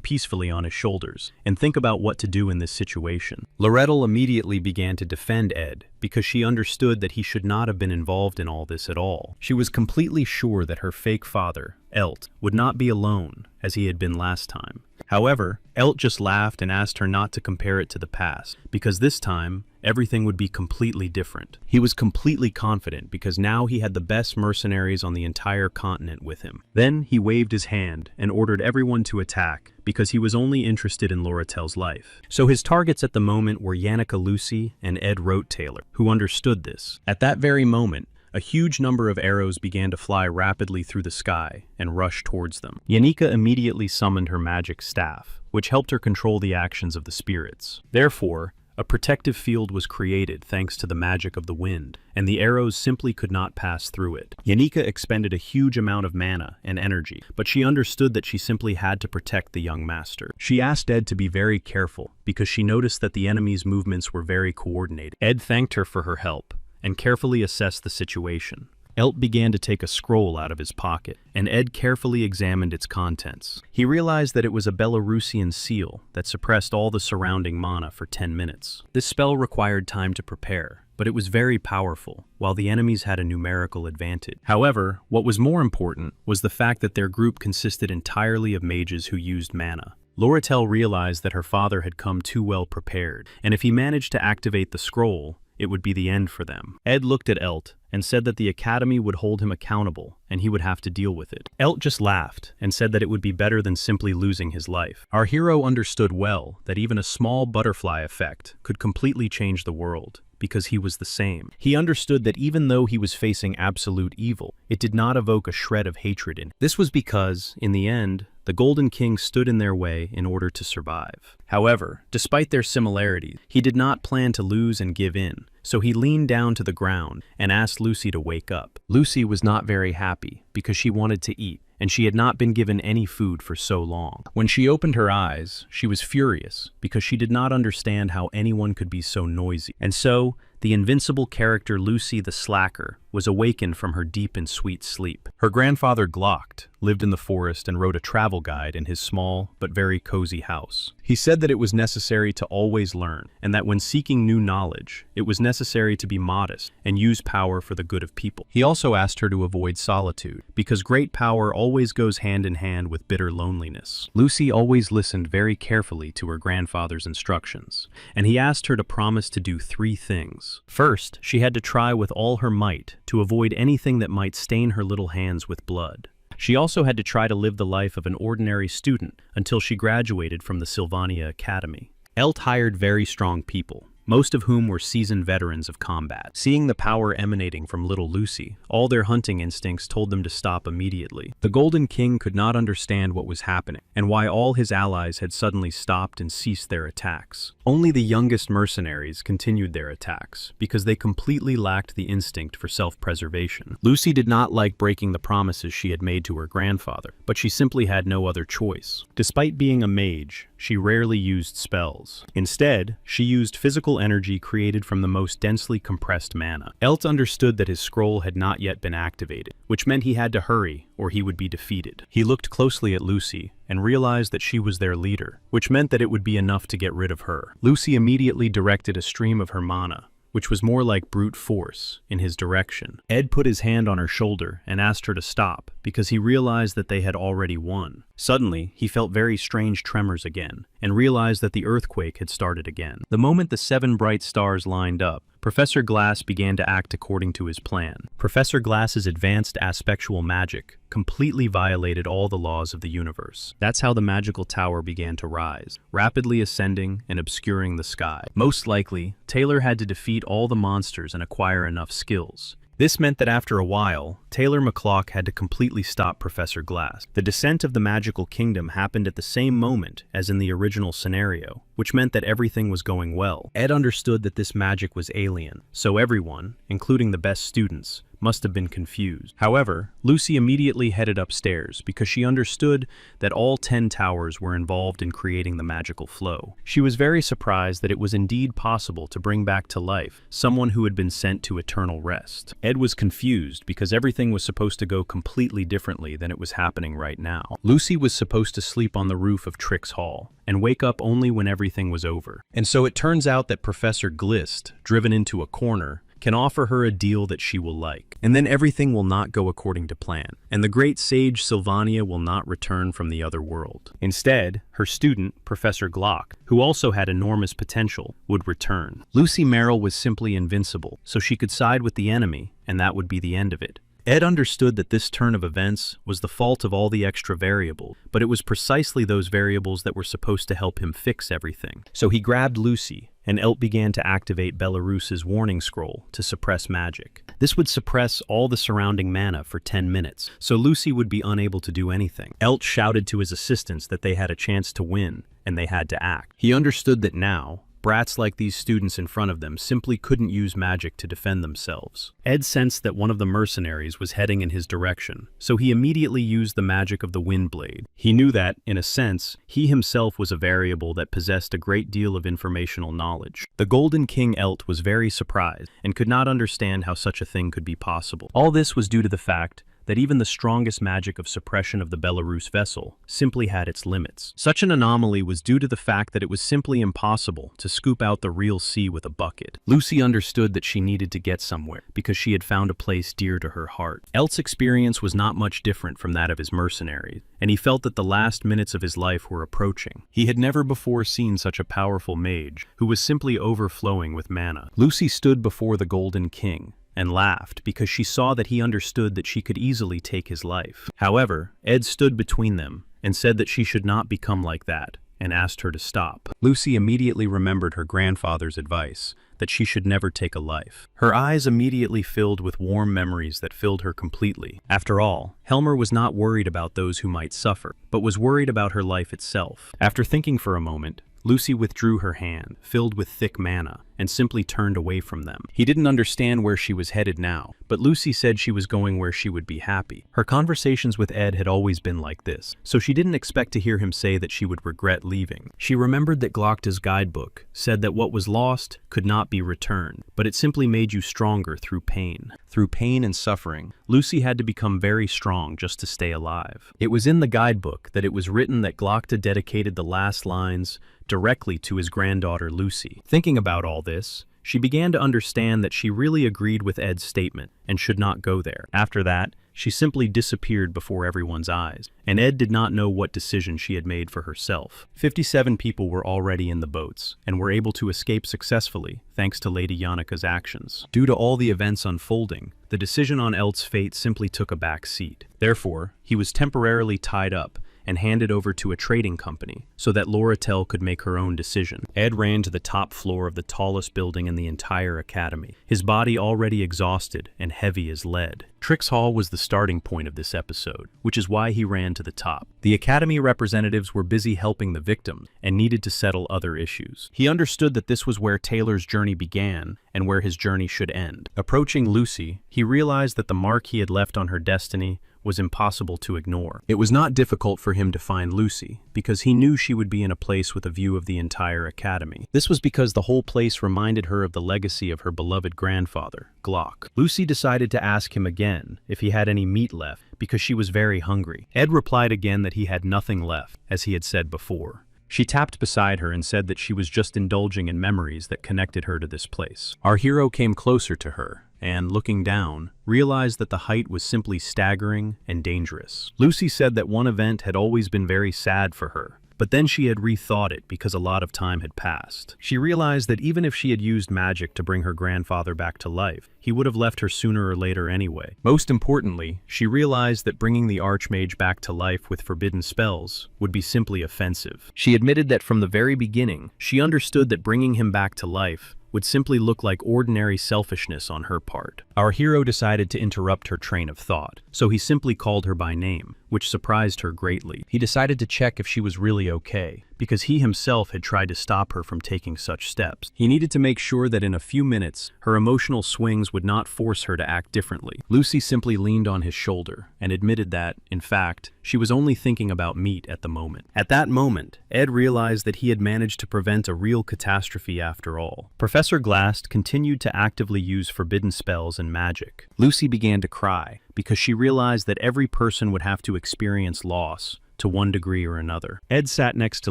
peacefully on his shoulders, and think about what to do in this situation. Loretto immediately began to defend Ed, because she understood that he should not have been involved in all this at all. She was completely sure that her fake father, Elt, would not be alone, as he had been last time. However, Elt just laughed and asked her not to compare it to the past, because this time, everything would be completely different. He was completely confident because now he had the best mercenaries on the entire continent with him. Then he waved his hand and ordered everyone to attack because he was only interested in Loratel's life. So his targets at the moment were Yannicka Lucy and Ed Rote Taylor, who understood this. At that very moment, a huge number of arrows began to fly rapidly through the sky and rush towards them. Yanika immediately summoned her magic staff, which helped her control the actions of the spirits. Therefore, a protective field was created thanks to the magic of the wind, and the arrows simply could not pass through it. Yanika expended a huge amount of mana and energy, but she understood that she simply had to protect the young master. She asked Ed to be very careful, because she noticed that the enemy's movements were very coordinated. Ed thanked her for her help, and carefully assessed the situation. Elt began to take a scroll out of his pocket, and Ed carefully examined its contents. He realized that it was a Belarusian seal that suppressed all the surrounding mana for 10 minutes. This spell required time to prepare, but it was very powerful, while the enemies had a numerical advantage. However, what was more important was the fact that their group consisted entirely of mages who used mana. Loretel realized that her father had come too well prepared, and if he managed to activate the scroll, it would be the end for them. Ed looked at Elt and said that the academy would hold him accountable and he would have to deal with it. Elt just laughed and said that it would be better than simply losing his life. Our hero understood well that even a small butterfly effect could completely change the world, because he was the same. He understood that even though he was facing absolute evil, it did not evoke a shred of hatred in him. This was because, in the end, the Golden King stood in their way in order to survive. However, despite their similarities, he did not plan to lose and give in, so he leaned down to the ground and asked Lucy to wake up. Lucy was not very happy because she wanted to eat, and she had not been given any food for so long. When she opened her eyes, she was furious because she did not understand how anyone could be so noisy. And so, the invincible character Lucy the Slacker was awakened from her deep and sweet sleep. Her grandfather Glocked lived in the forest and wrote a travel guide in his small but very cozy house. He said that it was necessary to always learn, and that when seeking new knowledge, it was necessary to be modest and use power for the good of people. He also asked her to avoid solitude, because great power always goes hand in hand with bitter loneliness. Lucy always listened very carefully to her grandfather's instructions, and he asked her to promise to do 3 things. First, she had to try with all her might to avoid anything that might stain her little hands with blood. She also had to try to live the life of an ordinary student until she graduated from the Sylvania Academy. Elt hired very strong people, most of whom were seasoned veterans of combat. Seeing the power emanating from little Lucy, all their hunting instincts told them to stop immediately. The Golden King could not understand what was happening, and why all his allies had suddenly stopped and ceased their attacks. Only the youngest mercenaries continued their attacks, because they completely lacked the instinct for self-preservation. Lucy did not like breaking the promises she had made to her grandfather, but she simply had no other choice. Despite being a mage, she rarely used spells. Instead, she used physical energy created from the most densely compressed mana. Elt understood that his scroll had not yet been activated, which meant he had to hurry or he would be defeated. He looked closely at Lucy and realized that she was their leader, which meant that it would be enough to get rid of her. Lucy immediately directed a stream of her mana, which was more like brute force, in his direction. Ed put his hand on her shoulder and asked her to stop, because he realized that they had already won. Suddenly, he felt very strange tremors again, and realized that the earthquake had started again. The moment the 7 bright stars lined up, Professor Glass began to act according to his plan. Professor Glass's advanced aspectual magic completely violated all the laws of the universe. That's how the magical tower began to rise, rapidly ascending and obscuring the sky. Most likely, Taylor had to defeat all the monsters and acquire enough skills. This meant that after a while, Taylor McClock had to completely stop Professor Glass. The descent of the magical kingdom happened at the same moment as in the original scenario, which meant that everything was going well. Ed understood that this magic was alien, so everyone, including the best students, must have been confused. However, Lucy immediately headed upstairs because she understood that all 10 towers were involved in creating the magical flow. She was very surprised that it was indeed possible to bring back to life someone who had been sent to eternal rest. Ed was confused because everything was supposed to go completely differently than it was happening right now. Lucy was supposed to sleep on the roof of Trix Hall and wake up only when everything was over. And so it turns out that Professor Glist, driven into a corner, can offer her a deal that she will like. And then everything will not go according to plan, and the great sage Sylvania will not return from the other world. Instead, her student, Professor Glock, who also had enormous potential, would return. Lucy Merrill was simply invincible, so she could side with the enemy, and that would be the end of it. Ed understood that this turn of events was the fault of all the extra variables, but it was precisely those variables that were supposed to help him fix everything. So he grabbed Lucy, and Elt began to activate Belarus's warning scroll to suppress magic. This would suppress all the surrounding mana for 10 minutes, so Lucy would be unable to do anything. Elt shouted to his assistants that they had a chance to win, and they had to act. He understood that now, brats like these students in front of them simply couldn't use magic to defend themselves. Ed sensed that one of the mercenaries was heading in his direction, so he immediately used the magic of the wind blade. He knew that, in a sense, he himself was a variable that possessed a great deal of informational knowledge. The Golden King Elt was very surprised and could not understand how such a thing could be possible. All this was due to the fact that even the strongest magic of suppression of the Belarus vessel simply had its limits. Such an anomaly was due to the fact that it was simply impossible to scoop out the real sea with a bucket. Lucy understood that she needed to get somewhere because she had found a place dear to her heart. Elt's experience was not much different from that of his mercenaries, and he felt that the last minutes of his life were approaching. He had never before seen such a powerful mage who was simply overflowing with mana. Lucy stood before the Golden King and laughed because she saw that he understood that she could easily take his life. However, Ed stood between them and said that she should not become like that, and asked her to stop. Lucy immediately remembered her grandfather's advice that she should never take a life. Her eyes immediately filled with warm memories that filled her completely. After all, Helmer was not worried about those who might suffer, but was worried about her life itself. After thinking for a moment, Lucy withdrew her hand, filled with thick mana, and simply turned away from them. He didn't understand where she was headed now, but Lucy said she was going where she would be happy. Her conversations with Ed had always been like this, so she didn't expect to hear him say that she would regret leaving. She remembered that Glocta's guidebook said that what was lost could not be returned, but it simply made you stronger through pain. Through pain and suffering, Lucy had to become very strong just to stay alive. It was in the guidebook that it was written that Glocta dedicated the last lines directly to his granddaughter Lucy. Thinking about all this, she began to understand that she really agreed with Ed's statement and should not go there. After that, she simply disappeared before everyone's eyes, and Ed did not know what decision she had made for herself. 57 people were already in the boats, and were able to escape successfully thanks to Lady Yannika's actions. Due to all the events unfolding, the decision on Ed's fate simply took a back seat. Therefore, he was temporarily tied up and handed over to a trading company so that Loratel could make her own decision. Ed ran to the top floor of the tallest building in the entire academy, his body already exhausted and heavy as lead. Trix Hall was the starting point of this episode, which is why he ran to the top. The academy representatives were busy helping the victim and needed to settle other issues. He understood that this was where Taylor's journey began and where his journey should end. Approaching Lucy, he realized that the mark he had left on her destiny was impossible to ignore. It was not difficult for him to find Lucy, because he knew she would be in a place with a view of the entire academy. This was because the whole place reminded her of the legacy of her beloved grandfather, Glock. Lucy decided to ask him again if he had any meat left, because she was very hungry. Ed replied again that he had nothing left, as he had said before. She tapped beside her and said that she was just indulging in memories that connected her to this place. Our hero came closer to her, and, looking down, realized that the height was simply staggering and dangerous. Lucy said that one event had always been very sad for her, but then she had rethought it because a lot of time had passed. She realized that even if she had used magic to bring her grandfather back to life, he would have left her sooner or later anyway. Most importantly, she realized that bringing the Archmage back to life with forbidden spells would be simply offensive. She admitted that from the very beginning, she understood that bringing him back to life would simply look like ordinary selfishness on her part. Our hero decided to interrupt her train of thought, so he simply called her by name, which surprised her greatly. He decided to check if she was really okay, because he himself had tried to stop her from taking such steps. He needed to make sure that in a few minutes, her emotional swings would not force her to act differently. Lucy simply leaned on his shoulder and admitted that, in fact, she was only thinking about meat at the moment. At that moment, Ed realized that he had managed to prevent a real catastrophe after all. Professor Glast continued to actively use forbidden spells and magic. Lucy began to cry because she realized that every person would have to experience loss to one degree or another. Ed sat next to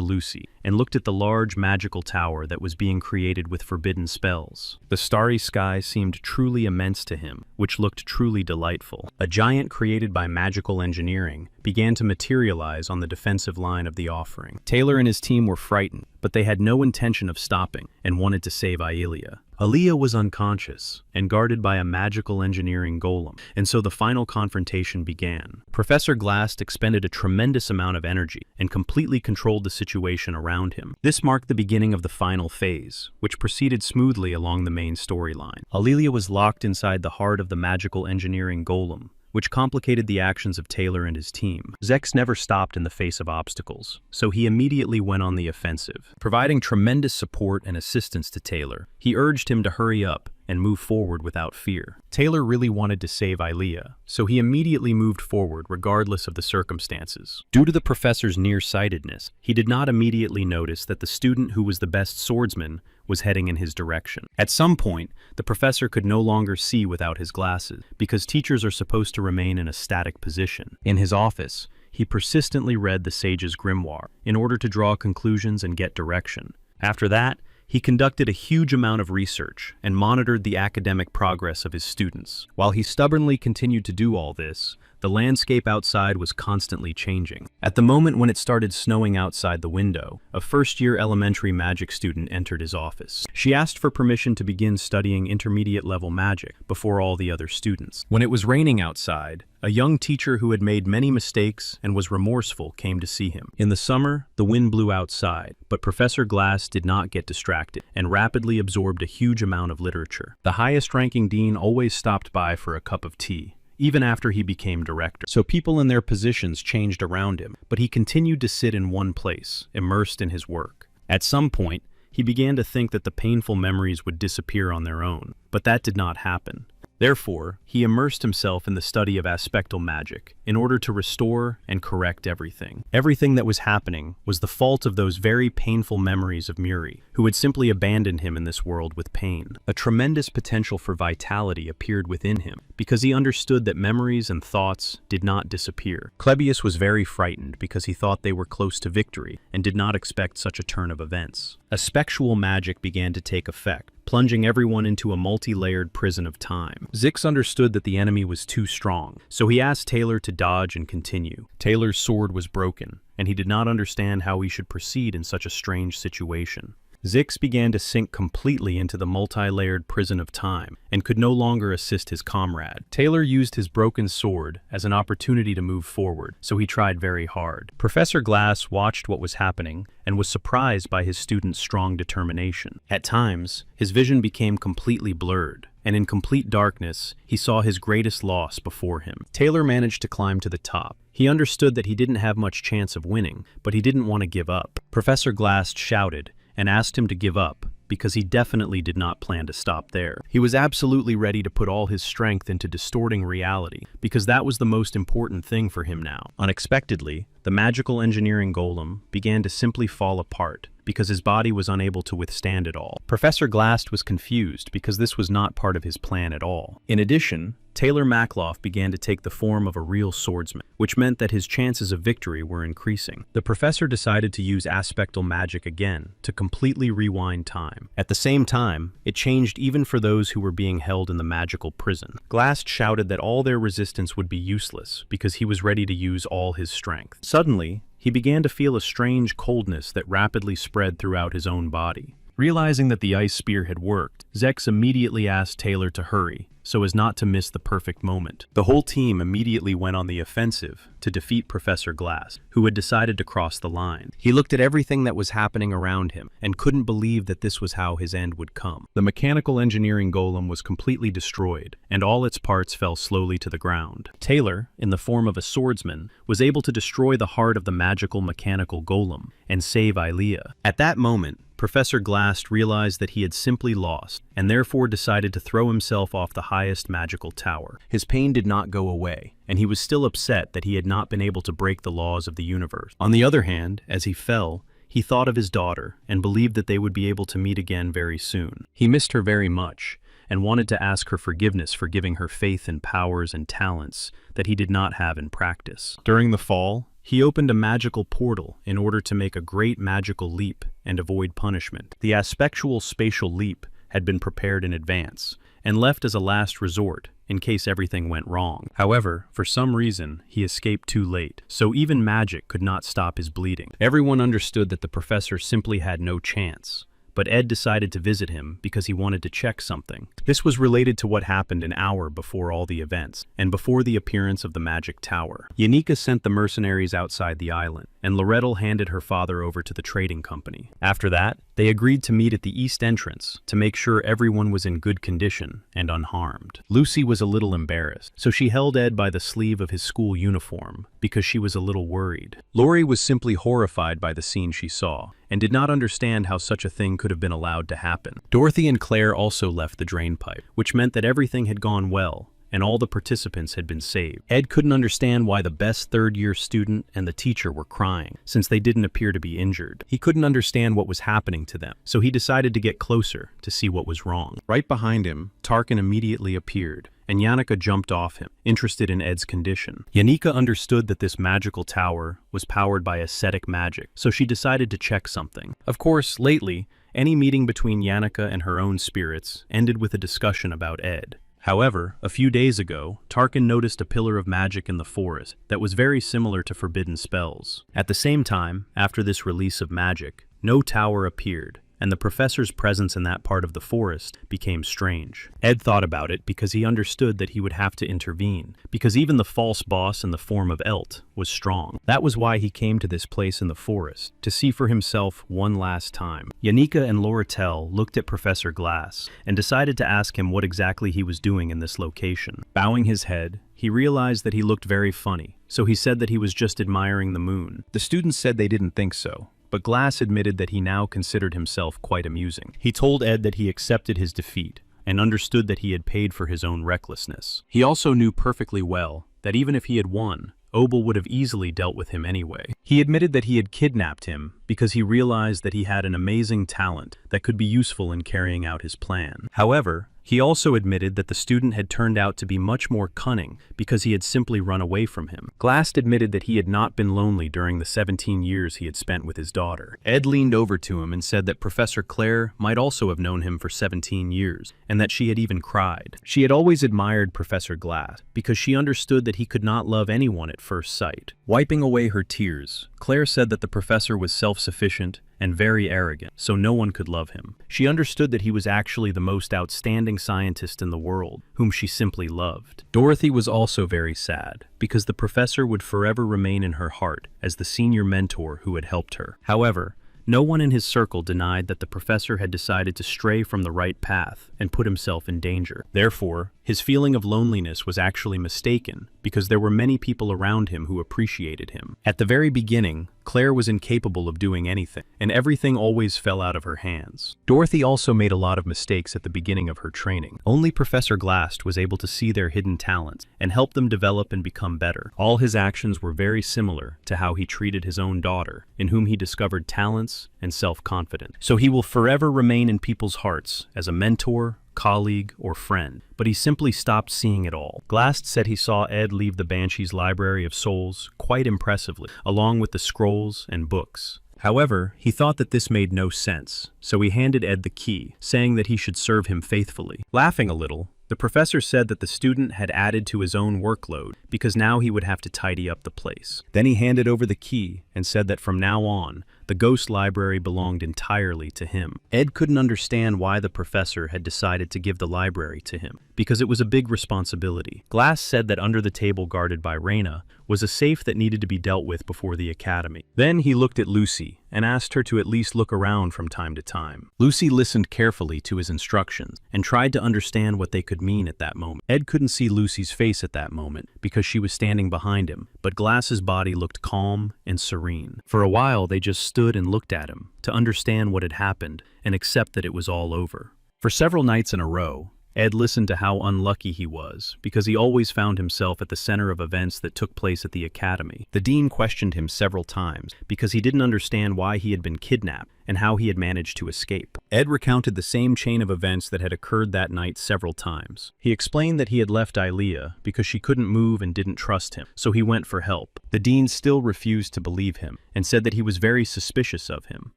Lucy and looked at the large magical tower that was being created with forbidden spells. The starry sky seemed truly immense to him, which looked truly delightful. A giant created by magical engineering began to materialize on the defensive line of the offering. Taylor and his team were frightened, but they had no intention of stopping and wanted to save Yahello. Aaliyah was unconscious and guarded by a magical engineering golem, and so the final confrontation began. Professor Glast expended a tremendous amount of energy and completely controlled the situation around him. This marked the beginning of the final phase, which proceeded smoothly along the main storyline. Aaliyah was locked inside the heart of the magical engineering golem, which complicated the actions of Taylor and his team. Zex never stopped in the face of obstacles, so he immediately went on the offensive. Providing tremendous support and assistance to Taylor, he urged him to hurry up and move forward without fear. Taylor really wanted to save Yahello, so he immediately moved forward regardless of the circumstances. Due to the professor's nearsightedness, he did not immediately notice that the student who was the best swordsman was heading in his direction. At some point, the professor could no longer see without his glasses, because teachers are supposed to remain in a static position. In his office, he persistently read the sage's grimoire in order to draw conclusions and get direction. After that, he conducted a huge amount of research and monitored the academic progress of his students. While he stubbornly continued to do all this, the landscape outside was constantly changing. At the moment when it started snowing outside the window, a first-year elementary magic student entered his office. She asked for permission to begin studying intermediate-level magic before all the other students. When it was raining outside, a young teacher who had made many mistakes and was remorseful came to see him. In the summer, the wind blew outside, but Professor Glass did not get distracted and rapidly absorbed a huge amount of literature. The highest-ranking dean always stopped by for a cup of tea, even after he became director. So people in their positions changed around him, but he continued to sit in one place, immersed in his work. At some point, he began to think that the painful memories would disappear on their own, but that did not happen. Therefore, he immersed himself in the study of aspectal magic in order to restore and correct everything. Everything that was happening was the fault of those very painful memories of Muri, who had simply abandoned him in this world with pain. A tremendous potential for vitality appeared within him because he understood that memories and thoughts did not disappear. Clebius was very frightened because he thought they were close to victory and did not expect such a turn of events. A spectral magic began to take effect, plunging everyone into a multi-layered prison of time. Zix understood that the enemy was too strong, so he asked Taylor to dodge and continue. Taylor's sword was broken, and he did not understand how he should proceed in such a strange situation. Zix began to sink completely into the multi-layered prison of time and could no longer assist his comrade. Taylor used his broken sword as an opportunity to move forward, so he tried very hard. Professor Glass watched what was happening and was surprised by his student's strong determination. At times, his vision became completely blurred, and in complete darkness, he saw his greatest loss before him. Taylor managed to climb to the top. He understood that he didn't have much chance of winning, but he didn't want to give up. Professor Glass shouted and asked him to give up, because he definitely did not plan to stop there. He was absolutely ready to put all his strength into distorting reality, because that was the most important thing for him now. Unexpectedly, the magical engineering golem began to simply fall apart, because his body was unable to withstand it all. Professor Glass was confused because this was not part of his plan at all. In addition, Taylor Makhloff began to take the form of a real swordsman, which meant that his chances of victory were increasing. The professor decided to use aspectal magic again to completely rewind time. At the same time, it changed even for those who were being held in the magical prison. Glass shouted that all their resistance would be useless because he was ready to use all his strength. Suddenly, he began to feel a strange coldness that rapidly spread throughout his own body. Realizing that the ice spear had worked, Zex immediately asked Taylor to hurry, so as not to miss the perfect moment. The whole team immediately went on the offensive to defeat Professor Glass, who had decided to cross the line. He looked at everything that was happening around him and couldn't believe that this was how his end would come. The mechanical engineering golem was completely destroyed, and all its parts fell slowly to the ground. Taylor, in the form of a swordsman, was able to destroy the heart of the magical mechanical golem and save Ilea. At that moment, Professor Glass realized that he had simply lost, and therefore decided to throw himself off the highest magical tower. His pain did not go away, and he was still upset that he had not been able to break the laws of the universe. On the other hand, as he fell, he thought of his daughter and believed that they would be able to meet again very soon. He missed her very much, and wanted to ask her forgiveness for giving her faith in powers and talents that he did not have in practice. During the fall, he opened a magical portal in order to make a great magical leap and avoid punishment. The aspectual spatial leap had been prepared in advance and left as a last resort in case everything went wrong. However, for some reason, he escaped too late, so even magic could not stop his bleeding. Everyone understood that the professor simply had no chance, but Ed decided to visit him because he wanted to check something. This was related to what happened an hour before all the events, and before the appearance of the magic tower. Yanika sent the mercenaries outside the island, and Lorettel handed her father over to the trading company. After that, they agreed to meet at the east entrance to make sure everyone was in good condition and unharmed. Lucy was a little embarrassed, so she held Ed by the sleeve of his school uniform because she was a little worried. Lori was simply horrified by the scene she saw and did not understand how such a thing could have been allowed to happen. Dorothy and Claire also left the drain pipe, which meant that everything had gone well and all the participants had been saved. Ed couldn't understand why the best third-year student and the teacher were crying, since they didn't appear to be injured. He couldn't understand what was happening to them, so he decided to get closer to see what was wrong. Right behind him, Tarkin immediately appeared, and Yannicka jumped off him, interested in Ed's condition. Yannicka understood that this magical tower was powered by ascetic magic, so she decided to check something. Of course, lately, any meeting between Yannicka and her own spirits ended with a discussion about Ed. However, a few days ago, Tarkin noticed a pillar of magic in the forest that was very similar to forbidden spells. At the same time, after this release of magic, no tower appeared, and the professor's presence in that part of the forest became strange. Ed thought about it because he understood that he would have to intervene, because even the false boss in the form of Elt was strong. That was why he came to this place in the forest, to see for himself one last time. Yannicka and Lorettel looked at Professor Glass and decided to ask him what exactly he was doing in this location. Bowing his head, he realized that he looked very funny, so he said that he was just admiring the moon. The students said they didn't think so, but Glass admitted that he now considered himself quite amusing. He told Ed that he accepted his defeat and understood that he had paid for his own recklessness. He also knew perfectly well that even if he had won, Obel would have easily dealt with him anyway. He admitted that he had kidnapped him because he realized that he had an amazing talent that could be useful in carrying out his plan. However, he also admitted that the student had turned out to be much more cunning because he had simply run away from him. Glass admitted that he had not been lonely during the 17 years he had spent with his daughter. Ed leaned over to him and said that Professor Claire might also have known him for 17 years, and that she had even cried. She had always admired Professor Glass because she understood that he could not love anyone at first sight. Wiping away her tears, Claire said that the professor was self-sufficient and very arrogant, so no one could love him. She understood that he was actually the most outstanding scientist in the world, whom she simply loved. Dorothy was also very sad, because the professor would forever remain in her heart as the senior mentor who had helped her. However, no one in his circle denied that the professor had decided to stray from the right path and put himself in danger. Therefore, his feeling of loneliness was actually mistaken because there were many people around him who appreciated him. At the very beginning, Claire was incapable of doing anything, and everything always fell out of her hands. Dorothy also made a lot of mistakes at the beginning of her training. Only Professor Glass was able to see their hidden talents and help them develop and become better. All his actions were very similar to how he treated his own daughter, in whom he discovered talents and self-confidence. So he will forever remain in people's hearts as a mentor, colleague, or friend, but he simply stopped seeing it all. Glass said he saw Ed leave the Banshee's Library of Souls quite impressively, along with the scrolls and books. However, he thought that this made no sense, so he handed Ed the key, saying that he should serve him faithfully. Laughing a little, the professor said that the student had added to his own workload because now he would have to tidy up the place. Then he handed over the key and said that from now on, the ghost library belonged entirely to him. Ed couldn't understand why the professor had decided to give the library to him, because it was a big responsibility. Glass said that under the table guarded by Raina was a safe that needed to be dealt with before the academy. Then he looked at Lucy and asked her to at least look around from time to time. Lucy listened carefully to his instructions and tried to understand what they could mean at that moment. Ed couldn't see Lucy's face at that moment because she was standing behind him, but Glass's body looked calm and serene. For a while, they just stood and looked at him to understand what had happened and accept that it was all over. For several nights in a row, Ed listened to how unlucky he was, because he always found himself at the center of events that took place at the academy. The dean questioned him several times, because he didn't understand why he had been kidnapped and how he had managed to escape. Ed recounted the same chain of events that had occurred that night several times. He explained that he had left Ilea because she couldn't move and didn't trust him, so he went for help. The dean still refused to believe him and said that he was very suspicious of him.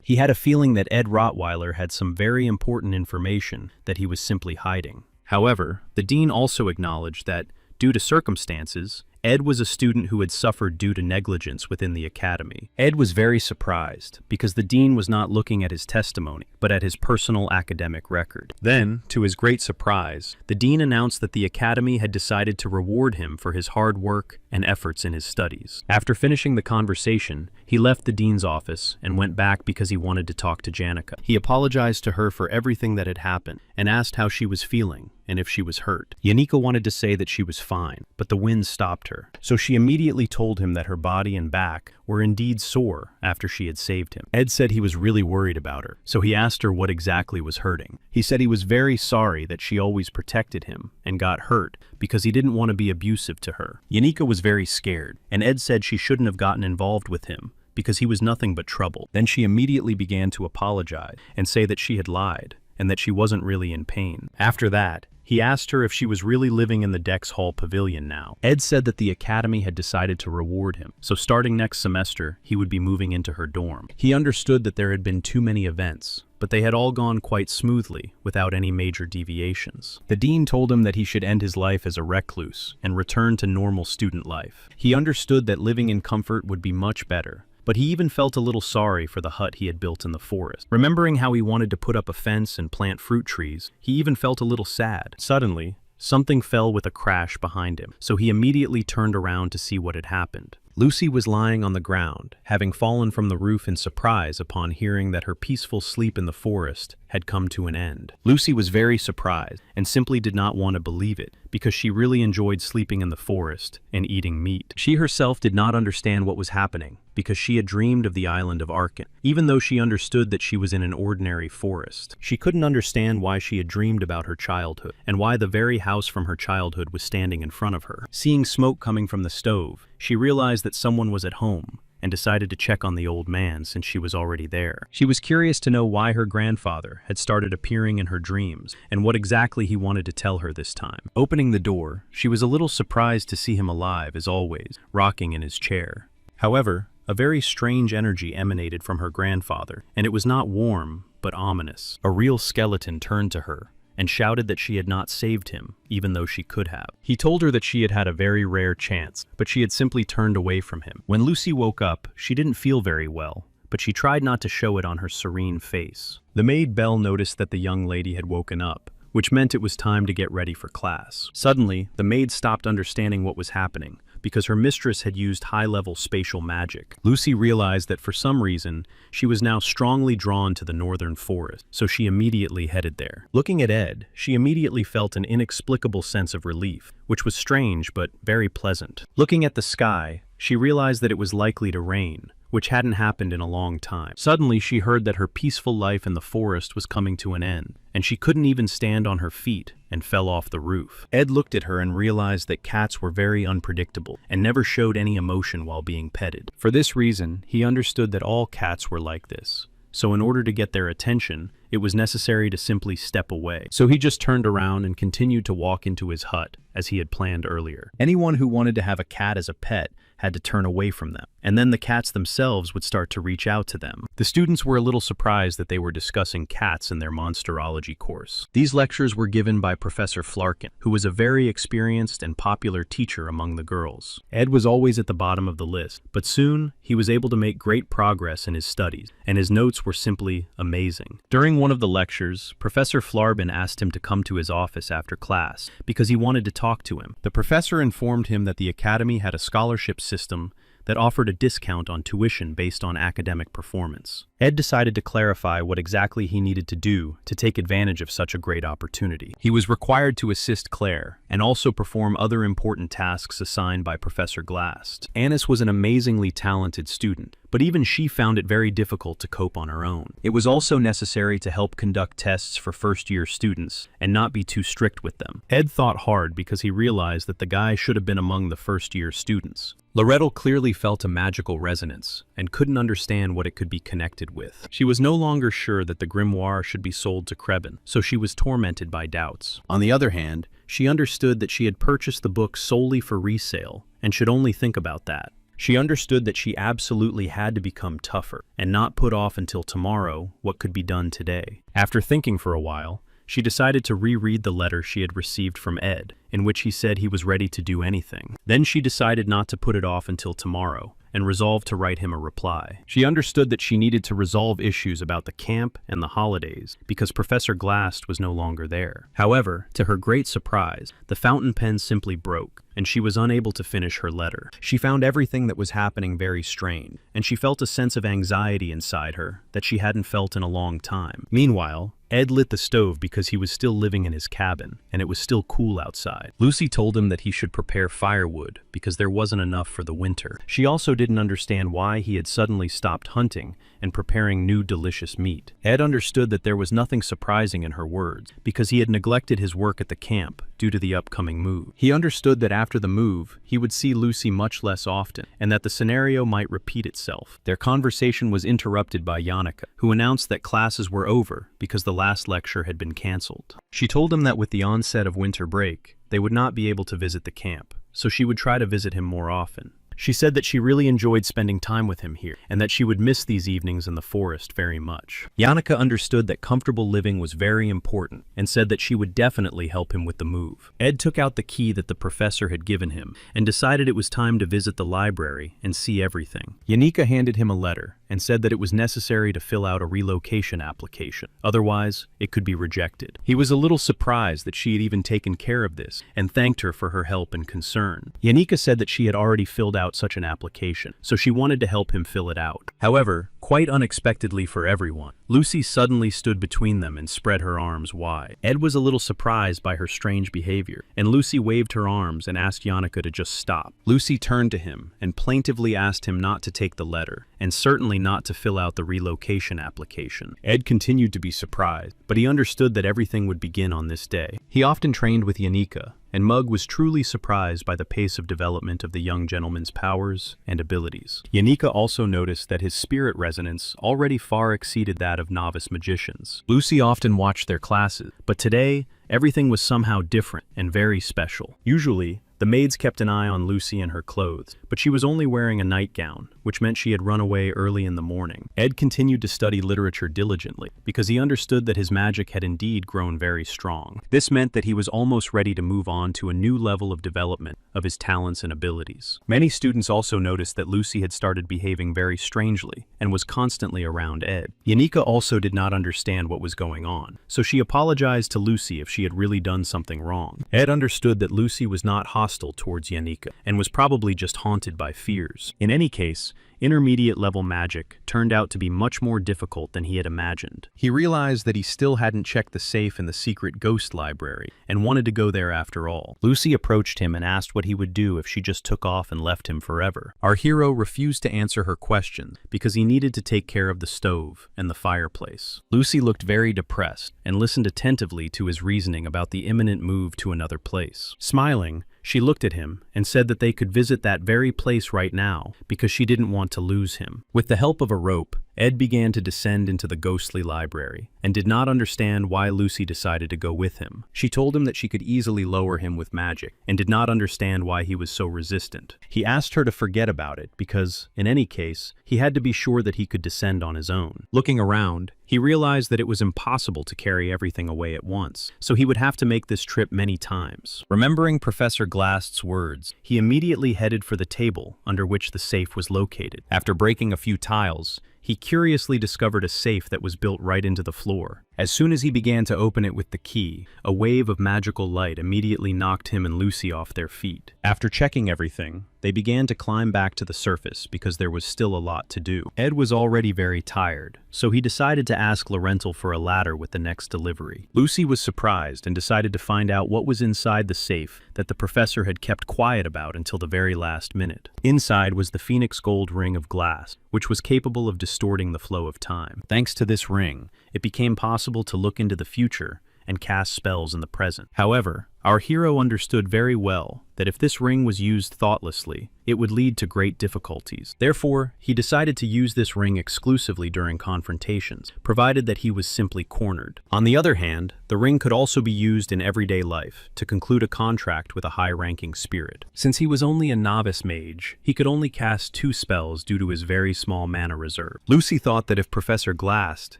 He had a feeling that Ed Rottweiler had some very important information that he was simply hiding. However, the dean also acknowledged that, due to circumstances, Ed was a student who had suffered due to negligence within the academy. Ed was very surprised because the dean was not looking at his testimony, but at his personal academic record. Then, to his great surprise, the dean announced that the academy had decided to reward him for his hard work and efforts in his studies. After finishing the conversation, he left the dean's office and went back because he wanted to talk to Janica. He apologized to her for everything that had happened and asked how she was feeling and if she was hurt. Yanika wanted to say that she was fine, but the wind stopped her. So she immediately told him that her body and back were indeed sore after she had saved him. Ed said he was really worried about her, so he asked her what exactly was hurting. He said he was very sorry that she always protected him and got hurt because he didn't want to be abusive to her. Yanika was very scared, and Ed said she shouldn't have gotten involved with him because he was nothing but trouble. Then she immediately began to apologize and say that she had lied and that she wasn't really in pain. After that, he asked her if she was really living in the Dex Hall Pavilion now. Ed said that the academy had decided to reward him, so starting next semester, he would be moving into her dorm. He understood that there had been too many events, but they had all gone quite smoothly without any major deviations. The dean told him that he should end his life as a recluse and return to normal student life. He understood that living in comfort would be much better, but he even felt a little sorry for the hut he had built in the forest. Remembering how he wanted to put up a fence and plant fruit trees, he even felt a little sad. Suddenly, something fell with a crash behind him, so he immediately turned around to see what had happened. Lucy was lying on the ground, having fallen from the roof in surprise upon hearing that her peaceful sleep in the forest had come to an end. Lucy was very surprised and simply did not want to believe it because she really enjoyed sleeping in the forest and eating meat. She herself did not understand what was happening because she had dreamed of the island of Arkan, even though she understood that she was in an ordinary forest. She couldn't understand why she had dreamed about her childhood and why the very house from her childhood was standing in front of her. Seeing smoke coming from the stove, she realized that someone was at home and decided to check on the old man since she was already there. She was curious to know why her grandfather had started appearing in her dreams and what exactly he wanted to tell her this time. Opening the door, she was a little surprised to see him alive as always, rocking in his chair. However, a very strange energy emanated from her grandfather, and it was not warm, but ominous. A real skeleton turned to her and shouted that she had not saved him, even though she could have. He told her that she had had a very rare chance, but she had simply turned away from him. When Lucy woke up, she didn't feel very well, but she tried not to show it on her serene face. The maid Belle noticed that the young lady had woken up, which meant it was time to get ready for class. Suddenly, the maid stopped understanding what was happening, because her mistress had used high-level spatial magic. Lucy realized that for some reason, she was now strongly drawn to the northern forest, so she immediately headed there. Looking at Ed, she immediately felt an inexplicable sense of relief, which was strange but very pleasant. Looking at the sky, she realized that it was likely to rain, which hadn't happened in a long time. Suddenly, she heard that her peaceful life in the forest was coming to an end, and she couldn't even stand on her feet and fell off the roof. Ed looked at her and realized that cats were very unpredictable and never showed any emotion while being petted. For this reason, he understood that all cats were like this. So in order to get their attention, it was necessary to simply step away. So he just turned around and continued to walk into his hut, as he had planned earlier. Anyone who wanted to have a cat as a pet had to turn away from them, and then the cats themselves would start to reach out to them. The students were a little surprised that they were discussing cats in their monsterology course. These lectures were given by Professor Flarkin, who was a very experienced and popular teacher among the girls. Ed was always at the bottom of the list, but soon he was able to make great progress in his studies, and his notes were simply amazing. During one of the lectures, Professor Flarbin asked him to come to his office after class because he wanted to talk to him. The professor informed him that the academy had a scholarship system that offered a discount on tuition based on academic performance. Ed decided to clarify what exactly he needed to do to take advantage of such a great opportunity. He was required to assist Claire and also perform other important tasks assigned by Professor Glast. Annis was an amazingly talented student, but even she found it very difficult to cope on her own. It was also necessary to help conduct tests for first-year students and not be too strict with them. Ed thought hard because he realized that the guy should have been among the first-year students. Loretto clearly felt a magical resonance and couldn't understand what it could be connected with. She was no longer sure that the grimoire should be sold to Krebin, so she was tormented by doubts. On the other hand, she understood that she had purchased the book solely for resale and should only think about that. She understood that she absolutely had to become tougher and not put off until tomorrow what could be done today. After thinking for a while, she decided to reread the letter she had received from Ed, in which he said he was ready to do anything. Then she decided not to put it off until tomorrow, and resolved to write him a reply. She understood that she needed to resolve issues about the camp and the holidays, because Professor Glast was no longer there. However, to her great surprise, the fountain pen simply broke, and she was unable to finish her letter. She found everything that was happening very strange, and she felt a sense of anxiety inside her that she hadn't felt in a long time. Meanwhile, Ed lit the stove because he was still living in his cabin, and it was still cool outside. Lucy told him that he should prepare firewood because there wasn't enough for the winter. She also didn't understand why he had suddenly stopped hunting and preparing new delicious meat. Ed understood that there was nothing surprising in her words because he had neglected his work at the camp due to the upcoming move. He understood that after the move, he would see Lucy much less often and that the scenario might repeat itself. Their conversation was interrupted by Yannicka, who announced that classes were over because the last lecture had been canceled. She told him that with the onset of winter break, they would not be able to visit the camp, so she would try to visit him more often. She said that she really enjoyed spending time with him here, and that she would miss these evenings in the forest very much. Yannicka understood that comfortable living was very important, and said that she would definitely help him with the move. Ed took out the key that the professor had given him, and decided it was time to visit the library and see everything. Yannicka handed him a letter, and said that it was necessary to fill out a relocation application. Otherwise, it could be rejected. He was a little surprised that she had even taken care of this and thanked her for her help and concern. Yanika said that she had already filled out such an application, so she wanted to help him fill it out. However, quite unexpectedly for everyone, Lucy suddenly stood between them and spread her arms wide. Ed was a little surprised by her strange behavior, and Lucy waved her arms and asked Yanika to just stop. Lucy turned to him and plaintively asked him not to take the letter, and certainly not to fill out the relocation application. Ed continued to be surprised, but he understood that everything would begin on this day. He often trained with Yanika, and Mug was truly surprised by the pace of development of the young gentleman's powers and abilities. Yanika also noticed that his spirit resonance already far exceeded that of novice magicians. Lucy often watched their classes, but today, everything was somehow different and very special. Usually, the maids kept an eye on Lucy and her clothes, but she was only wearing a nightgown, which meant she had run away early in the morning. Ed continued to study literature diligently, because he understood that his magic had indeed grown very strong. This meant that he was almost ready to move on to a new level of development of his talents and abilities. Many students also noticed that Lucy had started behaving very strangely and was constantly around Ed. Yanika also did not understand what was going on, so she apologized to Lucy if she had really done something wrong. Ed understood that Lucy was not hostile towards Yanika and was probably just haunted by fears. In any case, intermediate level magic turned out to be much more difficult than he had imagined. He realized that he still hadn't checked the safe in the secret ghost library and wanted to go there after all. Lucy approached him and asked what he would do if she just took off and left him forever. Our hero refused to answer her questions because he needed to take care of the stove and the fireplace. Lucy looked very depressed and listened attentively to his reasoning about the imminent move to another place. Smiling, she looked at him and said that they could visit that very place right now because she didn't want to lose him. With the help of a rope, Ed began to descend into the ghostly library and did not understand why Lucy decided to go with him. She told him that she could easily lower him with magic and did not understand why he was so resistant. He asked her to forget about it because, in any case, he had to be sure that he could descend on his own. Looking around, he realized that it was impossible to carry everything away at once, so he would have to make this trip many times. Remembering Professor Glast's words, he immediately headed for the table under which the safe was located. After breaking a few tiles, he curiously discovered a safe that was built right into the floor. As soon as he began to open it with the key, a wave of magical light immediately knocked him and Lucy off their feet. After checking everything, they began to climb back to the surface because there was still a lot to do. Ed was already very tired, so he decided to ask Laurentil for a ladder with the next delivery. Lucy was surprised and decided to find out what was inside the safe that the professor had kept quiet about until the very last minute. Inside was the Phoenix Gold ring of glass, which was capable of distorting the flow of time. Thanks to this ring, it became possible to look into the future and cast spells in the present. However, our hero understood very well that if this ring was used thoughtlessly, it would lead to great difficulties. Therefore, he decided to use this ring exclusively during confrontations, provided that he was simply cornered. On the other hand, the ring could also be used in everyday life to conclude a contract with a high-ranking spirit. Since he was only a novice mage, he could only cast 2 spells due to his very small mana reserve. Lucy thought that if Professor Glast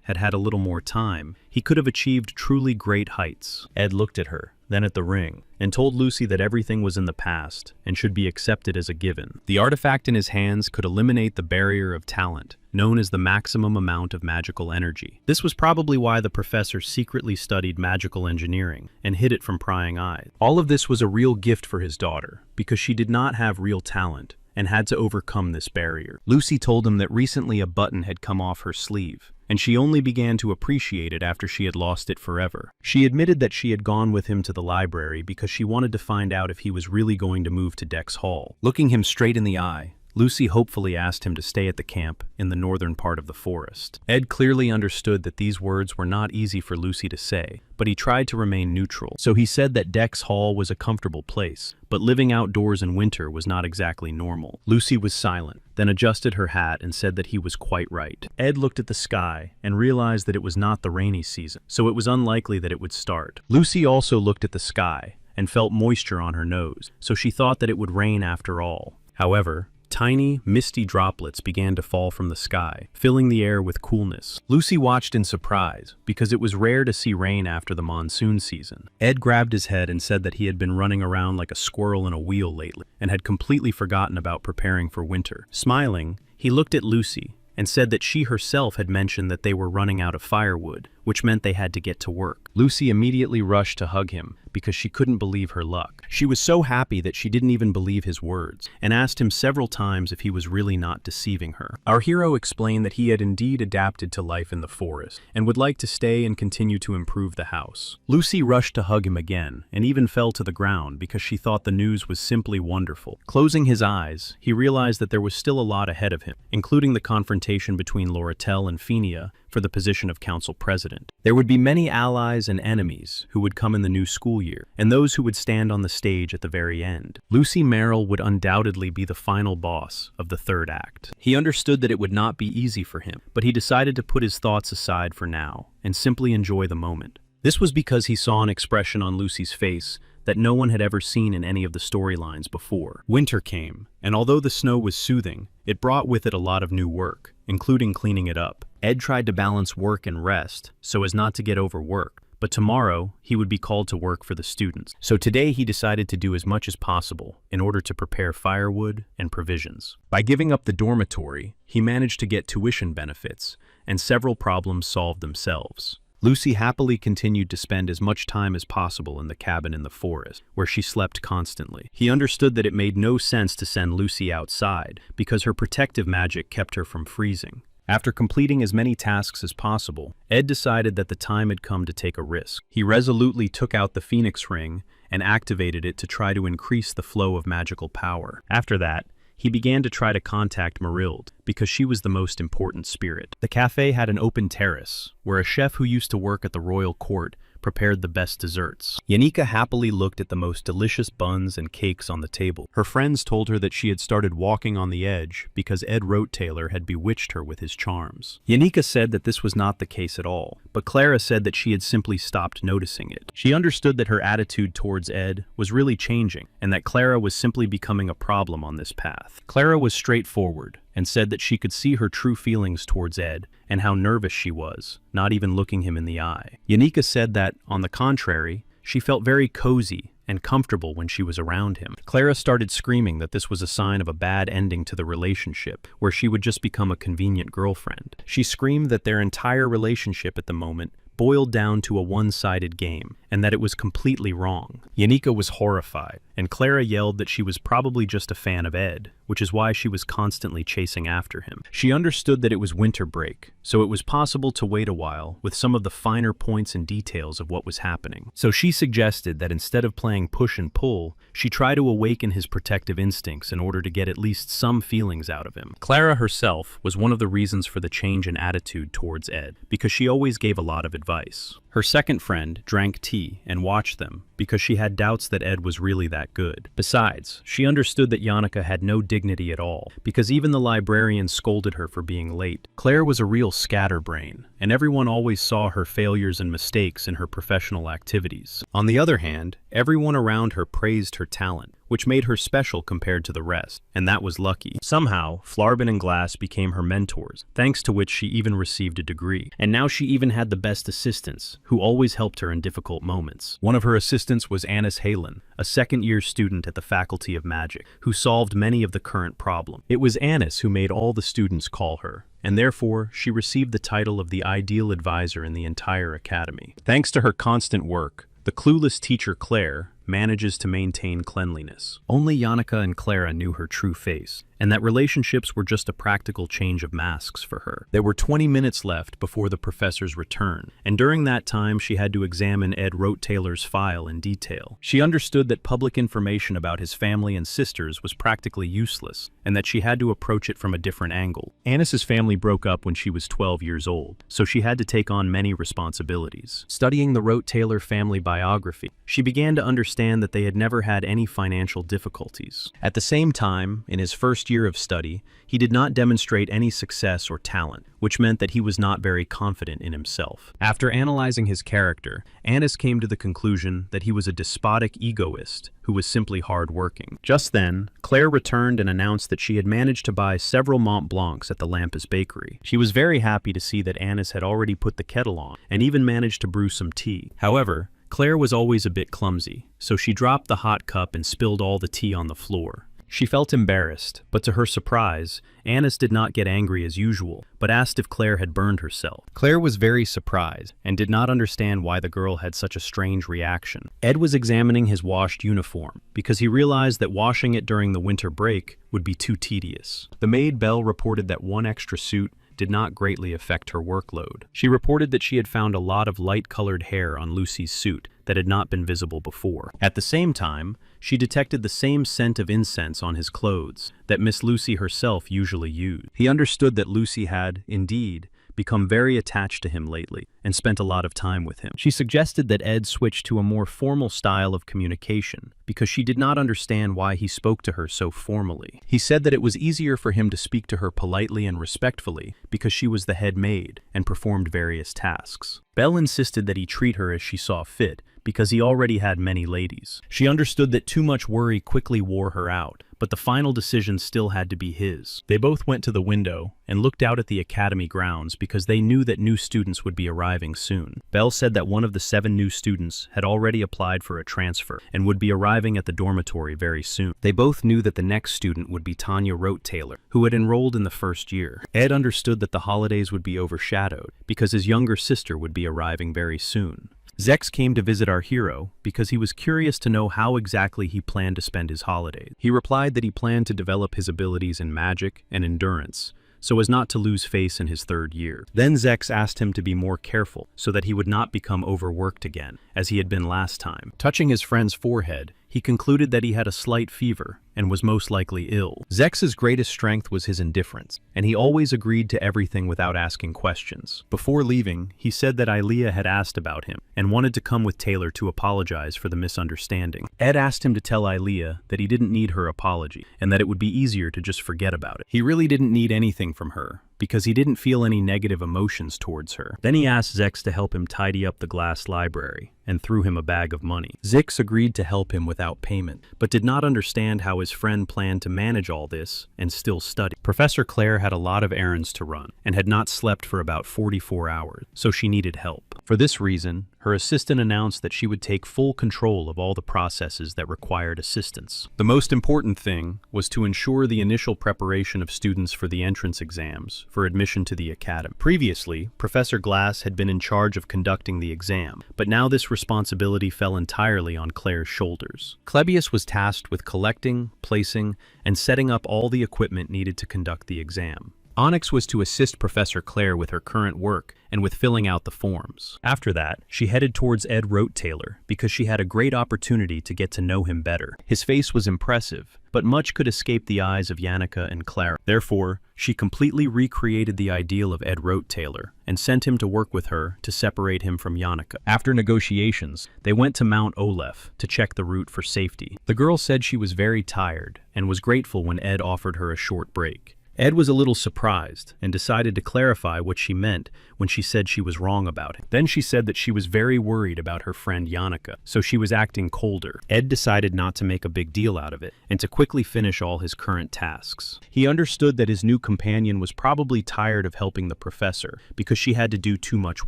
had had a little more time, he could have achieved truly great heights. Ed looked at her, then at the ring, and told Lucy that everything was in the past and should be accepted as a given. The artifact in his hands could eliminate the barrier of talent, known as the maximum amount of magical energy. This was probably why the professor secretly studied magical engineering and hid it from prying eyes. All of this was a real gift for his daughter, because she did not have real talent and had to overcome this barrier. Lucy told him that recently a button had come off her sleeve, and she only began to appreciate it after she had lost it forever. She admitted that she had gone with him to the library because she wanted to find out if he was really going to move to Dex Hall. Looking him straight in the eye, Lucy hopefully asked him to stay at the camp in the northern part of the forest. Ed clearly understood that these words were not easy for Lucy to say, but he tried to remain neutral. So he said that Dex Hall was a comfortable place, but living outdoors in winter was not exactly normal. Lucy was silent, then adjusted her hat and said that he was quite right. Ed looked at the sky and realized that it was not the rainy season, so it was unlikely that it would start. Lucy also looked at the sky and felt moisture on her nose, so she thought that it would rain after all. However, tiny, misty droplets began to fall from the sky, filling the air with coolness. Lucy watched in surprise, because it was rare to see rain after the monsoon season. Ed grabbed his head and said that he had been running around like a squirrel in a wheel lately, and had completely forgotten about preparing for winter. Smiling, he looked at Lucy and said that she herself had mentioned that they were running out of firewood, which meant they had to get to work. Lucy immediately rushed to hug him because she couldn't believe her luck. She was so happy that she didn't even believe his words, and asked him several times if he was really not deceiving her. Our hero explained that he had indeed adapted to life in the forest, and would like to stay and continue to improve the house. Lucy rushed to hug him again, and even fell to the ground because she thought the news was simply wonderful. Closing his eyes, he realized that there was still a lot ahead of him, including the confrontation between Loratel and Phenia for the position of council president. There would be many allies and enemies who would come in the new school year, and those who would stand on the stage at the very end. Lucy Merrill would undoubtedly be the final boss of the third act. He understood that it would not be easy for him, but he decided to put his thoughts aside for now and simply enjoy the moment. This was because he saw an expression on Lucy's face that no one had ever seen in any of the storylines before. Winter came, and although the snow was soothing, it brought with it a lot of new work, including cleaning it up. Ed tried to balance work and rest so as not to get overworked, but tomorrow he would be called to work for the students. So today he decided to do as much as possible in order to prepare firewood and provisions. By giving up the dormitory, he managed to get tuition benefits, and several problems solved themselves. Lucy happily continued to spend as much time as possible in the cabin in the forest, where she slept constantly. He understood that it made no sense to send Lucy outside, because her protective magic kept her from freezing. After completing as many tasks as possible, Ed decided that the time had come to take a risk. He resolutely took out the Phoenix Ring and activated it to try to increase the flow of magical power. After that, he began to try to contact Marilde, because she was the most important spirit. The cafe had an open terrace, where a chef who used to work at the royal court prepared the best desserts. Yanika happily looked at the most delicious buns and cakes on the table. Her friends told her that she had started walking on the edge because Ed Rote-Taylor had bewitched her with his charms. Yanika said that this was not the case at all, but Clara said that she had simply stopped noticing it. She understood that her attitude towards Ed was really changing, and that Clara was simply becoming a problem on this path. Clara was straightforward, and said that she could see her true feelings towards Ed and how nervous she was, not even looking him in the eye. Yanika said that, on the contrary, she felt very cozy and comfortable when she was around him. Clara started screaming that this was a sign of a bad ending to the relationship, where she would just become a convenient girlfriend. She screamed that their entire relationship at the moment boiled down to a one-sided game, and that it was completely wrong. Yanika was horrified, and Clara yelled that she was probably just a fan of Ed, which is why she was constantly chasing after him. She understood that it was winter break, so it was possible to wait a while with some of the finer points and details of what was happening. So she suggested that instead of playing push and pull, she try to awaken his protective instincts in order to get at least some feelings out of him. Clara herself was one of the reasons for the change in attitude towards Ed, because she always gave a lot of advice. Her second friend drank tea and watched them because she had doubts that Ed was really that good. Besides, she understood that Yanika had no dignity at all, because even the librarian scolded her for being late. Claire was a real scatterbrain, and everyone always saw her failures and mistakes in her professional activities. On the other hand, everyone around her praised her talent, which made her special compared to the rest, and that was lucky. Somehow, Flarbin and Glass became her mentors, thanks to which she even received a degree. And now she even had the best assistants, who always helped her in difficult moments. One of her assistants was Anis Halen, a second-year student at the Faculty of Magic, who solved many of the current problems. It was Anis who made all the students call her, and therefore she received the title of the ideal advisor in the entire academy. Thanks to her constant work, the clueless teacher Claire manages to maintain cleanliness. Only Yanika and Clara knew her true face, and that relationships were just a practical change of masks for her. There were 20 minutes left before the professor's return, and during that time she had to examine Ed Rote-Taylor's file in detail. She understood that public information about his family and sisters was practically useless, and that she had to approach it from a different angle. Anis's family broke up when she was 12 years old, so she had to take on many responsibilities. Studying the Rote-Taylor family biography, she began to understand that they had never had any financial difficulties. At the same time, in his first year of study, he did not demonstrate any success or talent, which meant that he was not very confident in himself. After analyzing his character, Anis came to the conclusion that he was a despotic egoist who was simply hard-working. Just then, Claire returned and announced that she had managed to buy several Mont Blancs at the Lampus Bakery. She was very happy to see that Anis had already put the kettle on, and even managed to brew some tea. However, Claire was always a bit clumsy, so she dropped the hot cup and spilled all the tea on the floor. She felt embarrassed, but to her surprise, Anis did not get angry as usual, but asked if Claire had burned herself. Claire was very surprised and did not understand why the girl had such a strange reaction. Ed was examining his washed uniform because he realized that washing it during the winter break would be too tedious. The maid Belle reported that one extra suit did not greatly affect her workload. She reported that she had found a lot of light-colored hair on Lucy's suit that had not been visible before. At the same time, she detected the same scent of incense on his clothes that Miss Lucy herself usually used. He understood that Lucy had, indeed, become very attached to him lately and spent a lot of time with him. She suggested that Ed switch to a more formal style of communication because she did not understand why he spoke to her so formally. He said that it was easier for him to speak to her politely and respectfully because she was the head maid and performed various tasks. Belle insisted that he treat her as she saw fit because he already had many ladies. She understood that too much worry quickly wore her out, but the final decision still had to be his. They both went to the window and looked out at the academy grounds because they knew that new students would be arriving soon. Belle said that one of the 7 new students had already applied for a transfer and would be arriving at the dormitory very soon. They both knew that the next student would be Tanya Rote-Taylor, who had enrolled in the first year. Ed understood that the holidays would be overshadowed because his younger sister would be arriving very soon. Zex came to visit our hero because he was curious to know how exactly he planned to spend his holidays. He replied that he planned to develop his abilities in magic and endurance so as not to lose face in his 3rd year. Then Zex asked him to be more careful so that he would not become overworked again, as he had been last time. Touching his friend's forehead, he concluded that he had a slight fever and was most likely ill. Zex's greatest strength was his indifference, and he always agreed to everything without asking questions. Before leaving, he said that Ilea had asked about him and wanted to come with Taylor to apologize for the misunderstanding. Ed asked him to tell Ilea that he didn't need her apology and that it would be easier to just forget about it. He really didn't need anything from her because he didn't feel any negative emotions towards her. Then he asked Zex to help him tidy up the glass library and threw him a bag of money. Zex agreed to help him without payment, but did not understand how his friend planned to manage all this and still study. Professor Claire had a lot of errands to run and had not slept for about 44 hours, so she needed help. For this reason, her assistant announced that she would take full control of all the processes that required assistance. The most important thing was to ensure the initial preparation of students for the entrance exams for admission to the academy. Previously, Professor Glass had been in charge of conducting the exam, but now this responsibility fell entirely on Claire's shoulders. Clebius was tasked with collecting, placing, and setting up all the equipment needed to conduct the exam. Onyx was to assist Professor Claire with her current work and with filling out the forms. After that, she headed towards Ed Rote-Taylor because she had a great opportunity to get to know him better. His face was impressive, but much could escape the eyes of Yannicka and Clara. Therefore, she completely recreated the ideal of Ed Rote-Taylor and sent him to work with her to separate him from Yannicka. After negotiations, they went to Mount Olef to check the route for safety. The girl said she was very tired and was grateful when Ed offered her a short break. Ed was a little surprised and decided to clarify what she meant when she said she was wrong about him. Then she said that she was very worried about her friend Yannicka, so she was acting colder. Ed decided not to make a big deal out of it and to quickly finish all his current tasks. He understood that his new companion was probably tired of helping the professor because she had to do too much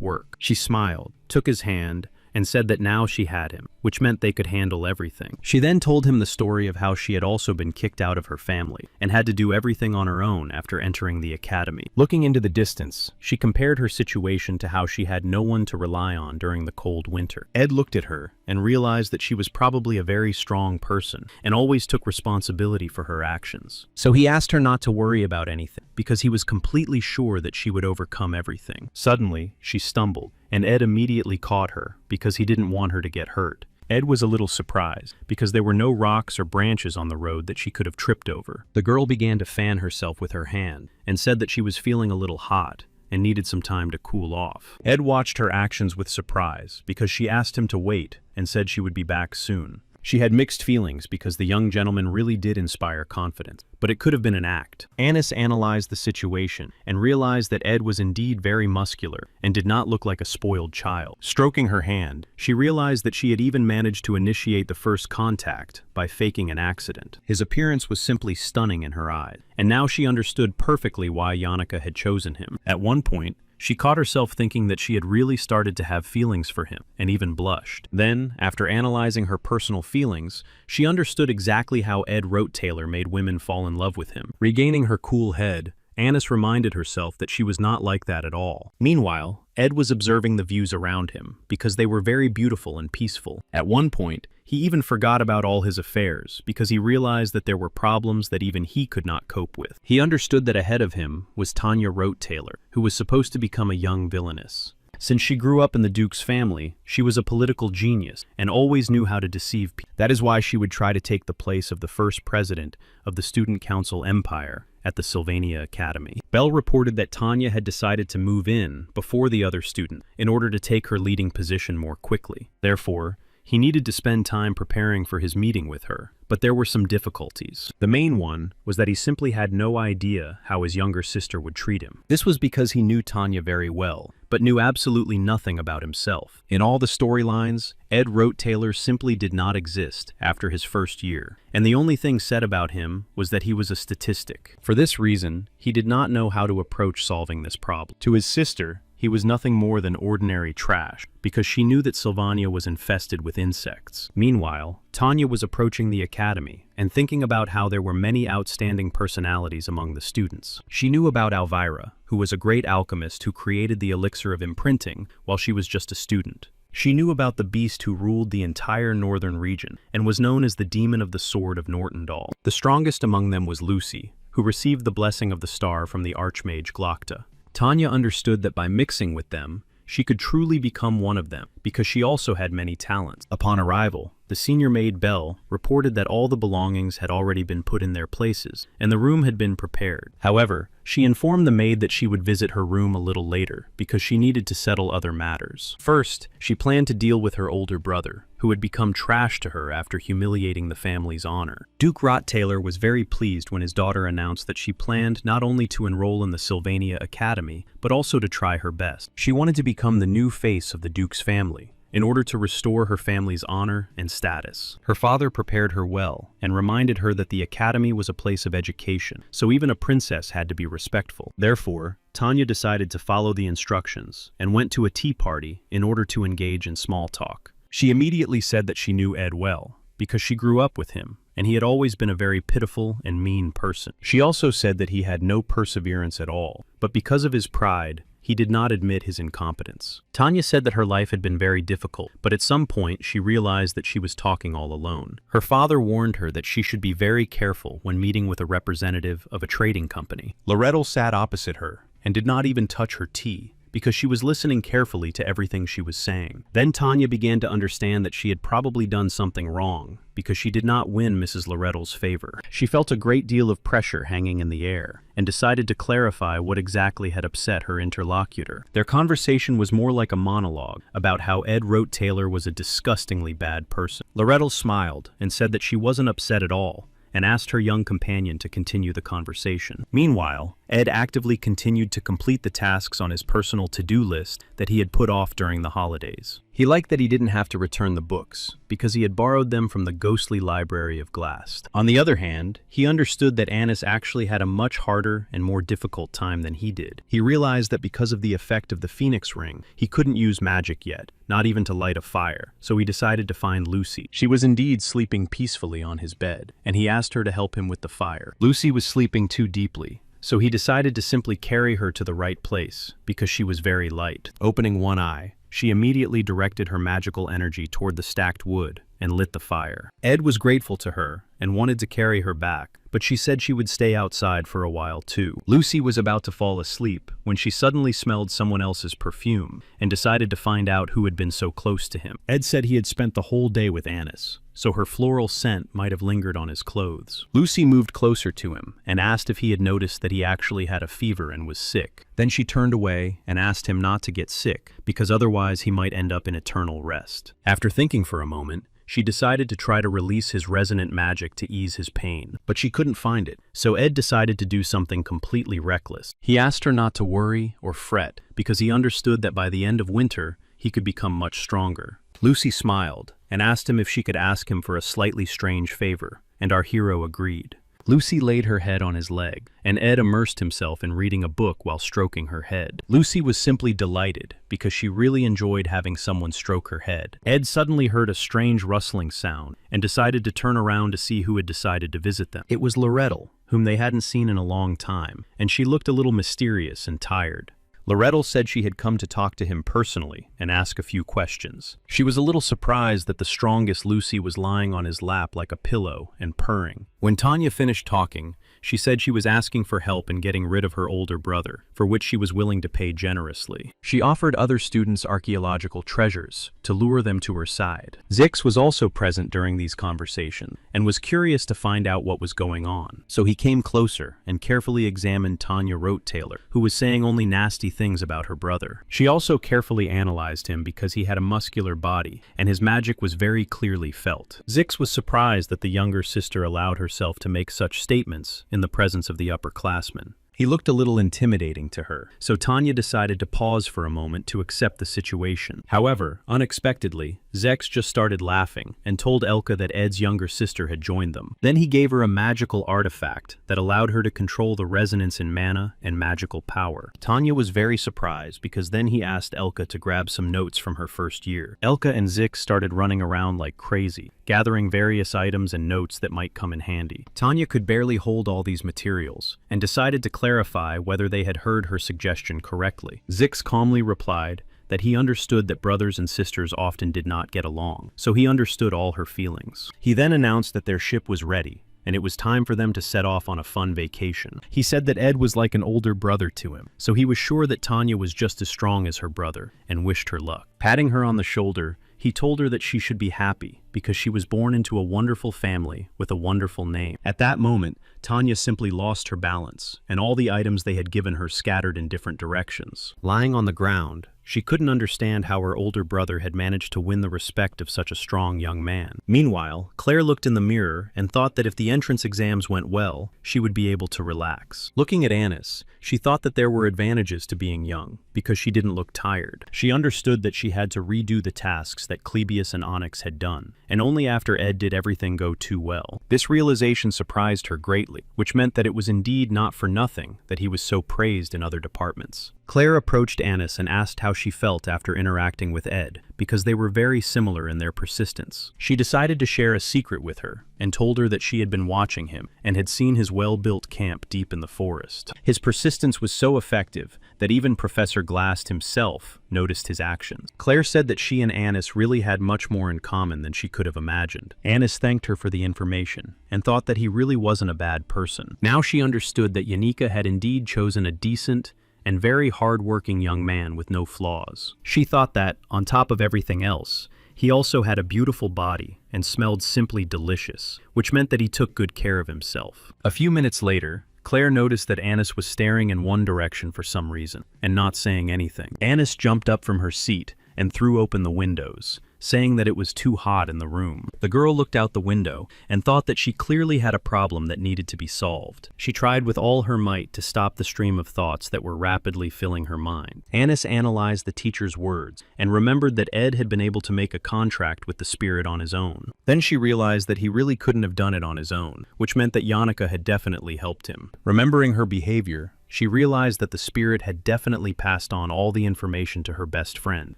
work. She smiled, took his hand, and said that now she had him, which meant they could handle everything. She then told him the story of how she had also been kicked out of her family and had to do everything on her own after entering the academy. Looking into the distance, she compared her situation to how she had no one to rely on during the cold winter. Ed looked at her and realized that she was probably a very strong person and always took responsibility for her actions. So he asked her not to worry about anything because he was completely sure that she would overcome everything. Suddenly, she stumbled, and Ed immediately caught her because he didn't want her to get hurt. Ed was a little surprised because there were no rocks or branches on the road that she could have tripped over. The girl began to fan herself with her hand and said that she was feeling a little hot and needed some time to cool off. Ed watched her actions with surprise because she asked him to wait and said she would be back soon. She had mixed feelings because the young gentleman really did inspire confidence, but it could have been an act. Anis analyzed the situation and realized that Ed was indeed very muscular and did not look like a spoiled child. Stroking her hand, she realized that she had even managed to initiate the first contact by faking an accident. His appearance was simply stunning in her eyes, and now she understood perfectly why Yannicka had chosen him. At one point, She caught herself thinking that she had really started to have feelings for him, and even blushed. Then, after analyzing her personal feelings, she understood exactly how Ed Taylor made women fall in love with him. Regaining her cool head, Anis reminded herself that she was not like that at all. Meanwhile, Ed was observing the views around him, because they were very beautiful and peaceful. At one point, he even forgot about all his affairs, because he realized that there were problems that even he could not cope with. He understood that ahead of him was Tanya Taylor, who was supposed to become a young villainess. Since she grew up in the Duke's family, she was a political genius and always knew how to deceive people. That is why she would try to take the place of the first president of the Student Council Empire at the Sylvania Academy. Bell reported that Tanya had decided to move in before the other student in order to take her leading position more quickly. Therefore, he needed to spend time preparing for his meeting with her, but there were some difficulties. The main one was that he simply had no idea how his younger sister would treat him. This was because he knew Tanya very well, but knew absolutely nothing about himself. In all the storylines, Ed Taylor simply did not exist after his first year, and the only thing said about him was that he was a statistic. For this reason, he did not know how to approach solving this problem. To his sister, he was nothing more than ordinary trash, because she knew that Sylvania was infested with insects. Meanwhile, Tanya was approaching the academy and thinking about how there were many outstanding personalities among the students. She knew about Elvira, who was a great alchemist who created the elixir of imprinting while she was just a student. She knew about the beast who ruled the entire northern region and was known as the Demon of the Sword of Nortendal. The strongest among them was Lucy, who received the blessing of the star from the archmage Glocta. Tanya understood that by mixing with them, she could truly become one of them, because she also had many talents. Upon arrival, the senior maid Belle reported that all the belongings had already been put in their places, and the room had been prepared. However, she informed the maid that she would visit her room a little later, because she needed to settle other matters. First, she planned to deal with her older brother, who had become trash to her after humiliating the family's honor. Duke Taylor was very pleased when his daughter announced that she planned not only to enroll in the Sylvania Academy, but also to try her best. She wanted to become the new face of the Duke's family, in order to restore her family's honor and status. Her father prepared her well and reminded her that the academy was a place of education, so even a princess had to be respectful. Therefore, Tanya decided to follow the instructions and went to a tea party in order to engage in small talk. She immediately said that she knew Ed well, because she grew up with him, and he had always been a very pitiful and mean person. She also said that he had no perseverance at all, but because of his pride, he did not admit his incompetence. Tanya said that her life had been very difficult, but at some point she realized that she was talking all alone. Her father warned her that she should be very careful when meeting with a representative of a trading company. Loretto sat opposite her and did not even touch her tea, because she was listening carefully to everything she was saying. Then Tanya began to understand that she had probably done something wrong, because she did not win Mrs. Loretto's favor. She felt a great deal of pressure hanging in the air, and decided to clarify what exactly had upset her interlocutor. Their conversation was more like a monologue about how Ed Taylor was a disgustingly bad person. Loretto smiled and said that she wasn't upset at all, and asked her young companion to continue the conversation. Meanwhile, Ed actively continued to complete the tasks on his personal to-do list that he had put off during the holidays. He liked that he didn't have to return the books, because he had borrowed them from the ghostly library of Glast. On the other hand, he understood that Anis actually had a much harder and more difficult time than he did. He realized that because of the effect of the Phoenix Ring, he couldn't use magic yet, not even to light a fire, so he decided to find Lucy. She was indeed sleeping peacefully on his bed, and he asked her to help him with the fire. Lucy was sleeping too deeply, so he decided to simply carry her to the right place, because she was very light. Opening one eye, she immediately directed her magical energy toward the stacked wood and lit the fire. Ed was grateful to her and wanted to carry her back, but she said she would stay outside for a while too. Lucy was about to fall asleep when she suddenly smelled someone else's perfume and decided to find out who had been so close to him. Ed said he had spent the whole day with Anis, so her floral scent might have lingered on his clothes. Lucy moved closer to him and asked if he had noticed that he actually had a fever and was sick. Then she turned away and asked him not to get sick, because otherwise he might end up in eternal rest. After thinking for a moment, she decided to try to release his resonant magic to ease his pain, but she couldn't find it, so Ed decided to do something completely reckless. He asked her not to worry or fret, because he understood that by the end of winter, he could become much stronger. Lucy smiled and asked him if she could ask him for a slightly strange favor, and our hero agreed. Lucy laid her head on his leg, and Ed immersed himself in reading a book while stroking her head. Lucy was simply delighted because she really enjoyed having someone stroke her head. Ed suddenly heard a strange rustling sound and decided to turn around to see who had decided to visit them. It was Loretto, whom they hadn't seen in a long time, and she looked a little mysterious and tired. Loretto said she had come to talk to him personally and ask a few questions. She was a little surprised that the strongest Lucy was lying on his lap like a pillow and purring. When Tanya finished talking, she said she was asking for help in getting rid of her older brother, for which she was willing to pay generously. She offered other students archaeological treasures to lure them to her side. Zix was also present during these conversations and was curious to find out what was going on. So he came closer and carefully examined Tanya Rote-Taylor, who was saying only nasty things about her brother. She also carefully analyzed him because he had a muscular body and his magic was very clearly felt. Zix was surprised that the younger sister allowed herself to make such statements in the presence of the upperclassmen. He looked a little intimidating to her, so Tanya decided to pause for a moment to accept the situation. However, unexpectedly, Zex just started laughing and told Elka that Ed's younger sister had joined them. Then he gave her a magical artifact that allowed her to control the resonance in mana and magical power. Tanya was very surprised because then he asked Elka to grab some notes from her first year. Elka and Zix started running around like crazy, gathering various items and notes that might come in handy. Tanya could barely hold all these materials and decided to clarify whether they had heard her suggestion correctly. Zix calmly replied that he understood that brothers and sisters often did not get along, so he understood all her feelings. He then announced that their ship was ready, and it was time for them to set off on a fun vacation. He said that Ed was like an older brother to him, so he was sure that Tanya was just as strong as her brother, and wished her luck. Patting her on the shoulder, he told her that she should be happy because she was born into a wonderful family with a wonderful name. At that moment, Tanya simply lost her balance, and all the items they had given her scattered in different directions. Lying on the ground, she couldn't understand how her older brother had managed to win the respect of such a strong young man. Meanwhile, Claire looked in the mirror and thought that if the entrance exams went well, she would be able to relax. Looking at Anis, she thought that there were advantages to being young, because she didn't look tired. She understood that she had to redo the tasks that Clebius and Onyx had done, and only after Ed did everything go too well. This realization surprised her greatly, which meant that it was indeed not for nothing that he was so praised in other departments. Claire approached Anis and asked how she felt after interacting with Ed, because they were very similar in their persistence. She decided to share a secret with her, and told her that she had been watching him and had seen his well-built camp deep in the forest. His persistence was so effective that even Professor Glass himself noticed his actions. Claire said that she and Anis really had much more in common than she could have imagined. Anis thanked her for the information, and thought that he really wasn't a bad person. Now she understood that Yanika had indeed chosen a decent and very hard-working young man with no flaws. She thought that, on top of everything else, he also had a beautiful body and smelled simply delicious, which meant that he took good care of himself. A few minutes later, Claire noticed that Anis was staring in one direction for some reason, and not saying anything. Anis jumped up from her seat and threw open the windows, saying that it was too hot in the room. The girl looked out the window and thought that she clearly had a problem that needed to be solved. She tried with all her might to stop the stream of thoughts that were rapidly filling her mind. Anis analyzed the teacher's words and remembered that Ed had been able to make a contract with the spirit on his own. Then she realized that he really couldn't have done it on his own, which meant that Yannicka had definitely helped him. Remembering her behavior, she realized that the spirit had definitely passed on all the information to her best friend,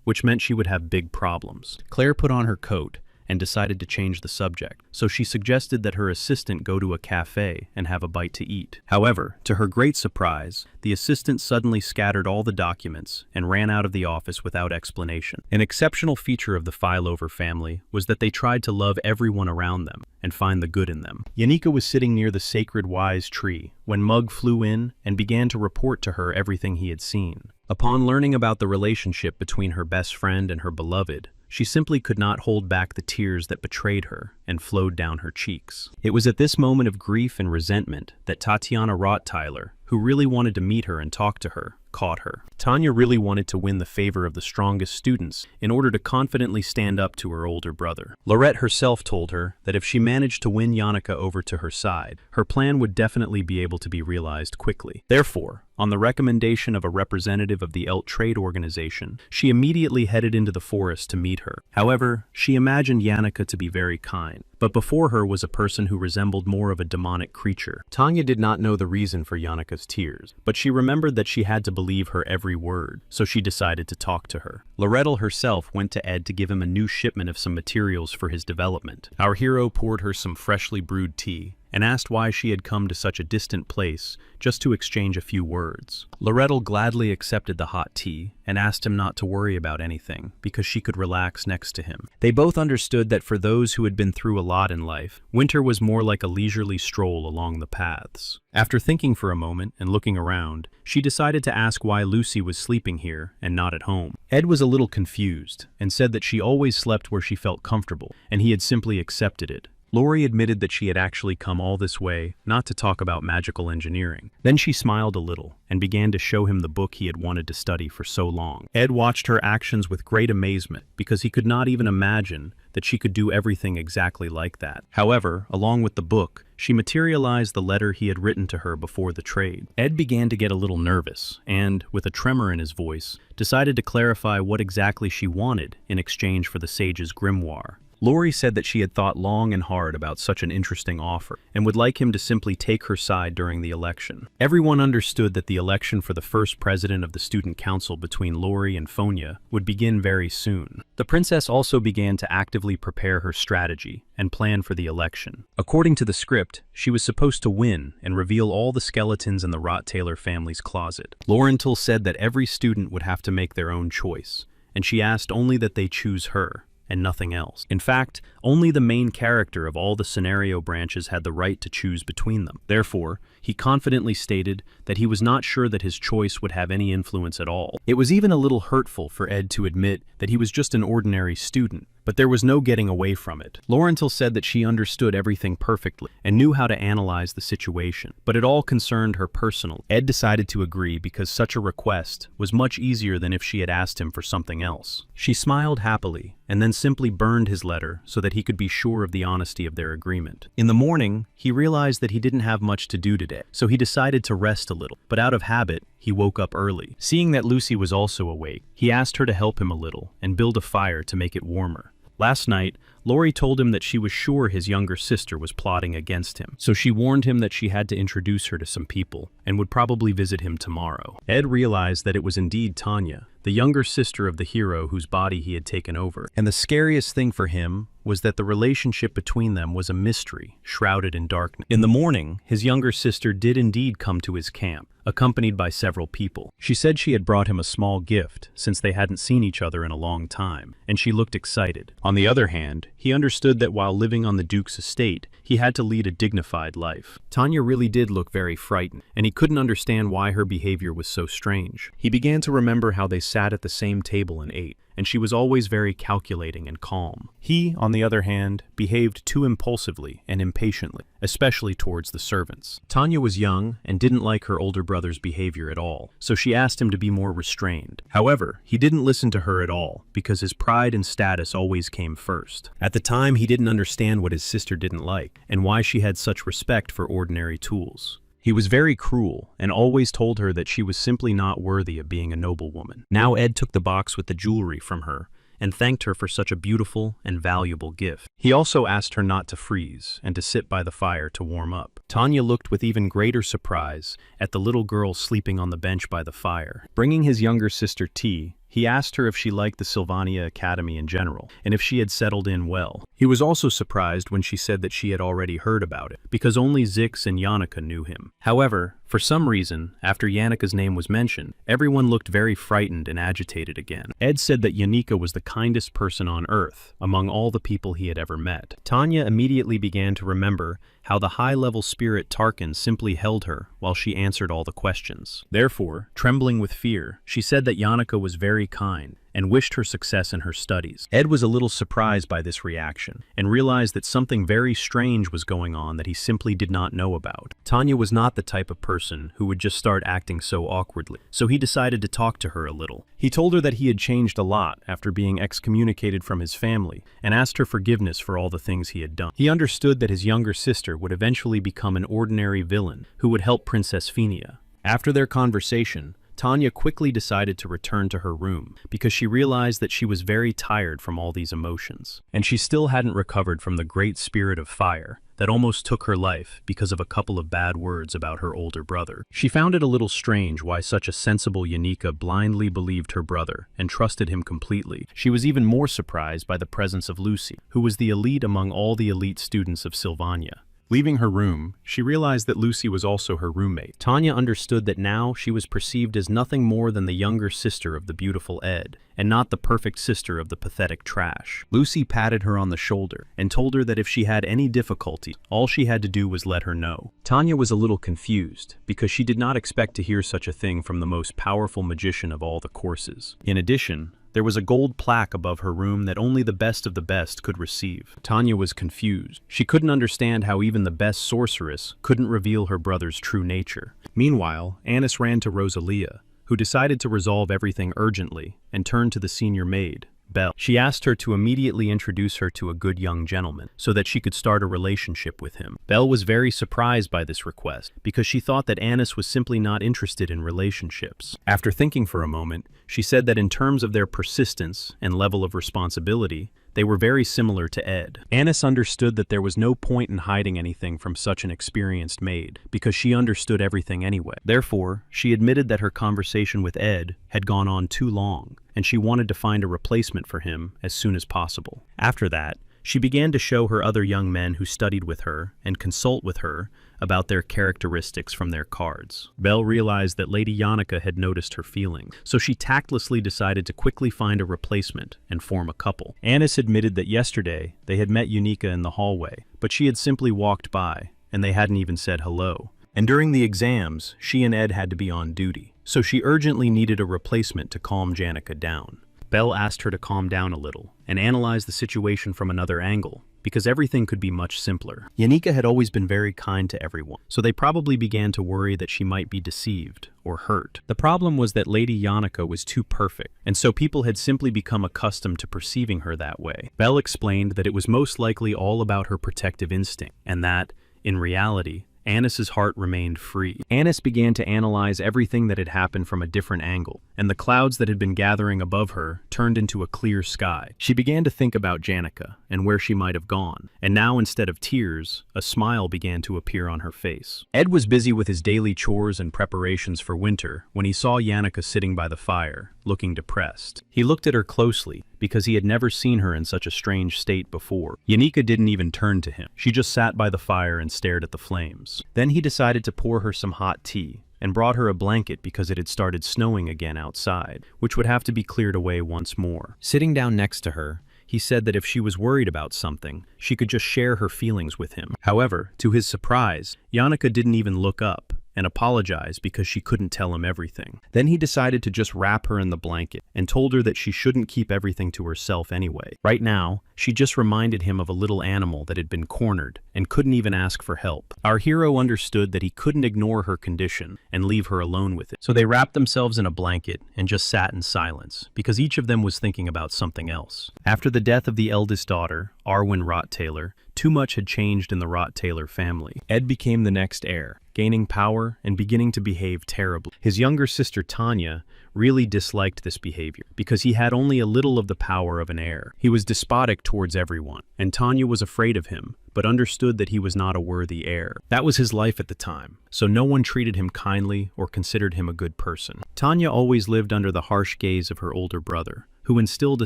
which meant she would have big problems. Claire put on her coat and decided to change the subject, so she suggested that her assistant go to a cafe and have a bite to eat. However, to her great surprise, the assistant suddenly scattered all the documents and ran out of the office without explanation. An exceptional feature of the Filover family was that they tried to love everyone around them and find the good in them. Yanika was sitting near the sacred wise tree when Mug flew in and began to report to her everything he had seen. Upon learning about the relationship between her best friend and her beloved, she simply could not hold back the tears that betrayed her and flowed down her cheeks. It was at this moment of grief and resentment that Tatiana Rottweiler, who really wanted to meet her and talk to her, caught her. Tanya really wanted to win the favor of the strongest students in order to confidently stand up to her older brother. Lorette herself told her that if she managed to win Yannicka over to her side, her plan would definitely be able to be realized quickly. Therefore, on the recommendation of a representative of the Elt Trade Organization, she immediately headed into the forest to meet her. However, she imagined Yannicka to be very kind, but before her was a person who resembled more of a demonic creature. Tanya did not know the reason for Yannicka's tears, but she remembered that she had to believe her every word, so she decided to talk to her. Lorettel herself went to Ed to give him a new shipment of some materials for his development. Our hero poured her some freshly brewed tea and asked why she had come to such a distant place just to exchange a few words. Lorettel gladly accepted the hot tea and asked him not to worry about anything because she could relax next to him. They both understood that for those who had been through a lot in life, winter was more like a leisurely stroll along the paths. After thinking for a moment and looking around, she decided to ask why Lucy was sleeping here and not at home. Ed was a little confused and said that she always slept where she felt comfortable, and he had simply accepted it. Lori admitted that she had actually come all this way not to talk about magical engineering. Then she smiled a little and began to show him the book he had wanted to study for so long. Ed watched her actions with great amazement because he could not even imagine that she could do everything exactly like that. However, along with the book, she materialized the letter he had written to her before the trade. Ed began to get a little nervous and, with a tremor in his voice, decided to clarify what exactly she wanted in exchange for the sage's grimoire. Lori said that she had thought long and hard about such an interesting offer and would like him to simply take her side during the election. Everyone understood that the election for the first president of the student council between Lori and Fonya would begin very soon. The princess also began to actively prepare her strategy and plan for the election. According to the script, she was supposed to win and reveal all the skeletons in the Rot-Taylor family's closet. Laurentil said that every student would have to make their own choice, and she asked only that they choose her and nothing else. In fact, only the main character of all the scenario branches had the right to choose between them. Therefore, he confidently stated that he was not sure that his choice would have any influence at all. It was even a little hurtful for Ed to admit that he was just an ordinary student, but there was no getting away from it. Laurentil said that she understood everything perfectly and knew how to analyze the situation, but it all concerned her personally. Ed decided to agree because such a request was much easier than if she had asked him for something else. She smiled happily and then simply burned his letter so that he could be sure of the honesty of their agreement. In the morning, he realized that he didn't have much to do today, so he decided to rest a little, but out of habit, he woke up early. Seeing that Lucy was also awake, he asked her to help him a little and build a fire to make it warmer. Last night, Lori told him that she was sure his younger sister was plotting against him, so she warned him that she had to introduce her to some people and would probably visit him tomorrow. Ed realized that it was indeed Tanya, the younger sister of the hero whose body he had taken over, and the scariest thing for him was that the relationship between them was a mystery, shrouded in darkness. In the morning, his younger sister did indeed come to his camp, accompanied by several people. She said she had brought him a small gift, since they hadn't seen each other in a long time, and she looked excited. On the other hand, he understood that while living on the Duke's estate, he had to lead a dignified life. Tanya really did look very frightened, and he couldn't understand why her behavior was so strange. He began to remember how they sat at the same table and ate, and she was always very calculating and calm. He, on the other hand, behaved too impulsively and impatiently, especially towards the servants. Tanya was young and didn't like her older brother's behavior at all, so she asked him to be more restrained. However, he didn't listen to her at all because his pride and status always came first. At the time, he didn't understand what his sister didn't like and why she had such respect for ordinary tools. He was very cruel and always told her that she was simply not worthy of being a noblewoman. Now Ed took the box with the jewelry from her and thanked her for such a beautiful and valuable gift. He also asked her not to freeze and to sit by the fire to warm up. Tanya looked with even greater surprise at the little girl sleeping on the bench by the fire. Bringing his younger sister tea, he asked her if she liked the Sylvania Academy in general, and if she had settled in well. He was also surprised when she said that she had already heard about it, because only Zix and Yannicka knew him. However, for some reason, after Yannicka's name was mentioned, everyone looked very frightened and agitated again. Ed said that Yannicka was the kindest person on earth among all the people he had ever met. Tanya immediately began to remember how the high-level spirit Tarkin simply held her while she answered all the questions. Therefore, trembling with fear, she said that Yannicka was very kind and wished her success in her studies. Ed was a little surprised by this reaction and realized that something very strange was going on that he simply did not know about. Tanya was not the type of person who would just start acting so awkwardly, so he decided to talk to her a little. He told her that he had changed a lot after being excommunicated from his family and asked her forgiveness for all the things he had done. He understood that his younger sister would eventually become an ordinary villain who would help Princess Phinia, After their conversation, Tanya quickly decided to return to her room because she realized that she was very tired from all these emotions, and she still hadn't recovered from the great spirit of fire that almost took her life because of a couple of bad words about her older brother. She found it a little strange why such a sensible Yanika blindly believed her brother and trusted him completely. She was even more surprised by the presence of Lucy, who was the elite among all the elite students of Sylvania. Leaving her room, she realized that Lucy was also her roommate. Tanya understood that now she was perceived as nothing more than the younger sister of the beautiful Ed, and not the perfect sister of the pathetic Trash. Lucy patted her on the shoulder and told her that if she had any difficulty, all she had to do was let her know. Tanya was a little confused because she did not expect to hear such a thing from the most powerful magician of all the courses. In addition, there was a gold plaque above her room that only the best of the best could receive. Tanya was confused. She couldn't understand how even the best sorceress couldn't reveal her brother's true nature. Meanwhile, Anis ran to Rosalia, who decided to resolve everything urgently and turned to the senior maid, Belle. She asked her to immediately introduce her to a good young gentleman so that she could start a relationship with him. Belle was very surprised by this request because she thought that Anis was simply not interested in relationships. After thinking for a moment, she said that in terms of their persistence and level of responsibility, they were very similar to Ed. Anis understood that there was no point in hiding anything from such an experienced maid, because she understood everything anyway. Therefore, she admitted that her conversation with Ed had gone on too long, and she wanted to find a replacement for him as soon as possible. After that, she began to show her other young men who studied with her and consult with her about their characteristics from their cards. Belle realized that Lady Yannicka had noticed her feelings, so she tactlessly decided to quickly find a replacement and form a couple. Anis admitted that yesterday they had met Unica in the hallway, but she had simply walked by, and they hadn't even said hello. And during the exams, she and Ed had to be on duty, so she urgently needed a replacement to calm Janica down. Belle asked her to calm down a little and analyze the situation from another angle, because everything could be much simpler. Yanika had always been very kind to everyone, so they probably began to worry that she might be deceived or hurt. The problem was that Lady Yannicka was too perfect, and so people had simply become accustomed to perceiving her that way. Belle explained that it was most likely all about her protective instinct, and that, in reality, Anis's heart remained free. Anis began to analyze everything that had happened from a different angle, and the clouds that had been gathering above her turned into a clear sky. She began to think about Janica and where she might have gone, and now instead of tears, a smile began to appear on her face. Ed was busy with his daily chores and preparations for winter when he saw Yannicka sitting by the fire, looking depressed. He looked at her closely because he had never seen her in such a strange state before. Yanika didn't even turn to him. She just sat by the fire and stared at the flames. Then he decided to pour her some hot tea and brought her a blanket because it had started snowing again outside, which would have to be cleared away once more. Sitting down next to her, he said that if she was worried about something, she could just share her feelings with him. However, to his surprise, Yannicka didn't even look up and apologized because she couldn't tell him everything. Then he decided to just wrap her in the blanket and told her that she shouldn't keep everything to herself anyway. Right now, she just reminded him of a little animal that had been cornered and couldn't even ask for help. Our hero understood that he couldn't ignore her condition and leave her alone with it. So they wrapped themselves in a blanket and just sat in silence because each of them was thinking about something else. After the death of the eldest daughter, Arwen Rott-Taylor, too much had changed in the Rott-Taylor family. Ed became the next heir, gaining power and beginning to behave terribly. His younger sister Tanya really disliked this behavior because he had only a little of the power of an heir. He was despotic towards everyone, and Tanya was afraid of him, but understood that he was not a worthy heir. That was his life at the time, so no one treated him kindly or considered him a good person. Tanya always lived under the harsh gaze of her older brother, who instilled a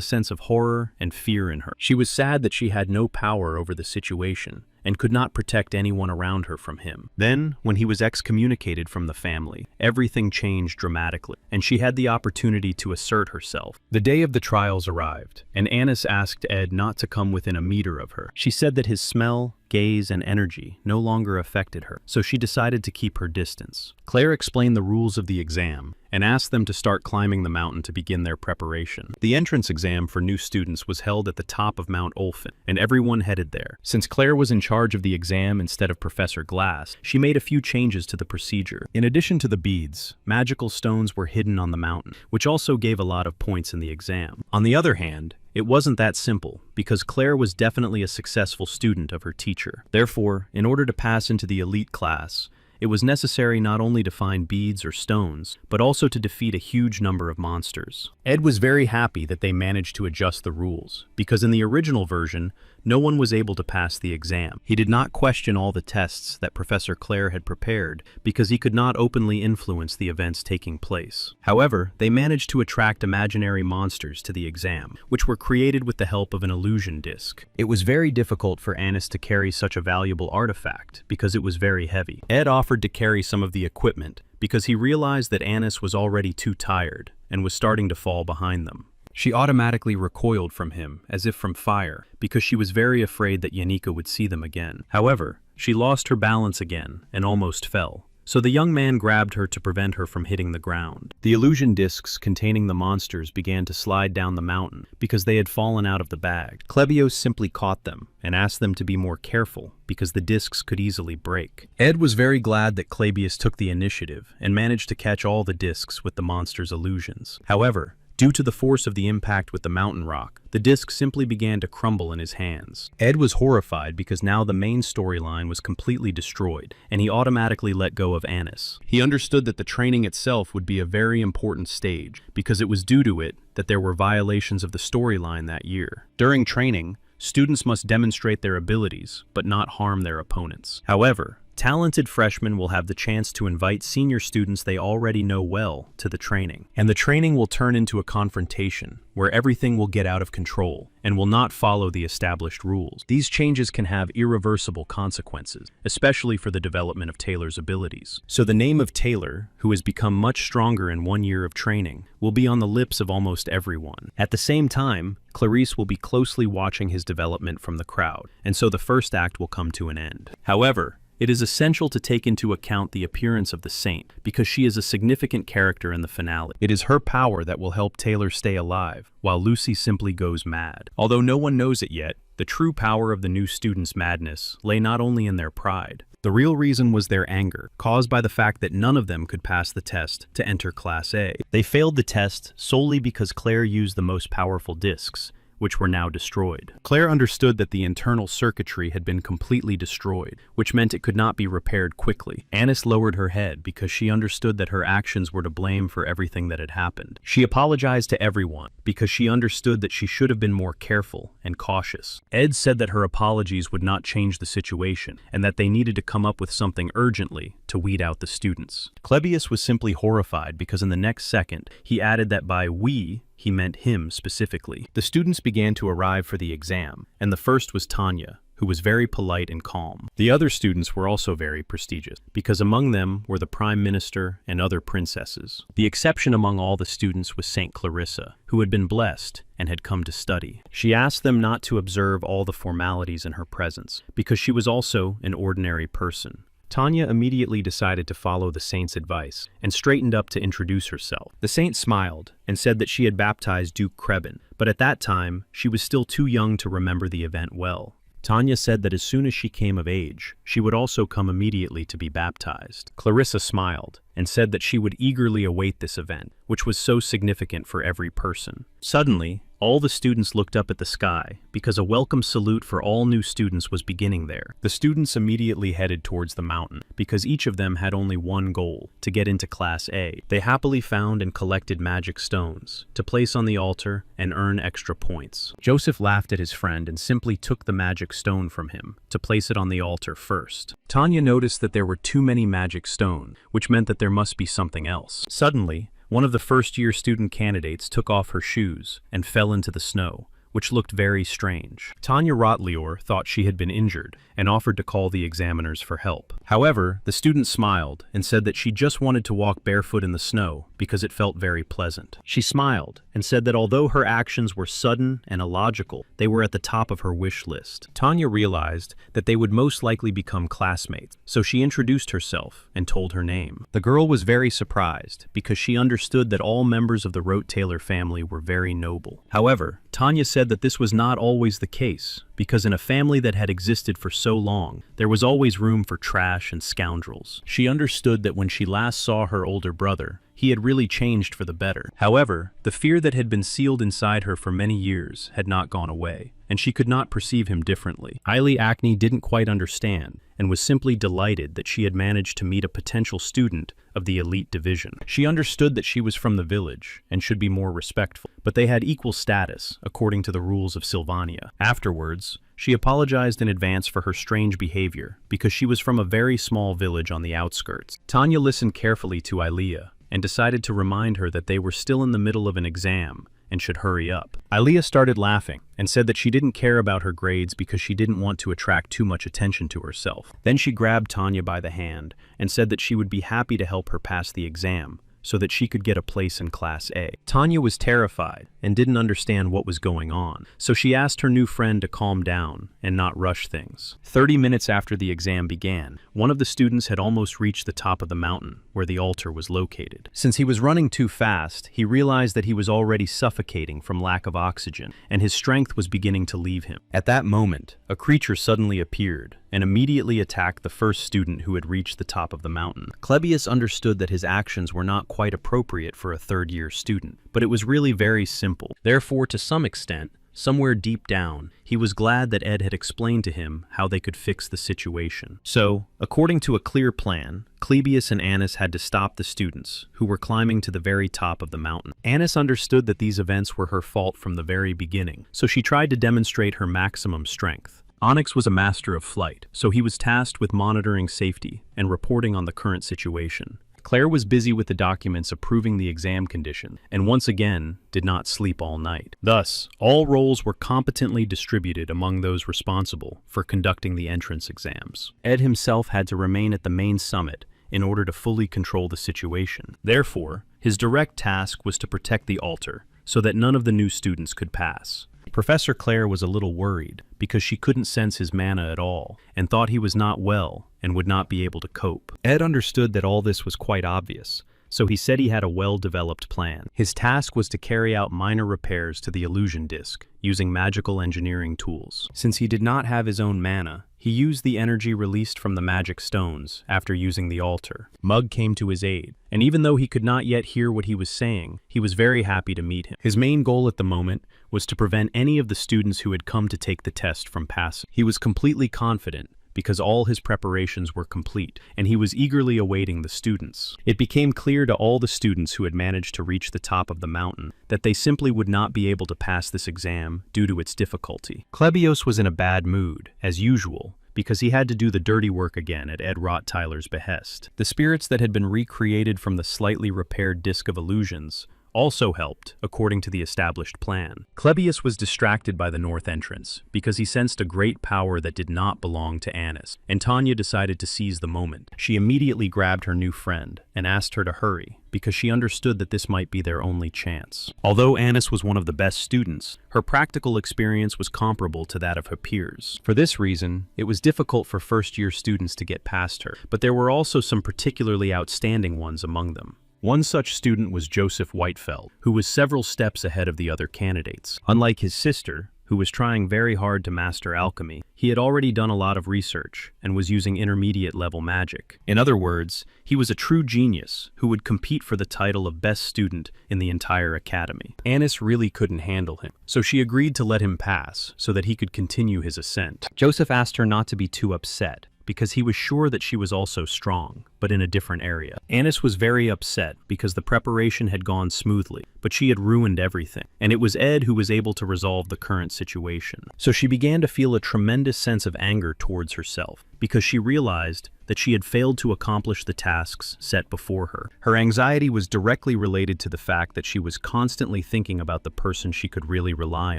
sense of horror and fear in her. She was sad that she had no power over the situation and could not protect anyone around her from him. Then, when he was excommunicated from the family, everything changed dramatically, and she had the opportunity to assert herself. The day of the trials arrived, and Anis asked Ed not to come within a meter of her. She said that his smell, gaze, and energy no longer affected her, so she decided to keep her distance. Claire explained the rules of the exam and asked them to start climbing the mountain to begin their preparation. The entrance exam for new students was held at the top of Mount Olphin, and everyone headed there. Since Claire was in charge of the exam instead of Professor Glass, she made a few changes to the procedure. In addition to the beads, magical stones were hidden on the mountain, which also gave a lot of points in the exam. On the other hand, it wasn't that simple, because Claire was definitely a successful student of her teacher. Therefore, in order to pass into the elite class, it was necessary not only to find beads or stones, but also to defeat a huge number of monsters. Ed was very happy that they managed to adjust the rules, because in the original version, no one was able to pass the exam. He did not question all the tests that Professor Claire had prepared because he could not openly influence the events taking place. However, they managed to attract imaginary monsters to the exam, which were created with the help of an illusion disc. It was very difficult for Anis to carry such a valuable artifact because it was very heavy. Ed offered to carry some of the equipment because he realized that Anis was already too tired and was starting to fall behind them. She automatically recoiled from him, as if from fire, because she was very afraid that Yanika would see them again. However, she lost her balance again and almost fell. So the young man grabbed her to prevent her from hitting the ground. The illusion discs containing the monsters began to slide down the mountain because they had fallen out of the bag. Klebios simply caught them and asked them to be more careful because the discs could easily break. Ed was very glad that Klebios took the initiative and managed to catch all the discs with the monsters' illusions. However, due to the force of the impact with the mountain rock, the disc simply began to crumble in his hands. Ed was horrified because now the main storyline was completely destroyed, and he automatically let go of Anis. He understood that the training itself would be a very important stage, because it was due to it that there were violations of the storyline that year. During training, students must demonstrate their abilities, but not harm their opponents. However, talented freshmen will have the chance to invite senior students they already know well to the training. And the training will turn into a confrontation, where everything will get out of control and will not follow the established rules. These changes can have irreversible consequences, especially for the development of Taylor's abilities. So the name of Taylor, who has become much stronger in 1 year of training, will be on the lips of almost everyone. At the same time, Clarice will be closely watching his development from the crowd, and so the first act will come to an end. However, it is essential to take into account the appearance of the Saint, because she is a significant character in the finale. It is her power that will help Taylor stay alive, while Lucy simply goes mad. Although no one knows it yet, the true power of the new students' madness lay not only in their pride. The real reason was their anger, caused by the fact that none of them could pass the test to enter Class A. They failed the test solely because Claire used the most powerful discs, which were now destroyed. Claire understood that the internal circuitry had been completely destroyed, which meant it could not be repaired quickly. Anis lowered her head because she understood that her actions were to blame for everything that had happened. She apologized to everyone because she understood that she should have been more careful and cautious. Ed said that her apologies would not change the situation and that they needed to come up with something urgently to weed out the students. Klebios was simply horrified because in the next second, he added that by "we," he meant him specifically. The students began to arrive for the exam, and the first was Tanya, who was very polite and calm. The other students were also very prestigious, because among them were the Prime Minister and other princesses. The exception among all the students was Saint Clarissa, who had been blessed and had come to study. She asked them not to observe all the formalities in her presence, because she was also an ordinary person. Tanya immediately decided to follow the saint's advice and straightened up to introduce herself. The saint smiled and said that she had baptized Duke Krebin, but at that time, she was still too young to remember the event well. Tanya said that as soon as she came of age, she would also come immediately to be baptized. Clarissa smiled and said that she would eagerly await this event, which was so significant for every person. Suddenly, all the students looked up at the sky because a welcome salute for all new students was beginning there. The students immediately headed towards the mountain because each of them had only one goal, to get into Class A. They happily found and collected magic stones to place on the altar and earn extra points. Joseph laughed at his friend and simply took the magic stone from him to place it on the altar first. Tanya noticed that there were too many magic stones, which meant that there must be something else. Suddenly, one of the first-year student candidates took off her shoes and fell into the snow, which looked very strange. Tanya Rotlior thought she had been injured and offered to call the examiners for help. However, the student smiled and said that she just wanted to walk barefoot in the snow because it felt very pleasant. She smiled and said that although her actions were sudden and illogical, they were at the top of her wish list. Tanya realized that they would most likely become classmates, so she introduced herself and told her name. The girl was very surprised because she understood that all members of the Rote-Taylor family were very noble. However, Tanya said that this was not always the case, because in a family that had existed for so long, there was always room for trash and scoundrels. She understood that when she last saw her older brother, he had really changed for the better. However, the fear that had been sealed inside her for many years had not gone away, and she could not perceive him differently. Eileen Acne didn't quite understand, and was simply delighted that she had managed to meet a potential student of the elite division. She understood that she was from the village and should be more respectful, but they had equal status according to the rules of Sylvania. Afterwards, she apologized in advance for her strange behavior because she was from a very small village on the outskirts. Tanya listened carefully to Ilea and decided to remind her that they were still in the middle of an exam and should hurry up. Ilea started laughing and said that she didn't care about her grades because she didn't want to attract too much attention to herself. Then she grabbed Tanya by the hand and said that she would be happy to help her pass the exam so that she could get a place in Class A. Tanya was terrified and didn't understand what was going on, so she asked her new friend to calm down and not rush things. 30 minutes after the exam began, one of the students had almost reached the top of the mountain where the altar was located. Since he was running too fast, he realized that he was already suffocating from lack of oxygen, and his strength was beginning to leave him. At that moment, a creature suddenly appeared and immediately attacked the first student who had reached the top of the mountain. Clebius understood that his actions were not quite appropriate for a third-year student, but it was really very simple. Therefore, to some extent, somewhere deep down, he was glad that Ed had explained to him how they could fix the situation. So, according to a clear plan, Clebius and Annis had to stop the students, who were climbing to the very top of the mountain. Annis understood that these events were her fault from the very beginning, so she tried to demonstrate her maximum strength. Onyx was a master of flight, so he was tasked with monitoring safety and reporting on the current situation. Claire was busy with the documents approving the exam condition, and once again, did not sleep all night. Thus, all roles were competently distributed among those responsible for conducting the entrance exams. Ed himself had to remain at the main summit in order to fully control the situation. Therefore, his direct task was to protect the altar so that none of the new students could pass. Professor Claire was a little worried because she couldn't sense his mana at all and thought he was not well and would not be able to cope. Ed understood that all this was quite obvious, so he said he had a well-developed plan. His task was to carry out minor repairs to the illusion disc using magical engineering tools. Since he did not have his own mana, he used the energy released from the magic stones after using the altar. Mug came to his aid, and even though he could not yet hear what he was saying, he was very happy to meet him. His main goal at the moment was to prevent any of the students who had come to take the test from passing. He was completely confident because all his preparations were complete, and he was eagerly awaiting the students. It became clear to all the students who had managed to reach the top of the mountain that they simply would not be able to pass this exam due to its difficulty. Clebios was in a bad mood, as usual, because he had to do the dirty work again at Ed Rottweiler's behest. The spirits that had been recreated from the slightly repaired Disc of Illusions also helped, according to the established plan. Clebius was distracted by the north entrance because he sensed a great power that did not belong to Annis, and Tanya decided to seize the moment. She immediately grabbed her new friend and asked her to hurry because she understood that this might be their only chance. Although Annis was one of the best students, her practical experience was comparable to that of her peers. For this reason, it was difficult for first-year students to get past her, but there were also some particularly outstanding ones among them. One such student was Joseph Whitefeld, who was several steps ahead of the other candidates. Unlike his sister, who was trying very hard to master alchemy, he had already done a lot of research and was using intermediate-level magic. In other words, he was a true genius who would compete for the title of best student in the entire academy. Annis really couldn't handle him, so she agreed to let him pass so that he could continue his ascent. Joseph asked her not to be too upset, because he was sure that she was also strong, but in a different area. Annis was very upset because the preparation had gone smoothly, but she had ruined everything, and it was Ed who was able to resolve the current situation. So she began to feel a tremendous sense of anger towards herself, because she realized that she had failed to accomplish the tasks set before her. Her anxiety was directly related to the fact that she was constantly thinking about the person she could really rely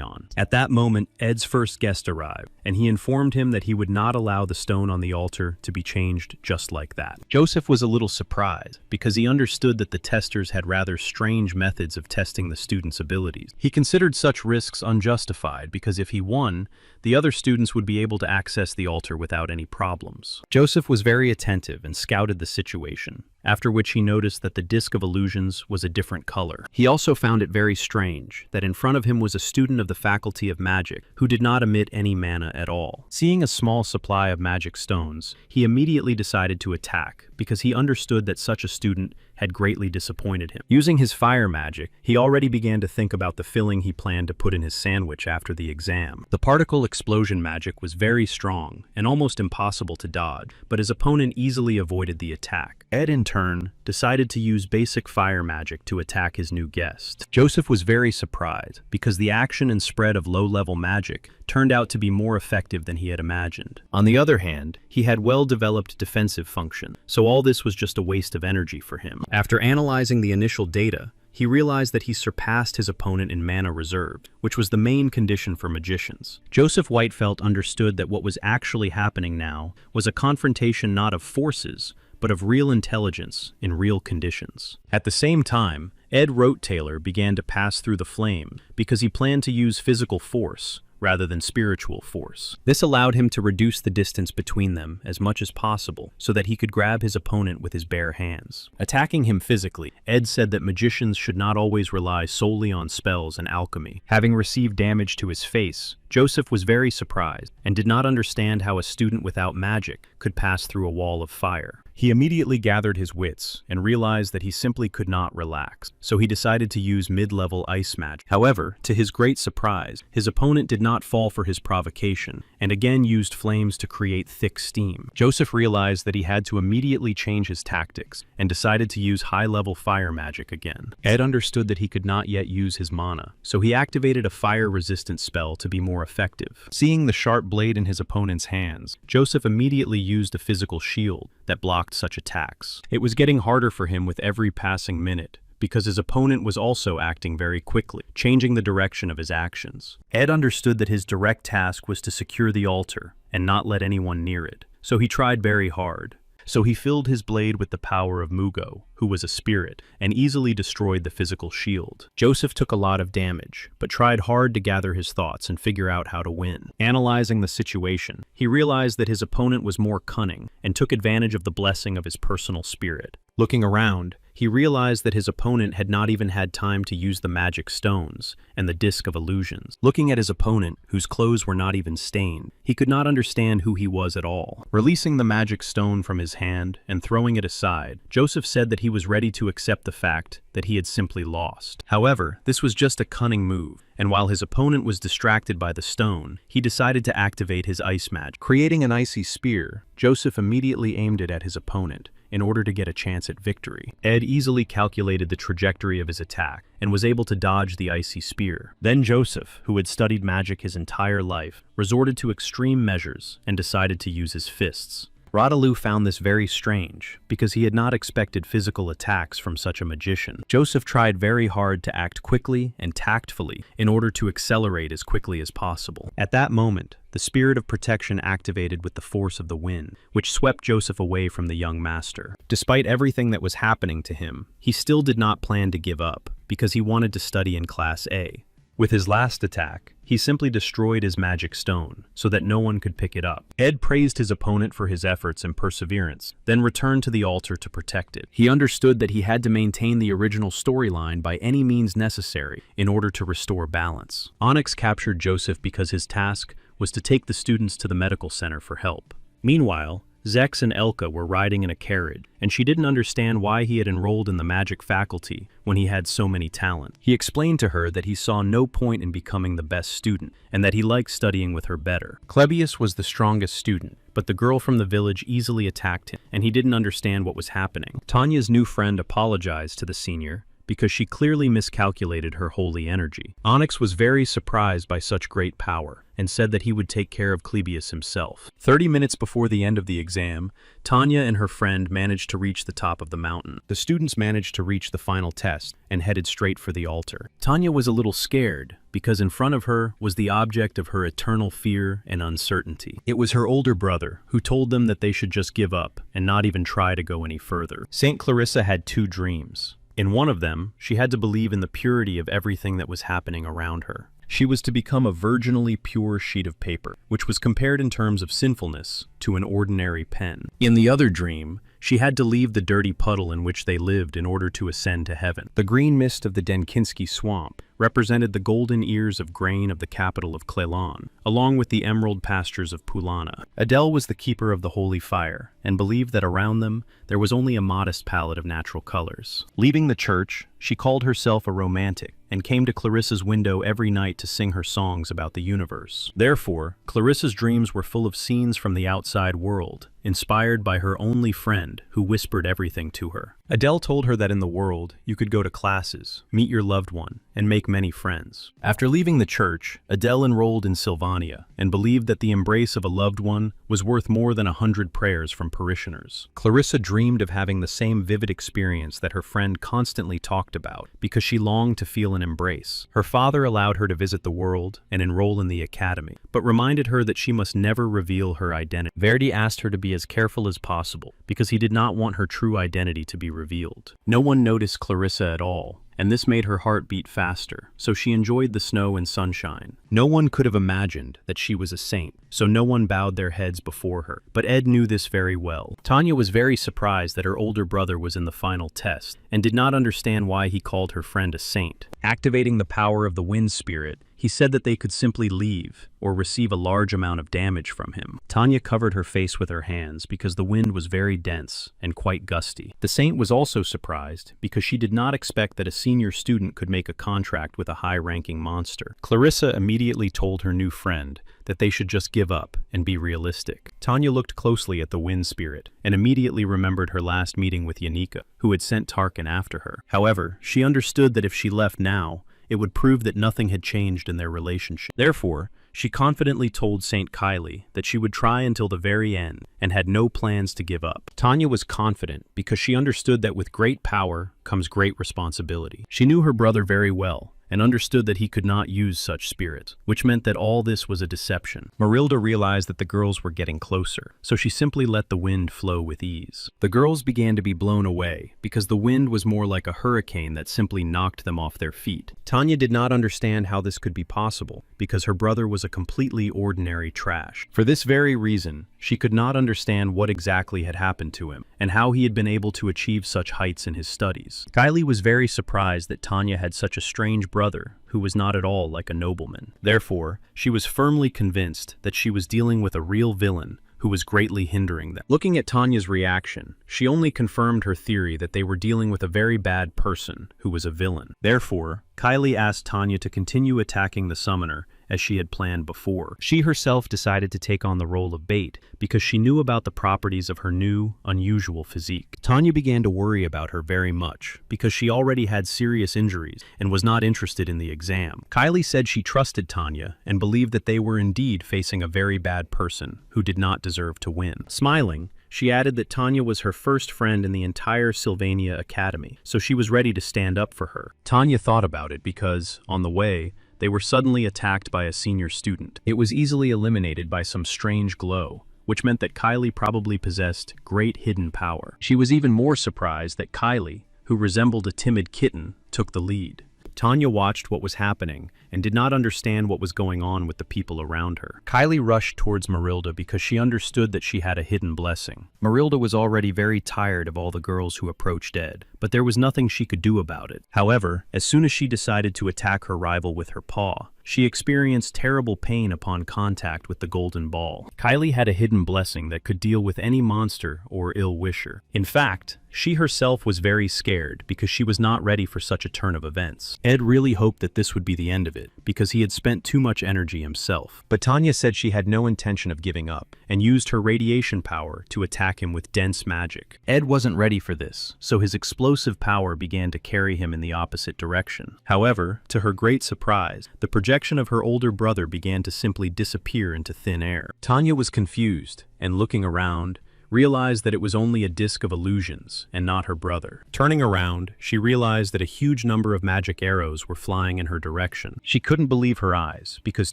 on. At that moment, Ed's first guest arrived, and he informed him that he would not allow the stone on the altar to be changed just like that. Joseph was a little surprised, because he understood that the testers had rather strange methods of testing the students' abilities. He considered such risks unjustified because if he won, the other students would be able to access the altar without any problems. Joseph was very attentive and scouted the situation, after which he noticed that the disc of illusions was a different color. He also found it very strange that in front of him was a student of the Faculty of Magic who did not emit any mana at all. Seeing a small supply of magic stones, he immediately decided to attack because he understood that such a student had greatly disappointed him. Using his fire magic, he already began to think about the filling he planned to put in his sandwich after the exam. The particle explosion magic was very strong and almost impossible to dodge, but his opponent easily avoided the attack. Ed, in turn, decided to use basic fire magic to attack his new guest. Joseph was very surprised because the action and spread of low-level magic turned out to be more effective than he had imagined. On the other hand, he had well-developed defensive function, so all this was just a waste of energy for him. After analyzing the initial data, he realized that he surpassed his opponent in mana reserved, which was the main condition for magicians. Joseph Whitefelt understood that what was actually happening now was a confrontation not of forces, but of real intelligence in real conditions. At the same time, Ed Rote-Taylor began to pass through the flame because he planned to use physical force rather than spiritual force. This allowed him to reduce the distance between them as much as possible so that he could grab his opponent with his bare hands. Attacking him physically, Ed said that magicians should not always rely solely on spells and alchemy. Having received damage to his face, Joseph was very surprised and did not understand how a student without magic could pass through a wall of fire. He immediately gathered his wits and realized that he simply could not relax, so he decided to use mid-level ice magic. However, to his great surprise, his opponent did not fall for his provocation and again used flames to create thick steam. Joseph realized that he had to immediately change his tactics and decided to use high-level fire magic again. Ed understood that he could not yet use his mana, so he activated a fire-resistant spell to be more effective. Seeing the sharp blade in his opponent's hands, Joseph immediately used a physical shield that blocked such attacks. It was getting harder for him with every passing minute, because his opponent was also acting very quickly, changing the direction of his actions. Ed understood that his direct task was to secure the altar and not let anyone near it, so he tried very hard. So he filled his blade with the power of Mugo, who was a spirit, and easily destroyed the physical shield. Joseph took a lot of damage, but tried hard to gather his thoughts and figure out how to win. Analyzing the situation, he realized that his opponent was more cunning and took advantage of the blessing of his personal spirit. Looking around, he realized that his opponent had not even had time to use the magic stones and the disc of illusions. Looking at his opponent, whose clothes were not even stained, he could not understand who he was at all. Releasing the magic stone from his hand and throwing it aside, Joseph said that he was ready to accept the fact that he had simply lost. However, this was just a cunning move, and while his opponent was distracted by the stone, he decided to activate his ice magic. Creating an icy spear, Joseph immediately aimed it at his opponent in order to get a chance at victory. Ed easily calculated the trajectory of his attack and was able to dodge the icy spear. Then Joseph, who had studied magic his entire life, resorted to extreme measures and decided to use his fists. Rodaloo found this very strange, because he had not expected physical attacks from such a magician. Joseph tried very hard to act quickly and tactfully in order to accelerate as quickly as possible. At that moment, the spirit of protection activated with the force of the wind, which swept Joseph away from the young master. Despite everything that was happening to him, he still did not plan to give up, because he wanted to study in Class A. With his last attack, he simply destroyed his magic stone, so that no one could pick it up. Ed praised his opponent for his efforts and perseverance, then returned to the altar to protect it. He understood that he had to maintain the original storyline by any means necessary in order to restore balance. Onyx captured Joseph because his task was to take the students to the medical center for help. Meanwhile, Zex and Elka were riding in a carriage, and she didn't understand why he had enrolled in the magic faculty when he had so many talents. He explained to her that he saw no point in becoming the best student, and that he liked studying with her better. Klebius was the strongest student, but the girl from the village easily attacked him, and he didn't understand what was happening. Tanya's new friend apologized to the senior, because she clearly miscalculated her holy energy. Onyx was very surprised by such great power, and said that he would take care of Klebius himself. 30 minutes before the end of the exam, Tanya and her friend managed to reach the top of the mountain. The students managed to reach the final test, and headed straight for the altar. Tanya was a little scared, because in front of her was the object of her eternal fear and uncertainty. It was her older brother, who told them that they should just give up, and not even try to go any further. Saint Clarissa had 2 dreams. In one of them, she had to believe in the purity of everything that was happening around her. She was to become a virginally pure sheet of paper, which was compared in terms of sinfulness to an ordinary pen. In the other dream, She had to leave the dirty puddle in which they lived in order to ascend to heaven. The green mist of the Denkinsky swamp represented the golden ears of grain of the capital of Cleylon, along with the emerald pastures of Pulana. Adele was the keeper of the holy fire, and believed that around them there was only a modest palette of natural colors. Leaving the church, she called herself a romantic, and came to Clarissa's window every night to sing her songs about the universe. Therefore, Clarissa's dreams were full of scenes from the outside world, inspired by her only friend who whispered everything to her. Adele told her that in the world, you could go to classes, meet your loved one, and make many friends. After leaving the church, Adele enrolled in Sylvania and believed that the embrace of a loved one was worth more than 100 prayers from parishioners. Clarissa dreamed of having the same vivid experience that her friend constantly talked about because she longed to feel an embrace. Her father allowed her to visit the world and enroll in the academy, but reminded her that she must never reveal her identity. Verdi asked her to be as careful as possible because he did not want her true identity to be revealed. No one noticed Clarissa at all, and this made her heart beat faster, so she enjoyed the snow and sunshine. No one could have imagined that she was a saint, so no one bowed their heads before her, but Ed knew this very well. Tanya was very surprised that her older brother was in the final test, and did not understand why he called her friend a saint. Activating the power of the wind spirit, he said that they could simply leave, or receive a large amount of damage from him. Tanya covered her face with her hands because the wind was very dense and quite gusty. The saint was also surprised because she did not expect that a senior student could make a contract with a high-ranking monster. Clarissa immediately told her new friend that they should just give up and be realistic. Tanya looked closely at the wind spirit and immediately remembered her last meeting with Yanika, who had sent Tarkin after her. However, she understood that if she left now, it would prove that nothing had changed in their relationship. Therefore, she confidently told Saint Kylie that she would try until the very end and had no plans to give up. Tanya was confident because she understood that with great power comes great responsibility. She knew her brother very well and understood that he could not use such spirits, which meant that all this was a deception. Marilda realized that the girls were getting closer, so she simply let the wind flow with ease. The girls began to be blown away because the wind was more like a hurricane that simply knocked them off their feet. Tanya did not understand how this could be possible because her brother was a completely ordinary trash. For this very reason, she could not understand what exactly had happened to him and how he had been able to achieve such heights in his studies. Kylie was very surprised that Tanya had such a strange brother who was not at all like a nobleman. Therefore, she was firmly convinced that she was dealing with a real villain who was greatly hindering them. Looking at Tanya's reaction, she only confirmed her theory that they were dealing with a very bad person who was a villain. Therefore, Kylie asked Tanya to continue attacking the summoner as she had planned before. She herself decided to take on the role of bait because she knew about the properties of her new, unusual physique. Tanya began to worry about her very much because she already had serious injuries and was not interested in the exam. Kylie said she trusted Tanya and believed that they were indeed facing a very bad person who did not deserve to win. Smiling, she added that Tanya was her first friend in the entire Sylvania Academy, so she was ready to stand up for her. Tanya thought about it because, on the way, they were suddenly attacked by a senior student. It was easily eliminated by some strange glow, which meant that Kylie probably possessed great hidden power. She was even more surprised that Kylie, who resembled a timid kitten, took the lead. Tanya watched what was happening and did not understand what was going on with the people around her. Kylie rushed towards Marilda because she understood that she had a hidden blessing. Marilda was already very tired of all the girls who approached Ed, but there was nothing she could do about it. However, as soon as she decided to attack her rival with her paw, she experienced terrible pain upon contact with the golden ball. Kylie had a hidden blessing that could deal with any monster or ill-wisher. In fact, she herself was very scared because she was not ready for such a turn of events. Ed really hoped that this would be the end of it because he had spent too much energy himself. But Tanya said she had no intention of giving up and used her radiation power to attack him with dense magic. Ed wasn't ready for this, so his explosive power began to carry him in the opposite direction. However, to her great surprise, the projection of her older brother began to simply disappear into thin air. Tanya was confused and, looking around, realized that it was only a disc of illusions and not her brother. Turning around, she realized that a huge number of magic arrows were flying in her direction. She couldn't believe her eyes because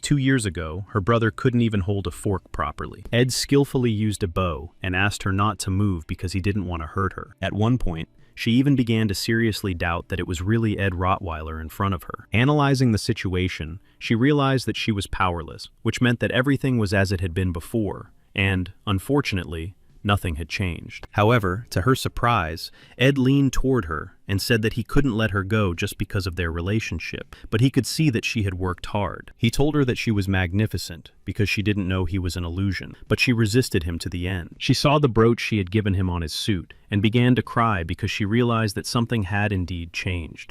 2 years ago, her brother couldn't even hold a fork properly. Ed skillfully used a bow and asked her not to move because he didn't want to hurt her. At one point, she even began to seriously doubt that it was really Ed Rottweiler in front of her. Analyzing the situation, she realized that she was powerless, which meant that everything was as it had been before, and, unfortunately, Nothing had changed. However, to her surprise, Ed leaned toward her and said that he couldn't let her go just because of their relationship, but he could see that she had worked hard. He told her that she was magnificent because she didn't know he was an illusion, but she resisted him to the end. She saw the brooch she had given him on his suit and began to cry because she realized that something had indeed changed.